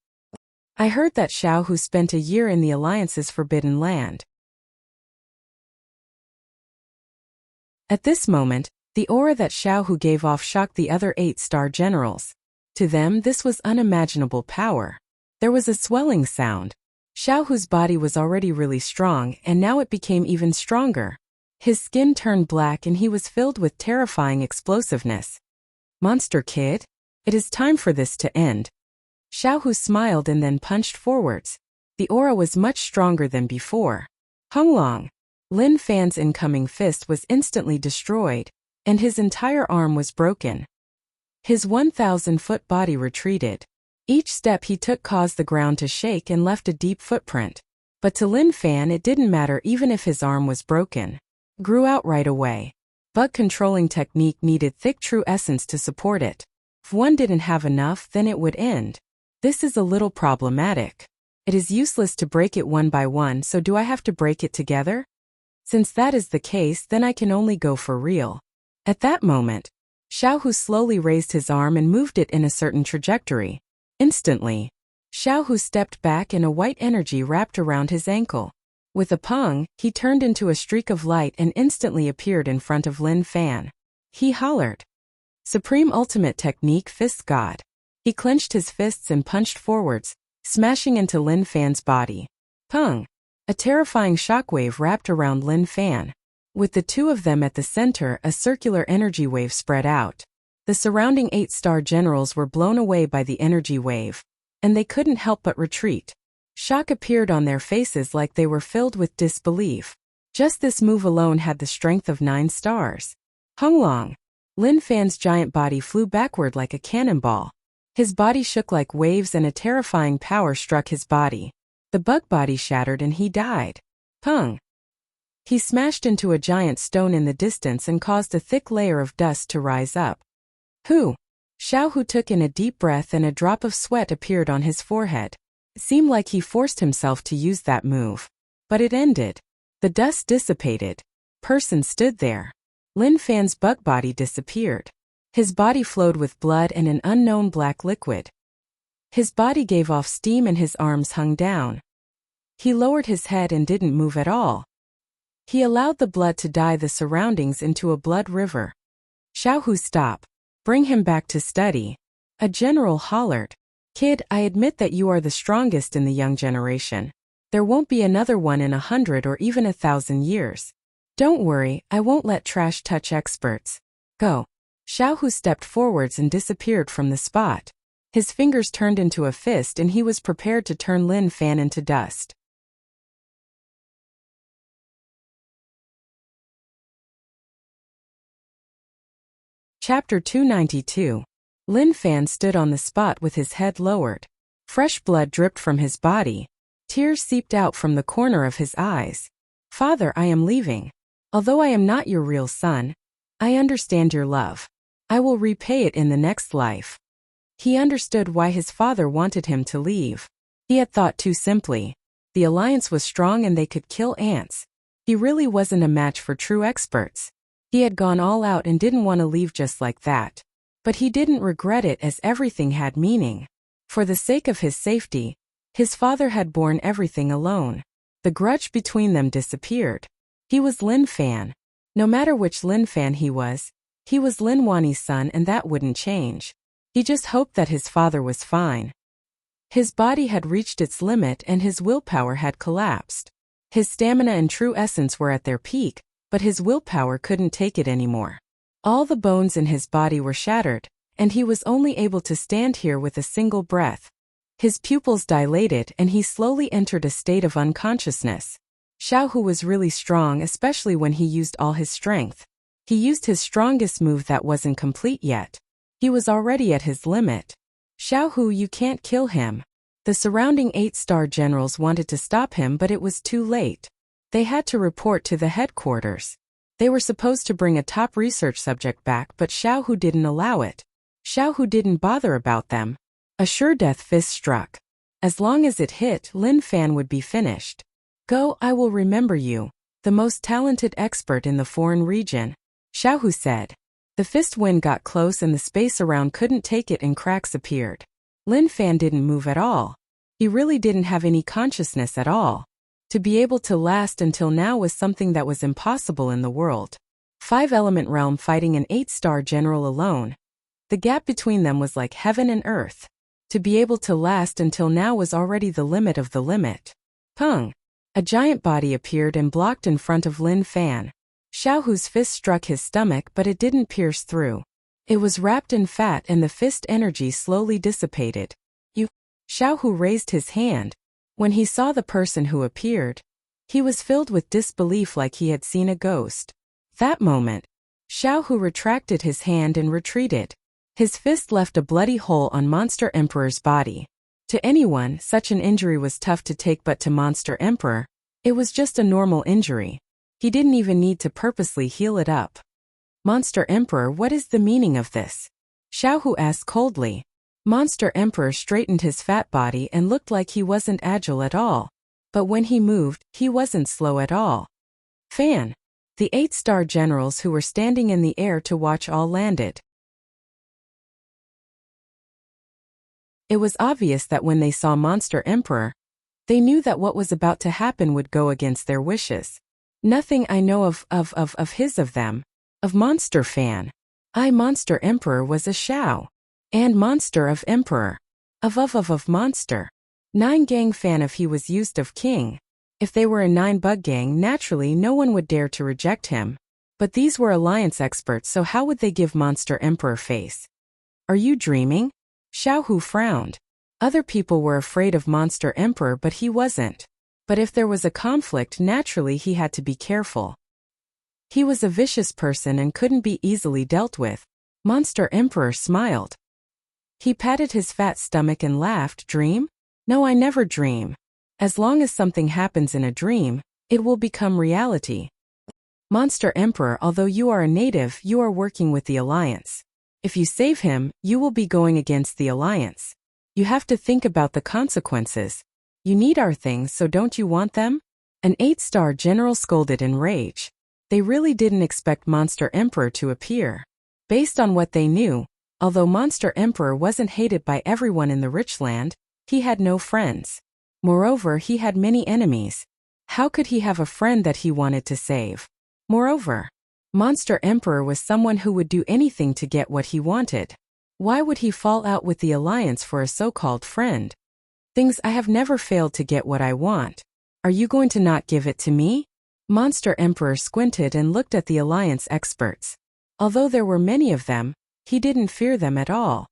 I heard that Xiaohu spent a year in the Alliance's Forbidden Land. At this moment, the aura that Xiaohu gave off shocked the other 8-star generals. To them, this was unimaginable power. There was a swelling sound. Xiaohu's body was already really strong, and now it became even stronger. His skin turned black and he was filled with terrifying explosiveness. Monster Kid? It is time for this to end. Xiaohu smiled and then punched forwards. The aura was much stronger than before. Honglong. Lin Fan's incoming fist was instantly destroyed, and his entire arm was broken. His 1,000-foot body retreated. Each step he took caused the ground to shake and left a deep footprint. But to Lin Fan it didn't matter even if his arm was broken. Grew out right away. Bug controlling technique needed thick true essence to support it. If one didn't have enough, then it would end. This is a little problematic. It is useless to break it one by one, so do I have to break it together? Since that is the case, then I can only go for real. At that moment, Xiaohu slowly raised his arm and moved it in a certain trajectory. Instantly, Xiaohu stepped back and a white energy wrapped around his ankle. With a pung, he turned into a streak of light and instantly appeared in front of Lin Fan. He hollered. Supreme Ultimate Technique Fist God. He clenched his fists and punched forwards, smashing into Lin Fan's body. Pung. A terrifying shockwave wrapped around Lin Fan. With the two of them at the center, a circular energy wave spread out. The surrounding 8-star generals were blown away by the energy wave, and they couldn't help but retreat. Shock appeared on their faces like they were filled with disbelief. Just this move alone had the strength of 9 stars. Honglong. Lin Fan's giant body flew backward like a cannonball. His body shook like waves and a terrifying power struck his body. The bug body shattered and he died. Pung. He smashed into a giant stone in the distance and caused a thick layer of dust to rise up. Hu. Xiaohu took in a deep breath and a drop of sweat appeared on his forehead. It seemed like he forced himself to use that move. But it ended. The dust dissipated. Person stood there. Lin Fan's bug body disappeared. His body flowed with blood and an unknown black liquid. His body gave off steam and his arms hung down. He lowered his head and didn't move at all. He allowed the blood to dye the surroundings into a blood river. Xiaohu, stop. Bring him back to study. A general hollered. Kid, I admit that you are the strongest in the young generation. There won't be another one in 100 or even 1,000 years. Don't worry, I won't let trash touch experts. Go. Xiaohu stepped forwards and disappeared from the spot. His fingers turned into a fist and he was prepared to turn Lin Fan into dust. Chapter 292. Lin Fan stood on the spot with his head lowered. Fresh blood dripped from his body. Tears seeped out from the corner of his eyes. Father, I am leaving. Although I am not your real son, I understand your love. I will repay it in the next life. He understood why his father wanted him to leave. He had thought too simply. The alliance was strong and they could kill ants. He really wasn't a match for true experts. He had gone all out and didn't want to leave just like that. But he didn't regret it as everything had meaning. For the sake of his safety, his father had borne everything alone. The grudge between them disappeared. He was Lin Fan. No matter which Lin Fan he was Lin Wani's son, and that wouldn't change. He just hoped that his father was fine. His body had reached its limit and his willpower had collapsed. His stamina and true essence were at their peak, but his willpower couldn't take it anymore. All the bones in his body were shattered, and he was only able to stand here with a single breath. His pupils dilated and he slowly entered a state of unconsciousness. Xiaohu was really strong, especially when he used all his strength. He used his strongest move that wasn't complete yet. He was already at his limit. Xiaohu, you can't kill him. The surrounding 8-star generals wanted to stop him, but it was too late. They had to report to the headquarters. They were supposed to bring a top research subject back, but Xiaohu didn't allow it. Xiaohu didn't bother about them. A sure death fist struck. As long as it hit, Lin Fan would be finished. Go, I will remember you. The most talented expert in the foreign region, Xiaohu said. The fist wind got close and the space around couldn't take it and cracks appeared. Lin Fan didn't move at all. He really didn't have any consciousness at all. To be able to last until now was something that was impossible in the world. 5-element realm fighting an 8-star general alone. The gap between them was like heaven and earth. To be able to last until now was already the limit of the limit. Pung! A giant body appeared and blocked in front of Lin Fan. Xiaohu's fist struck his stomach, but it didn't pierce through. It was wrapped in fat and the fist energy slowly dissipated. Xiaohu raised his hand. When he saw the person who appeared, he was filled with disbelief like he had seen a ghost. That moment, Xiaohu retracted his hand and retreated. His fist left a bloody hole on Monster Emperor's body. To anyone, such an injury was tough to take, but to Monster Emperor, it was just a normal injury. He didn't even need to purposely heal it up. Monster Emperor, what is the meaning of this? Xiaohu asked coldly. Monster Emperor straightened his fat body and looked like he wasn't agile at all. But when he moved, he wasn't slow at all. Fan. The 8-star generals who were standing in the air to watch all landed. It was obvious that when they saw Monster Emperor, they knew that what was about to happen would go against their wishes. Nothing I know of them. Of Monster Fan. Monster Emperor was a Xiao. And Monster of Emperor. Of Monster. 9 Gang Fan if he was used of King. If they were a 9 Bug Gang, naturally no one would dare to reject him. But these were alliance experts, so how would they give Monster Emperor face? Are you dreaming? Xiaohu frowned. Other people were afraid of Monster Emperor, but he wasn't. But if there was a conflict, naturally he had to be careful. He was a vicious person and couldn't be easily dealt with. Monster Emperor smiled. He patted his fat stomach and laughed. Dream? No, I never dream. As long as something happens in a dream, it will become reality. Monster Emperor, although you are a native, you are working with the Alliance. If you save him, you will be going against the Alliance. You have to think about the consequences. You need our things, so don't you want them? An 8-star general scolded in rage. They really didn't expect Monster Emperor to appear. Based on what they knew, although Monster Emperor wasn't hated by everyone in the rich land, he had no friends. Moreover, he had many enemies. How could he have a friend that he wanted to save? Moreover, Monster Emperor was someone who would do anything to get what he wanted. Why would he fall out with the Alliance for a so-called friend? I have never failed to get what I want. Are you going to not give it to me? Monster Emperor squinted and looked at the Alliance experts. Although there were many of them, he didn't fear them at all.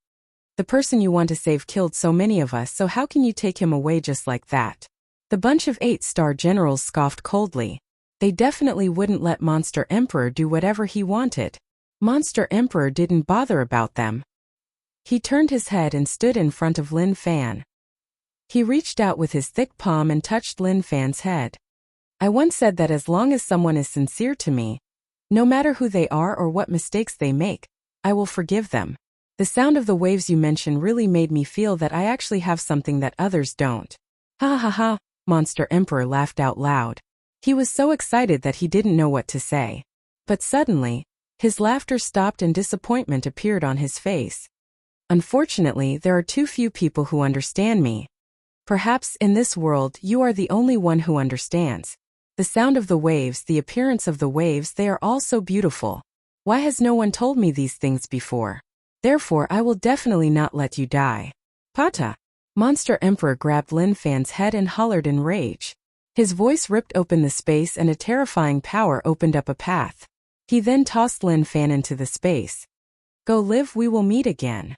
The person you want to save killed so many of us, so how can you take him away just like that? The bunch of 8-star generals scoffed coldly. They definitely wouldn't let Monster Emperor do whatever he wanted. Monster Emperor didn't bother about them. He turned his head and stood in front of Lin Fan. He reached out with his thick palm and touched Lin Fan's head. I once said that as long as someone is sincere to me, no matter who they are or what mistakes they make, I will forgive them. The sound of the waves you mention really made me feel that I actually have something that others don't. Ha ha ha, Monster Emperor laughed out loud. He was so excited that he didn't know what to say. But suddenly, his laughter stopped and disappointment appeared on his face. Unfortunately, there are too few people who understand me. Perhaps in this world you are the only one who understands. The sound of the waves, the appearance of the waves, they are all so beautiful. Why has no one told me these things before? Therefore I will definitely not let you die. Pata! Monster Emperor grabbed Lin Fan's head and hollered in rage. His voice ripped open the space and a terrifying power opened up a path. He then tossed Lin Fan into the space. Go live, we will meet again.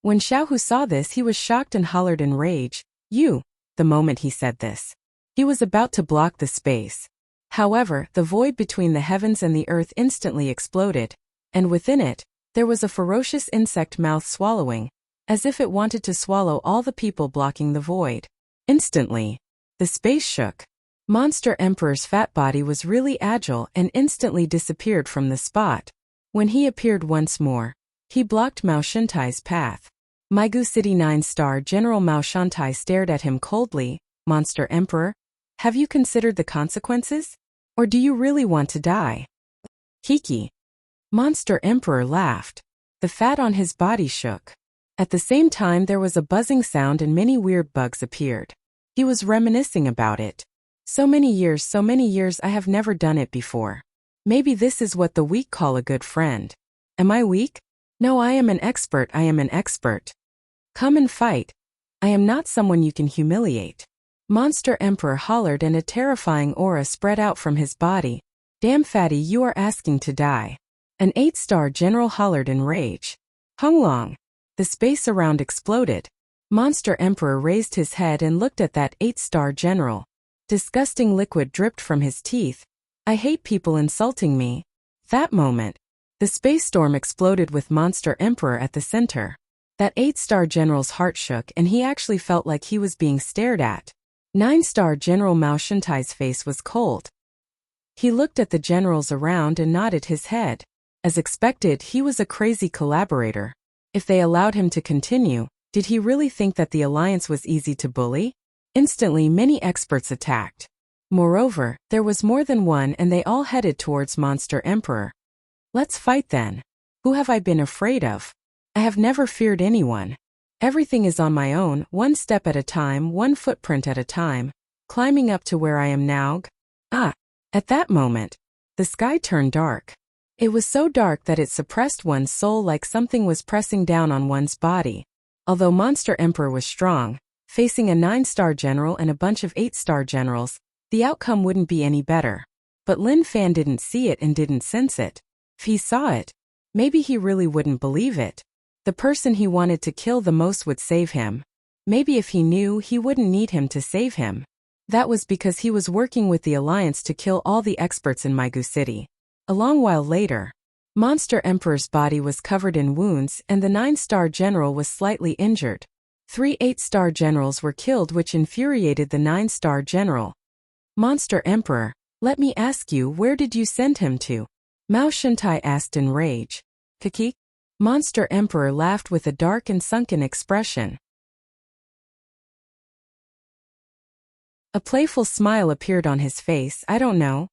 When Xiaohu saw this, he was shocked and hollered in rage, "You!" The moment he said this, he was about to block the space. However, the void between the heavens and the earth instantly exploded, and within it, there was a ferocious insect mouth swallowing, as if it wanted to swallow all the people blocking the void. Instantly, the space shook. Monster Emperor's fat body was really agile and instantly disappeared from the spot. When he appeared once more, he blocked Mao Shantai's path. Maigu City 9-star General Mao Shantai stared at him coldly. Monster Emperor, have you considered the consequences? Or do you really want to die? Kiki. Monster Emperor laughed. The fat on his body shook. At the same time there was a buzzing sound and many weird bugs appeared. He was reminiscing about it. So many years I have never done it before. Maybe this is what the weak call a good friend. Am I weak? No, I am an expert. Come and fight. I am not someone you can humiliate. Monster Emperor hollered and a terrifying aura spread out from his body. Damn fatty, you are asking to die. An 8-star general hollered in rage. Hunglong. The space around exploded. Monster Emperor raised his head and looked at that 8-star general. Disgusting liquid dripped from his teeth. I hate people insulting me. That moment, the space storm exploded with Monster Emperor at the center. That 8-star general's heart shook and he actually felt like he was being stared at. 9-star General Mao Shantai's face was cold. He looked at the generals around and nodded his head. As expected, he was a crazy collaborator. If they allowed him to continue, did he really think that the alliance was easy to bully? Instantly, many experts attacked. Moreover, there was more than one and they all headed towards Monster Emperor. Let's fight then. Who have I been afraid of? I have never feared anyone. Everything is on my own, one step at a time, one footprint at a time, climbing up to where I am now. At that moment, the sky turned dark. It was so dark that it suppressed one's soul like something was pressing down on one's body. Although Monster Emperor was strong, facing a 9-star general and a bunch of 8-star generals, the outcome wouldn't be any better. But Lin Fan didn't see it and didn't sense it. If he saw it, maybe he really wouldn't believe it. The person he wanted to kill the most would save him. Maybe if he knew, he wouldn't need him to save him. That was because he was working with the Alliance to kill all the experts in Maigu City. A long while later, Monster Emperor's body was covered in wounds and the 9-star general was slightly injured. 3 8-star generals were killed, which infuriated the 9-star general. Monster Emperor, let me ask you, where did you send him to? Mao Shantai asked in rage. Kiki? Monster Emperor laughed with a dark and sunken expression. A playful smile appeared on his face. I don't know.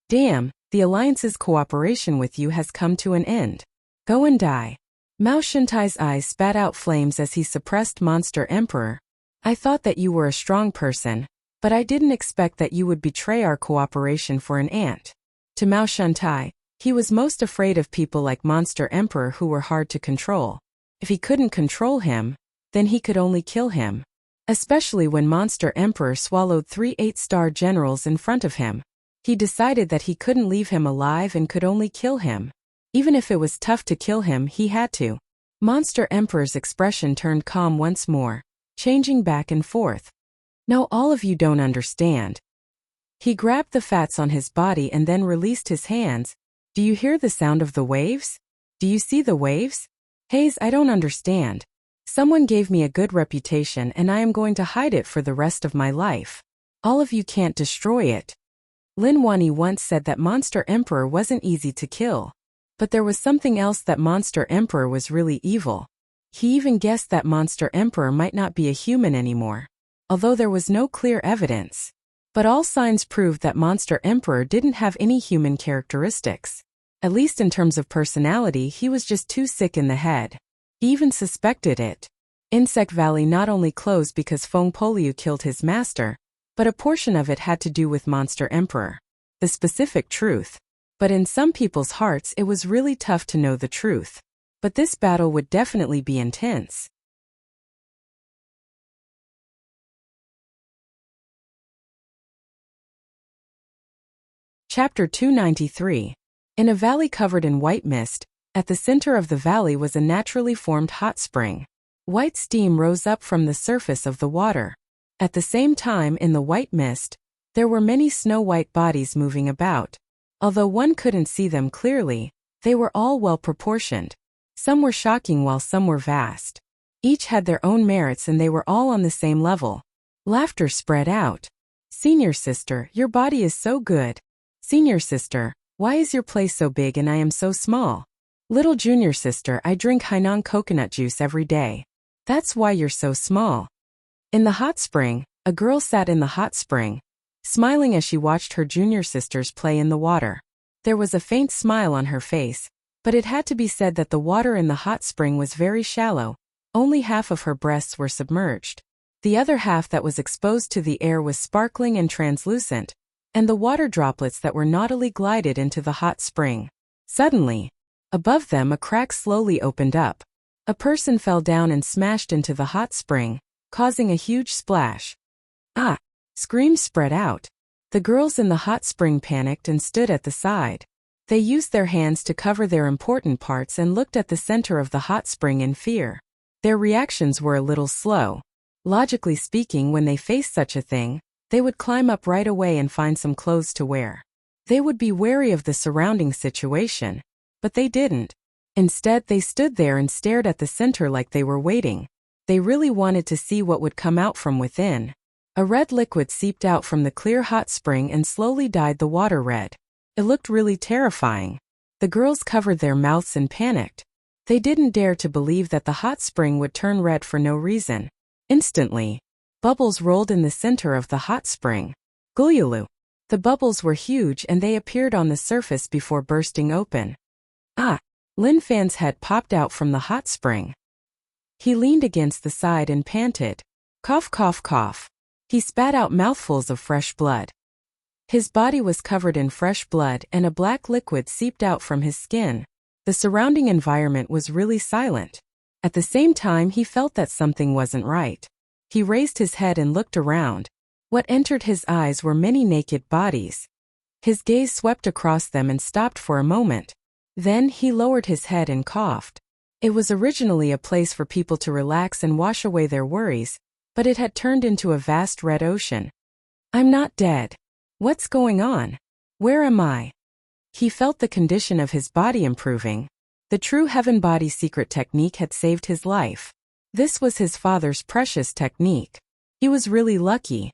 Damn, the Alliance's cooperation with you has come to an end. Go and die. Mao Shantai's eyes spat out flames as he suppressed Monster Emperor. I thought that you were a strong person, but I didn't expect that you would betray our cooperation for an ant. To Mao Shantai, he was most afraid of people like Monster Emperor who were hard to control. If he couldn't control him, then he could only kill him. Especially when Monster Emperor swallowed 3 8-star generals in front of him. He decided that he couldn't leave him alive and could only kill him. Even if it was tough to kill him, he had to. Monster Emperor's expression turned calm once more, changing back and forth. No, all of you don't understand. He grabbed the fats on his body and then released his hands. Do you hear the sound of the waves? Do you see the waves? Hayes, I don't understand. Someone gave me a good reputation and I am going to hide it for the rest of my life. All of you can't destroy it. Lin Wani once said that Monster Emperor wasn't easy to kill. But there was something else, that Monster Emperor was really evil. He even guessed that Monster Emperor might not be a human anymore. although there was no clear evidence. But all signs proved that Monster Emperor didn't have any human characteristics. At least in terms of personality, he was just too sick in the head. He even suspected it. Insect Valley not only closed because Feng Poliu killed his master, but a portion of it had to do with Monster Emperor. The specific truth. But in some people's hearts it was really tough to know the truth. But this battle would definitely be intense. Chapter 293. In a valley covered in white mist, at the center of the valley was a naturally formed hot spring. White steam rose up from the surface of the water. At the same time, in the white mist, there were many snow-white bodies moving about. Although one couldn't see them clearly, they were all well-proportioned. Some were shocking while some were vast. Each had their own merits and they were all on the same level. Laughter spread out. Senior sister, your body is so good. Senior sister, why is your place so big and I am so small? Little junior sister, I drink Hainan coconut juice every day. That's why you're so small. In the hot spring, a girl sat in the hot spring, smiling as she watched her junior sisters play in the water. There was a faint smile on her face, but it had to be said that the water in the hot spring was very shallow. Only half of her breasts were submerged. The other half that was exposed to the air was sparkling and translucent, and the water droplets that were naughtily glided into the hot spring. Suddenly, above them a crack slowly opened up. A person fell down and smashed into the hot spring, causing a huge splash. Ah! Screams spread out. The girls in the hot spring panicked and stood at the side. They used their hands to cover their important parts and looked at the center of the hot spring in fear. Their reactions were a little slow. Logically speaking, when they faced such a thing, they would climb up right away and find some clothes to wear. They would be wary of the surrounding situation. But they didn't. Instead, they stood there and stared at the center like they were waiting. They really wanted to see what would come out from within. A red liquid seeped out from the clear hot spring and slowly dyed the water red. It looked really terrifying. The girls covered their mouths and panicked. They didn't dare to believe that the hot spring would turn red for no reason. Instantly, bubbles rolled in the center of the hot spring. Gulyalu. The bubbles were huge and they appeared on the surface before bursting open. Ah! Lin Fan's head popped out from the hot spring. He leaned against the side and panted. Cough, cough, cough. He spat out mouthfuls of fresh blood. His body was covered in fresh blood and a black liquid seeped out from his skin. The surrounding environment was really silent. At the same time, he felt that something wasn't right. He raised his head and looked around. What entered his eyes were many naked bodies. His gaze swept across them and stopped for a moment. Then he lowered his head and coughed. It was originally a place for people to relax and wash away their worries, but it had turned into a vast red ocean. I'm not dead. What's going on? Where am I? He felt the condition of his body improving. The true heaven body secret technique had saved his life. This was his father's precious technique. He was really lucky.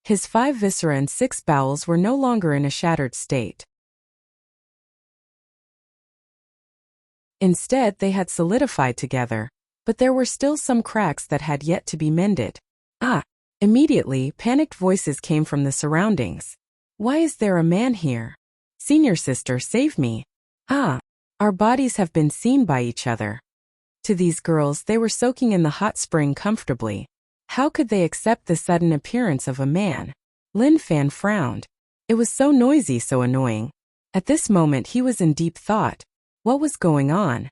His 5 viscera and 6 bowels were no longer in a shattered state. Instead, they had solidified together, but there were still some cracks that had yet to be mended. Ah! Immediately, panicked voices came from the surroundings. Why is there a man here? Senior sister, save me. Ah! Our bodies have been seen by each other. To these girls, they were soaking in the hot spring comfortably. How could they accept the sudden appearance of a man? Lin Fan frowned. It was so noisy, so annoying. At this moment, he was in deep thought. What was going on?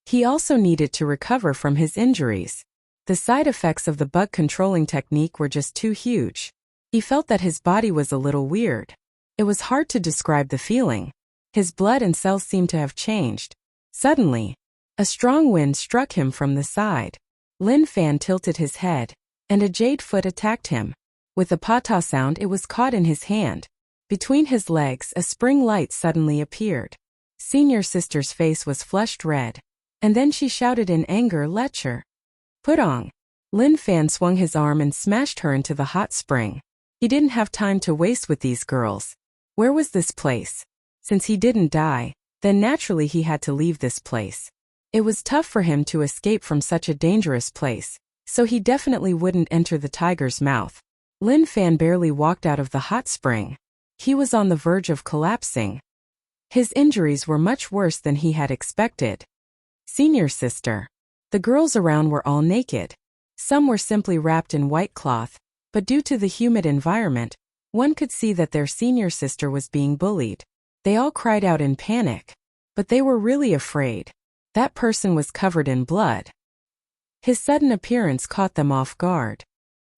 He also needed to recover from his injuries. The side effects of the bug controlling technique were just too huge. He felt that his body was a little weird. It was hard to describe the feeling. His blood and cells seemed to have changed. Suddenly, a strong wind struck him from the side. Lin Fan tilted his head, and a jade foot attacked him. With a pata sound, it was caught in his hand. Between his legs, a spring light suddenly appeared. Senior sister's face was flushed red, and then she shouted in anger, "Lecher! Putong!" Lin Fan swung his arm and smashed her into the hot spring. He didn't have time to waste with these girls. Where was this place? Since he didn't die, then naturally he had to leave this place. It was tough for him to escape from such a dangerous place. so he definitely wouldn't enter the tiger's mouth. Lin Fan barely walked out of the hot spring. He was on the verge of collapsing. His injuries were much worse than he had expected. Senior sister. The girls around were all naked. Some were simply wrapped in white cloth, but due to the humid environment, one could see that their senior sister was being bullied. They all cried out in panic. But they were really afraid. That person was covered in blood. His sudden appearance caught them off guard.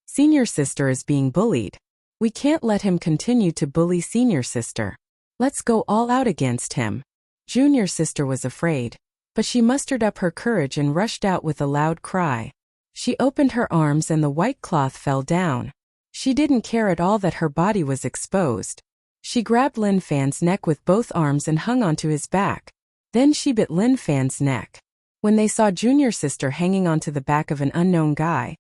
Senior sister is being bullied. We can't let him continue to bully senior sister. Let's go all out against him. Junior sister was afraid, but she mustered up her courage and rushed out with a loud cry. She opened her arms and the white cloth fell down. She didn't care at all that her body was exposed. She grabbed Lin Fan's neck with both arms and hung onto his back. Then she bit Lin Fan's neck. When they saw junior sister hanging onto the back of an unknown guy,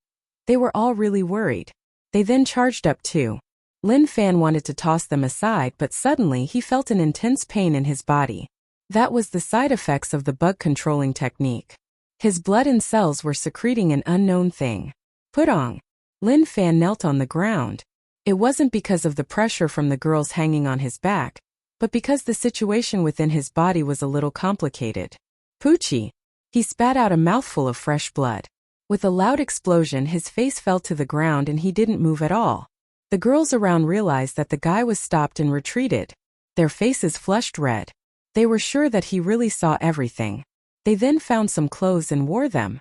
they were all really worried. They then charged up too. Lin Fan wanted to toss them aside, but suddenly he felt an intense pain in his body. That was the side effects of the bug controlling technique. His blood and cells were secreting an unknown thing. Putong. Lin Fan knelt on the ground. It wasn't because of the pressure from the girls hanging on his back, but because the situation within his body was a little complicated. Poochie. He spat out a mouthful of fresh blood. With a loud explosion, his face fell to the ground and he didn't move at all. The girls around realized that the guy was stopped and retreated. Their faces flushed red. They were sure that he really saw everything. They then found some clothes and wore them.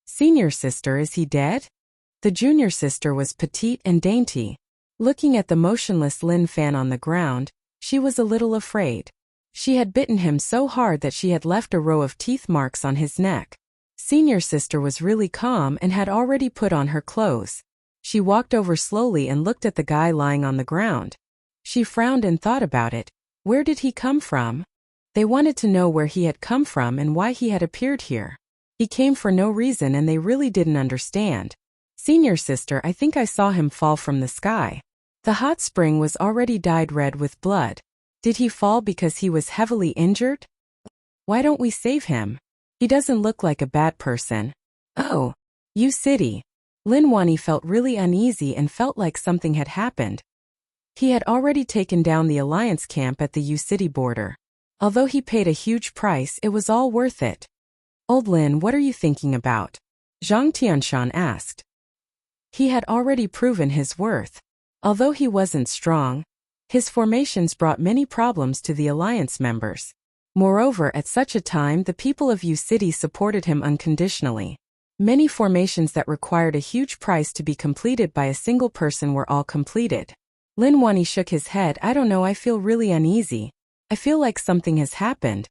Senior sister, is he dead? The junior sister was petite and dainty. Looking at the motionless Lin Fan on the ground, she was a little afraid. She had bitten him so hard that she had left a row of teeth marks on his neck. Senior sister was really calm and had already put on her clothes. She walked over slowly and looked at the guy lying on the ground. She frowned and thought about it. Where did he come from? They wanted to know where he had come from and why he had appeared here. He came for no reason and they really didn't understand. Senior sister, I think I saw him fall from the sky. The hot spring was already dyed red with blood. Did he fall because he was heavily injured? Why don't we save him? He doesn't look like a bad person. Oh, you city. Lin Wani felt really uneasy and felt like something had happened. He had already taken down the alliance camp at the U City border. Although he paid a huge price, it was all worth it. Old Lin, what are you thinking about? Zhang Tianshan asked. He had already proven his worth. Although he wasn't strong, his formations brought many problems to the alliance members. Moreover, at such a time, the people of U City supported him unconditionally. Many formations that required a huge price to be completed by a single person were all completed. Lin Wani shook his head. I don't know, I feel really uneasy. I feel like something has happened.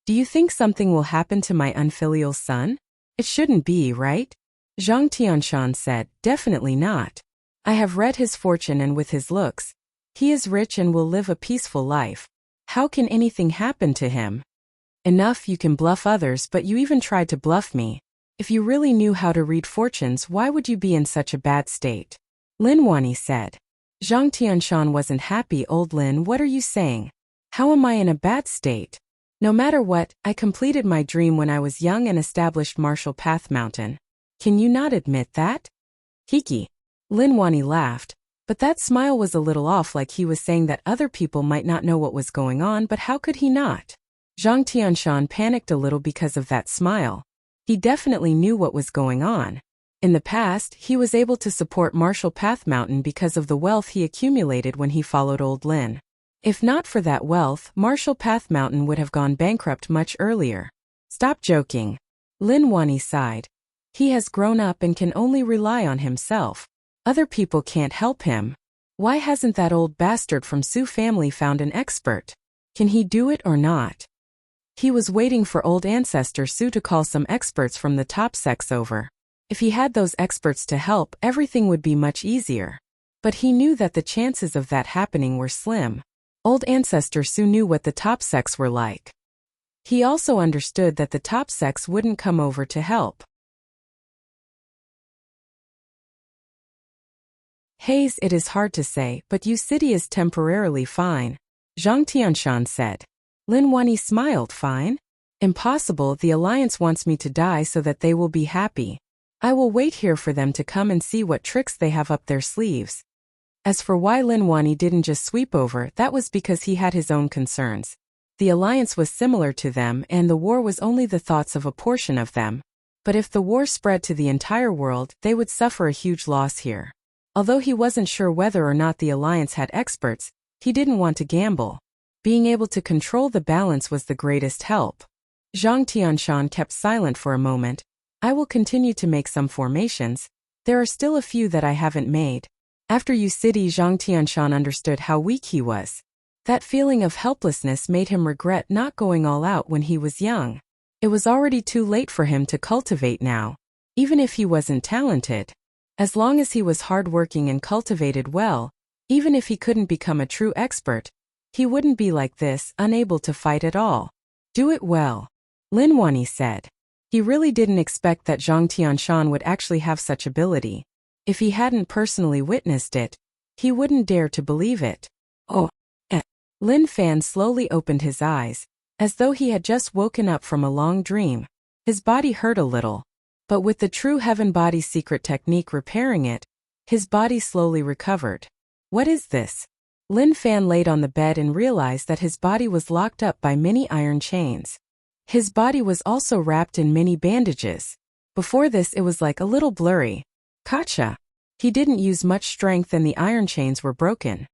Do you think something will happen to my unfilial son? It shouldn't be, right? Zhang Tianshan said, definitely not. I have read his fortune and with his looks, he is rich and will live a peaceful life. How can anything happen to him? Enough, you can bluff others, but you even tried to bluff me. If you really knew how to read fortunes, why would you be in such a bad state? Lin Wani said. Zhang Tianshan wasn't happy. Old Lin, what are you saying? How am I in a bad state? No matter what, I completed my dream when I was young and established Martial Path Mountain. Can you not admit that? Hiki. Lin Wani laughed, but that smile was a little off, like he was saying that other people might not know what was going on, but how could he not? Zhang Tianshan panicked a little because of that smile. He definitely knew what was going on. In the past, he was able to support Martial Path Mountain because of the wealth he accumulated when he followed Old Lin. If not for that wealth, Martial Path Mountain would have gone bankrupt much earlier. Stop joking. Lin Wani sighed. He has grown up and can only rely on himself. Other people can't help him. Why hasn't that old bastard from Su family found an expert? Can he do it or not? He was waiting for old ancestor Su to call some experts from the top sects over. If he had those experts to help, everything would be much easier. But he knew that the chances of that happening were slim. Old ancestor Su knew what the top sects were like. He also understood that the top sects wouldn't come over to help. Hayes, it is hard to say, but U City is temporarily fine. Zhang Tianshan said. Lin Wani smiled. Fine? Impossible, the Alliance wants me to die so that they will be happy. I will wait here for them to come and see what tricks they have up their sleeves. As for why Lin Wani didn't just sweep over, that was because he had his own concerns. The Alliance was similar to them and the war was only the thoughts of a portion of them. But if the war spread to the entire world, they would suffer a huge loss here. Although he wasn't sure whether or not the Alliance had experts, he didn't want to gamble. Being able to control the balance was the greatest help. Zhang Tianshan kept silent for a moment. I will continue to make some formations. There are still a few that I haven't made. After City, Zhang Tianshan understood how weak he was. That feeling of helplessness made him regret not going all out when he was young. It was already too late for him to cultivate now. Even if he wasn't talented. As long as he was hardworking and cultivated well, even if he couldn't become a true expert, he wouldn't be like this, unable to fight at all. Do it well. Lin Wani said. He really didn't expect that Zhang Tianshan would actually have such ability. If he hadn't personally witnessed it, he wouldn't dare to believe it. Oh, Lin Fan slowly opened his eyes, as though he had just woken up from a long dream. His body hurt a little, but with the true heaven body secret technique repairing it, his body slowly recovered. What is this? Lin Fan laid on the bed and realized that his body was locked up by many iron chains. His body was also wrapped in many bandages. Before this it was like a little blurry. Gotcha. He didn't use much strength and the iron chains were broken.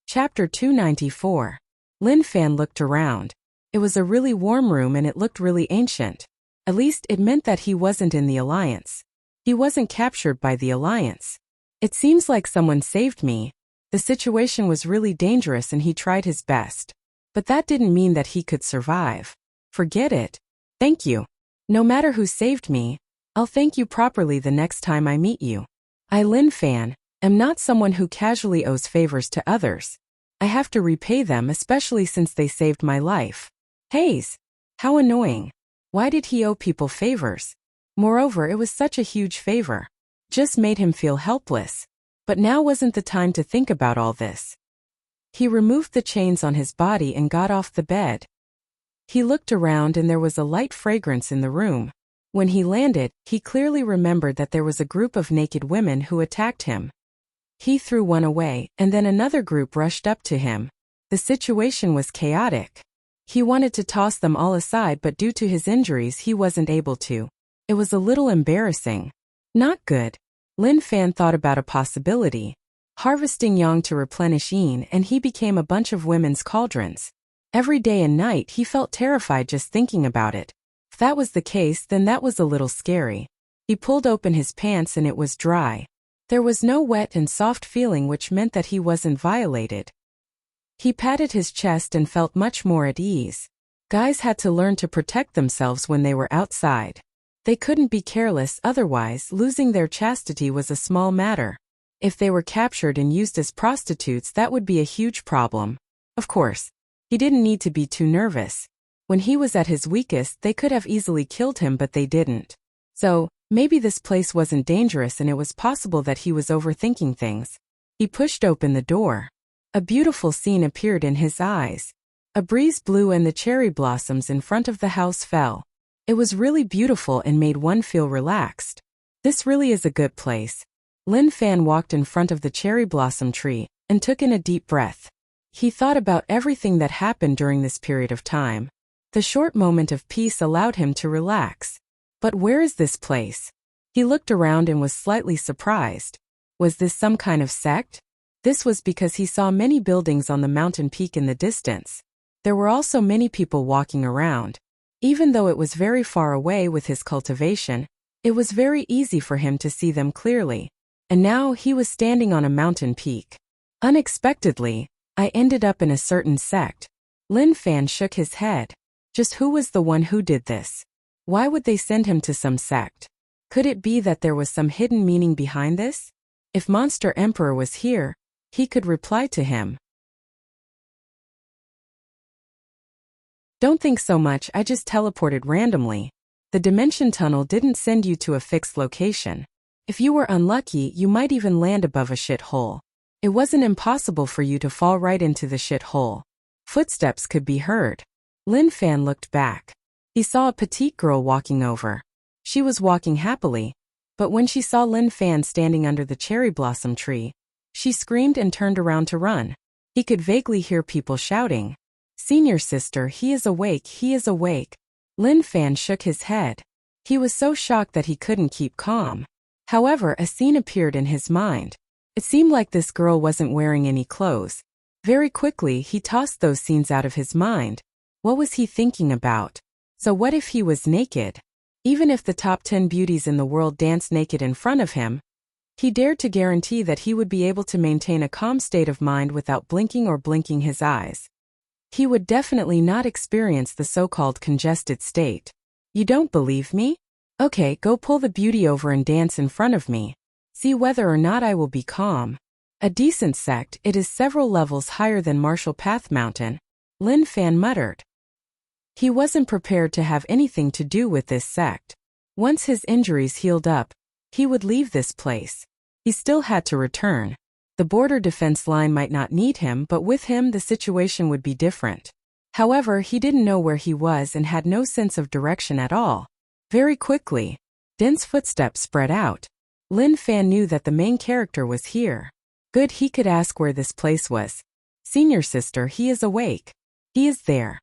Chapter 294. Lin Fan looked around. It was a really warm room and it looked really ancient. At least it meant that he wasn't in the Alliance. He wasn't captured by the Alliance. It seems like someone saved me. The situation was really dangerous and he tried his best. But that didn't mean that he could survive. Forget it. Thank you. No matter who saved me, I'll thank you properly the next time I meet you. I, Lin Fan, am not someone who casually owes favors to others. I have to repay them, especially since they saved my life. Haze. How annoying. Why did he owe people favors? Moreover, it was such a huge favor. Just made him feel helpless. But now wasn't the time to think about all this. He removed the chains on his body and got off the bed. He looked around and there was a light fragrance in the room. When he landed, he clearly remembered that there was a group of naked women who attacked him. He threw one away, and then another group rushed up to him. The situation was chaotic. He wanted to toss them all aside, but due to his injuries he wasn't able to. It was a little embarrassing. Not good. Lin Fan thought about a possibility. Harvesting yang to replenish yin, and he became a bunch of women's cauldrons. Every day and night he felt terrified just thinking about it. If that was the case, then that was a little scary. He pulled open his pants and it was dry. There was no wet and soft feeling, which meant that he wasn't violated. He patted his chest and felt much more at ease. Guys had to learn to protect themselves when they were outside. They couldn't be careless, otherwise losing their chastity was a small matter. If they were captured and used as prostitutes, that would be a huge problem. Of course, he didn't need to be too nervous. When he was at his weakest, they could have easily killed him, but they didn't. So, maybe this place wasn't dangerous and it was possible that he was overthinking things. He pushed open the door. A beautiful scene appeared in his eyes. A breeze blew and the cherry blossoms in front of the house fell. It was really beautiful and made one feel relaxed. This really is a good place. Lin Fan walked in front of the cherry blossom tree and took in a deep breath. He thought about everything that happened during this period of time. The short moment of peace allowed him to relax. But where is this place? He looked around and was slightly surprised. Was this some kind of sect? This was because he saw many buildings on the mountain peak in the distance. There were also many people walking around. Even though it was very far away with his cultivation, it was very easy for him to see them clearly. And now he was standing on a mountain peak. Unexpectedly, I ended up in a certain sect. Lin Fan shook his head. Just who was the one who did this? Why would they send him to some sect? Could it be that there was some hidden meaning behind this? If Monster Emperor was here, he could reply to him. Don't think so much, I just teleported randomly. The dimension tunnel didn't send you to a fixed location. If you were unlucky, you might even land above a shithole. It wasn't impossible for you to fall right into the shithole. Footsteps could be heard. Lin Fan looked back. He saw a petite girl walking over. She was walking happily, but when she saw Lin Fan standing under the cherry blossom tree, she screamed and turned around to run. He could vaguely hear people shouting, "Senior sister, he is awake, he is awake." Lin Fan shook his head. He was so shocked that he couldn't keep calm. However, a scene appeared in his mind. It seemed like this girl wasn't wearing any clothes. Very quickly, he tossed those scenes out of his mind. What was he thinking about? So what if he was naked? Even if the top 10 beauties in the world danced naked in front of him, he dared to guarantee that he would be able to maintain a calm state of mind without blinking or blinking his eyes. He would definitely not experience the so-called congested state. You don't believe me? Okay, go pull the beauty over and dance in front of me. See whether or not I will be calm. A decent sect, it is several levels higher than Marshall Path Mountain, Lin Fan muttered. He wasn't prepared to have anything to do with this sect. Once his injuries healed up, he would leave this place. He still had to return. The border defense line might not need him, but with him the situation would be different. However, he didn't know where he was and had no sense of direction at all. Very quickly, dense footsteps spread out. Lin Fan knew that the main character was here. Good, he could ask where this place was. Senior sister, he is awake. He is there.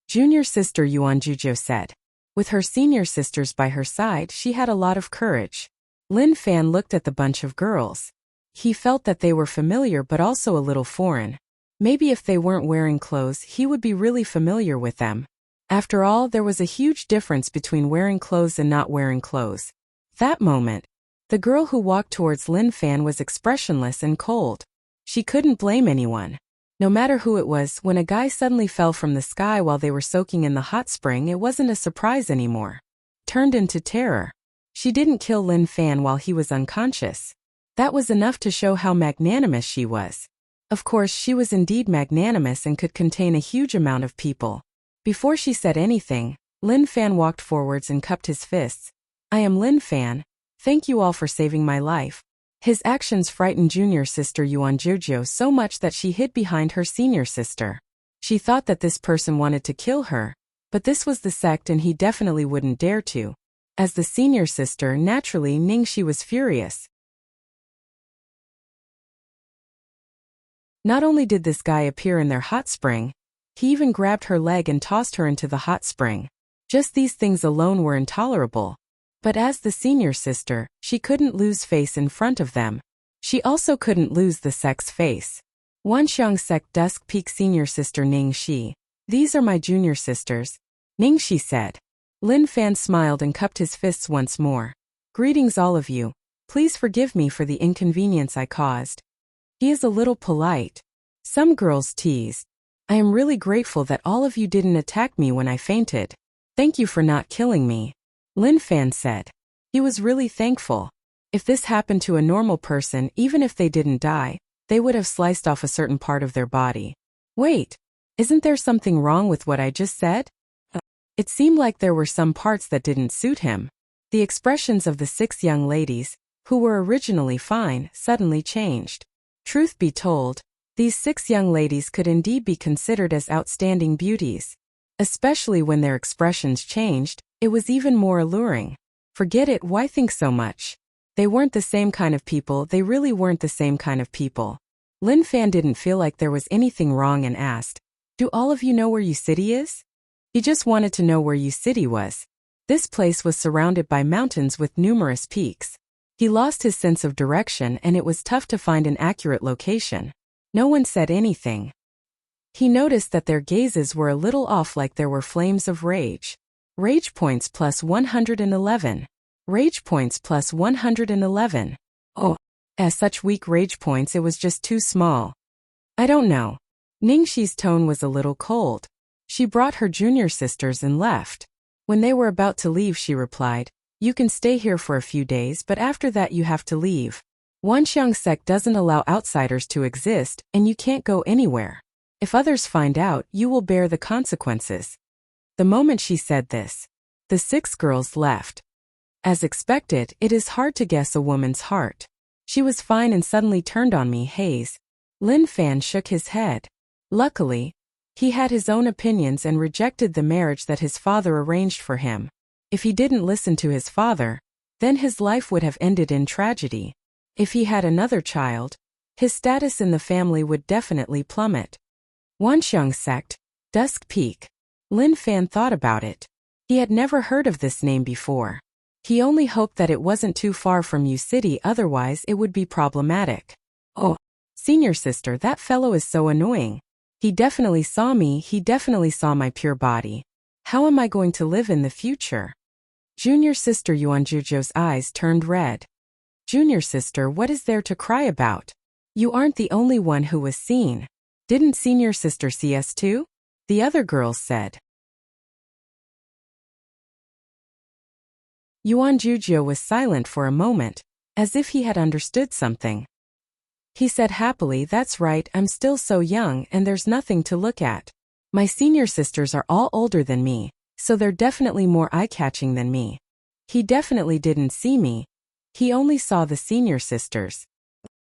Junior sister Yuan Jujo said. With her senior sisters by her side, she had a lot of courage. Lin Fan looked at the bunch of girls. He felt that they were familiar but also a little foreign. Maybe if they weren't wearing clothes, he would be really familiar with them. After all, there was a huge difference between wearing clothes and not wearing clothes. That moment, the girl who walked towards Lin Fan was expressionless and cold. She couldn't blame anyone. No matter who it was, when a guy suddenly fell from the sky while they were soaking in the hot spring, it wasn't a surprise anymore. Turned into terror. She didn't kill Lin Fan while he was unconscious. That was enough to show how magnanimous she was. Of course, she was indeed magnanimous and could contain a huge amount of people. Before she said anything, Lin Fan walked forwards and cupped his fists. I am Lin Fan. Thank you all for saving my life. His actions frightened junior sister Yuan Jojo so much that she hid behind her senior sister. She thought that this person wanted to kill her, but this was the sect and he definitely wouldn't dare to. As the senior sister, naturally Ningxi was furious. Not only did this guy appear in their hot spring, he even grabbed her leg and tossed her into the hot spring. Just these things alone were intolerable. But as the senior sister, she couldn't lose face in front of them. She also couldn't lose the sect's face. Wanxiang sect Dusk Peak senior sister Ningxi. These are my junior sisters, Ningxi said. Lin Fan smiled and cupped his fists once more. Greetings all of you. Please forgive me for the inconvenience I caused. He is a little polite. Some girls teased. I am really grateful that all of you didn't attack me when I fainted. Thank you for not killing me, Lin Fan said. He was really thankful. If this happened to a normal person, even if they didn't die, they would have sliced off a certain part of their body. Wait, isn't there something wrong with what I just said? It seemed like there were some parts that didn't suit him. The expressions of the 6 young ladies, who were originally fine, suddenly changed. Truth be told, these 6 young ladies could indeed be considered as outstanding beauties. Especially when their expressions changed, it was even more alluring. Forget it, why think so much? They weren't the same kind of people, they really weren't the same kind of people. Lin Fan didn't feel like there was anything wrong and asked, do all of you know where Yu City is? He just wanted to know where Yu City was. This place was surrounded by mountains with numerous peaks. He lost his sense of direction and it was tough to find an accurate location. No one said anything. He noticed that their gazes were a little off, like there were flames of rage. Rage points plus 111. Rage points plus 111. Oh, as such weak rage points, it was just too small. I don't know. Ningxi's tone was a little cold. She brought her junior sisters and left. When they were about to leave, she replied, you can stay here for a few days, but after that you have to leave. Wanxiang sect doesn't allow outsiders to exist, and you can't go anywhere. If others find out, you will bear the consequences. The moment she said this, the 6 girls left. As expected, it is hard to guess a woman's heart. She was fine and suddenly turned on me, Hayes. Lin Fan shook his head. Luckily, he had his own opinions and rejected the marriage that his father arranged for him. If he didn't listen to his father, then his life would have ended in tragedy. If he had another child, his status in the family would definitely plummet. Wanxiang sect, Dusk Peak. Lin Fan thought about it. He had never heard of this name before. He only hoped that it wasn't too far from U City, otherwise it would be problematic. Oh, senior sister, that fellow is so annoying. He definitely saw me, he definitely saw my pure body. How am I going to live in the future? Junior sister Yuanjuju's eyes turned red. Junior sister, what is there to cry about? You aren't the only one who was seen. Didn't senior sister see us too? The other girls said. Yuanjuju was silent for a moment, as if he had understood something. He said happily, that's right, I'm still so young and there's nothing to look at. My senior sisters are all older than me, so they're definitely more eye-catching than me. He definitely didn't see me. He only saw the senior sisters.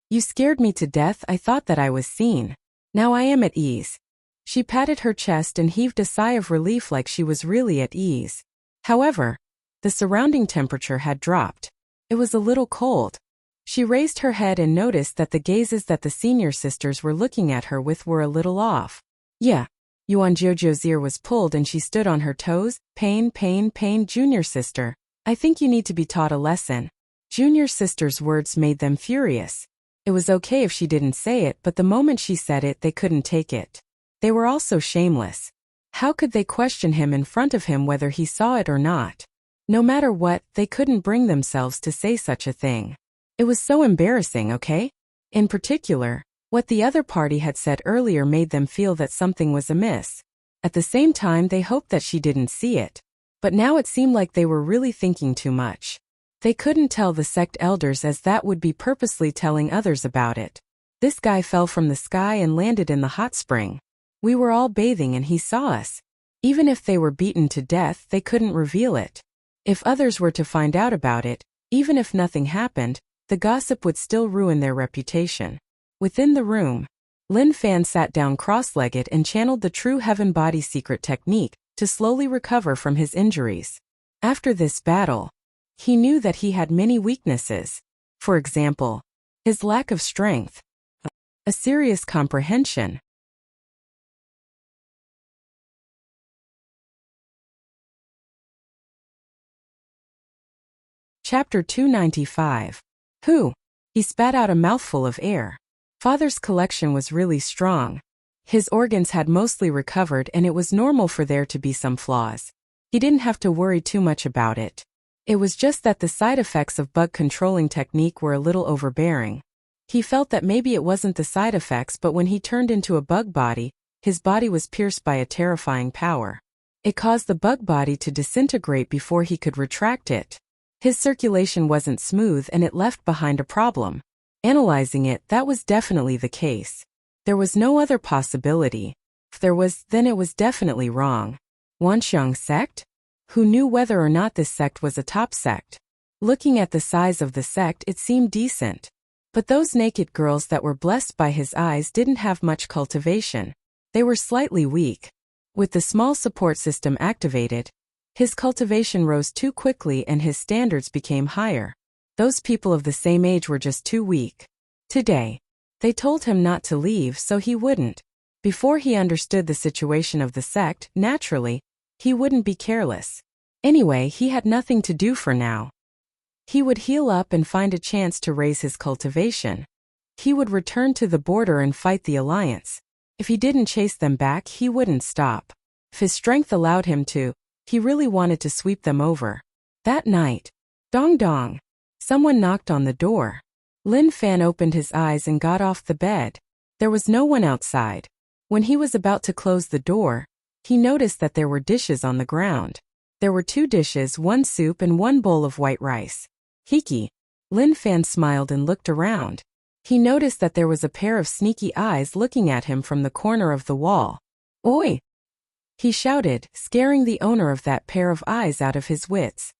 You scared me to death, I thought that I was seen. Now I am at ease. She patted her chest and heaved a sigh of relief like she was really at ease. However, the surrounding temperature had dropped. It was a little cold. She raised her head and noticed that the gazes that the senior sisters were looking at her with were a little off. Yeah. Yuanjuju's ear was pulled and she stood on her toes. Pain, pain, pain, junior sister. I think you need to be taught a lesson. Junior sister's words made them furious. It was okay if she didn't say it, but the moment she said it, they couldn't take it. They were also shameless. How could they question him in front of him whether he saw it or not? No matter what, they couldn't bring themselves to say such a thing. It was so embarrassing, okay? In particular, what the other party had said earlier made them feel that something was amiss. At the same time, they hoped that she didn't see it. But now it seemed like they were really thinking too much. They couldn't tell the sect elders as that would be purposely telling others about it. This guy fell from the sky and landed in the hot spring. We were all bathing and he saw us. Even if they were beaten to death, they couldn't reveal it. If others were to find out about it, even if nothing happened, the gossip would still ruin their reputation. Within the room, Lin Fan sat down cross-legged and channeled the true heaven body secret technique to slowly recover from his injuries. After this battle, he knew that he had many weaknesses. For example, his lack of strength, a serious comprehension. Chapter 295. Who? He spat out a mouthful of air. Father's collection was really strong. His organs had mostly recovered and it was normal for there to be some flaws. He didn't have to worry too much about it. It was just that the side effects of bug controlling technique were a little overbearing. He felt that maybe it wasn't the side effects, but when he turned into a bug body, his body was pierced by a terrifying power. It caused the bug body to disintegrate before he could retract it. His circulation wasn't smooth and it left behind a problem. Analyzing it, that was definitely the case. There was no other possibility. If there was, then it was definitely wrong. Wanxiang sect? Who knew whether or not this sect was a top sect? Looking at the size of the sect, it seemed decent. But those naked girls that were blessed by his eyes didn't have much cultivation. They were slightly weak. With the small support system activated, his cultivation rose too quickly and his standards became higher. Those people of the same age were just too weak. Today, they told him not to leave so he wouldn't. Before he understood the situation of the sect, naturally, he wouldn't be careless. Anyway, he had nothing to do for now. He would heal up and find a chance to raise his cultivation. He would return to the border and fight the alliance. If he didn't chase them back, he wouldn't stop. If his strength allowed him to, he really wanted to sweep them over. That night, dong dong, someone knocked on the door. Lin Fan opened his eyes and got off the bed. There was no one outside. When he was about to close the door, he noticed that there were dishes on the ground. There were 2 dishes, 1 soup and 1 bowl of white rice. Hiki. Lin Fan smiled and looked around. He noticed that there was a pair of sneaky eyes looking at him from the corner of the wall. Oi! He shouted, scaring the owner of that pair of eyes out of his wits.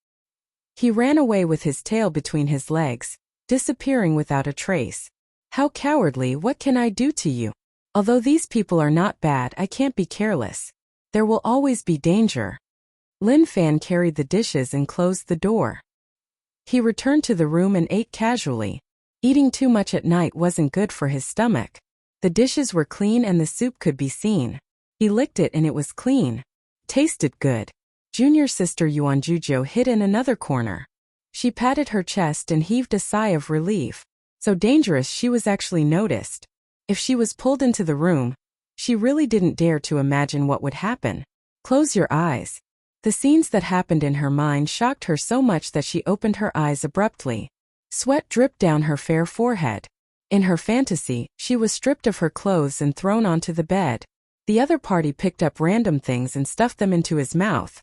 He ran away with his tail between his legs, disappearing without a trace. How cowardly! What can I do to you? Although these people are not bad, I can't be careless. There will always be danger. Lin Fan carried the dishes and closed the door. He returned to the room and ate casually. Eating too much at night wasn't good for his stomach. The dishes were clean and the soup could be seen. He licked it and it was clean. Tasted good. Junior sister Yuan Jujo hid in another corner. She patted her chest and heaved a sigh of relief. So dangerous she was actually noticed. If she was pulled into the room, she really didn't dare to imagine what would happen. Close your eyes. The scenes that happened in her mind shocked her so much that she opened her eyes abruptly. Sweat dripped down her fair forehead. In her fantasy, she was stripped of her clothes and thrown onto the bed. The other party picked up random things and stuffed them into his mouth.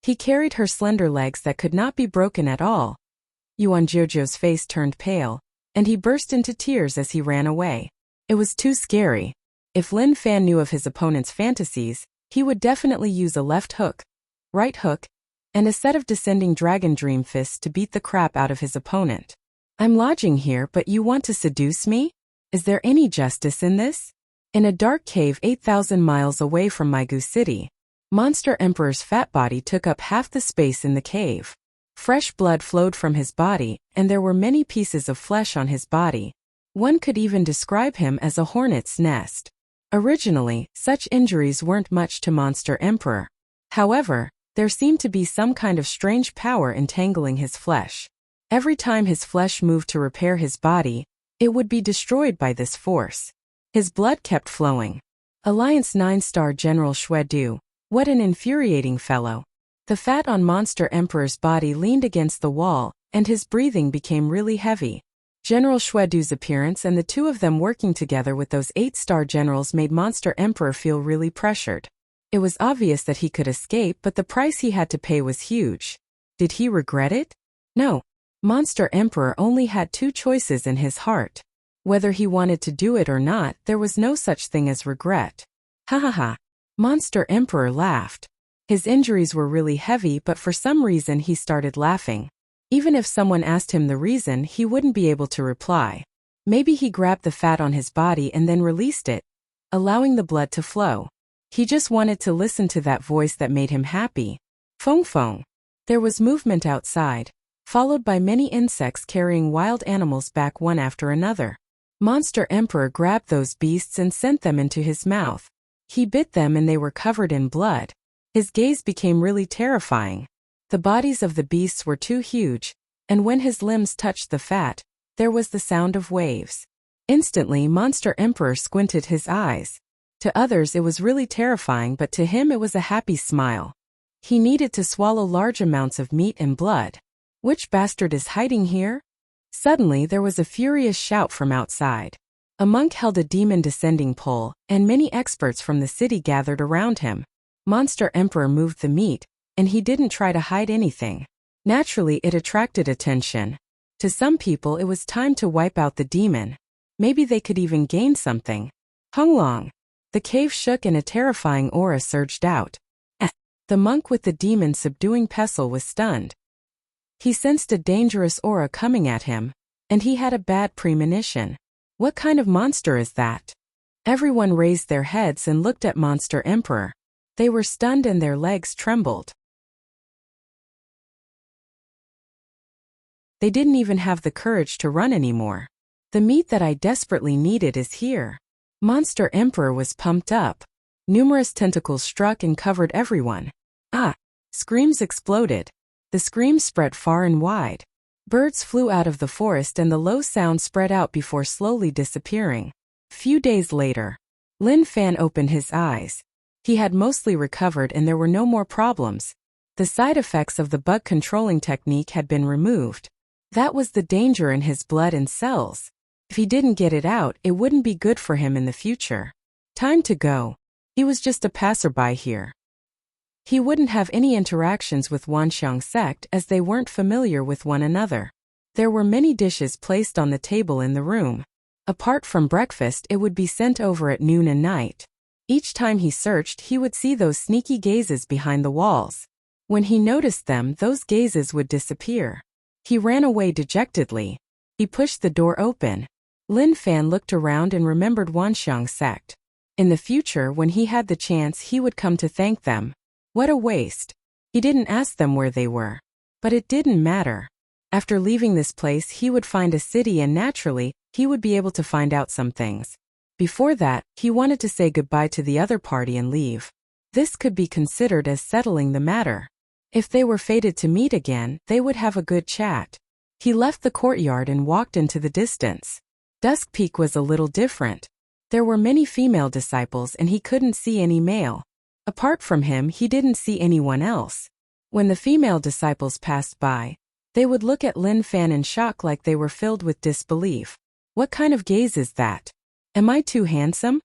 He carried her slender legs that could not be broken at all. Yuan Jojo's face turned pale, and he burst into tears as he ran away. It was too scary. If Lin Fan knew of his opponent's fantasies, he would definitely use a left hook, right hook, and a set of descending dragon dream fists to beat the crap out of his opponent. I'm lodging here, but you want to seduce me? Is there any justice in this? In a dark cave 8,000 miles away from Maigu City, Monster Emperor's fat body took up half the space in the cave. Fresh blood flowed from his body, and there were many pieces of flesh on his body. One could even describe him as a hornet's nest. Originally, such injuries weren't much to Monster Emperor. However, there seemed to be some kind of strange power entangling his flesh. Every time his flesh moved to repair his body, it would be destroyed by this force. His blood kept flowing. Alliance 9-star General Xuedu, what an infuriating fellow. The fat on Monster Emperor's body leaned against the wall, and his breathing became really heavy. General Xuedu's appearance and the two of them working together with those 8-star generals made Monster Emperor feel really pressured. It was obvious that he could escape, but the price he had to pay was huge. Did he regret it? No. Monster Emperor only had two choices in his heart. Whether he wanted to do it or not, there was no such thing as regret. Ha ha ha. Monster Emperor laughed. His injuries were really heavy, but for some reason he started laughing. Even if someone asked him the reason, he wouldn't be able to reply. Maybe he grabbed the fat on his body and then released it, allowing the blood to flow. He just wanted to listen to that voice that made him happy. Fong fong. There was movement outside, followed by many insects carrying wild animals back one after another. Monster Emperor grabbed those beasts and sent them into his mouth. He bit them and they were covered in blood. His gaze became really terrifying. The bodies of the beasts were too huge, and when his limbs touched the fat, there was the sound of waves. Instantly, Monster Emperor squinted his eyes. To others it was really terrifying, but to him it was a happy smile. He needed to swallow large amounts of meat and blood. Which bastard is hiding here? Suddenly there was a furious shout from outside. A monk held a demon descending pole, and many experts from the city gathered around him. Monster Emperor moved the meat, and he didn't try to hide anything. Naturally, it attracted attention. To some people it was time to wipe out the demon. Maybe they could even gain something. Hunglong. The cave shook and a terrifying aura surged out. The monk with the demon subduing pestle was stunned. He sensed a dangerous aura coming at him, and he had a bad premonition. What kind of monster is that? Everyone raised their heads and looked at Monster Emperor. They were stunned and their legs trembled. They didn't even have the courage to run anymore. The meat that I desperately needed is here. Monster Emperor was pumped up. Numerous tentacles struck and covered everyone. Ah! Screams exploded. The screams spread far and wide. Birds flew out of the forest and the low sound spread out before slowly disappearing. Few days later, Lin Fan opened his eyes. He had mostly recovered and there were no more problems. The side effects of the bug controlling technique had been removed. That was the danger in his blood and cells. If he didn't get it out, it wouldn't be good for him in the future. Time to go. He was just a passerby here. He wouldn't have any interactions with Wanxiang sect as they weren't familiar with one another. There were many dishes placed on the table in the room. Apart from breakfast, it would be sent over at noon and night. Each time he searched, he would see those sneaky gazes behind the walls. When he noticed them, those gazes would disappear. He ran away dejectedly. He pushed the door open. Lin Fan looked around and remembered Wanxiang's sect. In the future, when he had the chance, he would come to thank them. What a waste. He didn't ask them where they were. But it didn't matter. After leaving this place, he would find a city and naturally, he would be able to find out some things. Before that, he wanted to say goodbye to the other party and leave. This could be considered as settling the matter. If they were fated to meet again, they would have a good chat. He left the courtyard and walked into the distance. Dusk Peak was a little different. There were many female disciples and he couldn't see any male. Apart from him, he didn't see anyone else. When the female disciples passed by, they would look at Lin Fan in shock like they were filled with disbelief. What kind of gaze is that? Am I too handsome?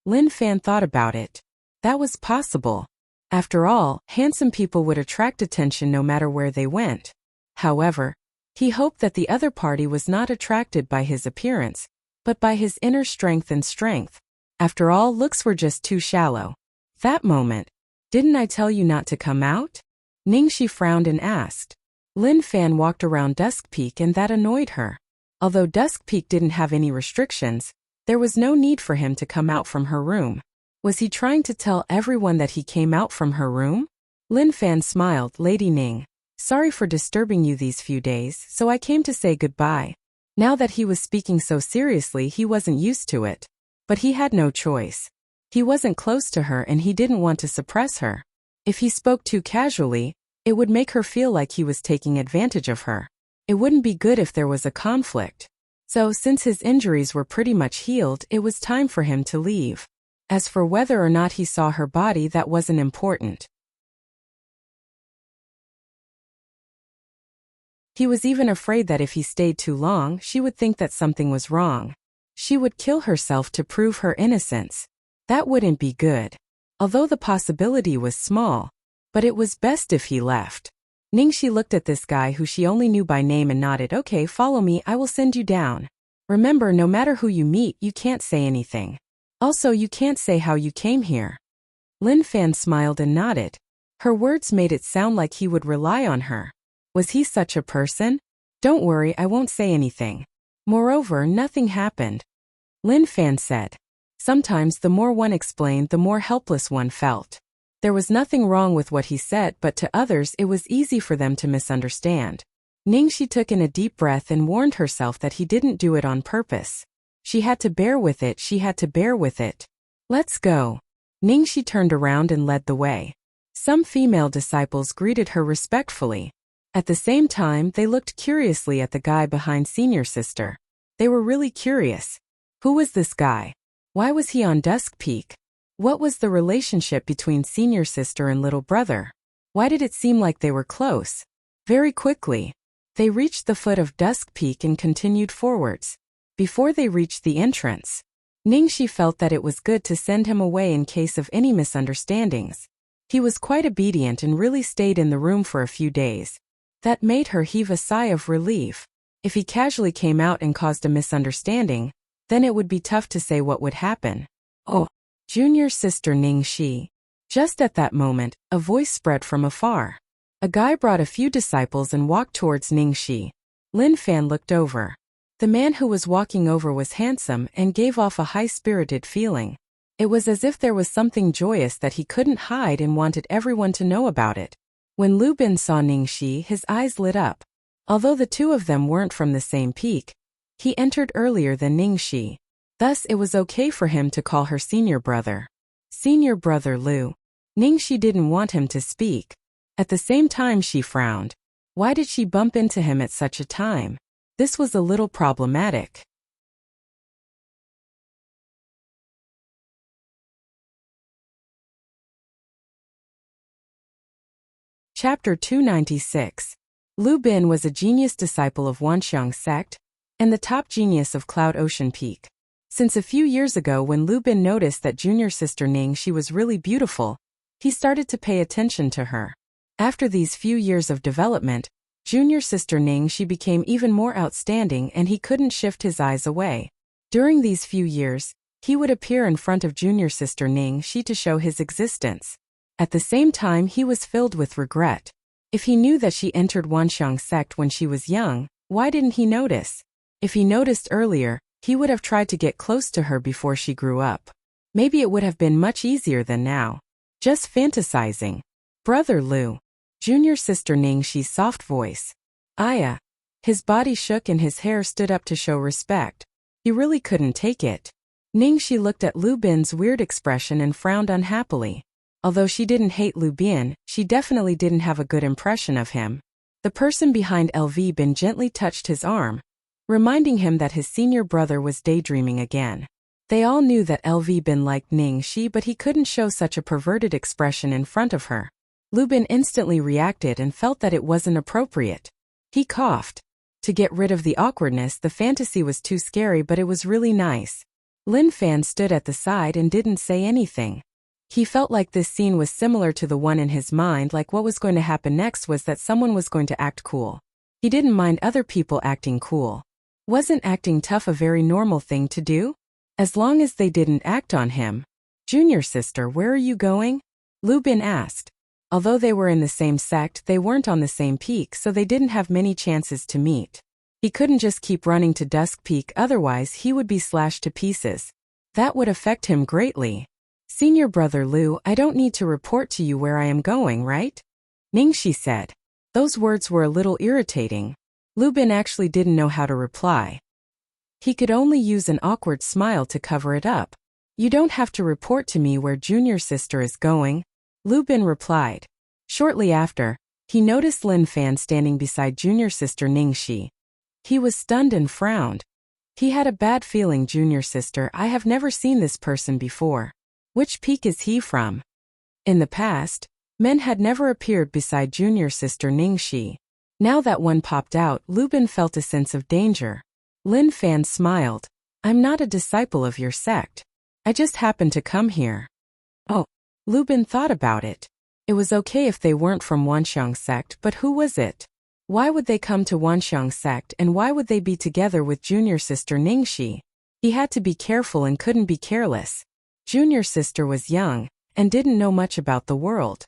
Lin Fan thought about it. That was possible. After all, handsome people would attract attention no matter where they went. However, he hoped that the other party was not attracted by his appearance, but by his inner strength and strength. After all, looks were just too shallow. That moment, didn't I tell you not to come out? Ningxi frowned and asked. Lin Fan walked around Dusk Peak and that annoyed her. Although Dusk Peak didn't have any restrictions, there was no need for him to come out from her room. Was he trying to tell everyone that he came out from her room? Lin Fan smiled. Lady Ning, sorry for disturbing you these few days, so I came to say goodbye. Now that he was speaking so seriously, he wasn't used to it. But he had no choice. He wasn't close to her and he didn't want to suppress her. If he spoke too casually, it would make her feel like he was taking advantage of her. It wouldn't be good if there was a conflict. So, since his injuries were pretty much healed, it was time for him to leave. As for whether or not he saw her body, that wasn't important. He was even afraid that if he stayed too long, she would think that something was wrong. She would kill herself to prove her innocence. That wouldn't be good. Although the possibility was small, but it was best if he left. Ningxi looked at this guy who she only knew by name and nodded. Okay, follow me, I will send you down. Remember, no matter who you meet, you can't say anything. Also, you can't say how you came here. Lin Fan smiled and nodded. Her words made it sound like he would rely on her. Was he such a person? Don't worry, I won't say anything. Moreover, nothing happened. Lin Fan said. Sometimes the more one explained, the more helpless one felt. There was nothing wrong with what he said, but to others it was easy for them to misunderstand. Ningxi took in a deep breath and warned herself that he didn't do it on purpose. She had to bear with it, she had to bear with it. Let's go. Ningxi turned around and led the way. Some female disciples greeted her respectfully. At the same time, they looked curiously at the guy behind senior sister. They were really curious. Who was this guy? Why was he on Dusk Peak? What was the relationship between senior sister and little brother? Why did it seem like they were close? Very quickly, they reached the foot of Dusk Peak and continued forwards. Before they reached the entrance, Ningxi felt that it was good to send him away in case of any misunderstandings. He was quite obedient and really stayed in the room for a few days. That made her heave a sigh of relief. If he casually came out and caused a misunderstanding, then it would be tough to say what would happen. Oh, junior sister Ningxi. Just at that moment, a voice spread from afar. A guy brought a few disciples and walked towards Ningxi. Lin Fan looked over. The man who was walking over was handsome and gave off a high-spirited feeling. It was as if there was something joyous that he couldn't hide and wanted everyone to know about it. When Lu Bin saw Ningxi, his eyes lit up. Although the two of them weren't from the same peak, he entered earlier than Ningxi. Thus it was okay for him to call her senior brother. Senior brother Lu. Ningxi didn't want him to speak. At the same time she frowned. Why did she bump into him at such a time? This was a little problematic. Chapter 296. Lu Bin was a genius disciple of Wanxiang's sect, and the top genius of Cloud Ocean Peak. Since a few years ago when Lu Bin noticed that junior sister Ningxi was really beautiful, he started to pay attention to her. After these few years of development, junior sister Ningxi became even more outstanding and he couldn't shift his eyes away. During these few years, He would appear in front of junior sister Ning Shi to show his existence. At the same time, he was filled with regret. If he knew that she entered Wanxiang sect when she was young, why didn't he notice? If he noticed earlier, he would have tried to get close to her before she grew up. Maybe it would have been much easier than now. Just fantasizing. Brother Lu. Junior sister Ning Shi's soft voice. Aya. His body shook and his hair stood up to show respect. He really couldn't take it. Ning Shi looked at Lu Bin's weird expression and frowned unhappily. Although she didn't hate Lu Bin, she definitely didn't have a good impression of him. The person behind LV Bin gently touched his arm, reminding him that his senior brother was daydreaming again. They all knew that LV Bin liked Ning Shi, but he couldn't show such a perverted expression in front of her. Lu Bin instantly reacted and felt that it wasn't appropriate. He coughed. To get rid of the awkwardness, the fantasy was too scary, but it was really nice. Lin Fan stood at the side and didn't say anything. He felt like this scene was similar to the one in his mind, like what was going to happen next was that someone was going to act cool. He didn't mind other people acting cool. Wasn't acting tough a very normal thing to do? As long as they didn't act on him. Junior sister, where are you going? Lu Bin asked. Although they were in the same sect, they weren't on the same peak, so they didn't have many chances to meet. He couldn't just keep running to Dusk Peak, otherwise he would be slashed to pieces. That would affect him greatly. Senior brother Lu, I don't need to report to you where I am going, right? Ning Shi said. Those words were a little irritating. Lu Bin actually didn't know how to reply. He could only use an awkward smile to cover it up. You don't have to report to me where junior sister is going, Lu Bin replied. Shortly after, he noticed Lin Fan standing beside junior sister Ning Shi. He was stunned and frowned. He had a bad feeling. Junior sister, I have never seen this person before. Which peak is he from? In the past, men had never appeared beside junior sister Ning Shi. Now that one popped out, Lu Bin felt a sense of danger. Lin Fan smiled. I'm not a disciple of your sect. I just happened to come here. Oh, Lu Bin thought about it. It was okay if they weren't from Wanxiang sect, but who was it? Why would they come to Wanxiang sect, and why would they be together with junior sister Ning Shi? He had to be careful and couldn't be careless. Junior sister was young and didn't know much about the world.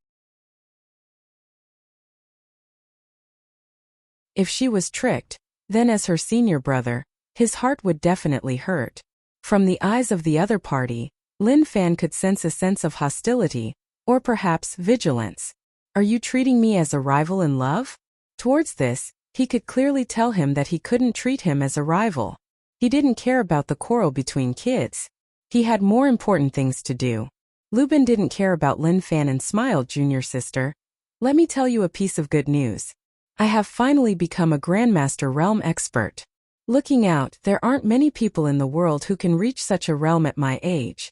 If she was tricked, then as her senior brother, his heart would definitely hurt. From the eyes of the other party, Lin Fan could sense a sense of hostility, or perhaps vigilance. Are you treating me as a rival in love? Towards this, he could clearly tell him that he couldn't treat him as a rival. He didn't care about the quarrel between kids. He had more important things to do. Lu Bin didn't care about Lin Fan and smiled. Junior sister, let me tell you a piece of good news. I have finally become a Grandmaster Realm expert. Looking out, there aren't many people in the world who can reach such a realm at my age.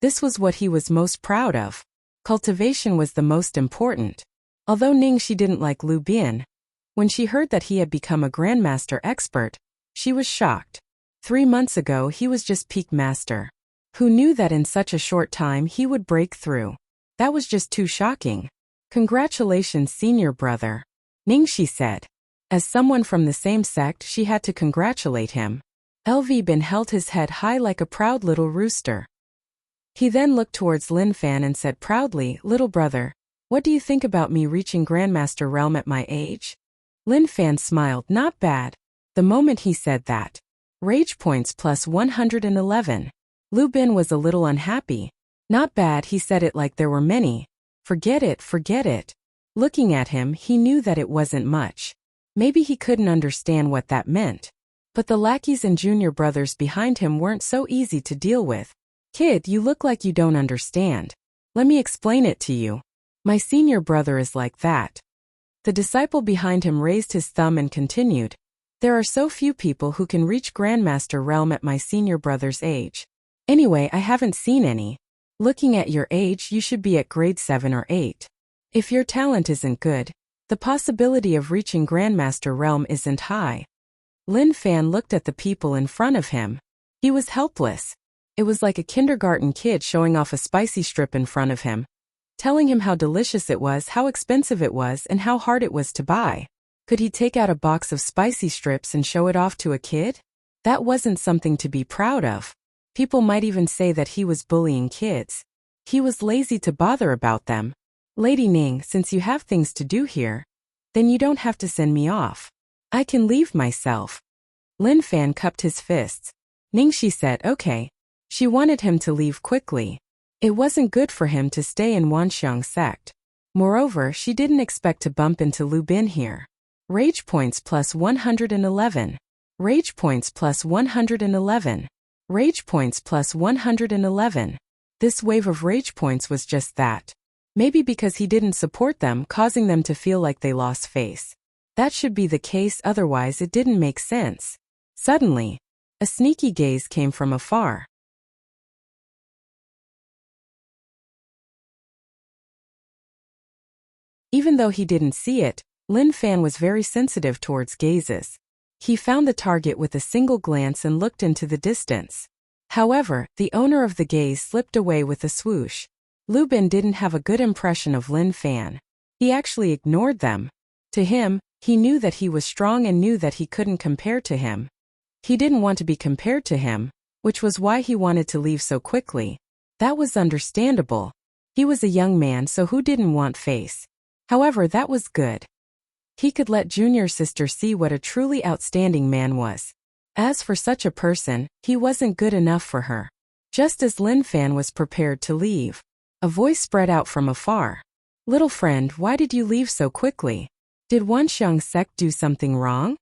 This was what he was most proud of. Cultivation was the most important. Although Ning Shi didn't like Lu Bin, when she heard that he had become a Grandmaster expert, she was shocked. 3 months ago he was just peak master. Who knew that in such a short time he would break through? That was just too shocking. Congratulations, senior brother, Ning Shi said. As someone from the same sect, she had to congratulate him. LV Bin held his head high like a proud little rooster. He then looked towards Lin Fan and said proudly, little brother, what do you think about me reaching Grandmaster Realm at my age? Lin Fan smiled, not bad. The moment he said that. Rage points plus 111. Lu Bin was a little unhappy. Not bad, he said it like there were many. Forget it, forget it. Looking at him, he knew that it wasn't much. Maybe he couldn't understand what that meant. But the lackeys and junior brothers behind him weren't so easy to deal with. Kid, you look like you don't understand. Let me explain it to you. My senior brother is like that. The disciple behind him raised his thumb and continued. There are so few people who can reach Grandmaster Realm at my senior brother's age. Anyway, I haven't seen any. Looking at your age, you should be at grade 7 or 8. If your talent isn't good, the possibility of reaching Grandmaster Realm isn't high. Lin Fan looked at the people in front of him. He was helpless. It was like a kindergarten kid showing off a spicy strip in front of him, telling him how delicious it was, how expensive it was, and how hard it was to buy. Could he take out a box of spicy strips and show it off to a kid? That wasn't something to be proud of. People might even say that he was bullying kids. He was lazy to bother about them. Lady Ning, since you have things to do here, then you don't have to send me off. I can leave myself. Lin Fan cupped his fists. Ningxi said okay. She wanted him to leave quickly. It wasn't good for him to stay in Wanxiang sect. Moreover, she didn't expect to bump into Lu Bin here. Rage points plus 111. Rage points plus 111. Rage points plus 111. This wave of rage points was just that. Maybe because he didn't support them, causing them to feel like they lost face. That should be the case, otherwise it didn't make sense. Suddenly, a sneaky gaze came from afar. Even though he didn't see it, Lin Fan was very sensitive towards gazes. He found the target with a single glance and looked into the distance. However, the owner of the gaze slipped away with a swoosh. Lu Bin didn't have a good impression of Lin Fan. He actually ignored them. To him, he knew that he was strong and knew that he couldn't compare to him. He didn't want to be compared to him, which was why he wanted to leave so quickly. That was understandable. He was a young man, so who didn't want face? However, that was good. He could let junior sister see what a truly outstanding man was. As for such a person, he wasn't good enough for her. Just as Lin Fan was prepared to leave, a voice spread out from afar. Little friend, why did you leave so quickly? Did Wanxiang sect do something wrong?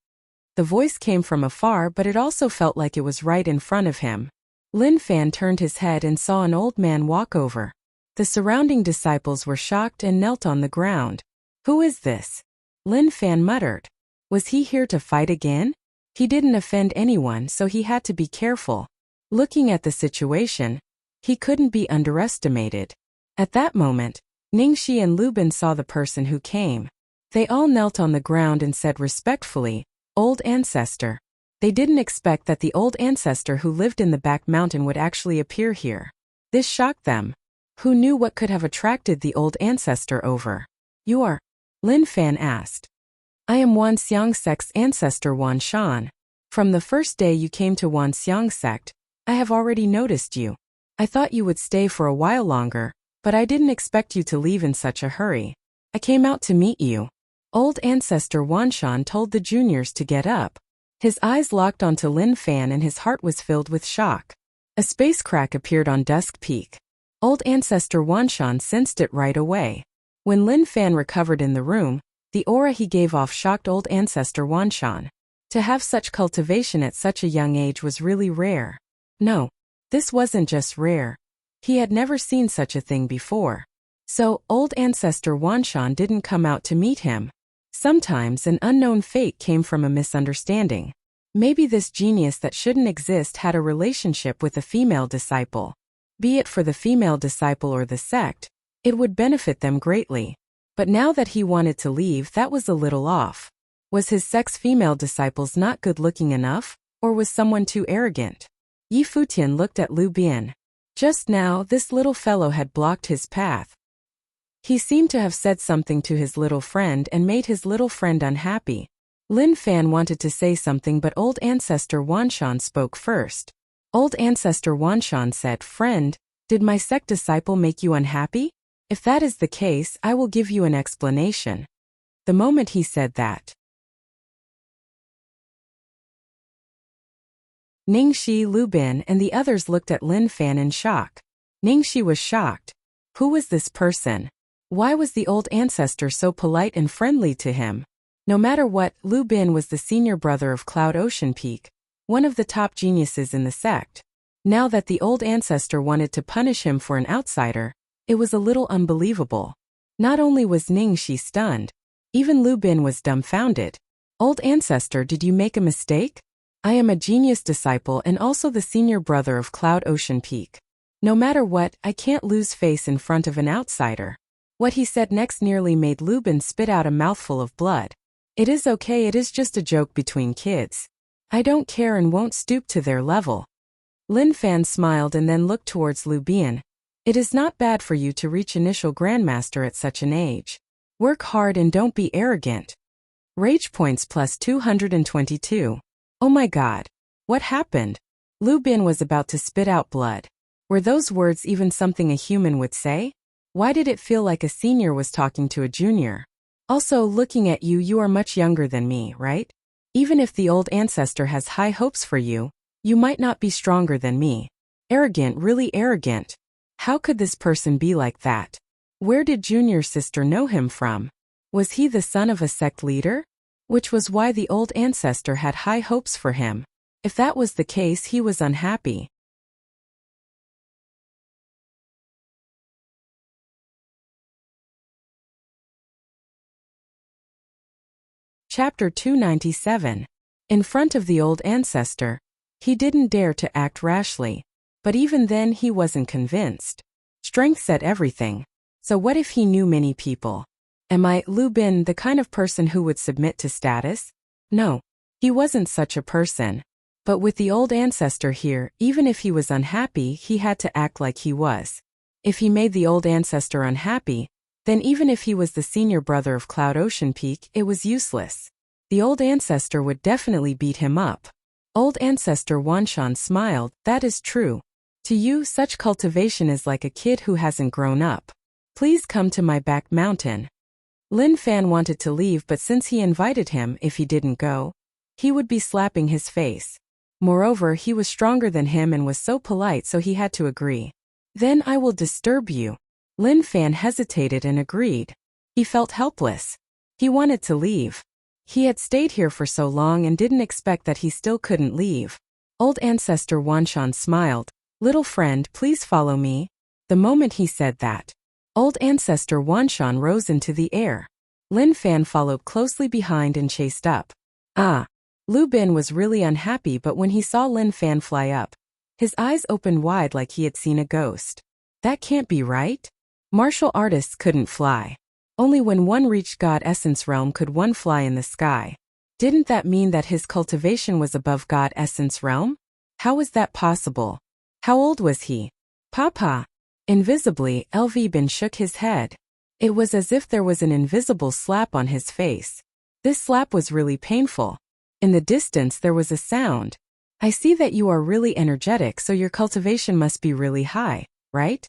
The voice came from afar, but it also felt like it was right in front of him. Lin Fan turned his head and saw an old man walk over. The surrounding disciples were shocked and knelt on the ground. Who is this? Lin Fan muttered. Was he here to fight again? He didn't offend anyone, so he had to be careful. Looking at the situation, he couldn't be underestimated. At that moment, Ningxi and Lu Bin saw the person who came. They all knelt on the ground and said respectfully, "Old ancestor." They didn't expect that the old ancestor who lived in the back mountain would actually appear here. This shocked them. Who knew what could have attracted the old ancestor over? You are? Lin Fan asked. I am Wanxiang sect's ancestor Wan Shan. From the first day you came to Wanxiang sect, I have already noticed you. I thought you would stay for a while longer, but I didn't expect you to leave in such a hurry. I came out to meet you. Old ancestor Wan Shan told the juniors to get up. His eyes locked onto Lin Fan and his heart was filled with shock. A space crack appeared on Dusk Peak. Old ancestor Wan Shan sensed it right away. When Lin Fan recovered in the room, the aura he gave off shocked old ancestor Wan Shan. To have such cultivation at such a young age was really rare. No, this wasn't just rare. He had never seen such a thing before. So, old ancestor Wan Shan didn't come out to meet him. Sometimes an unknown fate came from a misunderstanding. Maybe this genius that shouldn't exist had a relationship with a female disciple. Be it for the female disciple or the sect, it would benefit them greatly. But now that he wanted to leave, that was a little off. Was his sect's female disciples not good-looking enough, or was someone too arrogant? Yi Futian looked at Lu Bin. Just now, this little fellow had blocked his path. He seemed to have said something to his little friend and made his little friend unhappy. Lin Fan wanted to say something, but old ancestor Wan Shan spoke first. Old ancestor Wan Shan said, "Friend, did my sect disciple make you unhappy? If that is the case, I will give you an explanation." The moment he said that, Ningxi, Lu Bin, and the others looked at Lin Fan in shock. Ningxi was shocked. Who was this person? Why was the old ancestor so polite and friendly to him? No matter what, Lu Bin was the senior brother of Cloud Ocean Peak, one of the top geniuses in the sect. Now that the old ancestor wanted to punish him for an outsider, it was a little unbelievable. Not only was Ningxi stunned, even Lu Bin was dumbfounded. Old ancestor, did you make a mistake? I am a genius disciple and also the senior brother of Cloud Ocean Peak. No matter what, I can't lose face in front of an outsider. What he said next nearly made Lu Bin spit out a mouthful of blood. It is okay, it is just a joke between kids. I don't care and won't stoop to their level. Lin Fan smiled and then looked towards Lu Bin. It is not bad for you to reach initial grandmaster at such an age. Work hard and don't be arrogant. Rage points plus 222. Oh my god. What happened? Lu Bin was about to spit out blood. Were those words even something a human would say? Why did it feel like a senior was talking to a junior? Also, looking at you, you are much younger than me, right? Even if the old ancestor has high hopes for you, you might not be stronger than me. Arrogant, really arrogant. How could this person be like that? Where did junior sister know him from? Was he the son of a sect leader? Which was why the old ancestor had high hopes for him. If that was the case, he was unhappy. Chapter 297. In front of the old ancestor, he didn't dare to act rashly. But even then he wasn't convinced. Strength said everything. So what if he knew many people? Am I, Lu Bin, the kind of person who would submit to status? No. He wasn't such a person. But with the old ancestor here, even if he was unhappy, he had to act like he was. If he made the old ancestor unhappy, then even if he was the senior brother of Cloud Ocean Peak, it was useless. The old ancestor would definitely beat him up. Old ancestor Wanshan smiled. That is true. To you, such cultivation is like a kid who hasn't grown up. Please come to my back mountain. Lin Fan wanted to leave, but since he invited him, if he didn't go, he would be slapping his face. Moreover, he was stronger than him and was so polite, so he had to agree. Then I will disturb you. Lin Fan hesitated and agreed. He felt helpless. He wanted to leave. He had stayed here for so long and didn't expect that he still couldn't leave. Old ancestor Wanshan smiled. Little friend, please follow me. The moment he said that, old ancestor Wanshan rose into the air. Lin Fan followed closely behind and chased up. Lu Bin was really unhappy, but when he saw Lin Fan fly up, his eyes opened wide like he had seen a ghost. That can't be right. Martial artists couldn't fly. Only when one reached God Essence Realm could one fly in the sky. Didn't that mean that his cultivation was above God Essence Realm? How was that possible? How old was he? Papa. Invisibly, LV Bin shook his head. It was as if there was an invisible slap on his face. This slap was really painful. In the distance there was a sound. I see that you are really energetic, so your cultivation must be really high, right?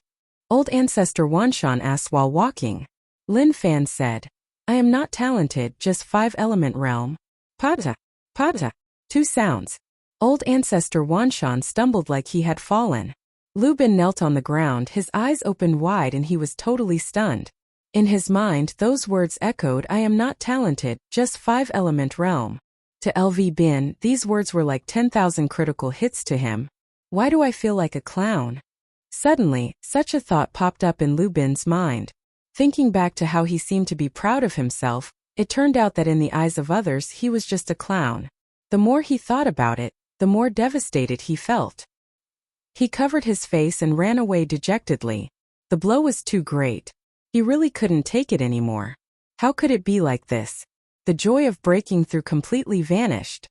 Old ancestor Wanshan asked while walking. Lin Fan said, I am not talented, just 5-element realm. Pata. Pata. 2 sounds. Old ancestor Wanshan stumbled like he had fallen. Lu Bin knelt on the ground, his eyes opened wide and he was totally stunned. In his mind, those words echoed, I am not talented, just 5-element realm. To LV Bin, these words were like 10,000 critical hits to him. Why do I feel like a clown? Suddenly, such a thought popped up in Lu Bin's mind. Thinking back to how he seemed to be proud of himself, it turned out that in the eyes of others he was just a clown. The more he thought about it, the more devastated he felt. He covered his face and ran away dejectedly. The blow was too great. He really couldn't take it anymore. How could it be like this? The joy of breaking through completely vanished.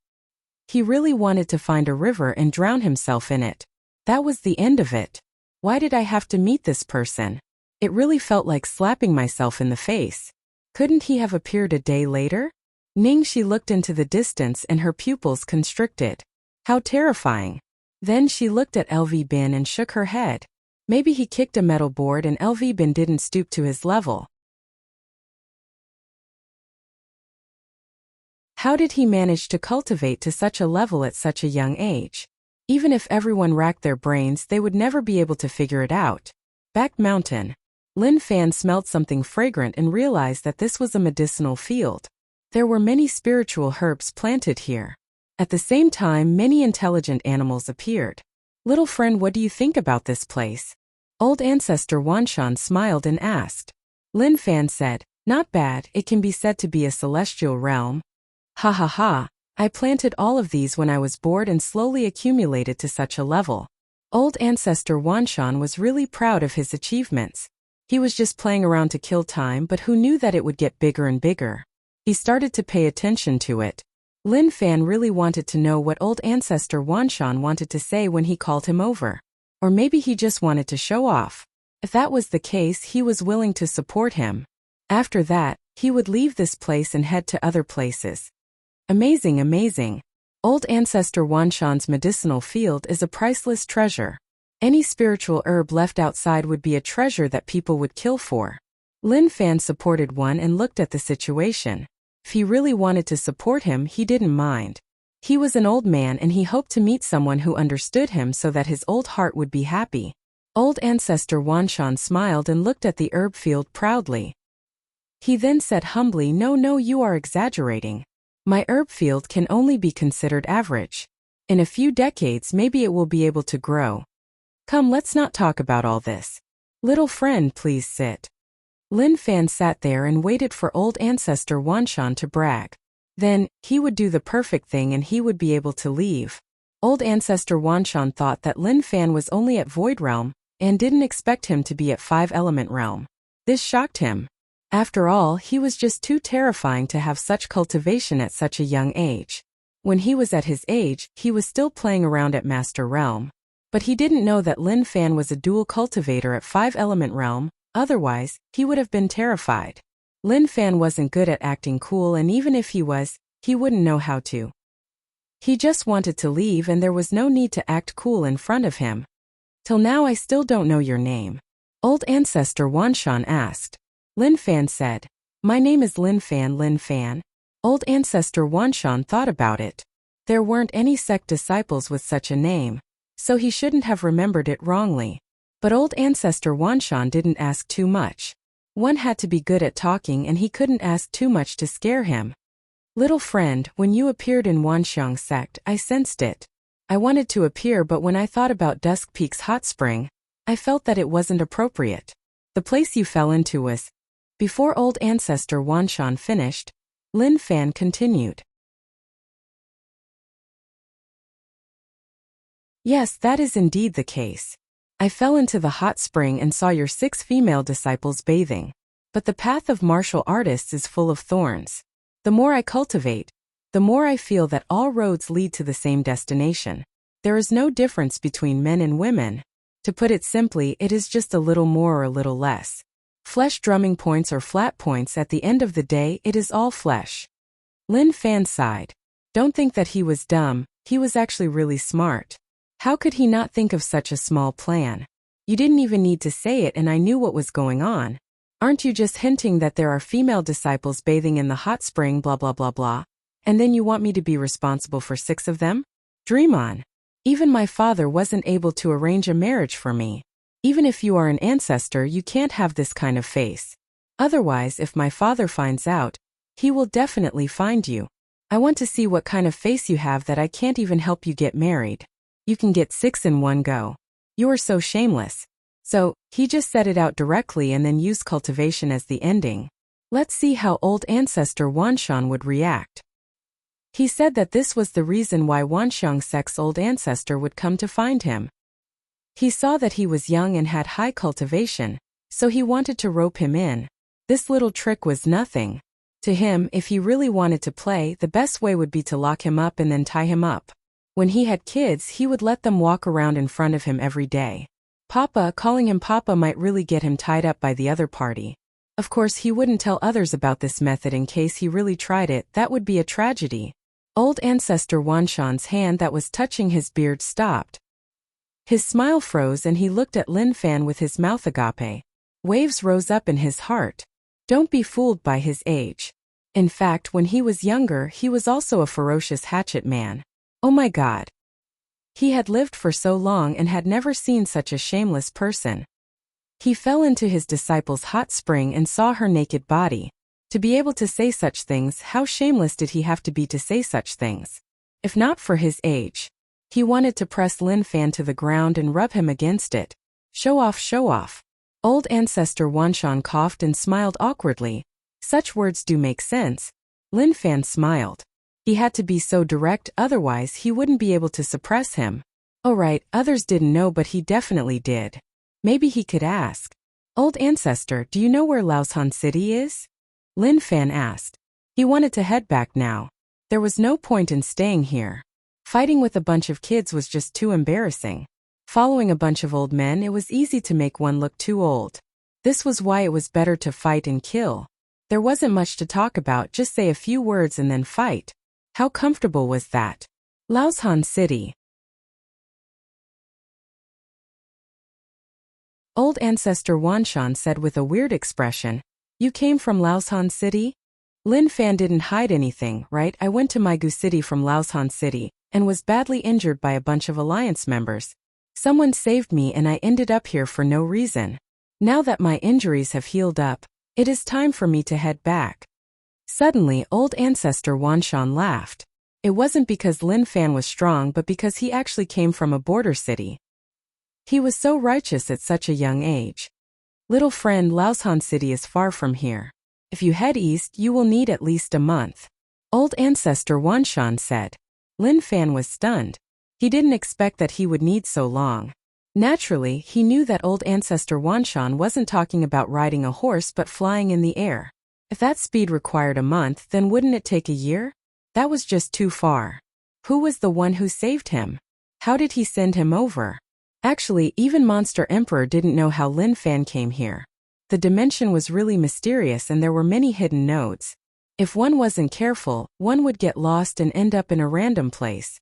He really wanted to find a river and drown himself in it. That was the end of it. Why did I have to meet this person? It really felt like slapping myself in the face. Couldn't he have appeared a day later? Ningxi looked into the distance and her pupils constricted. How terrifying. Then she looked at LV Bin and shook her head. Maybe he kicked a metal board and LV Bin didn't stoop to his level. How did he manage to cultivate to such a level at such a young age? Even if everyone racked their brains, they would never be able to figure it out. Back mountain. Lin Fan smelled something fragrant and realized that this was a medicinal field. There were many spiritual herbs planted here. At the same time, many intelligent animals appeared. Little friend, what do you think about this place? Old ancestor Wanshan smiled and asked. Lin Fan said, not bad, it can be said to be a celestial realm. Ha ha ha, I planted all of these when I was bored and slowly accumulated to such a level. Old ancestor Wanshan was really proud of his achievements. He was just playing around to kill time, but who knew that it would get bigger and bigger? He started to pay attention to it. Lin Fan really wanted to know what old ancestor Wanshan wanted to say when he called him over. Or maybe he just wanted to show off. If that was the case, he was willing to support him. After that, he would leave this place and head to other places. Amazing, amazing. Old ancestor Wanshan's medicinal field is a priceless treasure. Any spiritual herb left outside would be a treasure that people would kill for. Lin Fan supported one and looked at the situation. If he really wanted to support him, he didn't mind. He was an old man and he hoped to meet someone who understood him so that his old heart would be happy. Old ancestor Wanshan smiled and looked at the herb field proudly. He then said humbly, No, you are exaggerating. My herb field can only be considered average. In a few decades maybe it will be able to grow. Come, let's not talk about all this. Little friend, please sit. Lin Fan sat there and waited for old ancestor Wanshan to brag. Then, he would do the perfect thing and he would be able to leave. Old ancestor Wanshan thought that Lin Fan was only at Void Realm, and didn't expect him to be at 5-element realm. This shocked him. After all, he was just too terrifying to have such cultivation at such a young age. When he was at his age, he was still playing around at Master Realm. But he didn't know that Lin Fan was a dual cultivator at 5-element realm, otherwise, he would have been terrified. Lin Fan wasn't good at acting cool, and even if he was, he wouldn't know how to. He just wanted to leave and there was no need to act cool in front of him. Till now I still don't know your name. Old ancestor Wanshan asked. Lin Fan said, My name is Lin Fan. Old ancestor Wanshan thought about it. There weren't any sect disciples with such a name, so he shouldn't have remembered it wrongly. But old ancestor Wanshan didn't ask too much. One had to be good at talking and he couldn't ask too much to scare him. Little friend, when you appeared in Wanxiang sect, I sensed it. I wanted to appear, but when I thought about Dusk Peak's hot spring, I felt that it wasn't appropriate. The place you fell into was... Before old ancestor Wanshan finished, Lin Fan continued. Yes, that is indeed the case. I fell into the hot spring and saw your 6 female disciples bathing. But the path of martial artists is full of thorns. The more I cultivate, the more I feel that all roads lead to the same destination. There is no difference between men and women. To put it simply, it is just a little more or a little less. Flesh drumming points or flat points, at the end of the day, it is all flesh. Lin Fan sighed. Don't think that he was dumb, he was actually really smart. How could he not think of such a small plan? You didn't even need to say it and I knew what was going on. Aren't you just hinting that there are female disciples bathing in the hot spring blah blah blah blah, and then you want me to be responsible for 6 of them? Dream on. Even my father wasn't able to arrange a marriage for me. Even if you are an ancestor, you can't have this kind of face. Otherwise, if my father finds out, he will definitely find you. I want to see what kind of face you have that I can't even help you get married. You can get 6 in one go. You are so shameless. So, he just said it out directly and then used cultivation as the ending. Let's see how old ancestor Wanshan would react. He said that this was the reason why Wanxiang sect's old ancestor would come to find him. He saw that he was young and had high cultivation, so he wanted to rope him in. This little trick was nothing. To him, if he really wanted to play, the best way would be to lock him up and then tie him up. When he had kids, he would let them walk around in front of him every day. Papa, calling him Papa, might really get him tied up by the other party. Of course, he wouldn't tell others about this method in case he really tried it. That would be a tragedy. Old ancestor Wanshan's hand that was touching his beard stopped. His smile froze and he looked at Lin Fan with his mouth agape. Waves rose up in his heart. Don't be fooled by his age. In fact, when he was younger, he was also a ferocious hatchet man. Oh my God. He had lived for so long and had never seen such a shameless person. He fell into his disciple's hot spring and saw her naked body. To be able to say such things, how shameless did he have to be to say such things? If not for his age. He wanted to press Lin Fan to the ground and rub him against it. Show off, show off. Old ancestor Wanshan coughed and smiled awkwardly. Such words do make sense. Lin Fan smiled. He had to be so direct, otherwise he wouldn't be able to suppress him. Oh right, others didn't know but he definitely did. Maybe he could ask. Old ancestor, do you know where Laoshan City is? Lin Fan asked. He wanted to head back now. There was no point in staying here. Fighting with a bunch of kids was just too embarrassing. Following a bunch of old men, it was easy to make one look too old. This was why it was better to fight and kill. There wasn't much to talk about, just say a few words and then fight. How comfortable was that? Laoshan City. Old ancestor Wanshan said with a weird expression. You came from Laoshan City? Lin Fan didn't hide anything, right? I went to Maigu City from Laoshan City, and was badly injured by a bunch of alliance members. Someone saved me and I ended up here for no reason. Now that my injuries have healed up, it is time for me to head back. Suddenly, old ancestor Wanshan laughed. It wasn't because Lin Fan was strong but because he actually came from a border city. He was so righteous at such a young age. Little friend, Laoshan City is far from here. If you head east, you will need at least a month. Old ancestor Wanshan said. Lin Fan was stunned. He didn't expect that he would need so long. Naturally, he knew that old ancestor Wanshan wasn't talking about riding a horse but flying in the air. If that speed required a month, then wouldn't it take a year? That was just too far. Who was the one who saved him? How did he send him over? Actually, even Monster Emperor didn't know how Lin Fan came here. The dimension was really mysterious and there were many hidden nodes. If one wasn't careful, one would get lost and end up in a random place.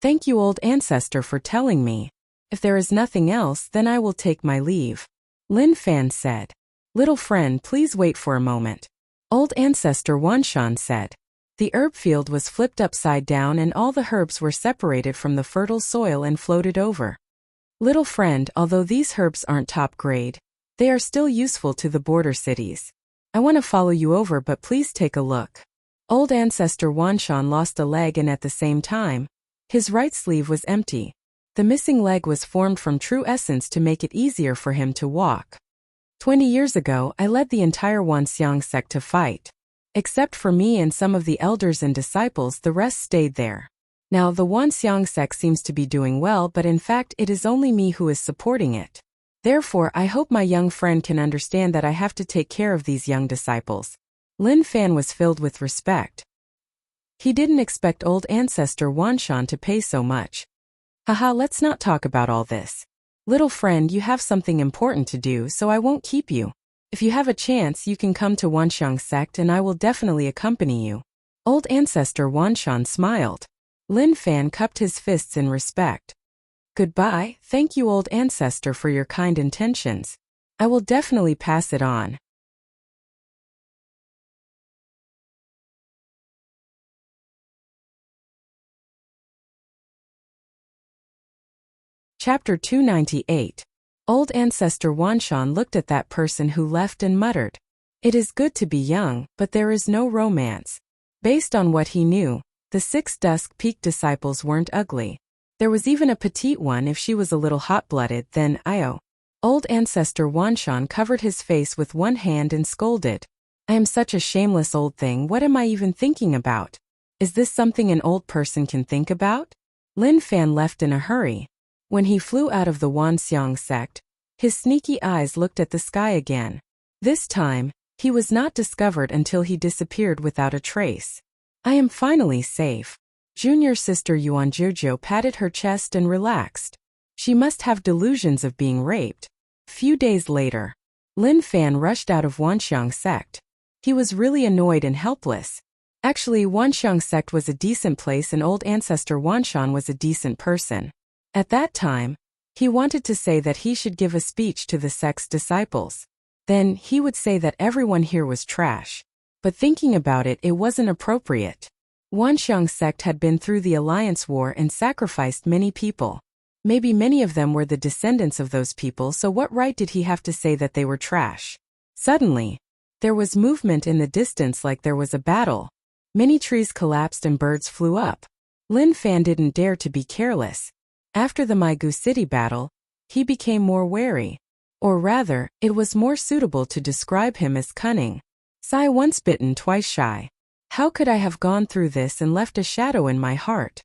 Thank you, old ancestor, for telling me. If there is nothing else, then I will take my leave. Lin Fan said. Little friend, please wait for a moment. Old ancestor Wanshan said. The herb field was flipped upside down and all the herbs were separated from the fertile soil and floated over. Little friend, although these herbs aren't top grade, they are still useful to the border cities. I want to follow you over, but please take a look. Old ancestor Wanshan lost a leg and at the same time, his right sleeve was empty. The missing leg was formed from true essence to make it easier for him to walk. 20 years ago, I led the entire Wuxia sect to fight. Except for me and some of the elders and disciples, the rest stayed there. Now the Wuxia sect seems to be doing well, but in fact it is only me who is supporting it. Therefore, I hope my young friend can understand that I have to take care of these young disciples. Lin Fan was filled with respect. He didn't expect old ancestor Wanshan to pay so much. Haha, let's not talk about all this. Little friend, you have something important to do, so I won't keep you. If you have a chance, you can come to Wuxia sect and I will definitely accompany you. Old ancestor Wanshan smiled. Lin Fan cupped his fists in respect. Goodbye, thank you, old ancestor, for your kind intentions. I will definitely pass it on. Chapter 298. Old ancestor Wanshan looked at that person who left and muttered. It is good to be young, but there is no romance. Based on what he knew, the 6 Dusk Peak disciples weren't ugly. There was even a petite one. If she was a little hot-blooded, then Io. Old ancestor Wanshan covered his face with one hand and scolded. I am such a shameless old thing. What am I even thinking about? Is this something an old person can think about? Lin Fan left in a hurry. When he flew out of the Wuxia sect, his sneaky eyes looked at the sky again. This time, he was not discovered until he disappeared without a trace. I am finally safe. Junior sister Yuan Jojo patted her chest and relaxed. She must have delusions of being raped. Few days later, Lin Fan rushed out of Wuxia sect. He was really annoyed and helpless. Actually, Wuxia sect was a decent place and old ancestor Wanshan was a decent person. At that time, he wanted to say that he should give a speech to the sect's disciples. Then, he would say that everyone here was trash. But thinking about it, it wasn't appropriate. Wuxia sect had been through the Alliance War and sacrificed many people. Maybe many of them were the descendants of those people, so what right did he have to say that they were trash? Suddenly, there was movement in the distance like there was a battle. Many trees collapsed and birds flew up. Lin Fan didn't dare to be careless. After the Maigu City battle, he became more wary. Or rather, it was more suitable to describe him as cunning. Sigh, once bitten, twice shy. How could I have gone through this and left a shadow in my heart?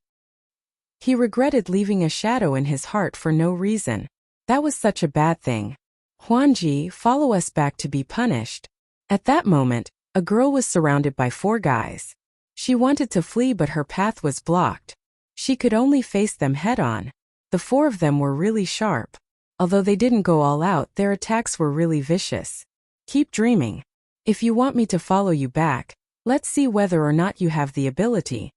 He regretted leaving a shadow in his heart for no reason. That was such a bad thing. Huanji, follow us back to be punished. At that moment, a girl was surrounded by 4 guys. She wanted to flee but her path was blocked. She could only face them head-on. The 4 of them were really sharp. Although they didn't go all out, their attacks were really vicious. Keep dreaming. If you want me to follow you back, let's see whether or not you have the ability.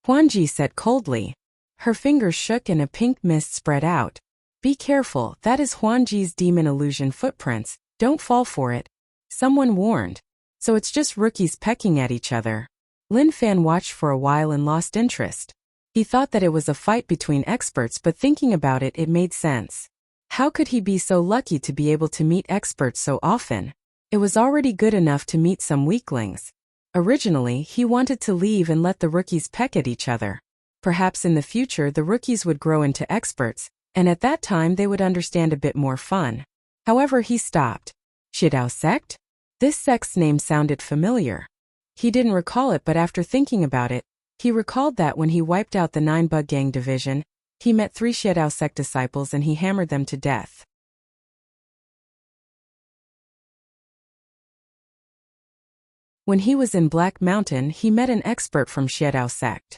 Huanji said coldly. Her fingers shook and a pink mist spread out. Be careful, that is Huanji's demon illusion footprints, don't fall for it. Someone warned. So it's just rookies pecking at each other. Lin Fan watched for a while and lost interest. He thought that it was a fight between experts, but thinking about it, it made sense. How could he be so lucky to be able to meet experts so often? It was already good enough to meet some weaklings. Originally, he wanted to leave and let the rookies peck at each other. Perhaps in the future the rookies would grow into experts, and at that time they would understand a bit more fun. However, he stopped. Shidao sect? This sect's name sounded familiar. He didn't recall it, but after thinking about it, he recalled that when he wiped out the 9 Bug Gang division, he met 3 Shidao sect disciples and he hammered them to death. When he was in Black Mountain, he met an expert from Shidao sect.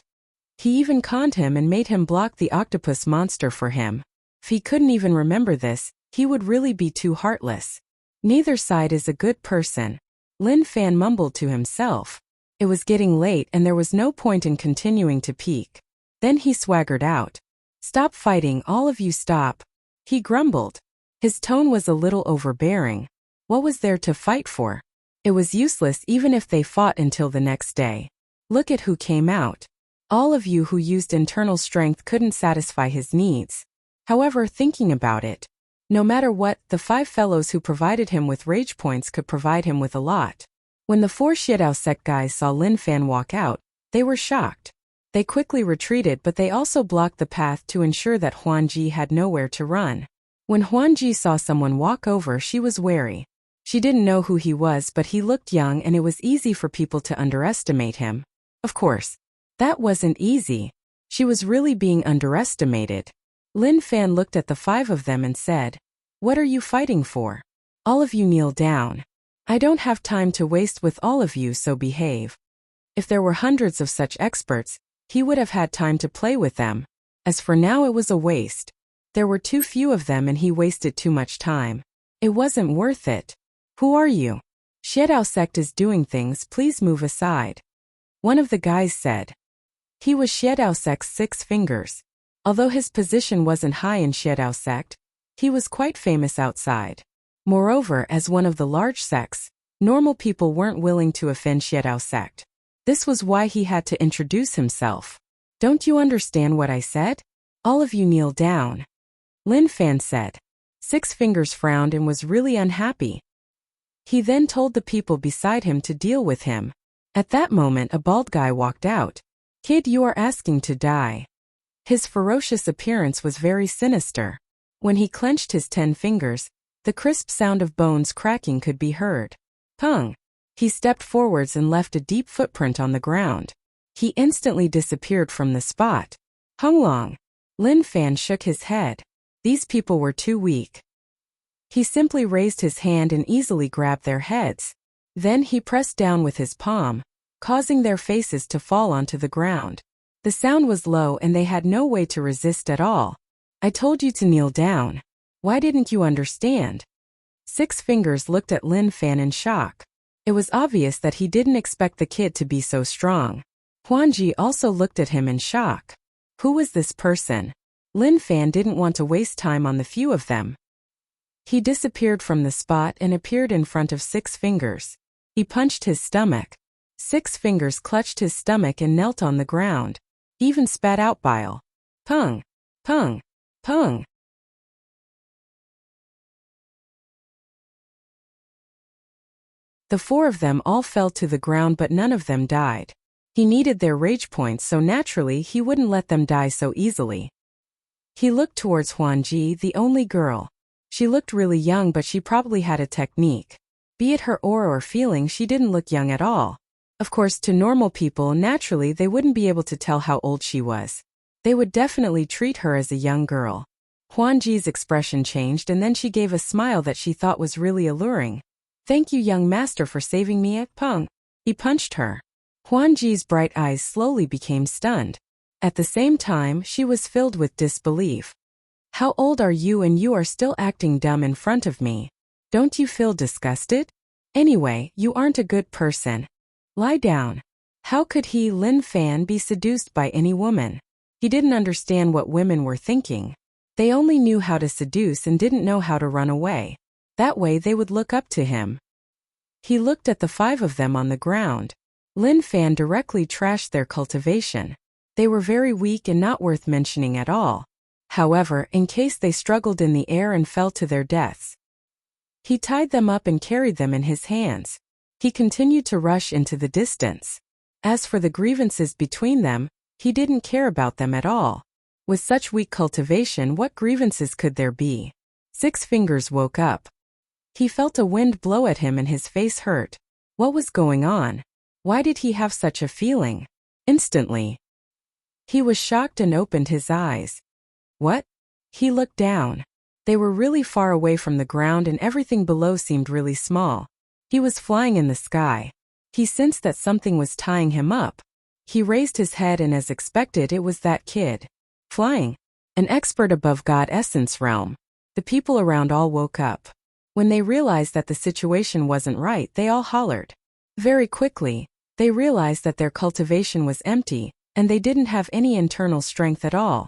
He even conned him and made him block the octopus monster for him. If he couldn't even remember this, he would really be too heartless. Neither side is a good person. Lin Fan mumbled to himself. It was getting late and there was no point in continuing to peek. Then he swaggered out. Stop fighting, all of you stop. He grumbled. His tone was a little overbearing. What was there to fight for? It was useless even if they fought until the next day. Look at who came out. All of you who used internal strength couldn't satisfy his needs. However, thinking about it, no matter what, the 5 fellows who provided him with rage points could provide him with a lot. When the 4 Shidao sect guys saw Lin Fan walk out, they were shocked. They quickly retreated, but they also blocked the path to ensure that Huanji had nowhere to run. When Huanji saw someone walk over, she was wary. She didn't know who he was, but he looked young and it was easy for people to underestimate him. Of course, that wasn't easy. She was really being underestimated. Lin Fan looked at the 5 of them and said, "What are you fighting for? All of you kneel down. I don't have time to waste with all of you, so behave." If there were hundreds of such experts, he would have had time to play with them. As for now, it was a waste. There were too few of them and he wasted too much time. It wasn't worth it. Who are you? Shidao sect is doing things, please move aside. One of the guys said. He was Shidao sect's 6 fingers. Although his position wasn't high in Shidao sect, he was quite famous outside. Moreover, as one of the large sects, normal people weren't willing to offend Shidao sect. This was why he had to introduce himself. Don't you understand what I said? All of you kneel down. Lin Fan said. 6 fingers frowned and was really unhappy. He then told the people beside him to deal with him. At that moment, a bald guy walked out. Kid, you are asking to die. His ferocious appearance was very sinister. When he clenched his 10 fingers, the crisp sound of bones cracking could be heard. Pung! He stepped forwards and left a deep footprint on the ground. He instantly disappeared from the spot. Hunglong! Lin Fan shook his head. These people were too weak. He simply raised his hand and easily grabbed their heads. Then he pressed down with his palm, causing their faces to fall onto the ground. The sound was low and they had no way to resist at all. I told you to kneel down. Why didn't you understand? 6 fingers looked at Lin Fan in shock. It was obvious that he didn't expect the kid to be so strong. Huanji also looked at him in shock. Who was this person? Lin Fan didn't want to waste time on the few of them. He disappeared from the spot and appeared in front of 6 fingers. He punched his stomach. 6 fingers clutched his stomach and knelt on the ground. He even spat out bile. Pung! Pung! Pung! The 4 of them all fell to the ground, but none of them died. He needed their rage points, so naturally he wouldn't let them die so easily. He looked towards Huanji, the only girl. She looked really young, but she probably had a technique. Be it her aura or feeling, she didn't look young at all. Of course, to normal people, naturally they wouldn't be able to tell how old she was. They would definitely treat her as a young girl. Huanji's expression changed and then she gave a smile that she thought was really alluring. Thank you, young master, for saving me, Pung. He punched her. Huanji's bright eyes slowly became stunned. At the same time, she was filled with disbelief. How old are you and you are still acting dumb in front of me? Don't you feel disgusted? Anyway, you aren't a good person. Lie down. How could he, Lin Fan, be seduced by any woman? He didn't understand what women were thinking. They only knew how to seduce and didn't know how to run away. That way they would look up to him. He looked at the 5 of them on the ground. Lin Fan directly trashed their cultivation. They were very weak and not worth mentioning at all. However, in case they struggled in the air and fell to their deaths, he tied them up and carried them in his hands. He continued to rush into the distance. As for the grievances between them, he didn't care about them at all. With such weak cultivation, what grievances could there be? Six Fingers woke up. He felt a wind blow at him and his face hurt. What was going on? Why did he have such a feeling? Instantly, he was shocked and opened his eyes. What? He looked down. They were really far away from the ground and everything below seemed really small. He was flying in the sky. He sensed that something was tying him up. He raised his head and as expected it was that kid. Flying. An expert above God Essence realm. The people around all woke up. When they realized that the situation wasn't right, they all hollered. Very quickly, they realized that their cultivation was empty, and they didn't have any internal strength at all.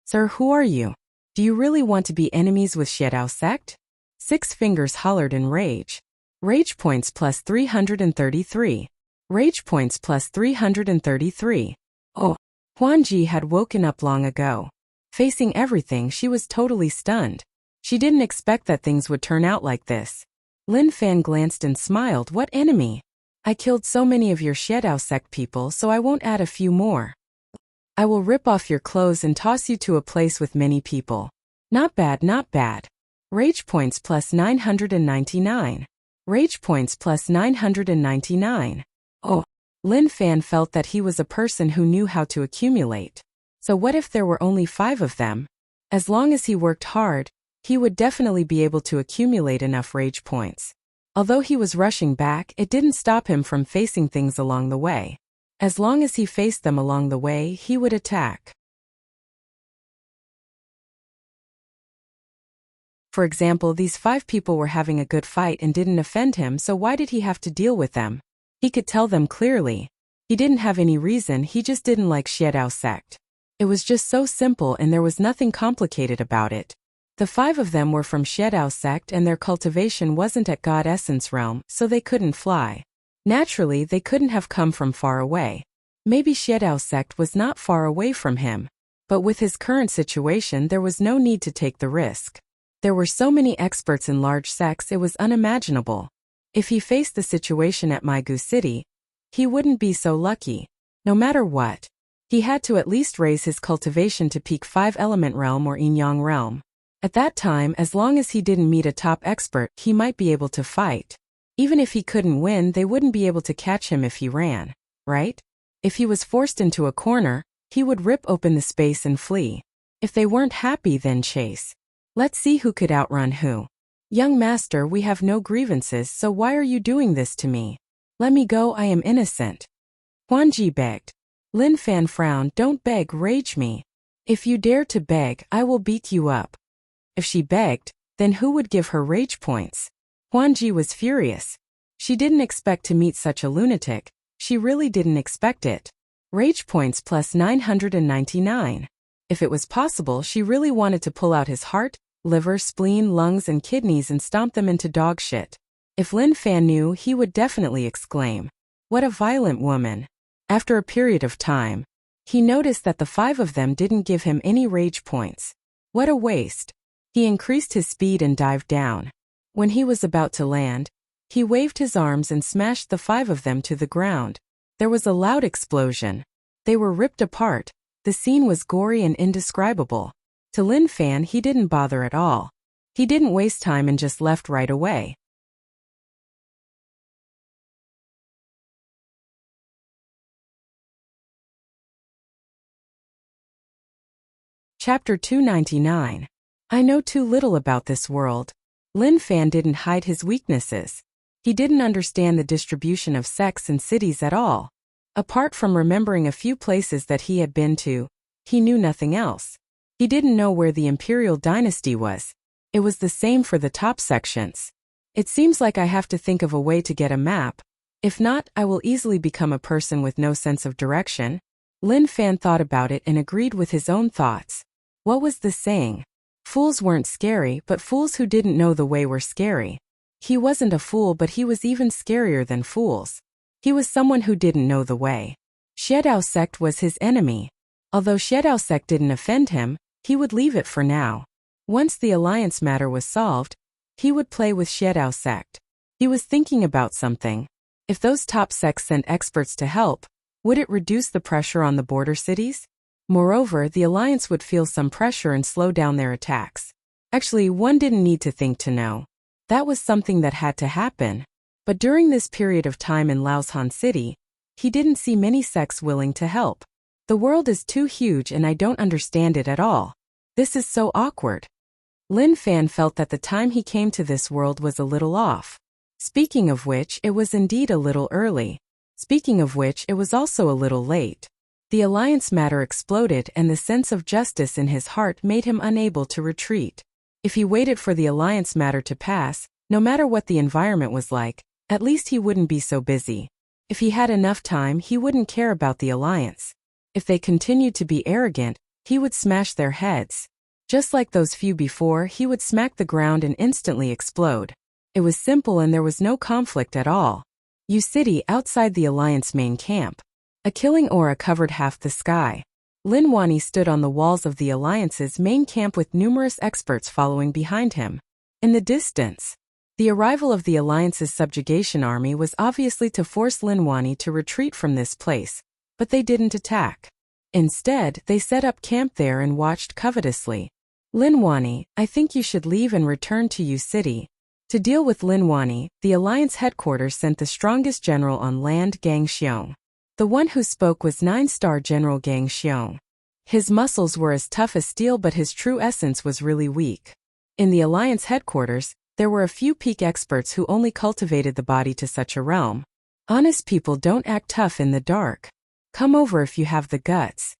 Sir, who are you? Do you really want to be enemies with Xiedao sect? Six Fingers hollered in rage. Rage points plus 333. Rage points plus 333. Oh, Huanji had woken up long ago. Facing everything, she was totally stunned. She didn't expect that things would turn out like this. Lin Fan glanced and smiled. What enemy? I killed so many of your Xiedao sect people, so I won't add a few more. I will rip off your clothes and toss you to a place with many people. Not bad, not bad. Rage points plus 999. Rage points plus 999. Oh, Lin Fan felt that he was a person who knew how to accumulate. So what if there were only 5 of them? As long as he worked hard, he would definitely be able to accumulate enough rage points. Although he was rushing back, it didn't stop him from facing things along the way. As long as he faced them along the way, he would attack. For example, these 5 people were having a good fight and didn't offend him, so why did he have to deal with them? He could tell them clearly. He didn't have any reason, he just didn't like Xiedao sect. It was just so simple and there was nothing complicated about it. The 5 of them were from Xiedao sect and their cultivation wasn't at God Essence realm, so they couldn't fly. Naturally, they couldn't have come from far away. Maybe Xiedao sect was not far away from him. But with his current situation, there was no need to take the risk. There were so many experts in large sects it was unimaginable. If he faced the situation at Maigu City, he wouldn't be so lucky. No matter what, he had to at least raise his cultivation to peak 5 element realm or yin-yang realm. At that time, as long as he didn't meet a top expert, he might be able to fight. Even if he couldn't win, they wouldn't be able to catch him if he ran, right? If he was forced into a corner, he would rip open the space and flee. If they weren't happy, then chase. Let's see who could outrun who. Young master, we have no grievances, so why are you doing this to me? Let me go, I am innocent. Huanji begged. Lin Fan frowned. Don't beg, rage me. If you dare to beg, I will beat you up. If she begged, then who would give her rage points? Huanji was furious. She didn't expect to meet such a lunatic. She really didn't expect it. Rage points plus 999. If it was possible, she really wanted to pull out his heart, liver, spleen, lungs, and kidneys and stomp them into dog shit. If Lin Fan knew, he would definitely exclaim, "What a violent woman." After a period of time, he noticed that the 5 of them didn't give him any rage points. What a waste. He increased his speed and dived down. When he was about to land, he waved his arms and smashed the 5 of them to the ground. There was a loud explosion. They were ripped apart. The scene was gory and indescribable. To Lin Fan, he didn't bother at all. He didn't waste time and just left right away. Chapter 299. I know too little about this world. Lin Fan didn't hide his weaknesses. He didn't understand the distribution of sects and cities at all. Apart from remembering a few places that he had been to, he knew nothing else. He didn't know where the imperial dynasty was. It was the same for the top sections. It seems like I have to think of a way to get a map. If not, I will easily become a person with no sense of direction. Lin Fan thought about it and agreed with his own thoughts. What was the saying? Fools weren't scary, but fools who didn't know the way were scary. He wasn't a fool, but he was even scarier than fools. He was someone who didn't know the way. Xiedao sect was his enemy. Although Xiedao sect didn't offend him, he would leave it for now. Once the alliance matter was solved, he would play with Xiedao sect. He was thinking about something. If those top sects sent experts to help, would it reduce the pressure on the border cities? Moreover, the alliance would feel some pressure and slow down their attacks. Actually, one didn't need to think to know. That was something that had to happen. But during this period of time in Laoshan City, he didn't see many sects willing to help. The world is too huge and I don't understand it at all. This is so awkward. Lin Fan felt that the time he came to this world was a little off. Speaking of which, it was indeed a little early. Speaking of which, it was also a little late. The alliance matter exploded and the sense of justice in his heart made him unable to retreat. If he waited for the alliance matter to pass, no matter what the environment was like, at least he wouldn't be so busy. If he had enough time, he wouldn't care about the alliance. If they continued to be arrogant, he would smash their heads. Just like those few before, he would smack the ground and instantly explode. It was simple and there was no conflict at all. Yu City outside the alliance main camp. A killing aura covered half the sky. Lin Wani stood on the walls of the alliance's main camp with numerous experts following behind him. In the distance, the arrival of the alliance's subjugation army was obviously to force Lin Wani to retreat from this place, but they didn't attack. Instead, they set up camp there and watched covetously. Lin Wani, I think you should leave and return to Yu City. To deal with Lin Wani, the alliance headquarters sent the strongest general on land, Gang Xiong. The one who spoke was 9-star General Gang Xiong. His muscles were as tough as steel, but his true essence was really weak. In the alliance headquarters, there were a few peak experts who only cultivated the body to such a realm. Honest people don't act tough in the dark. Come over if you have the guts.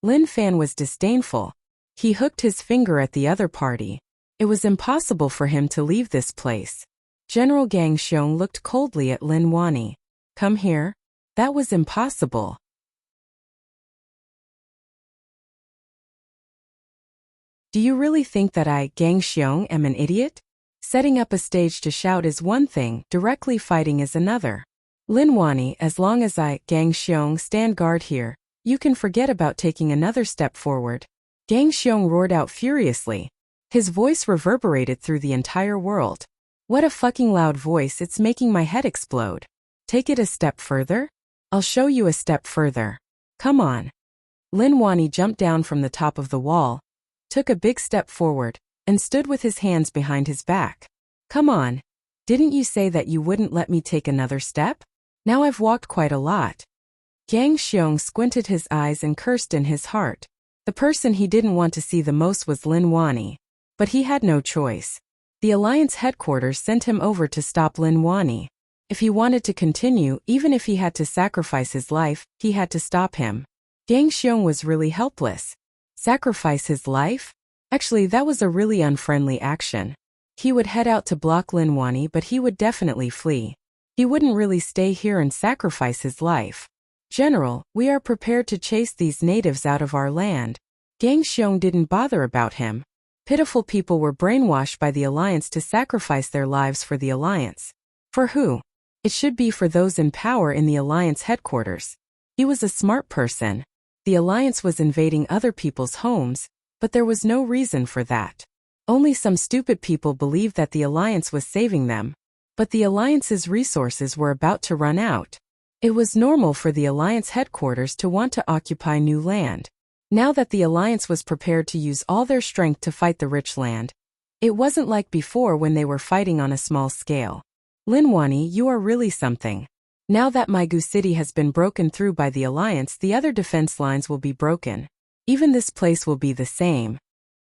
Lin Fan was disdainful. He hooked his finger at the other party. It was impossible for him to leave this place. General Gang Xiong looked coldly at Lin Wani. Come here? That was impossible. Do you really think that I, Gang Xiong, am an idiot? Setting up a stage to shout is one thing, directly fighting is another. Lin Wani, as long as I, Gang Xiong, stand guard here, you can forget about taking another step forward. Gang Xiong roared out furiously. His voice reverberated through the entire world. What a fucking loud voice, it's making my head explode. Take it a step further? I'll show you a step further. Come on. Lin Wani jumped down from the top of the wall, took a big step forward, and stood with his hands behind his back. Come on. Didn't you say that you wouldn't let me take another step? Now I've walked quite a lot. Gang Xiong squinted his eyes and cursed in his heart. The person he didn't want to see the most was Lin Wani. But he had no choice. The alliance headquarters sent him over to stop Lin Wani. If he wanted to continue, even if he had to sacrifice his life, he had to stop him. Gang Xiong was really helpless. Sacrifice his life? Actually, that was a really unfriendly action. He would head out to block Lin Wani, but he would definitely flee. He wouldn't really stay here and sacrifice his life. General, we are prepared to chase these natives out of our land. Gang Xiong didn't bother about him. Pitiful people were brainwashed by the alliance to sacrifice their lives for the alliance. For who? It should be for those in power in the alliance headquarters. He was a smart person. The alliance was invading other people's homes, but there was no reason for that. Only some stupid people believed that the alliance was saving them. But the alliance's resources were about to run out. It was normal for the alliance headquarters to want to occupy new land. Now that the alliance was prepared to use all their strength to fight the rich land, it wasn't like before when they were fighting on a small scale. Lin Wani, you are really something. Now that Maigu City has been broken through by the alliance, the other defense lines will be broken. Even this place will be the same.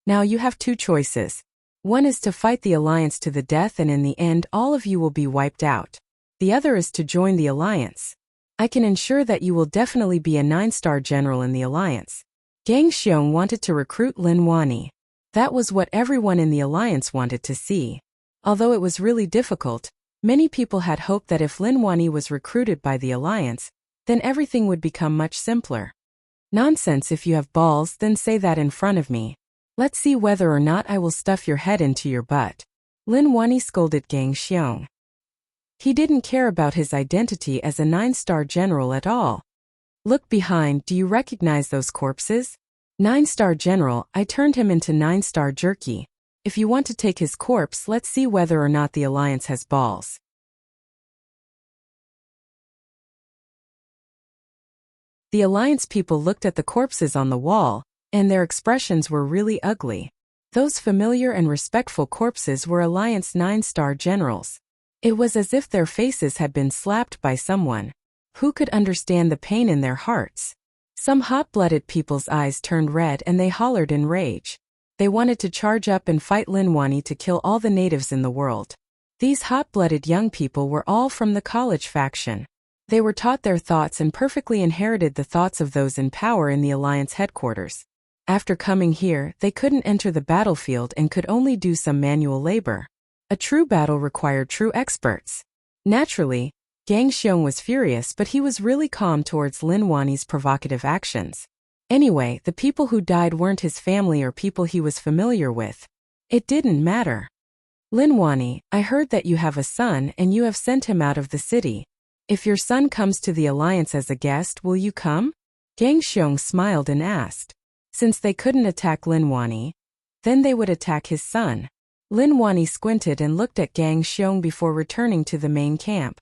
Now you have two choices. One is to fight the alliance to the death and in the end all of you will be wiped out. The other is to join the alliance. I can ensure that you will definitely be a 9-star general in the alliance. Gang Xiong wanted to recruit Lin Wani. That was what everyone in the alliance wanted to see. Although it was really difficult, many people had hoped that if Lin Wani was recruited by the alliance, then everything would become much simpler. Nonsense, if you have balls then say that in front of me. Let's see whether or not I will stuff your head into your butt. Lin Wani scolded Gang Xiong. He didn't care about his identity as a 9-star general at all. Look behind, do you recognize those corpses? 9-star general, I turned him into 9-star jerky. If you want to take his corpse, let's see whether or not the alliance has balls. The alliance people looked at the corpses on the wall, and their expressions were really ugly. Those familiar and respectful corpses were alliance 9-star generals. It was as if their faces had been slapped by someone. Who could understand the pain in their hearts? Some hot-blooded people's eyes turned red and they hollered in rage. They wanted to charge up and fight Lin Wani to kill all the natives in the world. These hot-blooded young people were all from the college faction. They were taught their thoughts and perfectly inherited the thoughts of those in power in the alliance headquarters. After coming here, they couldn't enter the battlefield and could only do some manual labor. A true battle required true experts. Naturally, Gang Xiong was furious, but he was really calm towards Lin Wani's provocative actions. Anyway, the people who died weren't his family or people he was familiar with. It didn't matter. Lin Wani, I heard that you have a son and you have sent him out of the city. If your son comes to the alliance as a guest, will you come? Gang Xiong smiled and asked. Since they couldn't attack Lin Wani, then they would attack his son. Lin Wani squinted and looked at Gang Xiong before returning to the main camp.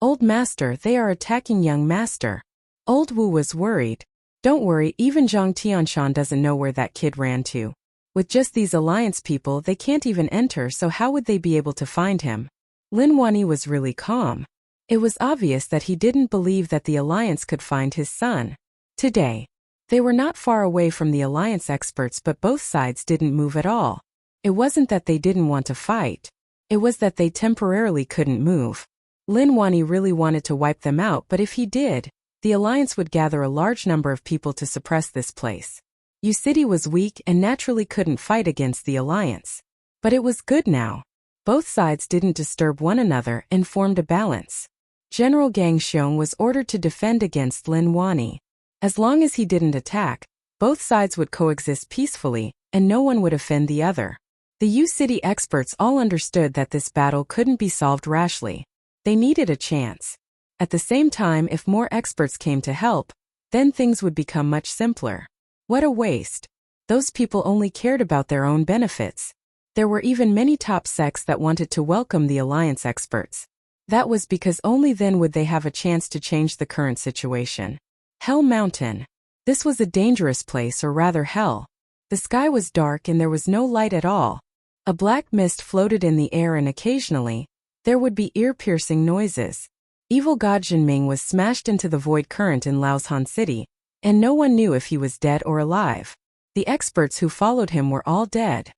Old master, they are attacking young master. Old Wu was worried. Don't worry, even Zhang Tianshan doesn't know where that kid ran to. With just these alliance people, they can't even enter, so how would they be able to find him? Lin Wani was really calm. It was obvious that he didn't believe that the alliance could find his son. Today, they were not far away from the alliance experts, but both sides didn't move at all. It wasn't that they didn't want to fight. It was that they temporarily couldn't move. Lin Wani really wanted to wipe them out, but if he did, the alliance would gather a large number of people to suppress this place. Yu City was weak and naturally couldn't fight against the alliance. But it was good now. Both sides didn't disturb one another and formed a balance. General Gang Xiong was ordered to defend against Lin Wani. As long as he didn't attack, both sides would coexist peacefully, and no one would offend the other. The Yu City experts all understood that this battle couldn't be solved rashly. They needed a chance. At the same time, if more experts came to help, then things would become much simpler. What a waste. Those people only cared about their own benefits. There were even many top sects that wanted to welcome the alliance experts. That was because only then would they have a chance to change the current situation. Hell Mountain. This was a dangerous place, or rather hell. The sky was dark and there was no light at all. A black mist floated in the air and occasionally, there would be ear-piercing noises. Evil God Jinming was smashed into the void current in Laoshan City, and no one knew if he was dead or alive. The experts who followed him were all dead.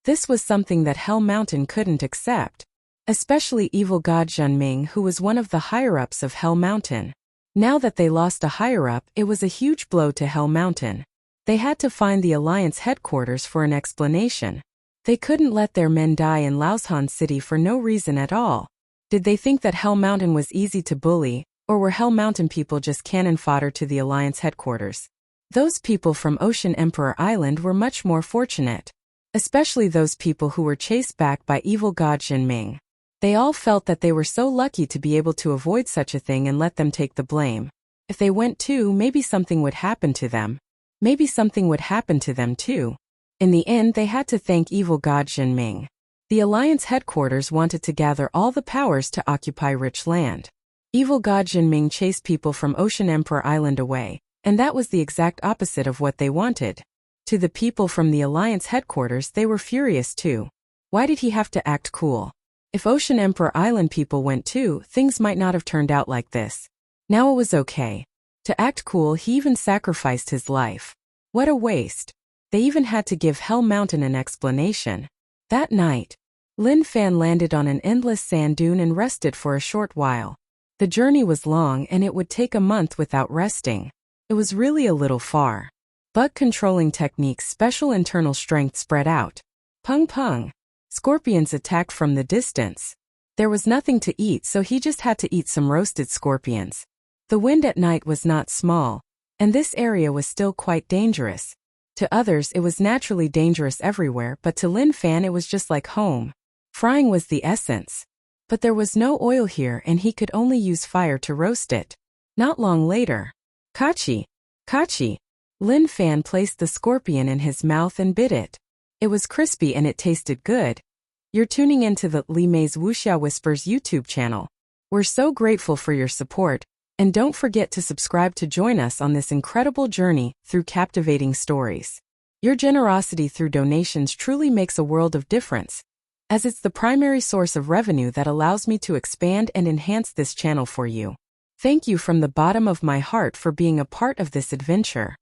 This was something that Hell Mountain couldn't accept. Especially Evil God Jinming, who was one of the higher-ups of Hell Mountain. Now that they lost a higher-up, it was a huge blow to Hell Mountain. They had to find the alliance headquarters for an explanation. They couldn't let their men die in Laoshan City for no reason at all. Did they think that Hell Mountain was easy to bully, or were Hell Mountain people just cannon fodder to the alliance headquarters? Those people from Ocean Emperor Island were much more fortunate. Especially those people who were chased back by Evil God Jinming. They all felt that they were so lucky to be able to avoid such a thing and let them take the blame. If they went too, maybe something would happen to them. Maybe something would happen to them too. In the end, they had to thank Evil God Jinming. The alliance headquarters wanted to gather all the powers to occupy rich land. Evil God Jinming chased people from Ocean Emperor Island away, and that was the exact opposite of what they wanted. To the people from the alliance headquarters, they were furious too. Why did he have to act cool? If Ocean Emperor Island people went too, things might not have turned out like this. Now it was okay. To act cool, he even sacrificed his life. What a waste. They even had to give Hell Mountain an explanation. That night, Lin Fan landed on an endless sand dune and rested for a short while. The journey was long and it would take a month without resting. It was really a little far. Bug controlling techniques, special internal strength spread out. Pung pung. Scorpions attacked from the distance. There was nothing to eat, so he just had to eat some roasted scorpions. The wind at night was not small, and this area was still quite dangerous. To others it was naturally dangerous everywhere, but to Lin Fan it was just like home. Frying was the essence. But there was no oil here and he could only use fire to roast it. Not long later, Kachi, Kachi. Lin Fan placed the scorpion in his mouth and bit it. It was crispy and it tasted good. You're tuning into the Li Mei's Wuxia Whispers YouTube channel. We're so grateful for your support, and don't forget to subscribe to join us on this incredible journey through captivating stories. Your generosity through donations truly makes a world of difference, as it's the primary source of revenue that allows me to expand and enhance this channel for you. Thank you from the bottom of my heart for being a part of this adventure.